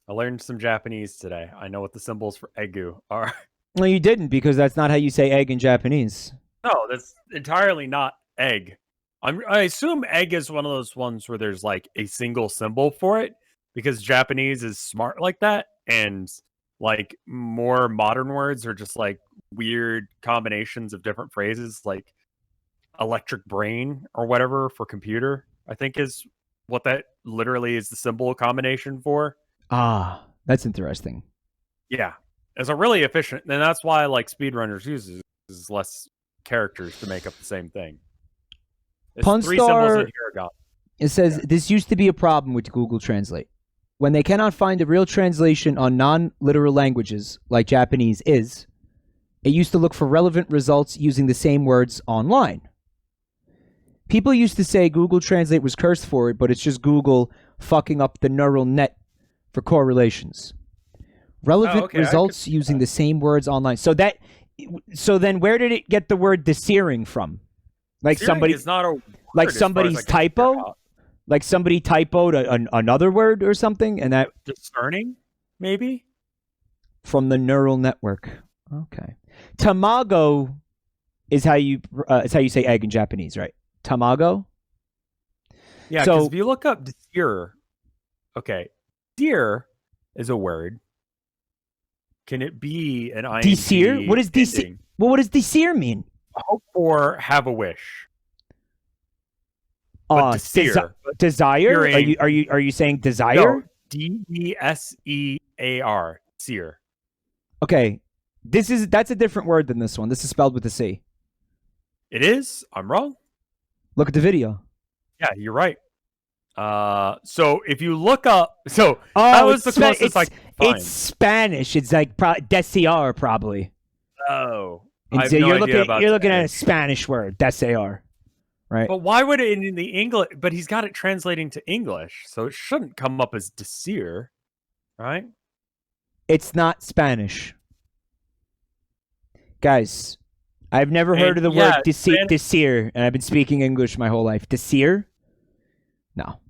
I learned some Japanese today. I know what the symbols for eggu are. Well, you didn't, because that's not how you say egg in Japanese. No, that's entirely not egg. I assume egg is one of those ones where there's like a single symbol for it, because Japanese is smart like that, and like more modern words are just like weird combinations of different phrases. Like electric brain or whatever for computer, I think is what that literally is the symbol combination for. Ah, that's interesting. Yeah. It's a really efficient, and that's why like speedrunners uses is less characters to make up the same thing. It's 3 symbols in here. It says this used to be a problem with Google Translate. When they cannot find a real translation on non-literal languages, like Japanese is, it used to look for relevant results using the same words online. People used to say Google Translate was cursed for it, but it's just Google fucking up the neural net for correlations. Relevant results using the same words online. So then where did it get the word desearing from? Like Searing somebody is not a word like as far as somebody's I can figure typo? out. Like somebody typoed another word or something, and that discerning, maybe from the neural network. Okay, tamago is how you say egg in Japanese, right? Tamago. Yeah, So because if you look up deer, okay, deer is a word. Can it be an ing? Desir? What does desir? ending? Well, what does desir mean? Hope for have a wish. But desire. Desire? Are you saying desire? No, D-E-S-E-A-R. Desire. Okay, that's a different word than this one. This is spelled with a C. It is? I'm wrong? Look at the video. Yeah, you're right. So if you look up, that was the closest I could find. It's Spanish. It's like desear probably. Oh, And I have so no you're idea looking about you're looking at a Spanish. Spanish word, desear, right? But why would it in the English? But he's got it translating to English, so it shouldn't come up as desir, right? It's not Spanish, guys. I've never heard of the word desir, and I've been speaking English my whole life. Desir? No.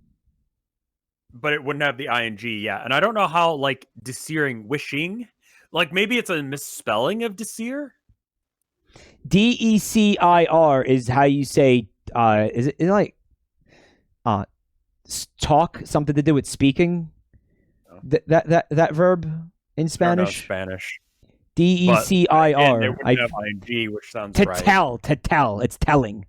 But it wouldn't have the ing, yeah. And I don't know how, like, desiring, wishing, like maybe it's a misspelling of desir. DECIR is how you say. Is it like talk? Something to do with speaking? That verb in Spanish. I don't know Spanish. DECIR. It wouldn't have ing, which sounds to right. To tell. It's telling.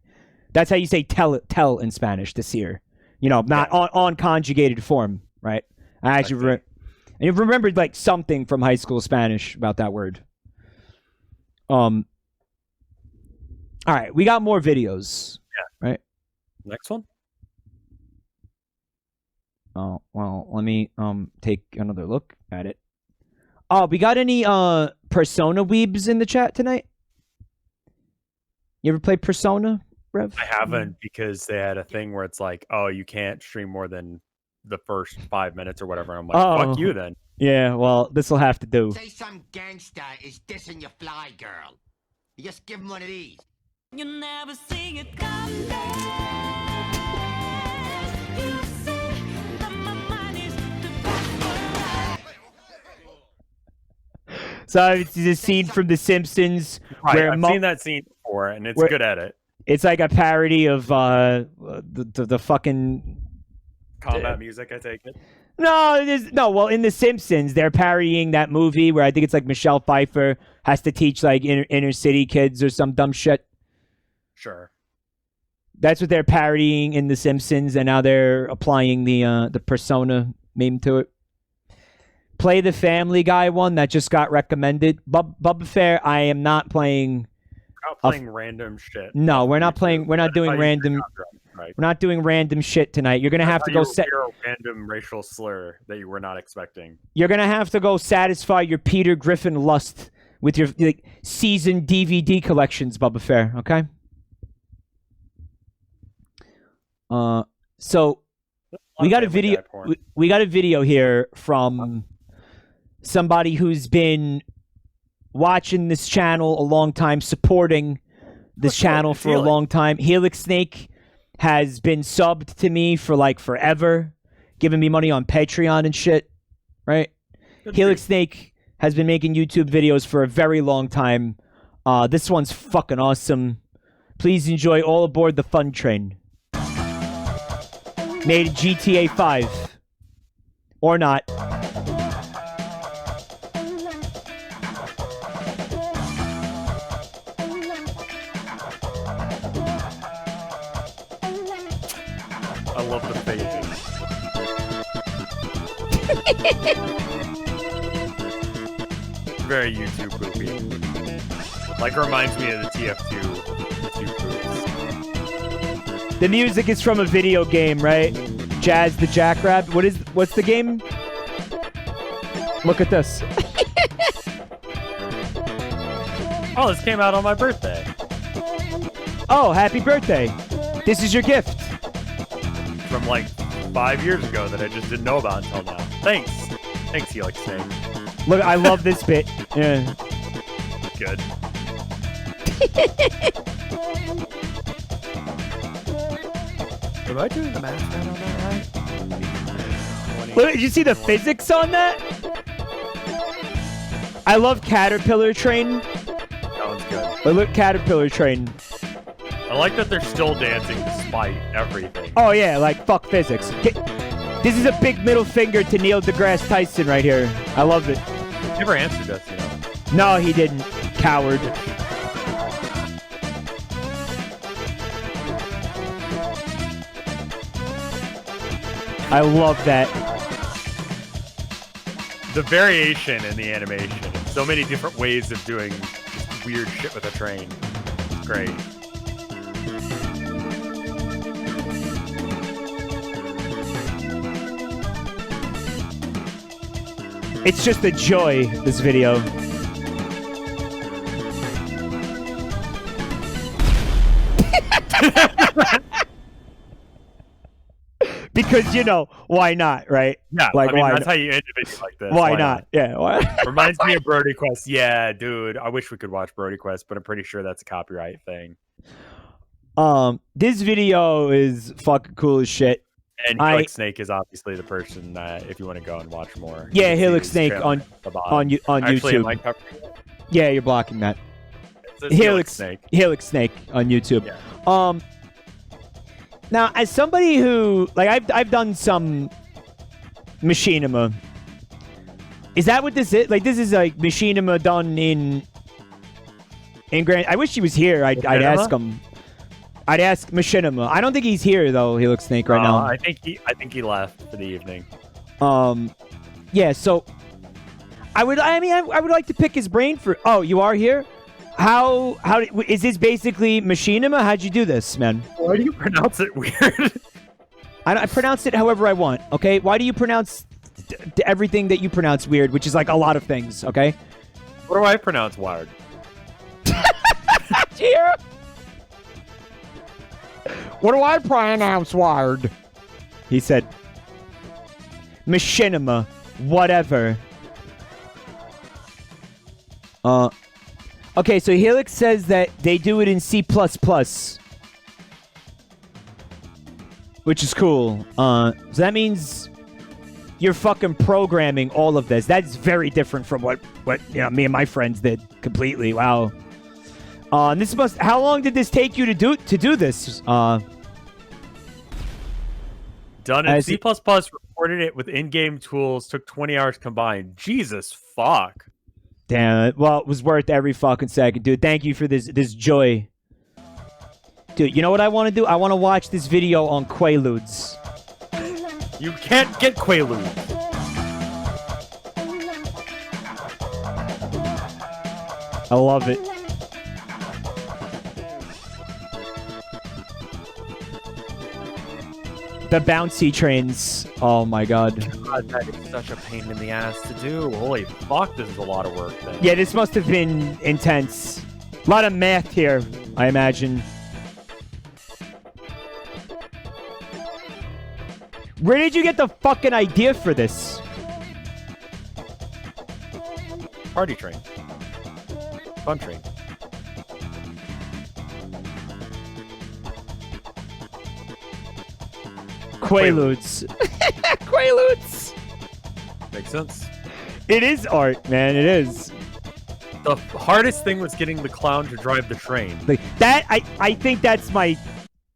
That's how you say tell in Spanish. Desir. You know, not on conjugated form, right? I actually and you've remembered like something from high school Spanish about that word. All right, we got more videos. Yeah. Right. Next one. Oh well, let me take another look at it. Oh, we got any Persona weebs in the chat tonight? You ever play Persona, Rev? I haven't, because they had a thing where it's like, oh, you can't stream more than the first 5 minutes or whatever. I'm like, fuck you then. Yeah, well, this will have to do. Say some gangster is dissing your fly girl. You just give him one of these. You never see it come back. You say that my mind is So it's the scene from The Simpsons where I've seen that scene before, and it's good at it. It's like a parody of the fucking Combat music, I take it. No. Well, in The Simpsons, they're parodying that movie where I think it's like Michelle Pfeiffer has to teach like inner city kids or some dumb shit. Sure. That's what they're parodying in The Simpsons, and now they're applying the Persona meme to it. Play the Family Guy one that just got recommended. Bubba Fair, I am not playing. Not playing random shit. No, we're not playing. We're not doing random. Right. We're not doing random shit tonight. You're gonna have to go set a random racial slur that you were not expecting. You're gonna have to go satisfy your Peter Griffin lust with your seasoned DVD collections, Bubba Fair. Okay. So we got a video. We got a video here from somebody who's been watching this channel a long time, supporting this channel for a long time. Helix Snake has been subbed to me for like forever, giving me money on Patreon and shit, right? Helix Snake has been making YouTube videos for a very long time. This one's fucking awesome. Please enjoy All Aboard the Fun Train. Made in GTA 5. Or not. Very YouTube poopy. Like reminds me of the TF2 poops. The music is from a video game, right? Jazz the Jackrabbit. What's the game? Look at this. Oh, this came out on my birthday. Oh, happy birthday. This is your gift. From like 5 years ago that I just didn't know about until now. Thanks. Thanks, Helix Snake. Look, I love this bit. Yeah. Good. Am I doing the math right on that right? Look, did you see the physics on that? I love Caterpillar Train. That one's good. Look, Caterpillar Train. I like that they're still dancing despite everything. Oh yeah, like fuck physics. This is a big middle finger to Neil deGrasse Tyson right here. I love it. Never answered us, you know. No, he didn't. Coward. I love that. The variation in the animation. So many different ways of doing just weird shit with a train. It's great. It's just a joy, this video. Because, you know, why not, right? Yeah, like, I mean, why that's not? how you end a video like this. Why not? Yeah. Why? Reminds me of Brody Quest. Yeah, dude. I wish we could watch Brody Quest, but I'm pretty sure that's a copyright thing. This video is fucking cool as shit. And Helix Snake is obviously the person that, if you want to go and watch more. Yeah, you can see Helix his Snake channel on at the bottom. Actually, YouTube. am I covering it? Yeah, you're blocking that. It says Helix Snake. Helix Snake on YouTube. Yeah. Now, as somebody who I've done some machinima. Is that what this is? Like, this is like machinima done in Grand. I wish he was here. I'd ask him. I'd ask Machinima. I don't think he's here though. He looks Snake right now. I think he left for the evening. Yeah. So I would like to pick his brain for. Oh, you are here. How is this basically Machinima? How'd you do this, man? Why do you pronounce it weird? I pronounce it however I want. Okay. Why do you pronounce everything that you pronounce weird, which is like a lot of things? Okay. What do I pronounce wired? Here. What do I pronounce wired? He said, Machinima, whatever. Okay, so Helix says that they do it in C++. Which is cool. So that means you're fucking programming all of this. That's very different from what me and my friends did completely. Wow. How long did this take you to do this? Done in C++, recorded it with in-game tools, took 20 hours combined. Jesus fuck. Damn it. Well, it was worth every fucking second, dude. Thank you for this joy. Dude, you know what I want to do? I want to watch this video on Quaaludes. You can't get Quaaludes. I love it. The bouncy trains. Oh my god. God, that is such a pain in the ass to do. Holy fuck, this is a lot of work then. Yeah, this must have been intense. A lot of math here, I imagine. Where did you get the fucking idea for this? Party train. Fun train. Quaaludes. Quaaludes. Makes sense. It is art, man. It is. The hardest thing was getting the clown to drive the train. Like that, I think that's my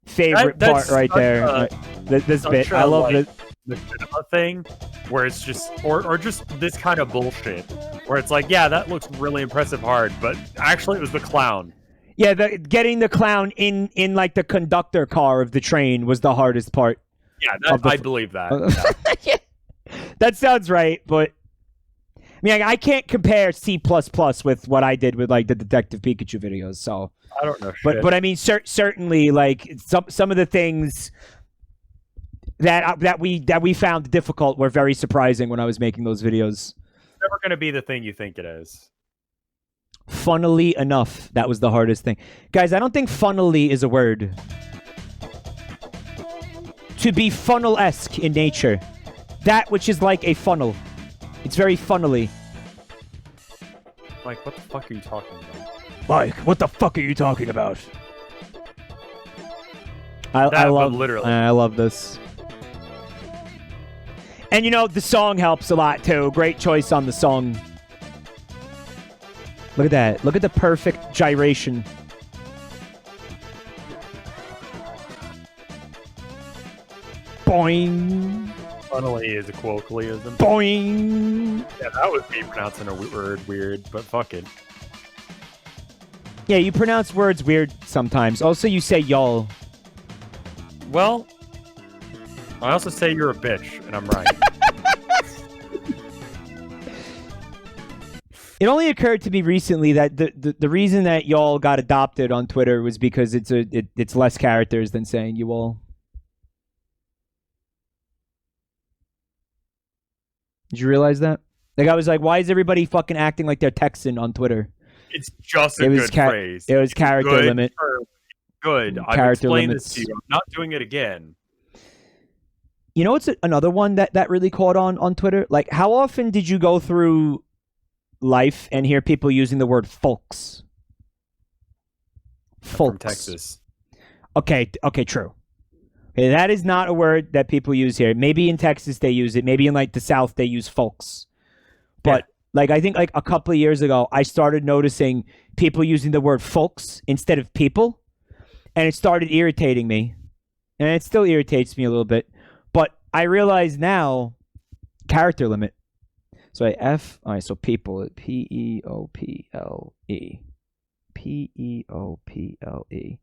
favorite part right there. This bit, I love it. The cinema thing, where it's just, or just this kind of bullshit, where it's like, yeah, that looks really impressive hard, but actually it was the clown. Yeah, getting the clown in like the conductor car of the train was the hardest part. Yeah, I believe that. Yeah. That sounds right, but I mean, I can't compare C++ with what I did with like the Detective Pikachu videos. So I don't know shit. but I mean, certainly like some of the things that we found difficult were very surprising when I was making those videos. It's never going to be the thing you think it is. Funnily enough, that was the hardest thing. Guys, I don't think funnily is a word. To be funnel-esque in nature. That which is like a funnel. It's very funnily. Like, what the fuck are you talking about? Mike, what the fuck are you talking about? I love literally. I love this. And you know, the song helps a lot too. Great choice on the song. Look at that. Look at the perfect gyration. Boing. Funnily is a colloquialism. Boing. Yeah, that was me pronouncing a word weird, but fuck it. Yeah, you pronounce words weird sometimes. Also, you say y'all. Well, I also say you're a bitch, and I'm right. It only occurred to me recently that the reason that y'all got adopted on Twitter was because it's less characters than saying you all. Did you realize that? Like, I was like, why is everybody fucking acting like they're Texan on Twitter? It's just a good phrase. It was character Good limit. Good. I've Character explained limits. this to you. I'm not doing it again. You know what's another one that really caught on Twitter? Like, how often did you go through life and hear people using the word folks? I'm Folks. from Texas. Okay, true. Okay, that is not a word that people use here. Maybe in Texas they use it. Maybe in like the South they use folks. But like I think like a couple of years ago, I started noticing people using the word folks instead of people, and it started irritating me. And it still irritates me a little bit. But I realize now, character limit. So all right, so people, P-E-O-P-L-E. P-E-O-P-L-E.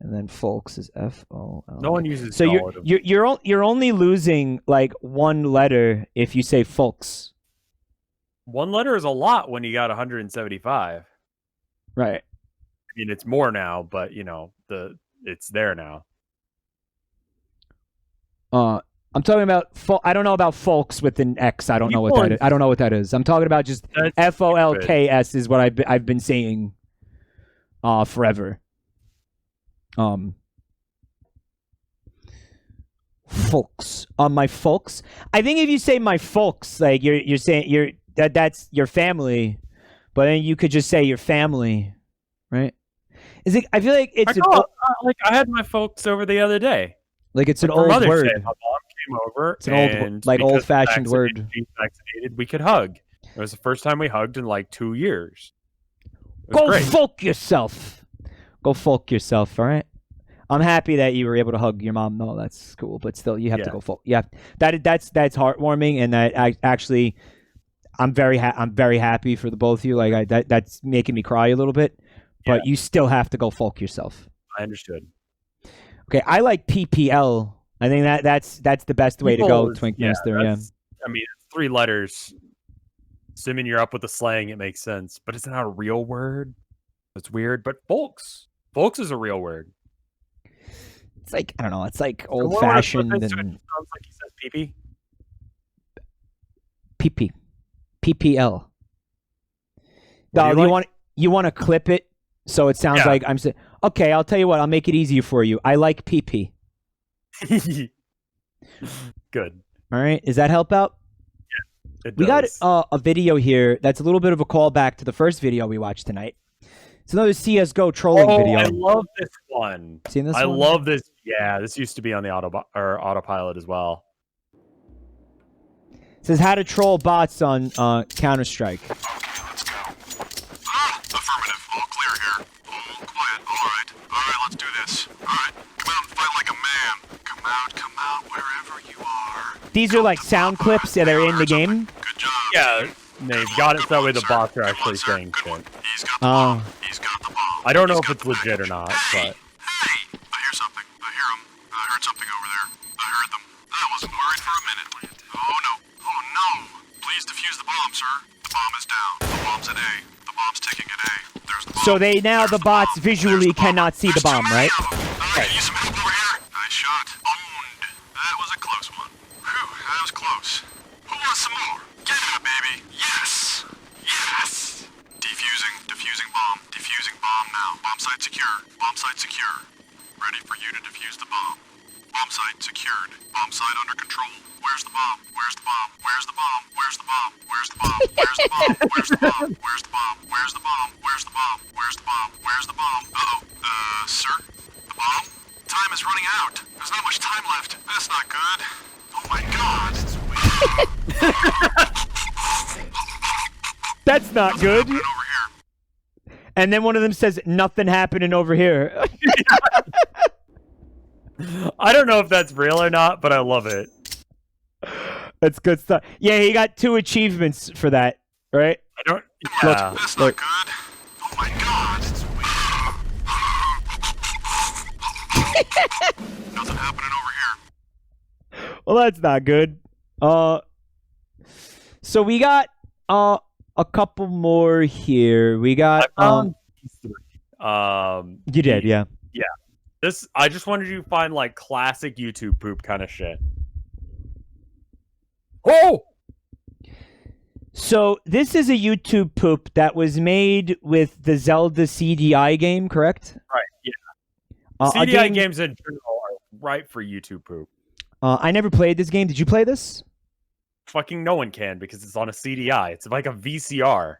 And then folks is F-O-L. No one uses So y'all. you're only losing like one letter if you say folks. One letter is a lot when you got 175. Right. I mean, it's more now, but you know, it's there now. I'm talking about I don't know about folks with an X. I don't know what that is. I don't know what that is. I'm talking about just F-O-L-K-S is what I've been saying forever. Folks. My folks. I think if you say my folks, like you're saying that's your family, but then you could just say your family, right? Is it? I feel like it's I had my folks over the other day. Like it's an for old Mother's word. Day, my mom came over. It's an old, like old-fashioned word. She's vaccinated. We could hug. It was the first time we hugged in like 2 years. Go great. folk yourself. Go folk yourself. All right. I'm happy that you were able to hug your mom. No, that's cool, but still, you have to go folk. Yeah, that's heartwarming, and that actually, I'm very happy for the both of you. Like that's making me cry a little bit, but you still have to go folk yourself. I understood. Okay, I like PPL. I think that's the best way to go, Twinkmaster. Yeah. I mean, it's 3 letters. Assuming you're up with the slang, it makes sense. But it's not a real word. It's weird. But folks is a real word. It's like, I don't know. It's like old fashioned. And... It sounds like he says pee-pee. PP. PPL. Dog, you want to clip it so it sounds like I'm saying. Okay, I'll tell you what. I'll make it easier for you. I like PP. Good. All right. Does that help out? Yeah. We got a video here that's a little bit of a callback to the first video we watched tonight. It's another CS:GO trolling video. I love this one. Seen this I one? love this. Yeah, this used to be on the autopilot as well. It says how to troll bots on Counter-Strike. Affirmative. All clear here. All quiet. All right, let's do this. All right, come out and fight like a man. Come out, wherever you are. These are like sound clips that are in the game. Yeah, they've got it so that way the bots are actually saying shit. Oh. I don't know if it's legit or not, but... I hear something. I hear them. I heard something over there. I heard them. I wasn't worried for a minute. Oh no. sir. The bomb is down. The bomb's at A. The bomb's ticking at A. There's the bomb. So they now the bots visually cannot see the bomb, right? Okay, use some help over here. Nice shot. Owned. That was a close one. Whew, that was close. Who wants some more? Get it, baby. Yes. Yes. Defusing bomb. Defusing bomb now. Bomb site secure. Bomb site secure. Ready for you to defuse the bomb. Bomb site secured. Bomb site under control. Where's the bomb? Where's the bomb? Where's the bomb? Where's the bomb? Where's the bomb? Where's the bomb? Where's the bomb? Where's the bomb? Where's the bomb? Where's the bomb? Where's the bomb? Where's the bomb? Uh-oh. Sir? The bomb? Time is running out. There's not much time left. That's not good. Oh my god. That's not good. And then one of them says, nothing happening over here. I don't know if that's real or not, but I love it. That's good stuff. Yeah, he got 2 achievements for that, right? I don't. Look, That's look. not good. Oh my god. Nothing happening over here. Well, that's not good. So we got a couple more here. We got You did, yeah. Yeah. I just wanted you to find like classic YouTube poop kind of shit. Oh! So this is a YouTube poop that was made with the Zelda CDI game, correct? Right, yeah. CDI games in general are right for YouTube poop. I never played this game. Did you play this? Fucking no one can because it's on a CDI. It's like a VCR.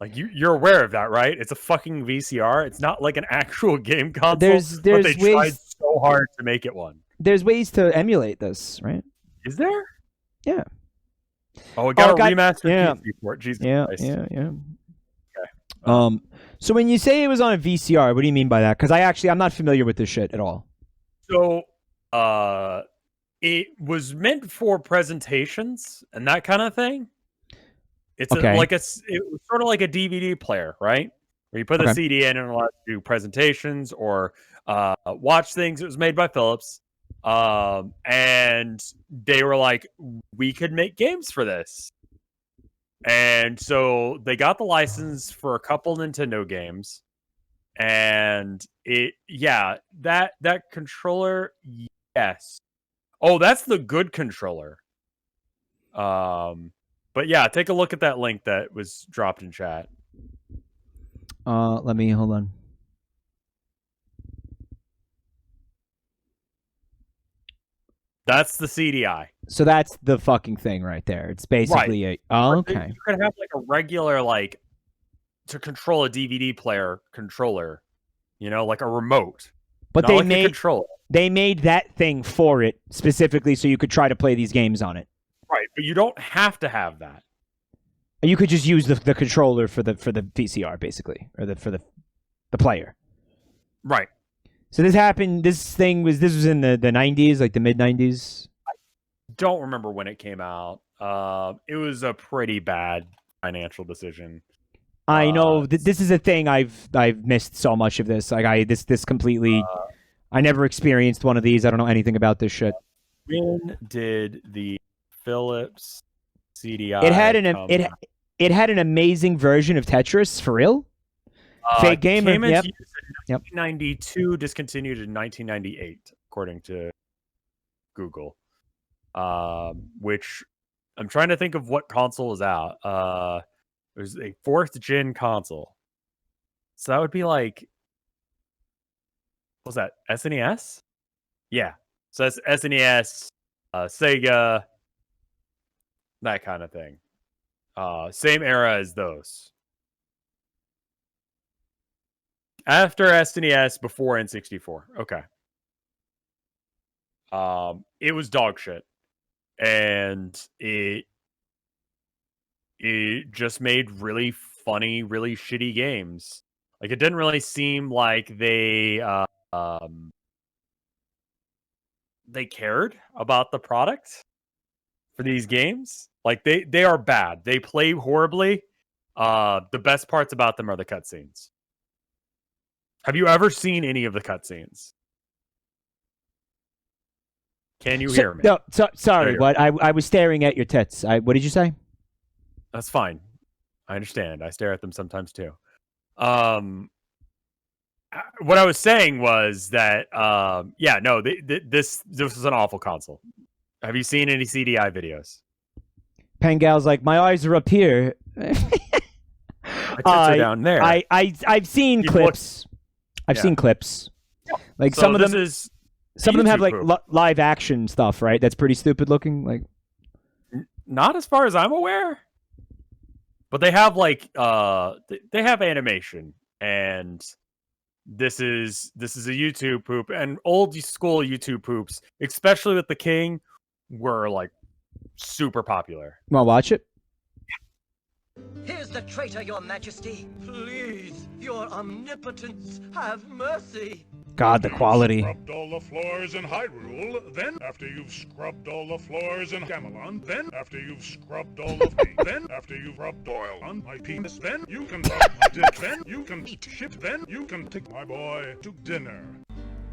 Like you're aware of that, right? It's a fucking VCR. It's not like an actual game console. There's but they ways, tried so hard to make it one. There's ways to emulate this, right? Is there? Yeah. Oh, it got a remastered PC port. Jesus yeah, Christ. yeah. Okay. So when you say it was on a VCR, what do you mean by that? Because I'm not familiar with this shit at all. So, it was meant for presentations and that kind of thing. It's Okay. it was sort of like a DVD player, right? Where you put the Okay. CD in and allow it to do presentations or watch things. It was made by Philips. And they were like, we could make games for this. And so they got the license for a couple Nintendo games. And that controller, yes. Oh, that's the good controller. But yeah, take a look at that link that was dropped in chat. Hold on. That's the CDI. So that's the fucking thing right there. It's basically okay. You could have like a regular to control a DVD player controller, like a remote. But not they like a made controller. They made that thing for it specifically so you could try to play these games on it. Right, but you don't have to have that. You could just use the controller for the VCR basically, or for the player. Right. So this happened. This was in the 90s, like the mid 90s. Don't remember when it came out. It was a pretty bad financial decision. I know this is a thing I've missed so much of this. Like this completely. I never experienced one of these. I don't know anything about this shit. When did the Philips CDI? It had an amazing version of Tetris for real. Fake gamer. Came into Yep. use in 1992, discontinued in 1998, according to Google. Which I'm trying to think of what console is out. It was a 4th gen console, so that would be like, what was that, SNES? Yeah, so that's SNES, Sega, that kind of thing. Same era as those. After SNES, before N64. Okay. It was dog shit. And it just made really funny, really shitty games. Like, it didn't really seem like they cared about the product for these games. Like, they are bad. They play horribly. The best parts about them are the cutscenes. Have you ever seen any of the cutscenes? Can you hear me? No, sorry. What? I was staring at your tits. What did you say? That's fine. I understand. I stare at them sometimes too. What I was saying was that, yeah, no, this is an awful console. Have you seen any CDI videos? Pangal's like, my eyes are up here. My tits are down there. I've seen clips. I've seen clips. Like So some of them. is Some of them have like YouTube poop. live action stuff, right? That's pretty stupid looking. Like, Not as far as I'm aware, but they have like they have animation, and this is a YouTube poop, and old school YouTube poops, especially with the King, were like super popular. wanna watch it? Here's the traitor, your majesty. Please, your omnipotence, have mercy. God, the quality. Scrubbed all the floors in Hyrule, then after you've scrubbed all the floors in Gamelon, then after you've scrubbed all of me, then after you've rubbed oil on my penis, then you can rub my dick, then you can eat shit, then you can take my boy to dinner.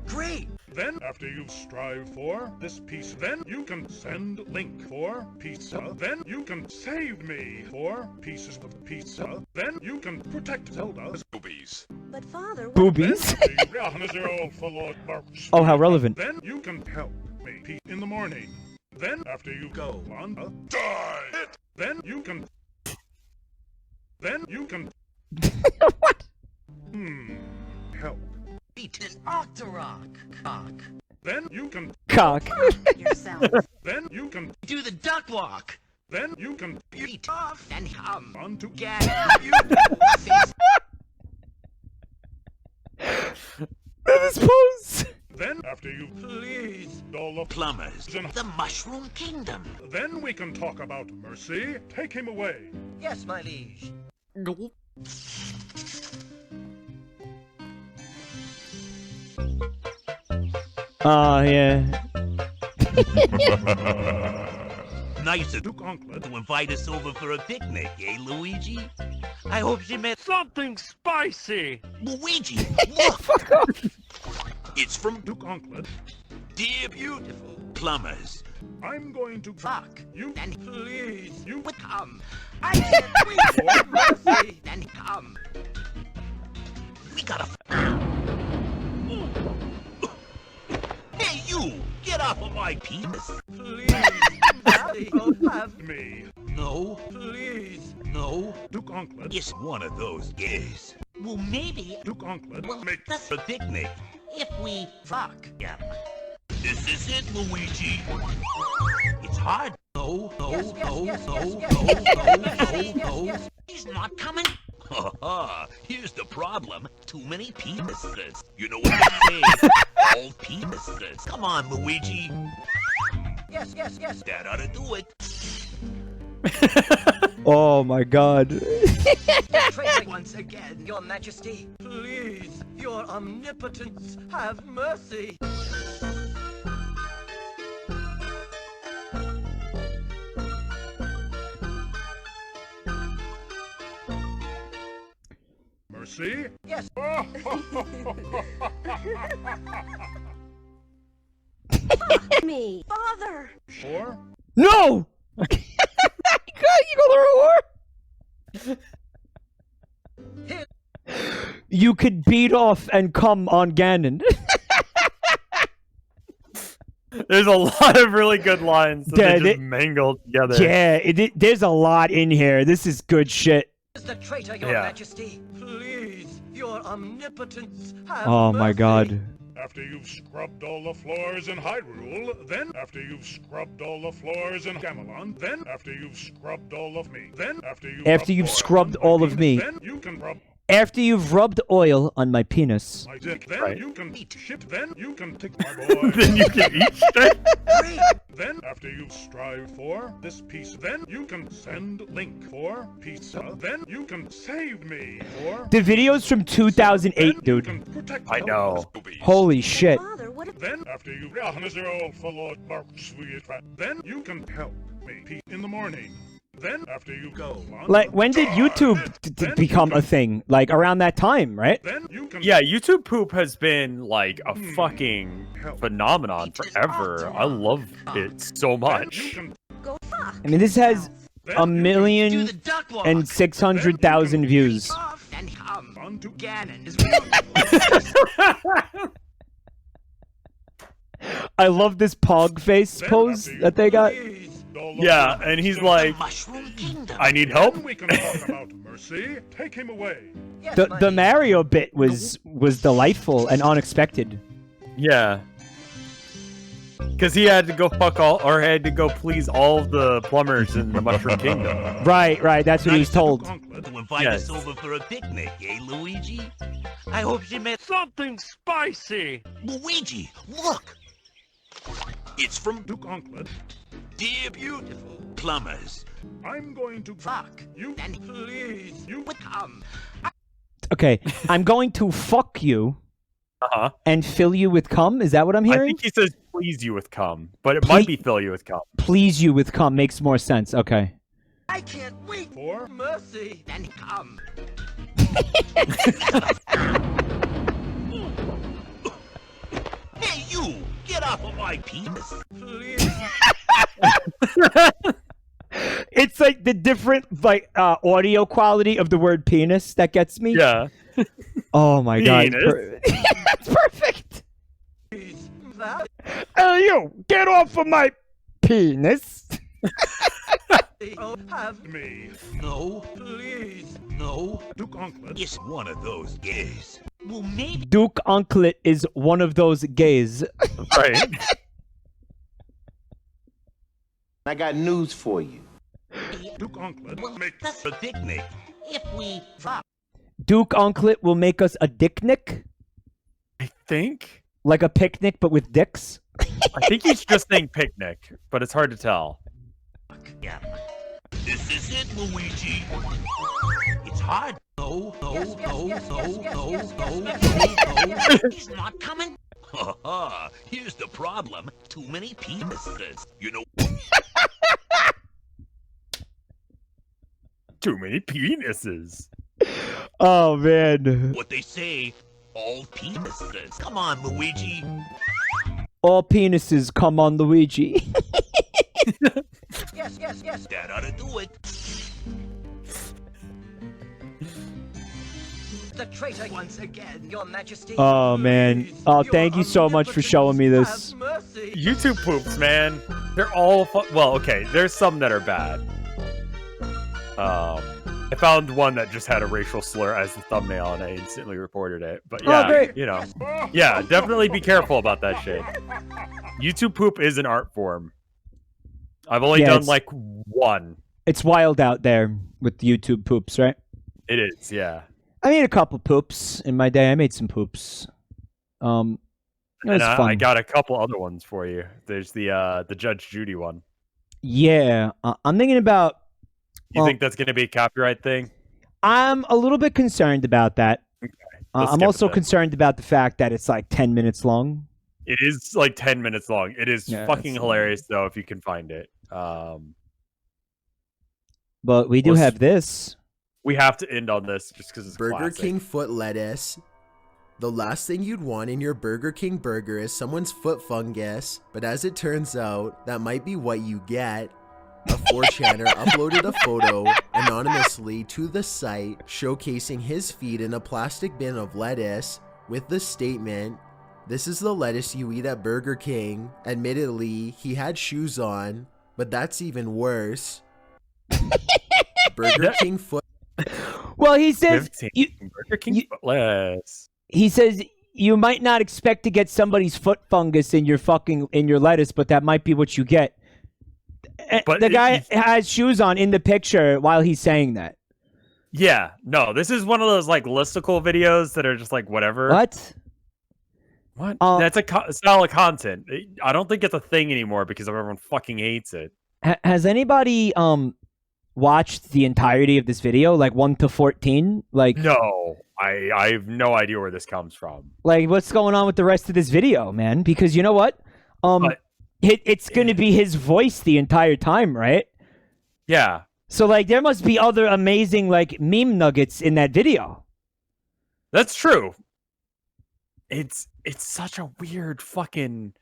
Great! Then, after you've strived for this piece, then you can send Link for pizza. Then you can save me for pieces of pizza. Then you can protect Zelda's boobies. But father, Boobies? Oh, how relevant. Then you can help me in the morning. Then, after you go on a diet, then you can. What? Help. Eat an Octorok cock. Then you can cock yourself. Then you can Do the duck walk. Then you can Eat off and hum. On to Get you. This pose. Then after you Please. all the Plumbers. in The Mushroom Kingdom. then we can talk about Mercy. Take him away. Yes, my liege. Oh, yeah. Nice of Duke Uncle to invite us over for a picnic, eh, Luigi? I hope she meant something spicy. Luigi, look! It's from Duke Uncle. Dear Beautiful Plumbers. I'm going to fuck you. Then please. You would come. I said please for mercy. Then come. We gotta. Hey, you! Get off of my penis! Please. Daddy, oh, have me. No. Please. No. Duke Uncle. It's one of those gays. Well, maybe Duke Uncle. we'll make this a picnic if we fuck. Yeah. This is it, Luigi. It's hard. No, no, Yes, yes, no, yes, no, yes, no, yes, no, yes, no, yes, no, yes, no. yes. He's not coming. Ha ha. Here's the problem. Too many penises. You know what they say? All penises. Come on, Luigi. Yes, yes, yes. That ought to do it. Oh my God. Traitor once again, your majesty. Please, your omnipotence, have mercy. Mercy. Yes. Me, father. Sure. No! You call her a whore? You could beat off and come on Ganon. There's a lot of really good lines that Yeah, they just mangled together. Yeah, there's a lot in here. This is good shit. Is the traitor, your Yeah. majesty? Please, your omnipotence, have Oh my mercy. God. After you've scrubbed all the floors in Hyrule, then after you've scrubbed all the floors in Gamelon, then after you've scrubbed all of me, then after you've scrubbed all of me. then you can rub After you've rubbed oil on my penis. my dick, then Right. you can eat shit, then you can take my boy. Then you can eat shit. Then after you've strived for this piece, then you can send Link for pizza, then you can save me for The video's from 2008, dude. protect I know. Holy shit. Then after you then you can help me in the morning. Then after you go on Like, when did YouTube become a thing? Like, around that time, right? then you can Yeah, YouTube poop has been like a fucking phenomenon forever. I love it so much. Go fuck. I mean, this has 1,600,000 views. And come to Ganon. I love this pog face pose that they got. Yeah, and he's like, I need help. We can talk about mercy. Take him away. The Mario bit was delightful and unexpected. Yeah. Because he had to go had to go please all of the plumbers in the Mushroom Kingdom. Right, that's what he was told. To invite us over for a picnic, eh, Luigi? I hope she met Something spicy. Luigi, look! It's from Duke Onklet. Dear Beautiful Plumbers. I'm going to Fuck you. and please you would come. Okay, I'm going to fuck you and fill you with cum. Is that what I'm I hearing? think he says please you with cum, but it might be fill you with cum. Please you with cum makes more sense. Okay. I can't wait for mercy and come. Hey, you! Get off of my penis, please. It's like the different audio quality of the word penis that gets me. Yeah. Oh my god. Penis. It's perfect. Hey you, get off of my penis. Have me. No, please. No. Duke Onklet is one of those gays. Well, maybe. Duke Onklet is one of those gays. Right. I got news for you. Duke Onklet will make us a picnic if we fuck. Duke Onklet will make us a dicknick? I think. Like a picnic, but with dicks? I think he's just saying picnic, but it's hard to tell. Yeah. This is it, Luigi. It's hard. No. He's not coming. Here's the problem. Too many penises. You know. Too many penises. Oh man. What they say, all penises. Come on, Luigi. All penises come on Luigi. Yes. That ought to do it. The traitor once again, Your Majesty. Oh man. Oh, thank you so much for showing me this. YouTube poops, man. They're all well, okay. There's some that are bad. I found one that just had a racial slur as the thumbnail, and I instantly reported it. But yeah, great. you know, yeah, definitely be careful about that shit. YouTube poop is an art form. I've only done like one. It's wild out there with YouTube poops, right? It is, yeah. I made a couple poops in my day. I made some poops. It was fun. I got a couple other ones for you. There's the Judge Judy one. Yeah, I'm thinking about. You think that's going to be a copyright thing? I'm a little bit concerned about that. Okay, I'm also concerned about the fact that it's like 10 minutes long. It is like 10 minutes long. It is fucking hilarious, though, if you can find it. But we do have this. We have to end on this just because it's Burger classic. King foot lettuce. The last thing you'd want in your Burger King burger is someone's foot fungus, but as it turns out, that might be what you get. A 4chaner uploaded a photo anonymously to the site showcasing his feet in a plastic bin of lettuce with the statement, "This is the lettuce you eat at Burger King." Admittedly, he had shoes on, but that's even worse. Burger King foot. Well, he says Burger King foot lettuce. He says you might not expect to get somebody's foot fungus in your lettuce, but that might be what you get. But the guy has shoes on in the picture while he's saying that. Yeah, no, this is one of those like listicle videos that are just like whatever. What? That's a style of content. I don't think it's a thing anymore because everyone fucking hates it. Has anybody watched the entirety of this video, like 1 to 14? Like, no, I have no idea where this comes from. Like, what's going on with the rest of this video, man? Because you know what? It's going to be his voice the entire time, right? Yeah. So, like, there must be other amazing, like, meme nuggets in that video. That's true. It's such a weird fucking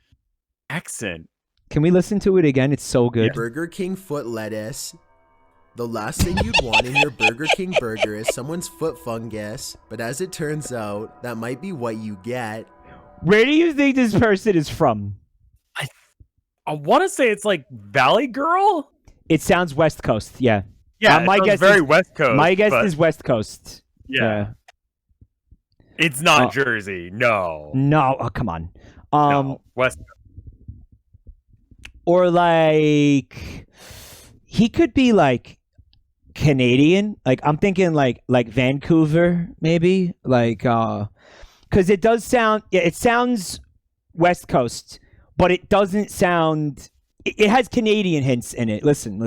accent. Can we listen to it again? It's so good. Burger King foot lettuce. The last thing you'd want in your Burger King burger is someone's foot fungus, but as it turns out, that might be what you get. Where do you think this person is from? I want to say it's like Valley Girl. It sounds West Coast, yeah. Yeah, my it sounds guess very is, West Coast. My guess but is West Coast. Yeah. It's not Jersey. No. No, oh, come on. No, West. Or like, he could be like Canadian. Like I'm thinking like Vancouver, maybe. Like, because it does sound. Yeah, it sounds West Coast, but it doesn't sound. It has Canadian hints in it. Listen.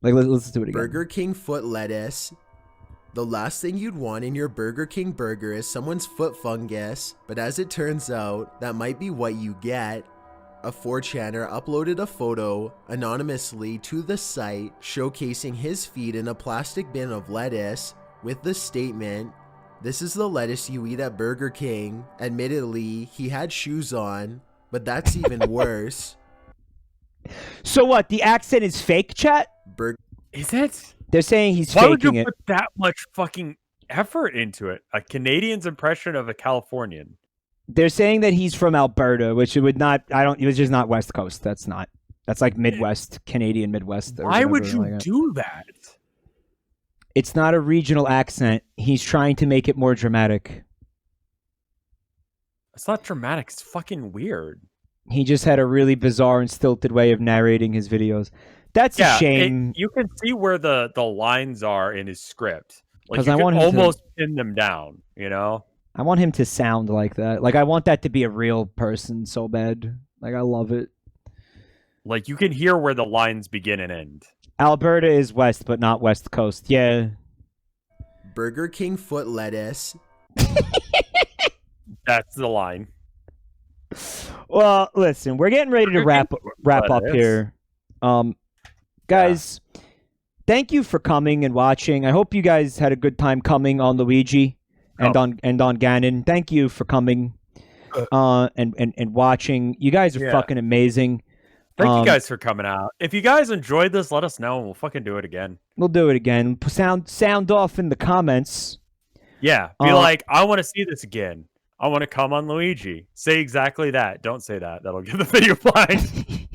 Like, let's do it again. Burger King foot lettuce. The last thing you'd want in your Burger King burger is someone's foot fungus, but as it turns out, that might be what you get. A 4chaner uploaded a photo anonymously to the site showcasing his feet in a plastic bin of lettuce with the statement, "This is the lettuce you eat at Burger King." Admittedly, he had shoes on, but that's even worse. So what? The accent is fake, chat? Is it? They're saying he's Why faking would you it. put that much fucking effort into it? A Canadian's impression of a Californian. They're saying that he's from Alberta, which it would not. It was just not West Coast. That's not. That's like Midwest, Canadian Midwest. or Why whatever would you like that. do that? It's not a regional accent. He's trying to make it more dramatic. It's not dramatic. It's fucking weird. He just had a really bizarre and stilted way of narrating his videos. That's a shame. You can see where the lines are in his script. Like 'Cause you I can want him to- almost pin them down, you know? I want him to sound like that. Like I want that to be a real person so bad. Like I love it. Like you can hear where the lines begin and end. Alberta is west, but not West Coast. Yeah. Burger King foot lettuce. That's the line. Well, listen, we're getting ready to wrap up here. Guys, thank you for coming and watching. I hope you guys had a good time coming on Luigi and on Ganon. Thank you for coming and watching. You guys are fucking amazing. Thank you guys for coming out. If you guys enjoyed this, let us know and we'll fucking do it again. We'll do it again. Sound off in the comments. Yeah. Be like, I want to see this again. I want to come on Luigi. Say exactly that. Don't say that. That'll give the video blind.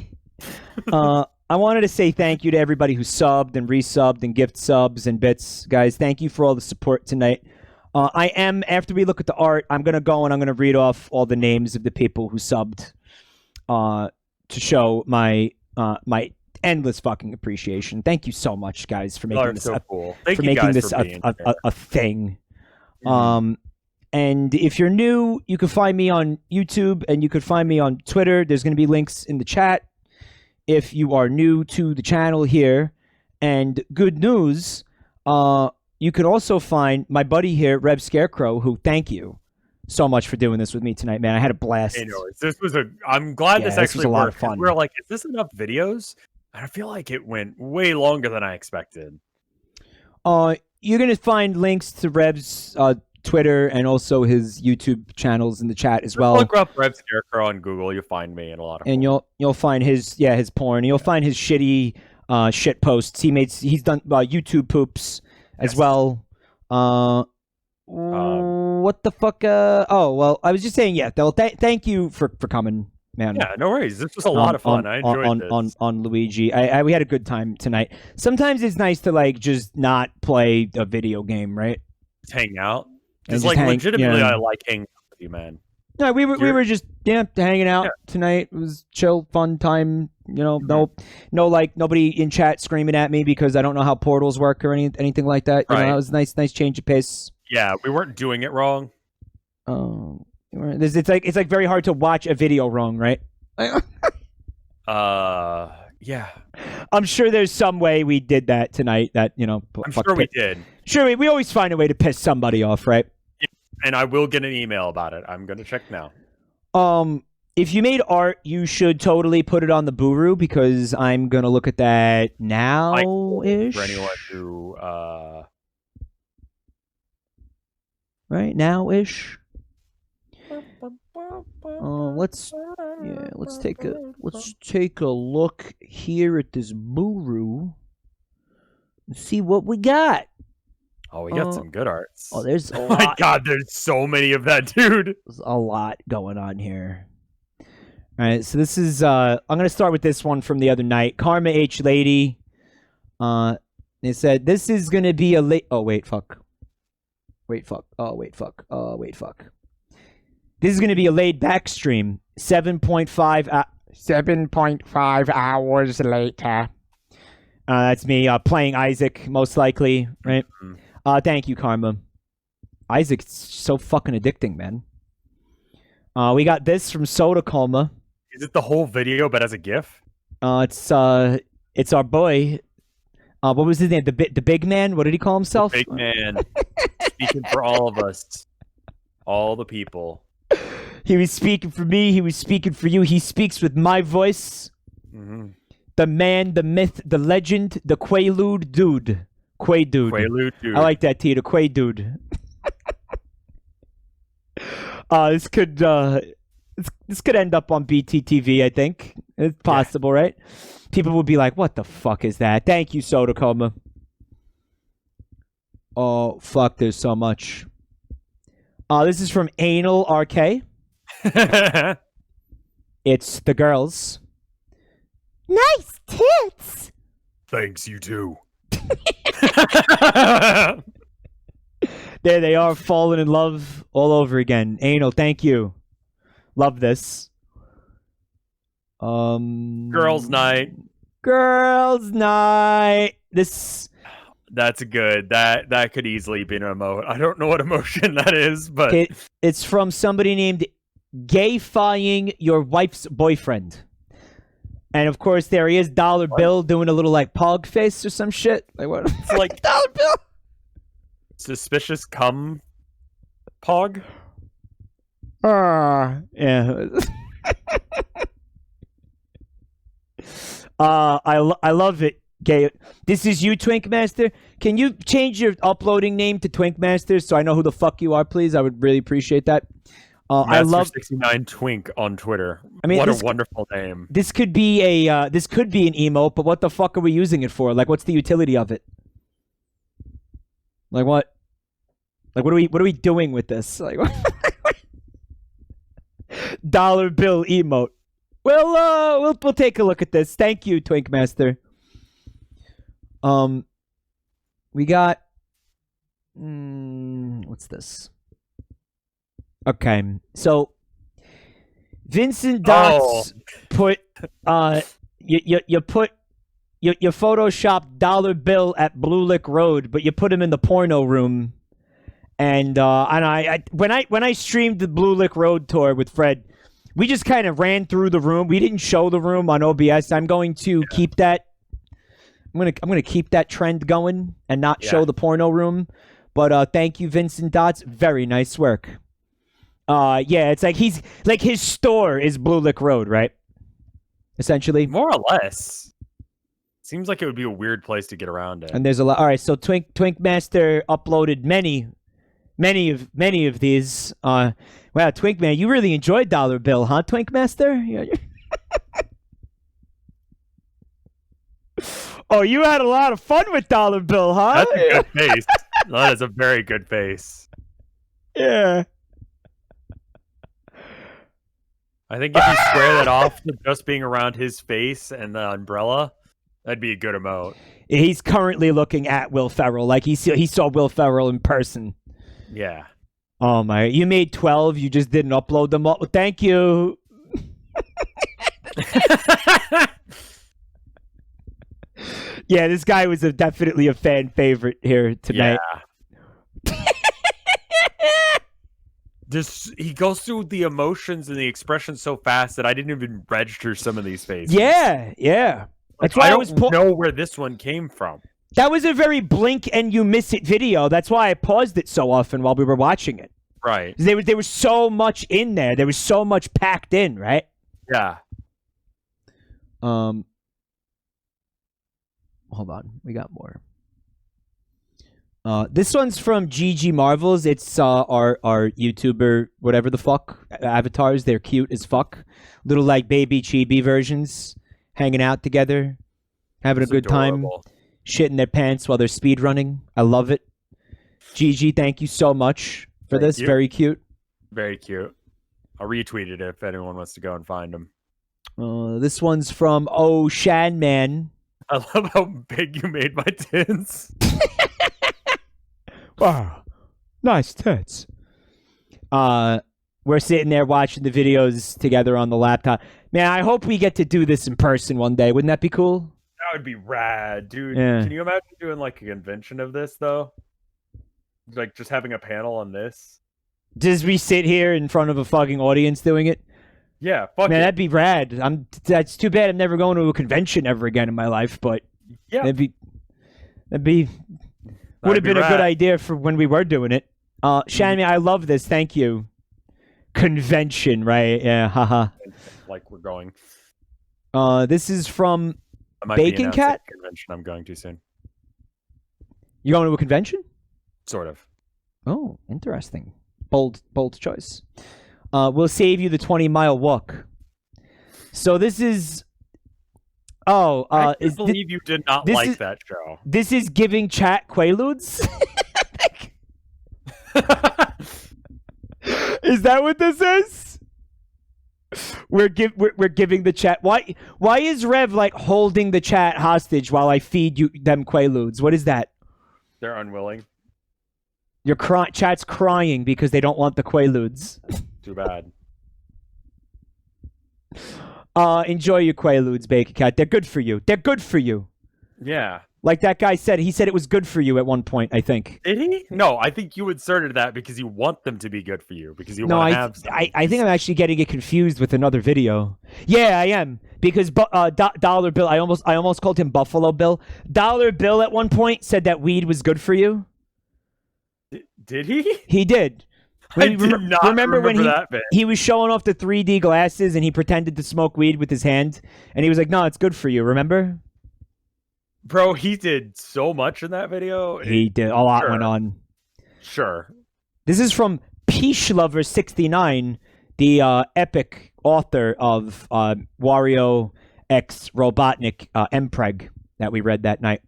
I wanted to say thank you to everybody who subbed and resubbed and gift subs and bits. Guys, thank you for all the support tonight. After we look at the art, I'm going to go and I'm going to read off all the names of the people who subbed to show my my endless fucking appreciation. Thank you so much, guys, for making this so cool. Thank for you making guys this for being here. a thing. And if you're new, you can find me on YouTube and you could find me on Twitter. There's going to be links in the chat if you are new to the channel here. And good news, you could also find my buddy here, RevScarecrow, who thank you so much for doing this with me tonight, man. I had a blast. Anyways, I'm glad this actually was a lot of worked. 'Cause fun. We were like, is this enough videos? And I feel like it went way longer than I expected. You're going to find links to Rev's Twitter and also his YouTube channels in the chat as well. Look up RevScarecrow on Google. You'll find me and a lot of. And you'll find his porn. You'll find his shitty shit posts. He's done YouTube poops as well. What the fuck? Oh well, I was just saying. Yeah. Thank you for coming, man. Yeah, no worries. This was a lot of fun. I enjoyed this. on Luigi. We had a good time tonight. Sometimes it's nice to like just not play a video game, right? Just hang out. And Just like legitimately, yeah. I like hanging out with you, man. No, we were just hanging out tonight. It was chill, fun time. You know, no like nobody in chat screaming at me because I don't know how portals work or anything like that. You know, it was a nice change of pace. Yeah, we weren't doing it wrong. Oh, it's like very hard to watch a video wrong, right? Yeah. I'm sure there's some way we did that tonight. That I'm sure we did. Sure, we always find a way to piss somebody off, right? And I will get an email about it. I'm gonna check now. If you made art, you should totally put it on the Buru because I'm gonna look at that now-ish. For anyone who right now-ish. Let's take a look here at this Buru and see what we got. Oh, we got some good arts. Oh, there's a Oh lot. my god, there's so many of that, dude. There's a lot going on here. All right, so this is I'm gonna start with this one from the other night. Karma H Lady. They said this is gonna be a late. Oh wait, fuck. Wait, fuck. Oh wait, fuck. Oh wait, fuck. This is gonna be a laid back stream. 7.5 hours later. That's me playing Isaac, most likely, right? Thank you, Karma. Isaac's so fucking addicting, man. We got this from Soda Coma. Is it the whole video, but as a GIF? It's our boy. What was his name? The big man. What did he call himself? Big man. Speaking for all of us, all the people. He was speaking for me. He was speaking for you. He speaks with my voice. Mm-hmm. The man, the myth, the legend, the Quaalude dude. Quaalude. Quaalude dude. I like that, T. The Quay dude. This could end up on BTTV, I think. It's possible, right? People will be like, what the fuck is that? Thank you, Soda Coma. Oh, fuck, there's so much. This is from Anal RK. It's the girls. Nice tits! Thanks, you too. There they are, falling in love all over again. Anal, thank you. Love this. Girls' night. Girls' night. This. That's good. That could easily be an emote. I don't know what emotion that is, but it's from somebody named Gayfying Your Wife's Boyfriend. And of course, there he is, Dollar Bill, doing a little like pog face or some shit. Like what? It's like Dollar Bill. Suspicious cum pog. Yeah. I love it, Gay. This is you, Twink Master. Can you change your uploading name to Twink Master so I know who the fuck you are, please? I would really appreciate that. I love 69 Twink on Twitter. I mean, what a wonderful name. This could be an emote, but what the fuck are we using it for? Like, what's the utility of it? Like what? Like what are we doing with this? Like Dollar Bill emote. Well, we'll take a look at this. Thank you, Twink Master. We got what's this? Okay, so Vincent Dots put you photoshopped Dollar Bill at Blue Lick Road, but you put him in the porno room. And I when I streamed the Blue Lick Road tour with Fred, we just kind of ran through the room. We didn't show the room on OBS. I'm going to keep that. I'm gonna keep that trend going and not show the porno room. But thank you, Vincent Dots. Very nice work. Yeah, it's like he's like his store is Blue Lick Road, right? Essentially, more or less. Seems like it would be a weird place to get around it. And there's a lot. All right, so Twink Master uploaded many of these. Wow, Twink Man, you really enjoyed Dollar Bill, huh, Twink Master? Yeah. Oh, you had a lot of fun with Dollar Bill, huh? That's a good face. That is a very good face. Yeah. I think if you square that off to just being around his face and the umbrella, that'd be a good emote. He's currently looking at Will Ferrell, like he saw Will Ferrell in person. Yeah. Oh my! You made 12. You just didn't upload them all. Thank you. Yeah, this guy was definitely a fan favorite here tonight. Yeah. He goes through the emotions and the expressions so fast that I didn't even register some of these faces. Yeah, yeah. That's why I don't know where this one came from. That was a very blink and you miss it video. That's why I paused it so often while we were watching it. Right. There was so much in there. There was so much packed in, right? Yeah. Hold on. We got more. This one's from GG Marvels. It's our YouTuber, whatever the fuck avatars. They're cute as fuck. Little like baby chibi versions, hanging out together, having a good time, shitting their pants while they're speed running. I love it. GG, thank you so much for this. Very cute. Very cute. I'll retweet it if anyone wants to go and find them. This one's from Shan Man. I love how big you made my tits. Wow, nice tits. We're sitting there watching the videos together on the laptop. Man, I hope we get to do this in person one day. Wouldn't that be cool? That would be rad, dude. Yeah. Can you imagine doing like a convention of this though? Like just having a panel on this? Just we sit here in front of a fucking audience doing it? Yeah, fuck Man, it. that'd be rad. That's too bad I'm never going to a convention ever again in my life, but yeah. That'd be would have been a good idea for when we were doing it. Shanmy, I love this. Thank you. Convention, right? Yeah, haha. Like we're going. This is from I might be Bacon announcing Cat. a convention I'm going to soon. You going to a convention? Sort of. Oh, interesting. Bold choice. We'll save you the 20-mile walk. So this is. I can't believe you did not like that show. This is giving chat quaaludes. Is that what this is? We're giving the chat. Why is Rev like holding the chat hostage while I feed you them quaaludes? What is that? They're unwilling. Your chat's crying because they don't want the quaaludes. Too bad. Enjoy your quaaludes, Bacon Cat. They're good for you. They're good for you. Yeah. Like that guy said. He said it was good for you at one point, I think. Did he? No, I think you inserted that because you want them to be good for you. Because you want to have some. I think I'm actually getting it confused with another video. Yeah, I am. Because Dollar Bill, I almost called him Buffalo Bill. Dollar Bill at one point said that weed was good for you. Did he? He did. I did not remember when that bit. he was showing off the 3D glasses and he pretended to smoke weed with his hand and he was like, "No, it's good for you." Remember? Bro, he did so much in that video. He did. A lot went on. Sure. This is from Peach Lover 69, the epic author of Wario X Robotnik Mpreg that we read that night.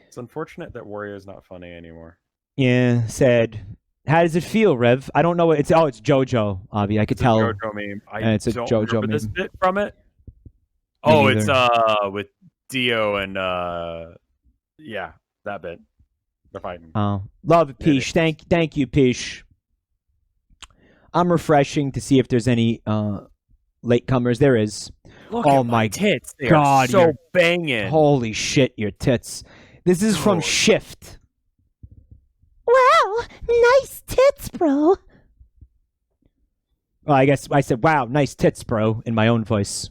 It's unfortunate that Wario's not funny anymore. Yeah, said. How does it feel, Rev? I don't know. It's JoJo, Avi. I could tell. It's a JoJo meme. It's a don't JoJo remember meme. this bit from it. Me Oh, neither. it's with Dio and yeah, that bit. They're fighting. Oh, love it, Peach. Thank you, Peach. I'm refreshing to see if there's any latecomers. There is. Look oh at my tits. They are God, so your- banging. Holy shit, your tits. This is from Shift. Wow, nice tits, bro. Well, I guess I said, "Wow, nice tits, bro," in my own voice.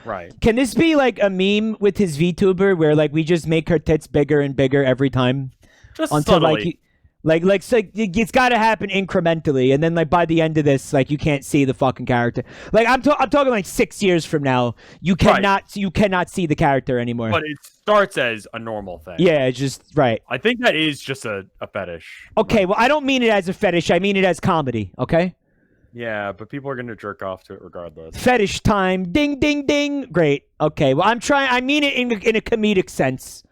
Right. Can this be like a meme with his VTuber where like we just make her tits bigger and bigger every time Just until subtly. it's got to happen incrementally, and then like by the end of this, like you can't see the fucking character. Like I'm talking like 6 years from now, you cannot see the character anymore. But it starts as a normal thing. Yeah, it's just right. I think that is just a fetish. Okay, well I don't mean it as a fetish. I mean it as comedy. Okay. Yeah, but people are going to jerk off to it regardless. Fetish time. Ding, ding, ding. Great. Okay. Well, I mean it in a comedic sense.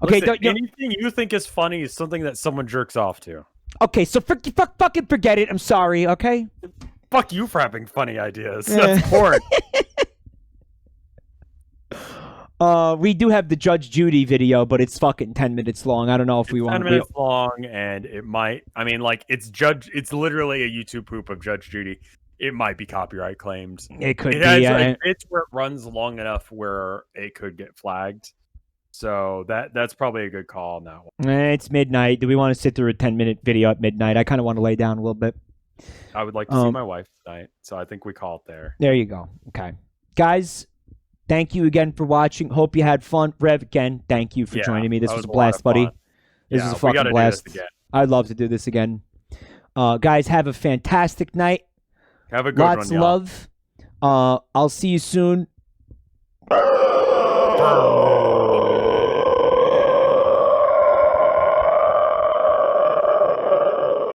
Okay. Listen, anything you think is funny is something that someone jerks off to. Okay. So fucking forget it. I'm sorry. Okay. Fuck you for having funny ideas. That's porn. We do have the Judge Judy video, but it's fucking 10 minutes long. I don't know if we want 10 minutes long, and it might. I mean, like it's literally a YouTube poop of Judge Judy. It might be copyright claimed. It could be. It's where it runs long enough where it could get flagged. So that's probably a good call on that one. It's midnight. Do we want to sit through a 10-minute video at midnight? I kind of want to lay down a little bit. I would like to see my wife tonight, so I think we call it there. There you go. Okay, guys. Thank you again for watching. Hope you had fun. Rev, again, thank you for joining me. This was a blast, buddy. This was a fucking blast. I'd love to do this again. Guys, have a fantastic night. Have a good Lots one, of y'all. love. I'll see you soon.